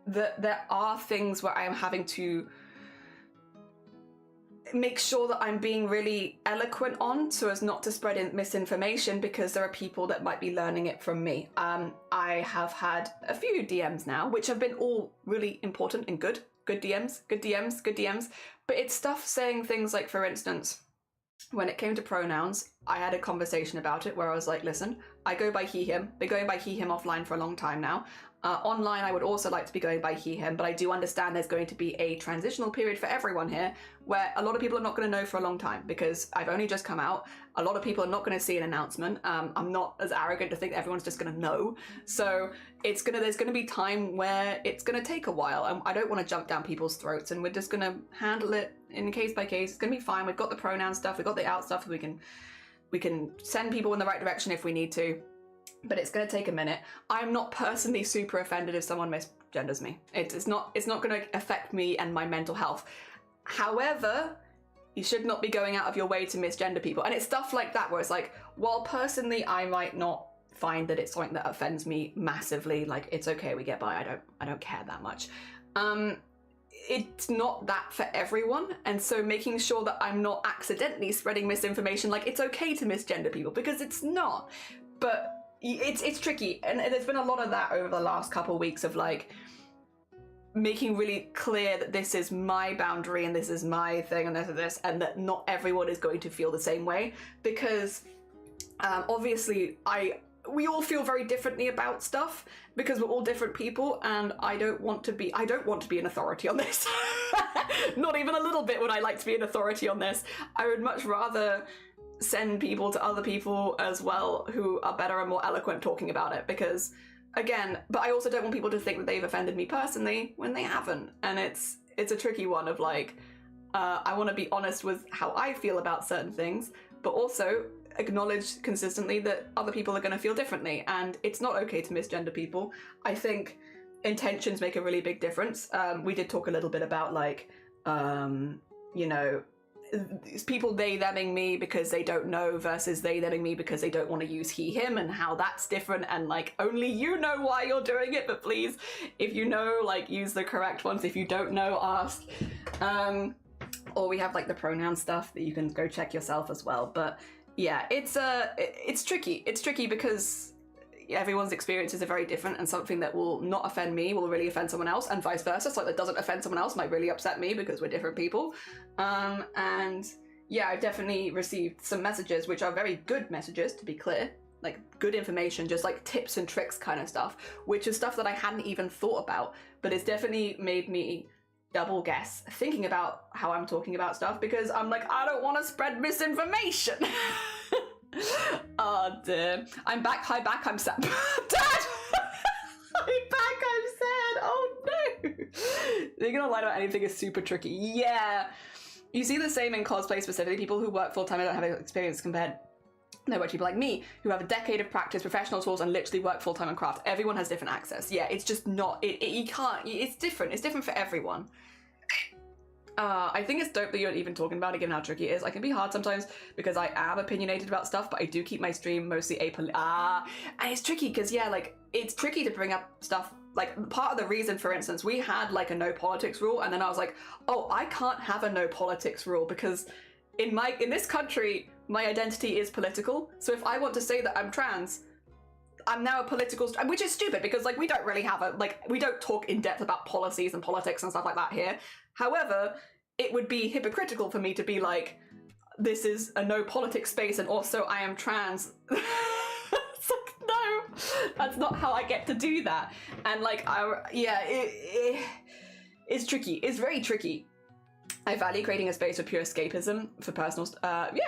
that there are things where I am having to make sure that I'm being really eloquent on, so as not to spread misinformation, because there are people that might be learning it from me. I have had a few DMs now, which have been all really important and good DMs, but it's stuff saying things like, for instance, when it came to pronouns, I had a conversation about it where I was like, listen, I go by he, him. Been going by he, him offline for a long time now. Online, I would also like to be going by he, him, but I do understand there's going to be a transitional period for everyone here, where a lot of people are not going to know for a long time, because I've only just come out. A lot of people are not going to see an announcement. I'm not as arrogant to think that everyone's just going to know. So there's going to be time where it's going to take a while, and I don't want to jump down people's throats, and we're just going to handle it in case by case. It's going to be fine. We've got the pronoun stuff, we've got the out stuff, we can send people in the right direction if we need to. But it's going to take a minute. I'm not personally super offended if someone misgenders me. It's not going to affect me and my mental health. However, you should not be going out of your way to misgender people. And it's stuff like that where it's like, while personally I might not find that it's something that offends me massively, like, it's okay, we get by, I don't care that much. It's not that for everyone, and so making sure that I'm not accidentally spreading misinformation, like it's okay to misgender people, because it's not. But it's tricky, and there's been a lot of that over the last couple of weeks of like making really clear that this is my boundary and this is my thing and this, and that not everyone is going to feel the same way, because obviously we all feel very differently about stuff because we're all different people, and I don't want to be an authority on this. Not even a little bit would I like to be an authority on this. I would much rather send people to other people as well who are better and more eloquent talking about it, because again, but I also don't want people to think that they've offended me personally when they haven't, and it's a tricky one of like, I want to be honest with how I feel about certain things, but also acknowledge consistently that other people are going to feel differently, and it's not okay to misgender people. I think intentions make a really big difference. We did talk a little bit about like, you know, people they theming me because they don't know versus they theming me because they don't want to use he him, and how that's different, and like only you know why you're doing it, but please, if you know, like use the correct ones. If you don't know, ask. Or we have like the pronoun stuff that you can go check yourself as well. But yeah, it's tricky because everyone's experiences are very different, and something that will not offend me will really offend someone else, and vice versa. So that doesn't offend someone else might really upset me because we're different people. And yeah, I've definitely received some messages which are very good messages, to be clear, like good information, just like tips and tricks kind of stuff, which is stuff that I hadn't even thought about, but it's definitely made me double guess thinking about how I'm talking about stuff, because I'm like, I don't want to spread misinformation. Oh dear. I'm back, hi back, I'm sad. Dad! I'm back, I'm sad. Oh no. Thinking online about anything is super tricky. Yeah. You see the same in cosplay specifically. People who work full time and don't have experience compared. No, but people like me who have a decade of practice, professional tools, and literally work full time on craft. Everyone has different access. Yeah, it's just not. You can't. It's different. It's different for everyone. I think it's dope that you're even talking about it, given how tricky it is. I can be hard sometimes because I am opinionated about stuff, but I do keep my stream mostly and it's tricky because yeah, like it's tricky to bring up stuff. Like part of the reason, for instance, we had like a no politics rule, and then I was like, oh, I can't have a no politics rule because in this country, my identity is political. So if I want to say that I'm trans, I'm now a political, which is stupid because like we don't really have we don't talk in depth about policies and politics and stuff like that here. However, it would be hypocritical for me to be like, this is a no politics space and also I am trans. It's like, no, that's not how I get to do that. And like, it's tricky. It's very tricky. I value creating a space for pure escapism for personal,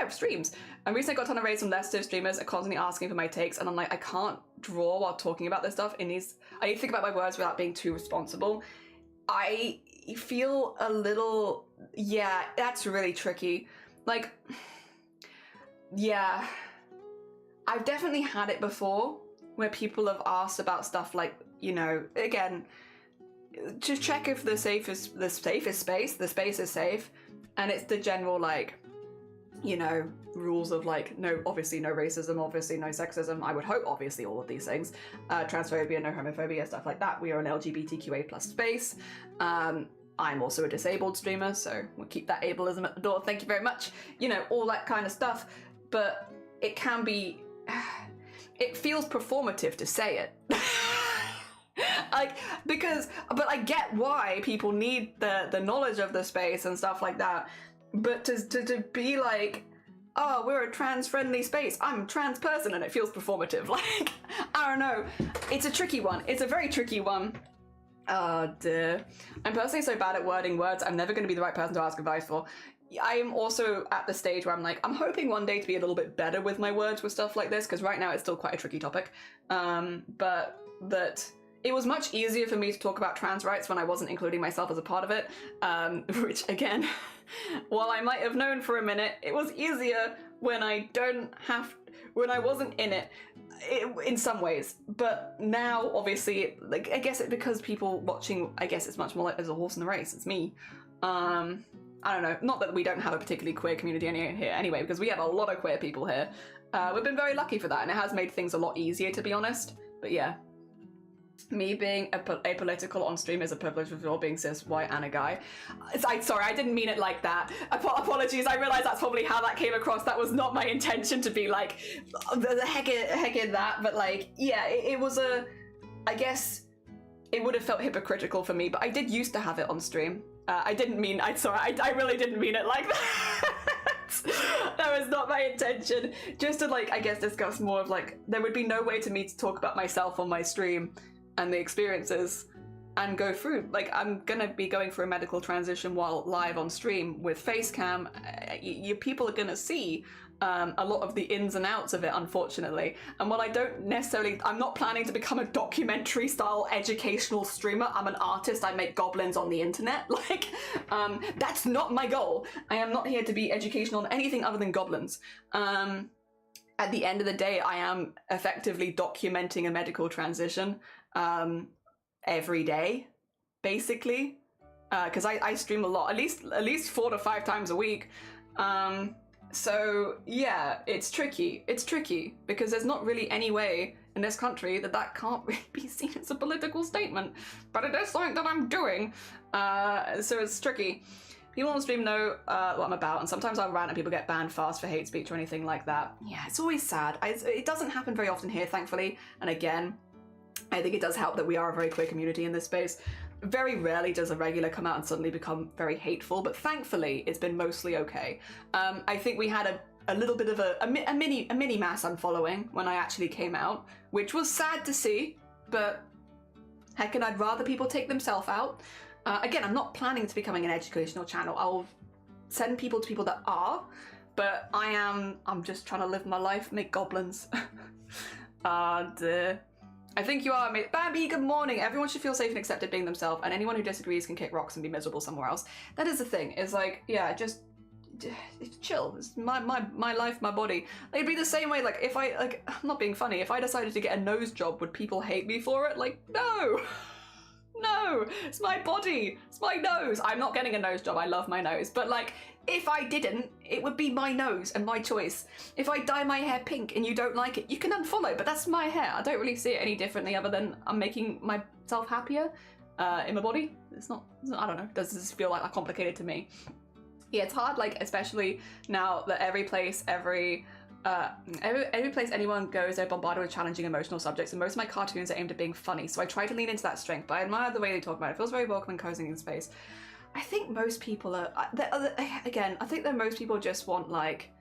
streams. And recently I got a ton of raids from less streamers are constantly asking for my takes, and I'm like, I can't draw while talking about this stuff. I need to think about my words without being too responsible. I feel a little, yeah, that's really tricky. Like, yeah, I've definitely had it before where people have asked about stuff like, you know, again, just check if the space is safe, and it's the general like, you know, rules of like, no, obviously no racism, obviously no sexism, I would hope obviously all of these things, transphobia, no homophobia, stuff like that. We are an LGBTQA plus space. I'm also a disabled streamer, so we'll keep that ableism at the door, thank you very much, you know, all that kind of stuff. But it can be, it feels performative to say it. Like, but I get why people need the knowledge of the space and stuff like that, but to be like, oh, we're a trans-friendly space, I'm a trans person, and it feels performative, like, I don't know. It's a tricky one. It's a very tricky one. Oh dear. I'm personally so bad at wording words, I'm never going to be the right person to ask advice for. I am also at the stage where I'm like, I'm hoping one day to be a little bit better with my words with stuff like this, because right now it's still quite a tricky topic. But that it was much easier for me to talk about trans rights when I wasn't including myself as a part of it, which again, while I might have known for a minute, it was easier when I wasn't in it, in some ways. But now, obviously, like, I guess because people watching, I guess it's much more like there's a horse in the race, it's me. I don't know, not that we don't have a particularly queer community here anyway, because we have a lot of queer people here. We've been very lucky for that, and it has made things a lot easier, to be honest. But yeah. Me being apolitical on stream is a privilege for all being cis, white, and a guy. Sorry, I didn't mean it like that. Apologies, I realise that's probably how that came across. That was not my intention to be like, the heck in that, but like, yeah, it was I guess it would have felt hypocritical for me, but I did used to have it on stream. I really didn't mean it like that. That was not my intention. Just to like, I guess, discuss more of like, there would be no way to me to talk about myself on my stream and the experiences and go through, like, I'm gonna be going through a medical transition while live on stream with face cam. People are gonna see a lot of the ins and outs of it, unfortunately. And while I'm not planning to become a documentary style educational streamer. I'm an artist, I make goblins on the internet. Like, that's not my goal. I am not here to be educational on anything other than goblins. at the end of the day, I am effectively documenting a medical transition every day, basically, because I stream a lot, at least 4 to 5 times a week. So yeah, it's tricky. It's tricky because there's not really any way in this country that can't really be seen as a political statement, but it is something that I'm doing. So it's tricky. People on stream know what I'm about, and sometimes I'll rant and people get banned fast for hate speech or anything like that. Yeah, it's always sad. It doesn't happen very often here, thankfully. And again, I think it does help that we are a very queer community in this space. Very rarely does a regular come out and suddenly become very hateful, but thankfully it's been mostly okay. I think we had a little bit of a mini mass unfollowing when I actually came out, which was sad to see, but heck, and I'd rather people take themselves out. Again, I'm not planning to becoming an educational channel. I'll send people to people that are, but I'm just trying to live my life, make goblins. And I think you are, Bambi, good morning. Everyone should feel safe and accepted being themselves, and anyone who disagrees can kick rocks and be miserable somewhere else. That is the thing, is like, yeah, just chill. It's my life, my body. It'd be the same way, like, if I'm not being funny, if I decided to get a nose job, would people hate me for it? Like, no. No, it's my body, it's my nose. I'm not getting a nose job, I love my nose, but like, if I didn't, it would be my nose and my choice. If I dye my hair pink and you don't like it, you can unfollow, but that's my hair. I don't really see it any differently other than I'm making myself happier in my body. It's not, I don't know, does this feel like that complicated to me? Yeah, it's hard, like, especially now that every place anyone goes, they're bombarded with challenging emotional subjects, and most of my cartoons are aimed at being funny, so I try to lean into that strength, but I admire the way they talk about it. It feels very welcoming, cozy in space. I think most people are, again, I think that most people just want, like,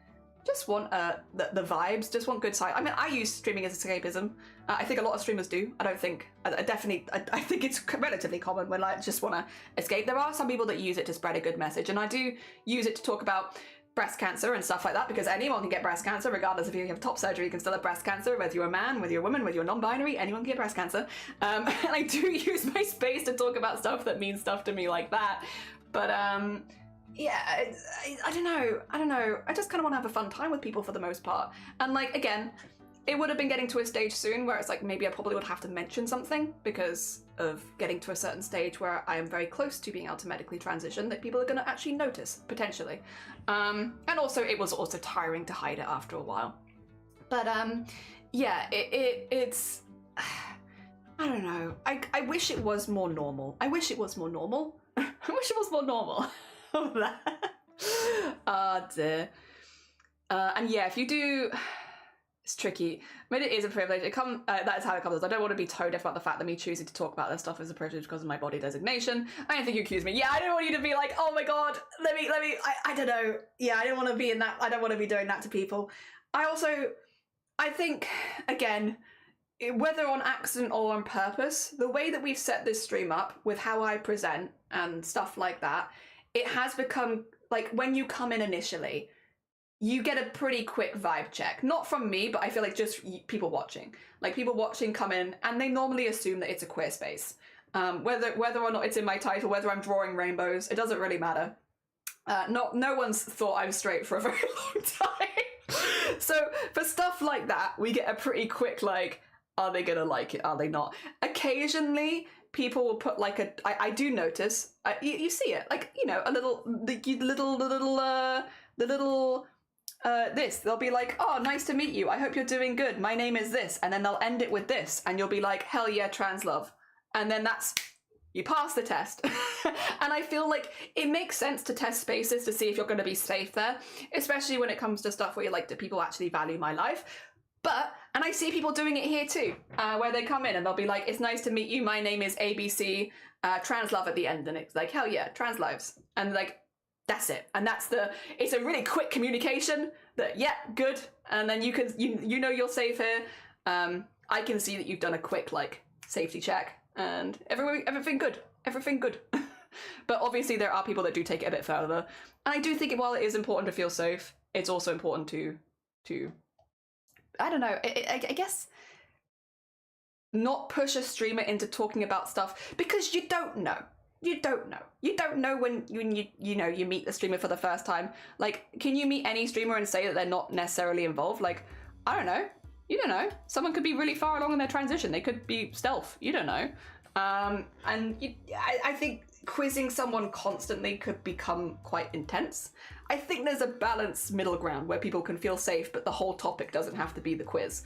the vibes, just want good side. I mean, I use streaming as escapism. I think a lot of streamers do. I think it's relatively common when I just want to escape. There are some people that use it to spread a good message, and I do use it to talk about breast cancer and stuff like that, because anyone can get breast cancer, regardless if you have top surgery, you can still have breast cancer, whether you're a man, whether you're a woman, whether you're non-binary, anyone can get breast cancer. And I do use my space to talk about stuff that means stuff to me like that. But yeah, I don't know. I just kind of want to have a fun time with people for the most part. And like, again, it would have been getting to a stage soon where it's like, maybe I probably would have to mention something because of getting to a certain stage where I am very close to being able to medically transition that people are going to actually notice, potentially. And also, it was also tiring to hide it after a while. But yeah, it's, I don't know. I wish it was more normal. I wish it was more normal. I wish it was more normal. Oh dear. And yeah, if you do, it's tricky. I mean, it is a privilege. That is how it comes. I don't want to be tone deaf about the fact that me choosing to talk about this stuff is a privilege because of my body designation. I don't think you accuse me. Yeah, I don't want you to be like, oh my god, let me. I don't know. Yeah, I don't want to be in that. I don't want to be doing that to people. I think, again, whether on accident or on purpose, the way that we've set this stream up with how I present and stuff like that, it has become like, when you come in initially, you get a pretty quick vibe check. Not from me, but I feel like just people watching. Like, people watching come in and they normally assume that it's a queer space. Whether or not it's in my title, whether I'm drawing rainbows, it doesn't really matter. No one's thought I'm straight for a very long time. So for stuff like that, we get a pretty quick, like, are they gonna like it? Are they not? Occasionally, people will put like I do notice, you see it, like, you know, a little, this, they'll be like, oh, nice to meet you, I hope you're doing good, my name is this, and then they'll end it with this, and you'll be like, hell yeah, trans love. And then that's, you pass the test. And I feel like it makes sense to test spaces to see if you're going to be safe there, especially when it comes to stuff where you're like, do people actually value my life? But, and I see people doing it here too, where they come in and they'll be like, it's nice to meet you, my name is ABC, trans love at the end, and it's like, hell yeah, trans lives. And like, that's it. And it's a really quick communication that, yeah, good. And then you know you're safe here. I can see that you've done a quick, like, safety check, and everything good. But obviously there are people that do take it a bit further. And I do think while it is important to feel safe, it's also important to I don't know, I guess not push a streamer into talking about stuff, because you don't know. You don't know when you meet the streamer for the first time. Like, can you meet any streamer and say that they're not necessarily involved? Like, I don't know. You don't know. Someone could be really far along in their transition. They could be stealth. You don't know. I think quizzing someone constantly could become quite intense. I think there's a balanced middle ground where people can feel safe, but the whole topic doesn't have to be the quiz.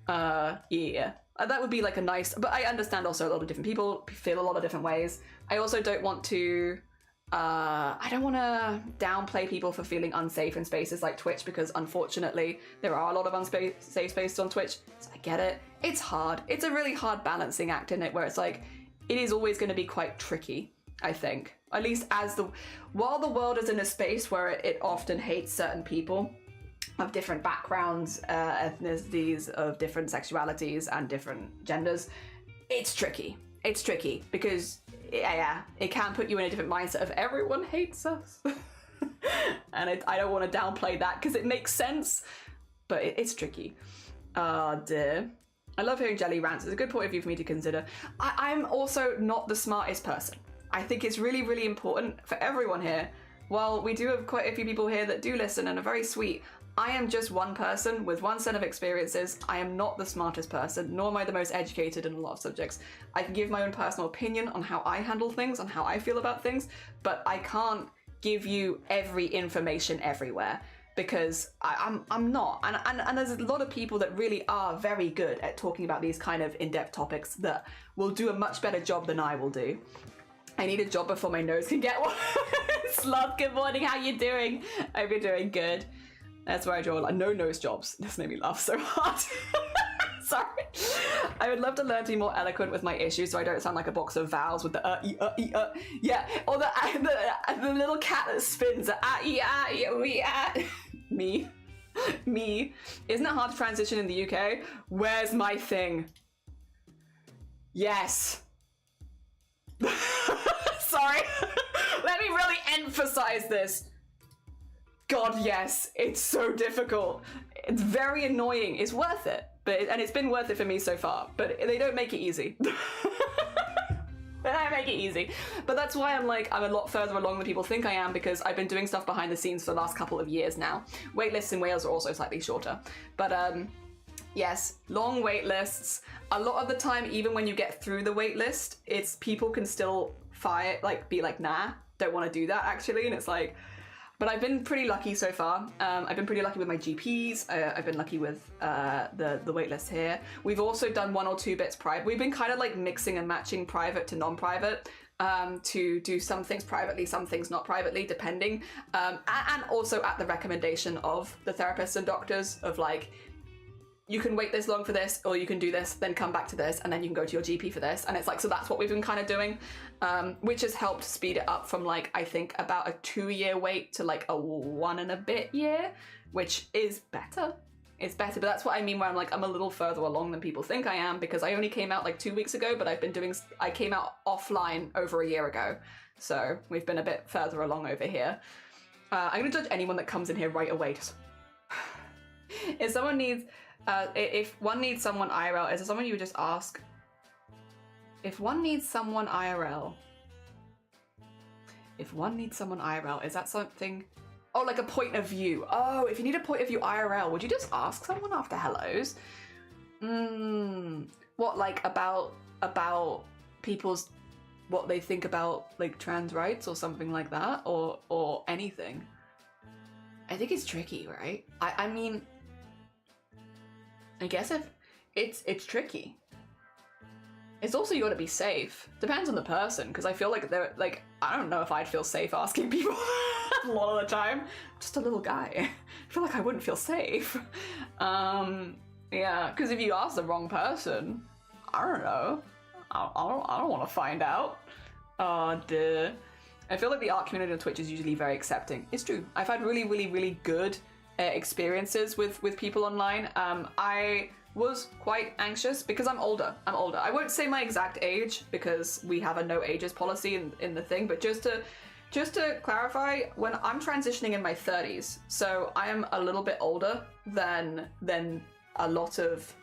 Yeah. That would be like a nice, but I understand also a lot of different people feel a lot of different ways. I also don't want to, I don't want to downplay people for feeling unsafe in spaces like Twitch, because unfortunately there are a lot of unsafe spaces on Twitch, so I get it. It's hard. It's a really hard balancing act in it, where it's like, it is always going to be quite tricky, I think. At least while the world is in a space where it often hates certain people of different backgrounds, ethnicities, of different sexualities and different genders, it's tricky. It's tricky because, yeah, it can put you in a different mindset of everyone hates us. And I don't want to downplay that because it makes sense, but it's tricky. Dear. I love hearing Jelly rants. It's a good point of view for me to consider. I'm also not the smartest person. I think it's really, really important for everyone here. While we do have quite a few people here that do listen and are very sweet, I am just one person with one set of experiences. I am not the smartest person, nor am I the most educated in a lot of subjects. I can give my own personal opinion on how I handle things, on how I feel about things, but I can't give you every information everywhere, because I'm not. And there's a lot of people that really are very good at talking about these kind of in-depth topics that will do a much better job than I will do. I need a job before my nose can get one. Slug, good morning, how you doing? I hope you're doing good. That's where I draw like no nose jobs. This made me laugh so hard. Sorry. I would love to learn to be more eloquent with my issues so I don't sound like a box of vowels with the yeah, or the little cat that spins me. Isn't it hard to transition in the UK? Where's my thing? Yes. Sorry. Let me really emphasize this. God, yes, it's so difficult. It's very annoying. It's worth it, and it's been worth it for me so far, but they don't make it easy. They don't make it easy. But that's why I'm a lot further along than people think I am, because I've been doing stuff behind the scenes for the last couple of years now. Waitlists in Wales are also slightly shorter. But yes, long waitlists. A lot of the time, even when you get through the waitlist, it's people can still be like, nah, don't want to do that actually. And it's like, but I've been pretty lucky so far. I've been pretty lucky with my GPs. I've been lucky with the waitlist here. We've also done 1 or 2 bits private. We've been kind of like mixing and matching private to non-private to do some things privately, some things not privately, depending. And also at the recommendation of the therapists and doctors of like, you can wait this long for this, or you can do this, then come back to this, and then you can go to your GP for this. And it's like, so that's what we've been kind of doing, which has helped speed it up from like, I think about a 2-year wait to like a 1 and a bit year, which is better. It's better, but that's what I mean where I'm like, I'm a little further along than people think I am, because I only came out like 2 weeks ago, but I came out offline over a year ago. So we've been a bit further along over here. I'm gonna judge anyone that comes in here right away. Just if someone needs, if one needs someone IRL, is there someone you would just ask? If one needs someone IRL, is that something? Oh, like a point of view. Oh, if you need a point of view IRL, would you just ask someone after hellos? What, like about people's, what they think about like trans rights or something like that, or anything? I think it's tricky, right? I mean, I guess if it's tricky. It's also, you gotta be safe. Depends on the person, because I feel like they're like, I don't know if I'd feel safe asking people a lot of the time. I'm just a little guy. I feel like I wouldn't feel safe. Yeah, because if you ask the wrong person, I don't know. I don't want to find out. Oh, duh. I feel like the art community on Twitch is usually very accepting. It's true. I've had really, really, really good experiences with people online. I was quite anxious because I'm older. I won't say my exact age because we have a no ages policy in the thing, but just to clarify, when I'm transitioning in my 30s, so I am a little bit older than a lot of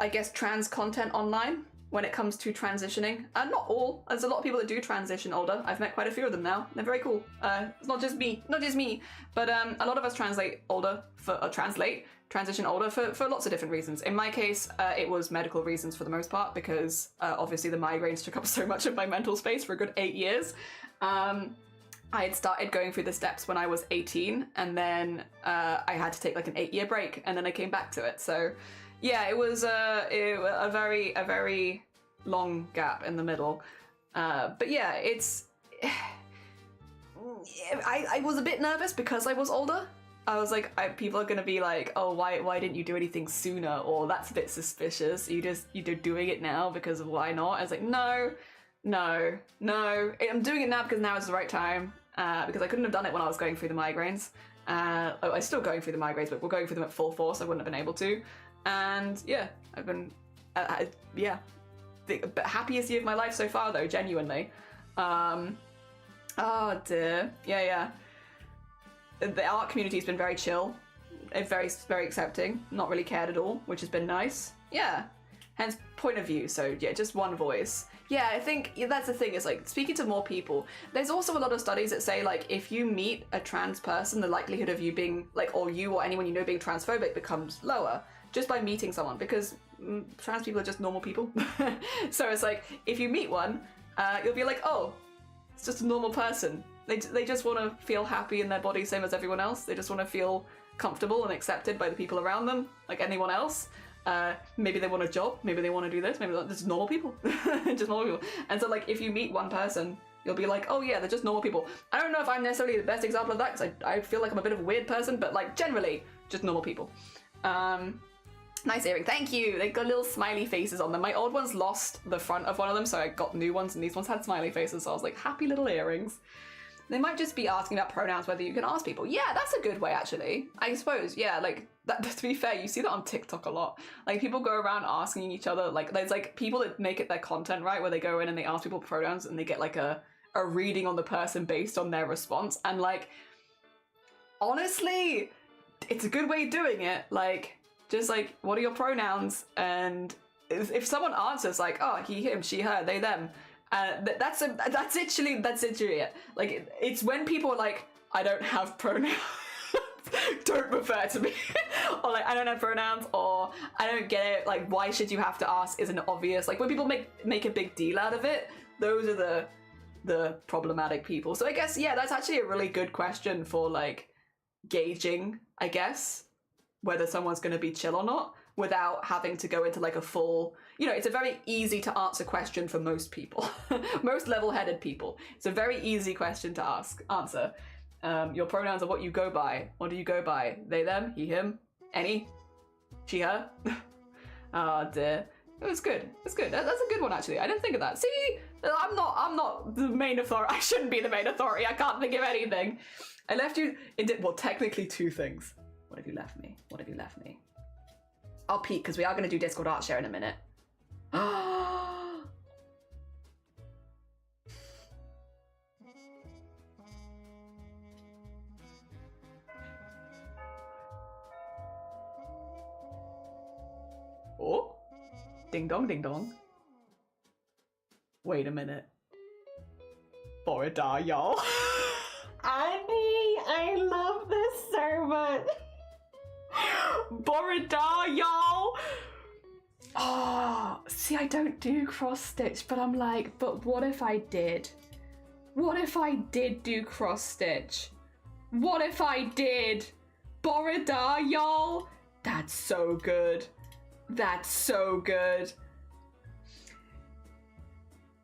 I guess trans content online. when it comes to transitioning. And not all. There's a lot of people that do transition older. I've met quite a few of them now. They're very cool. It's not just me, but a lot of us transition older for lots of different reasons. In my case, it was medical reasons for the most part, because obviously the migraines took up so much of my mental space for a good 8 years. I had started going through the steps when I was 18, and then I had to take like an 8-year break, and then I came back to it. So yeah, it was a very long gap in the middle. But yeah, I was a bit nervous because I was older. I was like, people are gonna be like, oh, why didn't you do anything sooner? Or that's a bit suspicious. You're doing it now because of why not? I was like, no. I'm doing it now because now is the right time. Because I couldn't have done it when I was going through the migraines. I'm still going through the migraines, but we're going through them at full force. I wouldn't have been able to. And yeah, I've been, the happiest year of my life so far, though, genuinely. Oh dear. Yeah. The art community has been very chill, very accepting, not really cared at all, which has been nice. Yeah, hence point of view. So yeah, just one voice. Yeah, I think that's the thing, is like speaking to more people. There's also a lot of studies that say like if you meet a trans person, the likelihood of you being like, or you or anyone you know being transphobic becomes lower just by meeting someone, because trans people are just normal people. So it's like if you meet one, you'll be like, oh, it's just a normal person. They just want to feel happy in their body, same as everyone else. They just want to feel comfortable and accepted by the people around them, like anyone else. Maybe they want a job, maybe they want to do this, maybe they're just normal people. Just normal people. And so like if you meet one person, you'll be like, oh yeah, they're just normal people. I don't know if I'm necessarily the best example of that, because I feel like I'm a bit of a weird person, but like generally just normal people. Nice earring, thank you. They got little smiley faces on them. My old ones lost the front of one of them, so I got new ones, and these ones had smiley faces, so I was like, happy little earrings. They might just be asking about pronouns, whether you can ask people. Yeah, that's a good way, actually. I suppose, yeah, like, that, to be fair, you see that on TikTok a lot. Like, people go around asking each other, like, there's, like, people that make it their content, right, where they go in and they ask people pronouns, and they get, like, a reading on the person based on their response. And, like, honestly, it's a good way of doing it. Like, just, like, what are your pronouns? And if someone answers, like, oh, he, him, she, her, they, them, that's literally it. Like, it's when people are like, I don't have pronouns, don't refer to me, or like, I don't have pronouns, or I don't get it, like, why should you have to ask, isn't it obvious? Like, when people make a big deal out of it, those are the problematic people. So I guess, yeah, that's actually a really good question for, like, gauging, I guess, whether someone's going to be chill or not, without having to go into like a full, you know, it's a very easy to answer question for most people. Most level-headed people. It's a very easy question to answer. Your pronouns are what you go by. What do you go by? They, them, he, him, any, she, her. Oh dear. It was good. It's good. That's a good one, actually. I didn't think of that. See, I'm not the main authority. I shouldn't be the main authority. I can't think of anything. I left you, well, technically 2 things. What have you left me? What have you left me? I'll peek, because we are going to do Discord art share in a minute. Oh, ding dong, ding dong. Wait a minute. Borida, y'all. Annie, I love this so much. Borida, y'all. Oh, see, I don't do cross stitch, but I'm like, but what if I did? What if I did do cross stitch? What if I did? Borida, y'all. That's so good. That's so good.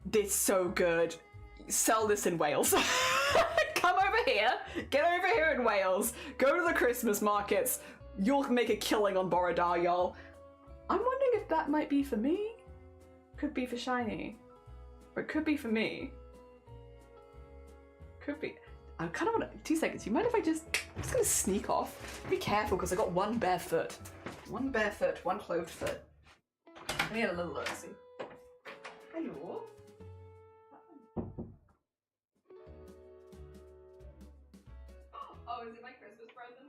This so good. Sell this in Wales. Come over here. Get over here in Wales. Go to the Christmas markets. You'll make a killing on Borida, y'all. I'm wondering if that might be for me. Could be for Shiny. Or it could be for me. Could be. I kind of want to... 2 seconds. You mind if I'm just going to sneak off? Be careful, because I got one bare foot. One bare foot, one clothed foot. Let me get a little look, see. Hello? Oh, is it my Christmas present?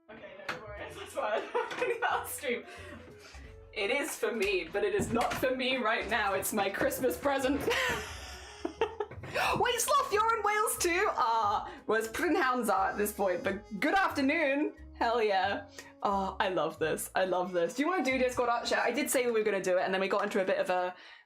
Okay, no worries. That's why I'm putting that on stream. It is for me, but it is not for me right now. It's my Christmas present. Wait, Sloth, you're in Wales too? Whereas Prynhounds are at this point, but good afternoon. Hell yeah. Oh, I love this. I love this. Do you want to do Discord art share? I did say we were going to do it, and then we got into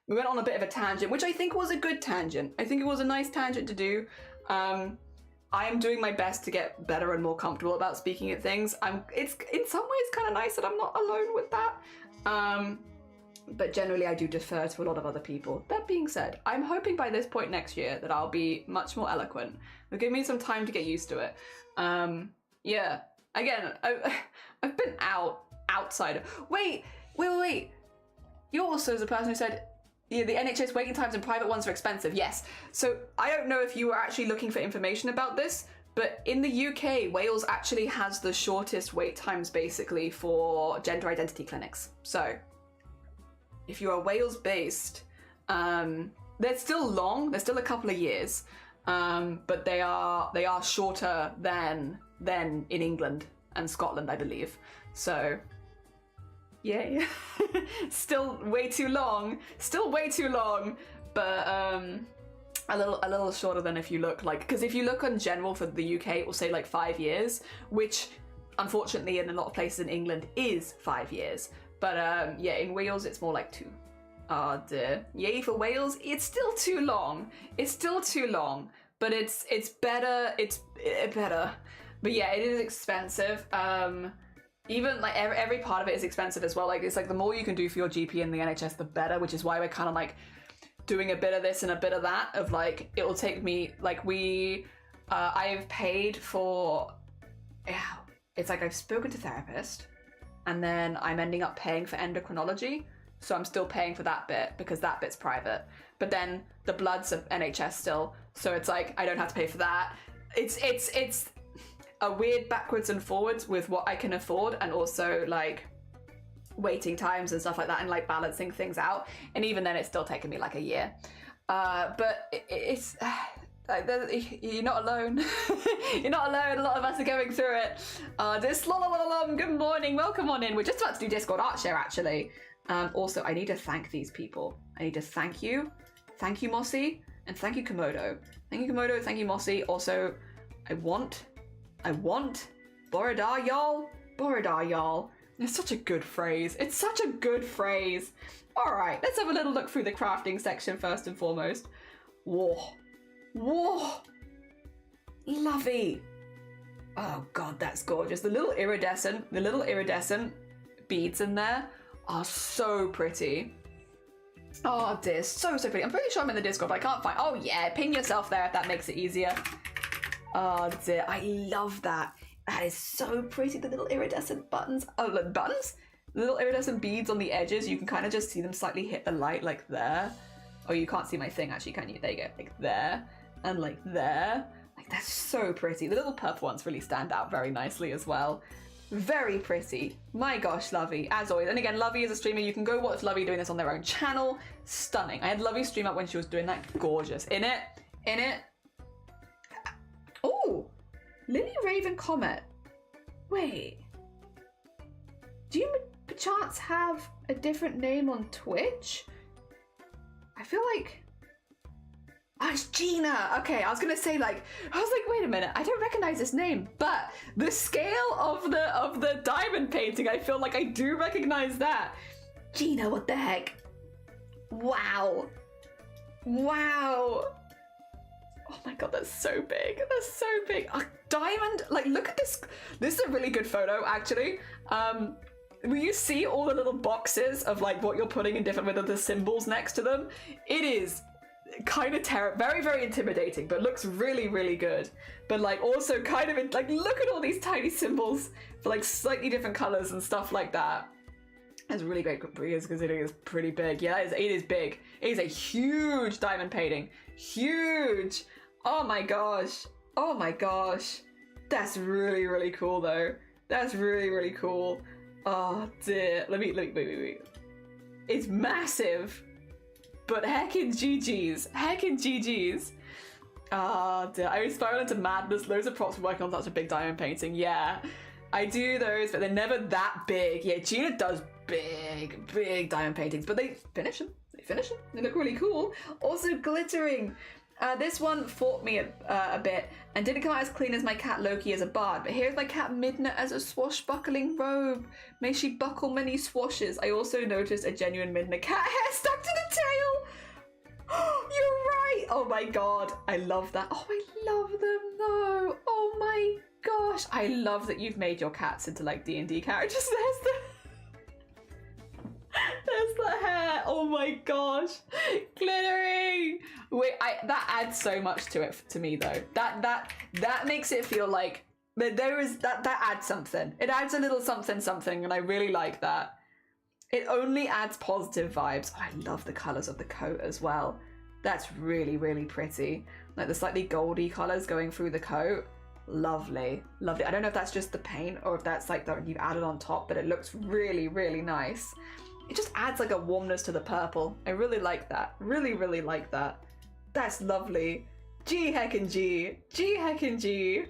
we went on a bit of a tangent, which I think was a good tangent. I think it was a nice tangent to do. I am doing my best to get better and more comfortable about speaking at things. It's in some ways kind of nice that I'm not alone with that. But generally I do defer to a lot of other people. That being said, I'm hoping by this point next year that I'll be much more eloquent. It'll give me some time to get used to it. Yeah. Again, I've been outside. Wait. You're also the person who said, yeah, the NHS waiting times and private ones are expensive. Yes. So I don't know if you were actually looking for information about this, but in the UK, Wales actually has the shortest wait times basically for gender identity clinics. So if you are Wales based, they're still long, they're still a couple of years, but they are shorter than in England and Scotland, I believe. So yay. Still way too long, but a little shorter than if you look like, because if you look on general for the UK, it will say like 5 years, which unfortunately in a lot of places in England is 5 years. But yeah, in Wales it's more like 2. Oh dear. Yay for Wales. It's still too long. But it's better. It's better. But yeah, it is expensive. Even like every part of it is expensive as well. Like it's like the more you can do for your GP in the NHS, the better. Which is why we're kind of like doing a bit of this and a bit of that. Of like it will take me like I've paid for. Yeah, it's like I've spoken to therapist. And then I'm ending up paying for endocrinology. So I'm still paying for that bit because that bit's private. But then the bloods are NHS still. So it's like, I don't have to pay for that. It's a weird backwards and forwards with what I can afford and also like waiting times and stuff like that and like balancing things out. And even then it's still taking me like a year. But it's... you're not alone. You're not alone. A lot of us are going through it. Good morning. Welcome on in. We're just about to do Discord art share actually. Also, I need to thank these people. I need to thank you. Thank you, Mossy. And thank you, Komodo. Thank you, Komodo. Thank you, Mossy. Also, I want Borodar y'all. Borodar y'all. It's such a good phrase. It's such a good phrase. All right, let's have a little look through the crafting section first and foremost. Whoa. Lovely. Oh god, that's gorgeous. The little iridescent beads in there are so pretty. Oh dear, so pretty. I'm pretty sure I'm in the Discord, but I can't find. Oh yeah, ping yourself there if that makes it easier. Oh dear, I love that. That is so pretty. The little iridescent buttons. Oh, look, buttons? The little iridescent beads on the edges. You can kind of just see them slightly hit the light like there. Oh, you can't see my thing actually, can you? There you go, like there. And like there. Like that's so pretty. The little purple ones really stand out very nicely as well. Very pretty. My gosh, Lovey, as always. And again, Lovey is a streamer. You can go watch Lovey doing this on their own channel. Stunning. I had Lovey stream up when she was doing that. Gorgeous. In it. Oh, Lily Raven Comet. Wait. Do you perchance have a different name on Twitch? I feel like... Oh, it's Gina. Okay, I was gonna say wait a minute, I don't recognize this name, but the scale of the diamond painting, I feel like I do recognize that. Gina, what the heck? Wow. Oh my god, that's so big. A diamond, like look at this. This is a really good photo, actually. Will you see all the little boxes of like what you're putting in different with the symbols next to them? It is kind of very, very intimidating, but looks really, really good. But like also kind of like look at all these tiny symbols for like slightly different colors and stuff like that. It's really great considering it's pretty big. Yeah, it is big. It is a huge diamond painting. Huge. Oh my gosh. That's really, really cool though. That's really, really cool. Oh dear. Wait. It's massive. But heckin' GG's. Ah dear. I spiral into madness. Loads of props for working on such a big diamond painting. Yeah. I do those, but they're never that big. Yeah, Gina does big diamond paintings, but they finish them. They look really cool. Also glittering. This one fought me a bit and didn't come out as clean as my cat Loki as a bard, but here's my cat Midna as a swashbuckling robe. May she buckle many swashes. I also noticed a genuine Midna cat hair stuck to the tail. You're right. Oh my god, I love that. Oh, I love them though. Oh my gosh, I love that you've made your cats into like D&D characters. There's the hair. Oh my gosh, glittering. Wait, that adds so much to it to me though. That makes it feel like there is that adds something. It adds a little something, and I really like that. It only adds positive vibes. Oh, I love the colors of the coat as well. That's really pretty. Like the slightly goldy colors going through the coat. Lovely. I don't know if that's just the paint or if that's like that you've added on top, but it looks really nice. It just adds like a warmness to the purple. I really like that. Really like that. That's lovely. G heckin' G. G heckin' G.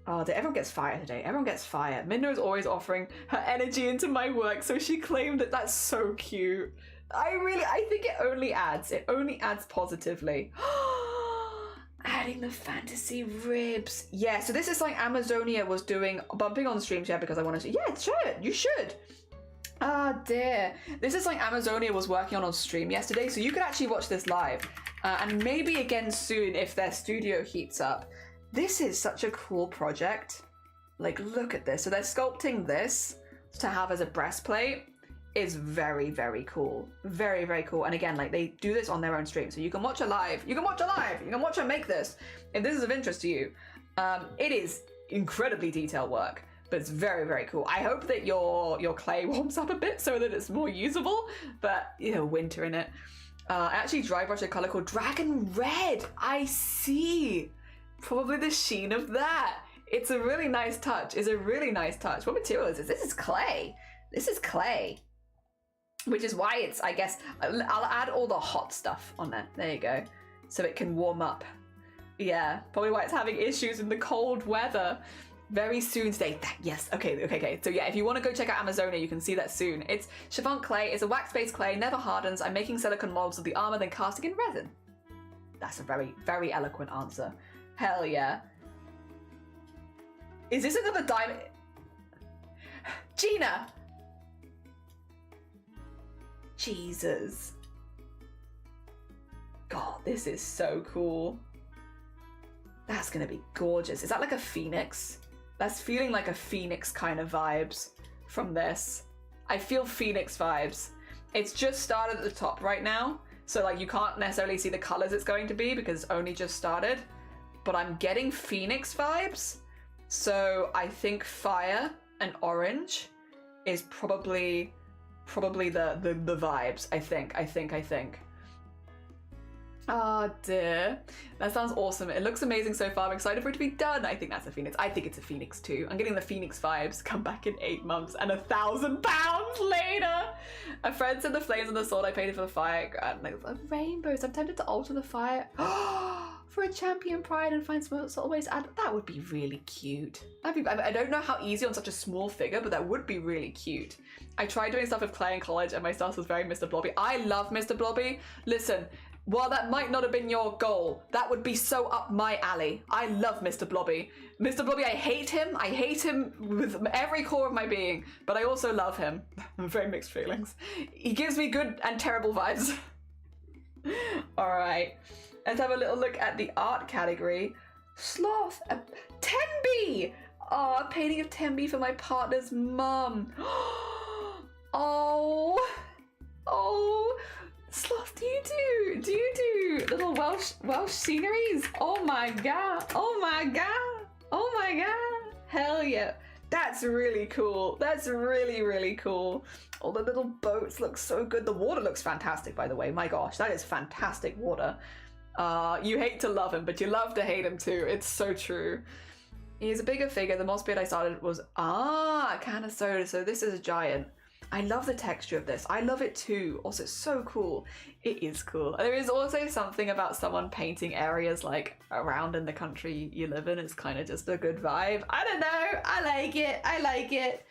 Oh, everyone gets fire today. Everyone gets fire. Minna is always offering her energy into my work, so she claimed that. That's so cute. I think it only adds positively. Adding the fantasy ribs. Yeah, so this is like Amazonia was doing, bumping on stream share because I wanted to. Yeah, sure, you should. Ah, dear. This is like Amazonia was working on stream yesterday, so you could actually watch this live. And maybe again soon if their studio heats up. This is such a cool project. Like, look at this. So they're sculpting this to have as a breastplate. Is very cool. Very cool. And again, like they do this on their own stream. So you can watch a live. You can watch her make this. If this is of interest to you. It is incredibly detailed work. But it's very cool. I hope that your clay warms up a bit so that it's more usable. But, you know, winter in it. I actually dry brushed a color called Dragon Red. I see. Probably the sheen of that. It's a really nice touch. What material is this? This is clay. Which is why it's, I guess, I'll add all the hot stuff on there. There you go. So it can warm up. Yeah, probably why it's having issues in the cold weather. Very soon today. Yes, okay. So yeah, if you want to go check out Amazonia, you can see that soon. It's chiffon clay. It's a wax-based clay, never hardens. I'm making silicone molds of the armor, then casting in resin. That's a very eloquent answer. Hell yeah. Is this another diamond? Gina! Jesus. God, this is so cool. That's gonna be gorgeous. Is that like a phoenix? That's feeling like a phoenix kind of vibes from this. I feel phoenix vibes. It's just started at the top right now, so like you can't necessarily see the colors it's going to be because it's only just started, but I'm getting phoenix vibes. So I think fire and orange is probably the vibes. I think. Oh dear. That sounds awesome. It looks amazing so far. I'm excited for it to be done. I think that's a phoenix. I think it's a phoenix too. I'm getting the phoenix vibes. Come back in 8 months and £1,000 later. A friend said the flames on the sword I painted for the fire. Like rainbows. I'm tempted to alter the fire for a champion pride and find some subtle ways to add. That would be really cute. I don't know how easy on such a small figure, but that would be really cute. I tried doing stuff with clay in college and my style was very Mr. Blobby. I love Mr. Blobby. Listen, while that might not have been your goal, that would be so up my alley. I love Mr. Blobby. Mr. Blobby, I hate him with every core of my being, but I also love him. Very mixed feelings. He gives me good and terrible vibes. All right, let's have a little look at the art category. Sloth, Tembi! Oh, a painting of Tembi for my partner's mum. Oh. Sloth, do you do little Welsh sceneries? Oh my god. Hell yeah. That's really cool. That's really cool. All the little boats look so good. The water looks fantastic, by the way. My gosh, that is fantastic water. You hate to love him, but you love to hate him too. It's so true. He's a bigger figure. The moss beard I started was a can of soda. So this is a giant. I love the texture of this. I love it too. Also, it's so cool. It is cool. There is also something about someone painting areas like around in the country you live in. It's kind of just a good vibe. I don't know. I like it.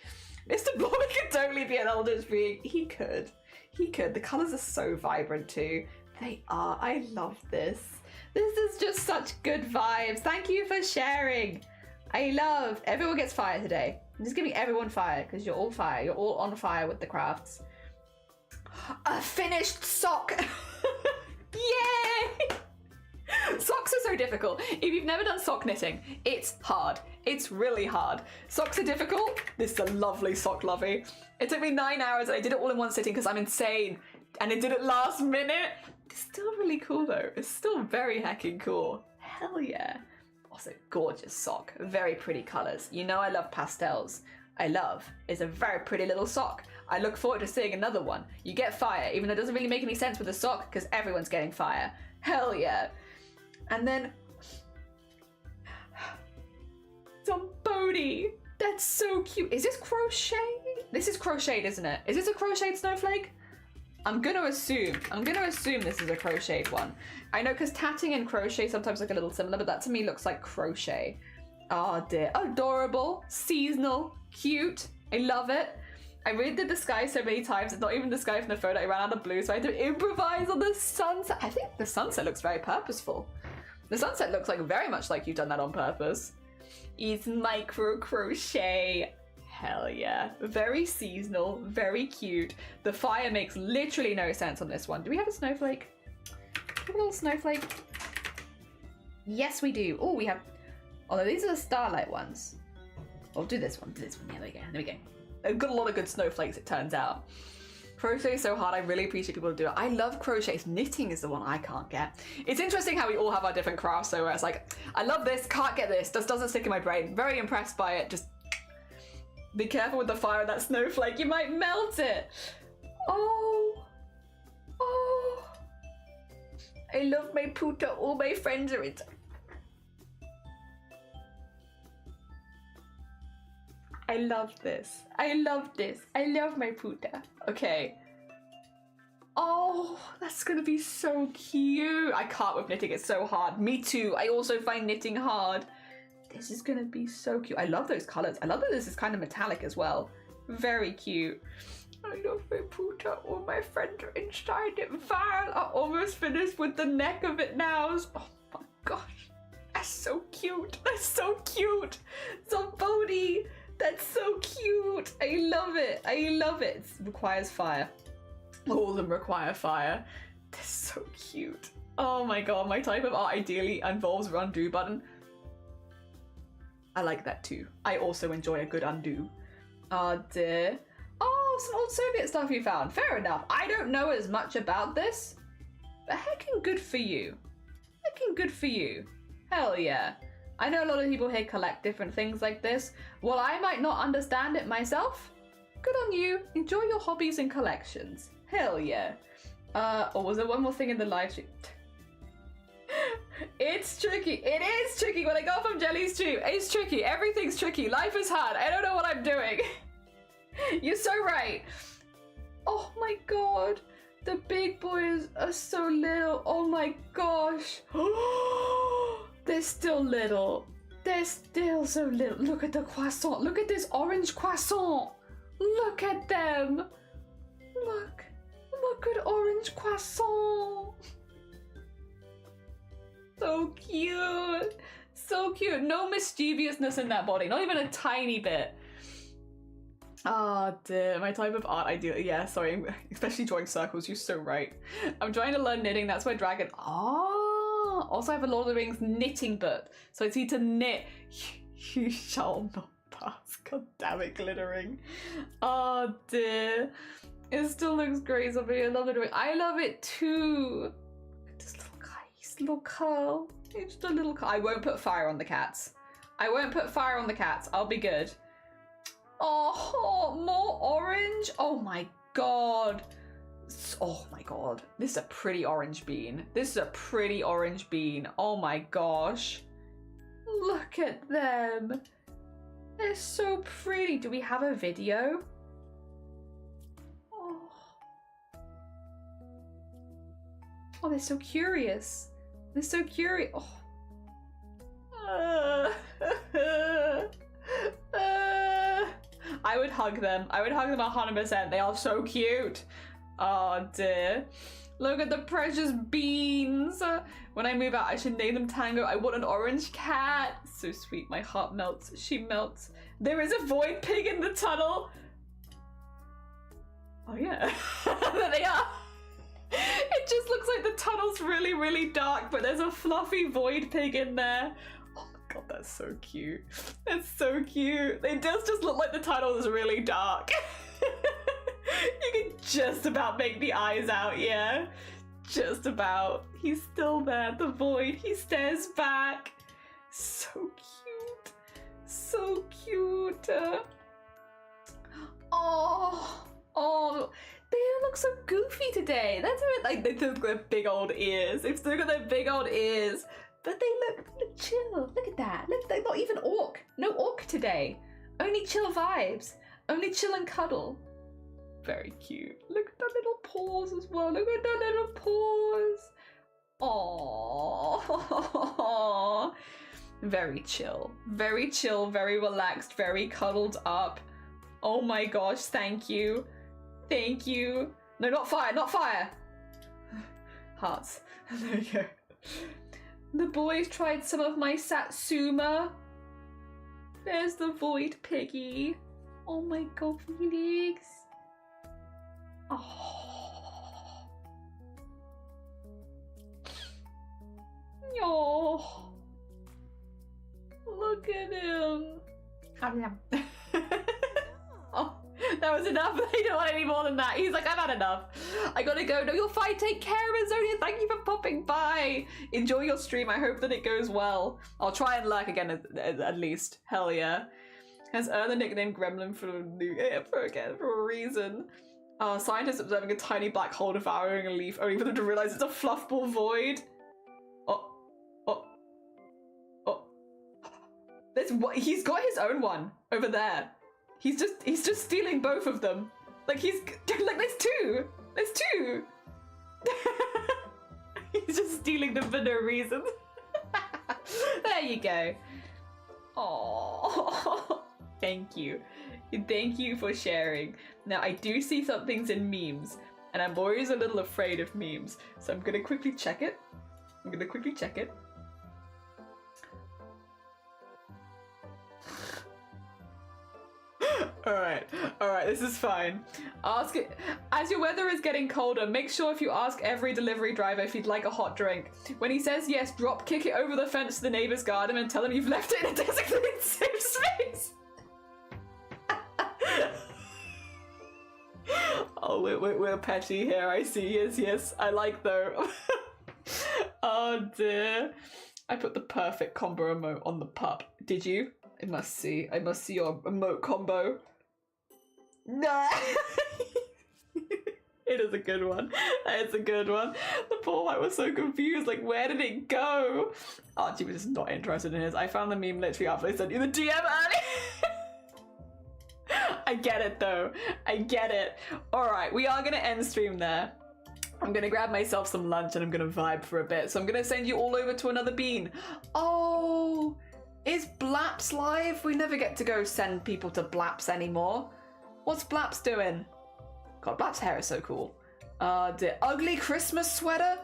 Mr. Blobby could totally be an Eldritch being. He could. He could. The colours are so vibrant too. They are. I love this. This is just such good vibes. Thank you for sharing. I love. Everyone gets fire today. I'm just giving everyone fire because you're all fire. You're all on fire with the crafts. A finished sock. Yay! Socks are so difficult. If you've never done sock knitting, it's hard. It's really hard. Socks are difficult. This is a lovely sock lovey. It took me 9 hours and I did it all in one sitting because I'm insane. And I did it last minute. It's still really cool though. It's still very heckin' cool. Hell yeah. Also, gorgeous sock. Very pretty colours. You know I love pastels. I love is a very pretty little sock. I look forward to seeing another one. You get fire, even though it doesn't really make any sense with a sock because everyone's getting fire. Hell yeah. And then some Bodhi. That's so cute. Is this crochet? This is crocheted, isn't it? Is this a crocheted snowflake? I'm gonna assume this is a crocheted one. I know because tatting and crochet sometimes look a little similar, but that to me looks like crochet. Oh dear. Adorable, seasonal, cute. I love it. I redid the sky so many times. It's not even the sky from the photo. I ran out of blue, so I had to improvise on the sunset. I think the sunset looks very purposeful. The sunset looks like very much like you've done that on purpose. It's micro crochet. Hell yeah. Very seasonal, very cute. The fire makes literally no sense on this one. Do we have a snowflake? A little snowflake? Yes, we do. Oh, we have... Although these are the starlight ones. I'll do this one. Yeah, there we go. There we go. I've got a lot of good snowflakes, it turns out. Crochet is so hard. I really appreciate people who do it. I love crochet. Knitting is the one I can't get. It's interesting how we all have our different crafts. So where it's like, I love this, can't get this. Just doesn't stick in my brain. Very impressed by it. Just be careful with the fire of that snowflake. You might melt it. Oh. Oh. I love my puta. All my friends are inside. I love this. I love this. I love my puta. Okay. Oh, that's gonna be so cute. I can't with knitting. It's so hard. Me too. I also find knitting hard. This is gonna be so cute. I love those colors. I love that this is kind of metallic as well. Very cute. I love my puta. All my friends are inside it. Val, I'm almost finished with the neck of it now. Oh my gosh. That's so cute. That's so cute. Somebody. That's so cute. I love it. I love it. It requires fire. All of them require fire. They're so cute. Oh my god, my type of art ideally involves an undo button. I like that too. I also enjoy a good undo. Oh dear. Oh, some old Soviet stuff you found. Fair enough. I don't know as much about this, but heckin' good for you. Heckin' good for you. Hell yeah. I know a lot of people here collect different things like this. While I might not understand it myself, good on you. Enjoy your hobbies and collections. Hell yeah. Oh, was there one more thing in the live stream? It's tricky. It is tricky when I go from jellies too. It's tricky. Everything's tricky. Life is hard. I don't know what I'm doing. You're so right. Oh my god. The big boys are so little. Oh my gosh. They're still little. They're still so little. Look at the croissant. Look at this orange croissant. Look at them. Look. Look at orange croissant. So cute. So cute. No mischievousness in that body. Not even a tiny bit. Oh dear. My type of art ideally. Yeah, sorry. Especially drawing circles. You're so right. I'm trying to learn knitting. That's why dragon. Oh. Also I have a Lord of the Rings knitting book. So I need to knit. You shall not pass. God damn it, glittering. Oh dear. It still looks great. Somebody, I love it. I love it too. This little guy. His little curl. It's just a little curl. I won't put fire on the cats. I won't put fire on the cats. I'll be good. Oh, more orange. Oh my god. Oh my god. This is a pretty orange bean. This is a pretty orange bean. Oh my gosh. Look at them. They're so pretty. Do we have a video? Oh, they're so curious. They're so curious. Oh. I would hug them. I would hug them 100%. They are so cute. Oh dear. Look at the precious beans. When I move out, I should name them Tango. I want an orange cat. So sweet. My heart melts. She melts. There is a void pig in the tunnel. Oh yeah. There they are. It just looks like the tunnel's really, really dark, but there's a fluffy void pig in there. Oh my god, that's so cute. That's so cute. It does just look like the tunnel is really dark. You can just about make the eyes out, yeah? Just about. He's still there, the void. He stares back. So cute. So cute. Oh, they look so goofy today. That's a bit like they took their big old ears. They've still got their big old ears. But they look chill. Look at that. Look, they're not even orc. No orc today. Only chill vibes. Only chill and cuddle. Very cute. Look at the little paws as well. Look at the little paws. Aww. Very chill. Very chill, very relaxed, very cuddled up. Oh my gosh, thank you. Thank you. No, not fire, not fire. Hearts. There you go. The boys tried some of my Satsuma. There's the void piggy. Oh my god, Felix. Oh. Oh. Look at him. Oh, that was enough. They don't want any more than that. He's like, I've had enough. I gotta go. No, you're fine. Take care, Azonia. Thank you for popping by. Enjoy your stream. I hope that it goes well. I'll try and lurk again at least. Hell yeah. Has earned the nickname Gremlin for a reason. Scientists observing a tiny black hole devouring a leaf, only for them to realize it's a fluffball void. He's got his own one over there. He's just stealing both of them. Like there's two. There's two. He's just stealing them for no reason. There you go. Oh, thank you. Thank you for sharing. Now I do see some things in memes, and I'm always a little afraid of memes, so I'm gonna quickly check it. Alright, this is fine. Ask it. As your weather is getting colder, make sure if you ask every delivery driver if he'd like a hot drink. When he says yes, drop kick it over the fence to the neighbor's garden and tell him you've left it in a designated safe space. Oh, we're petty here, I see. Yes, I like though. Oh dear. I put the perfect combo emote on the pup. Did you? I must see your emote combo. Nah. It is a good one. It's a good one. The poor white was so confused, like where did it go? Archie was just not interested in his. I found the meme literally after I sent you the DM earlier. I get it though. I get it. Alright, we are gonna end stream there. I'm gonna grab myself some lunch and I'm gonna vibe for a bit. So I'm gonna send you all over to another bean. Oh, is Blaps live? We never get to go send people to Blaps anymore. What's Blaps doing? God, Blaps' hair is so cool. The ugly Christmas sweater?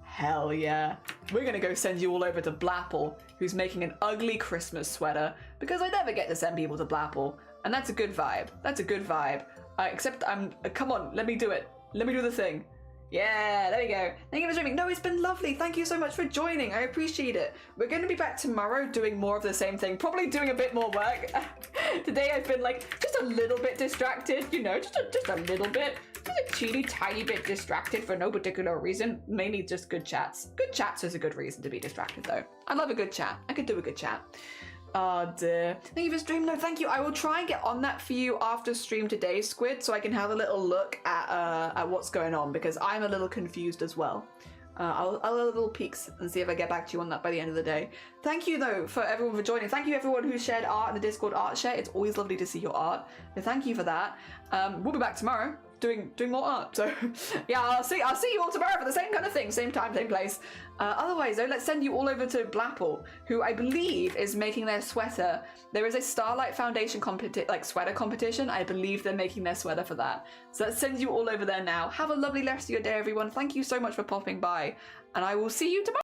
Hell yeah. We're gonna go send you all over to Blapple, who's making an ugly Christmas sweater, because I never get to send people to Blapple. And that's a good vibe. That's a good vibe. Except come on, let me do it. Let me do the thing. Yeah, there we go. Thank you for joining. No, it's been lovely. Thank you so much for joining. I appreciate it. We're going to be back tomorrow doing more of the same thing. Probably doing a bit more work. Today I've been like just a little bit distracted, you know, just a little bit. Just a teeny tiny bit distracted for no particular reason. Mainly just good chats. Good chats is a good reason to be distracted though. I love a good chat. I could do a good chat. Oh dear. Thank you for stream. No, thank you. I will try and get on that for you after stream today, Squid, so I can have a little look at what's going on, because I'm a little confused as well. I'll have little peeks and see if I get back to you on that by the end of the day. Thank you though for everyone for joining. Thank you everyone who shared art in the Discord art share. It's always lovely to see your art. So thank you for that. We'll be back tomorrow. doing more art. So yeah, I'll see you all tomorrow for the same kind of thing, same time, same place. Otherwise though, let's send you all over to Blapple, who I believe is making their sweater. There is a Starlight Foundation sweater competition. I believe they're making their sweater for that. So let's send you all over there now. Have a lovely rest of your day, everyone. Thank you so much for popping by, and I will see you tomorrow.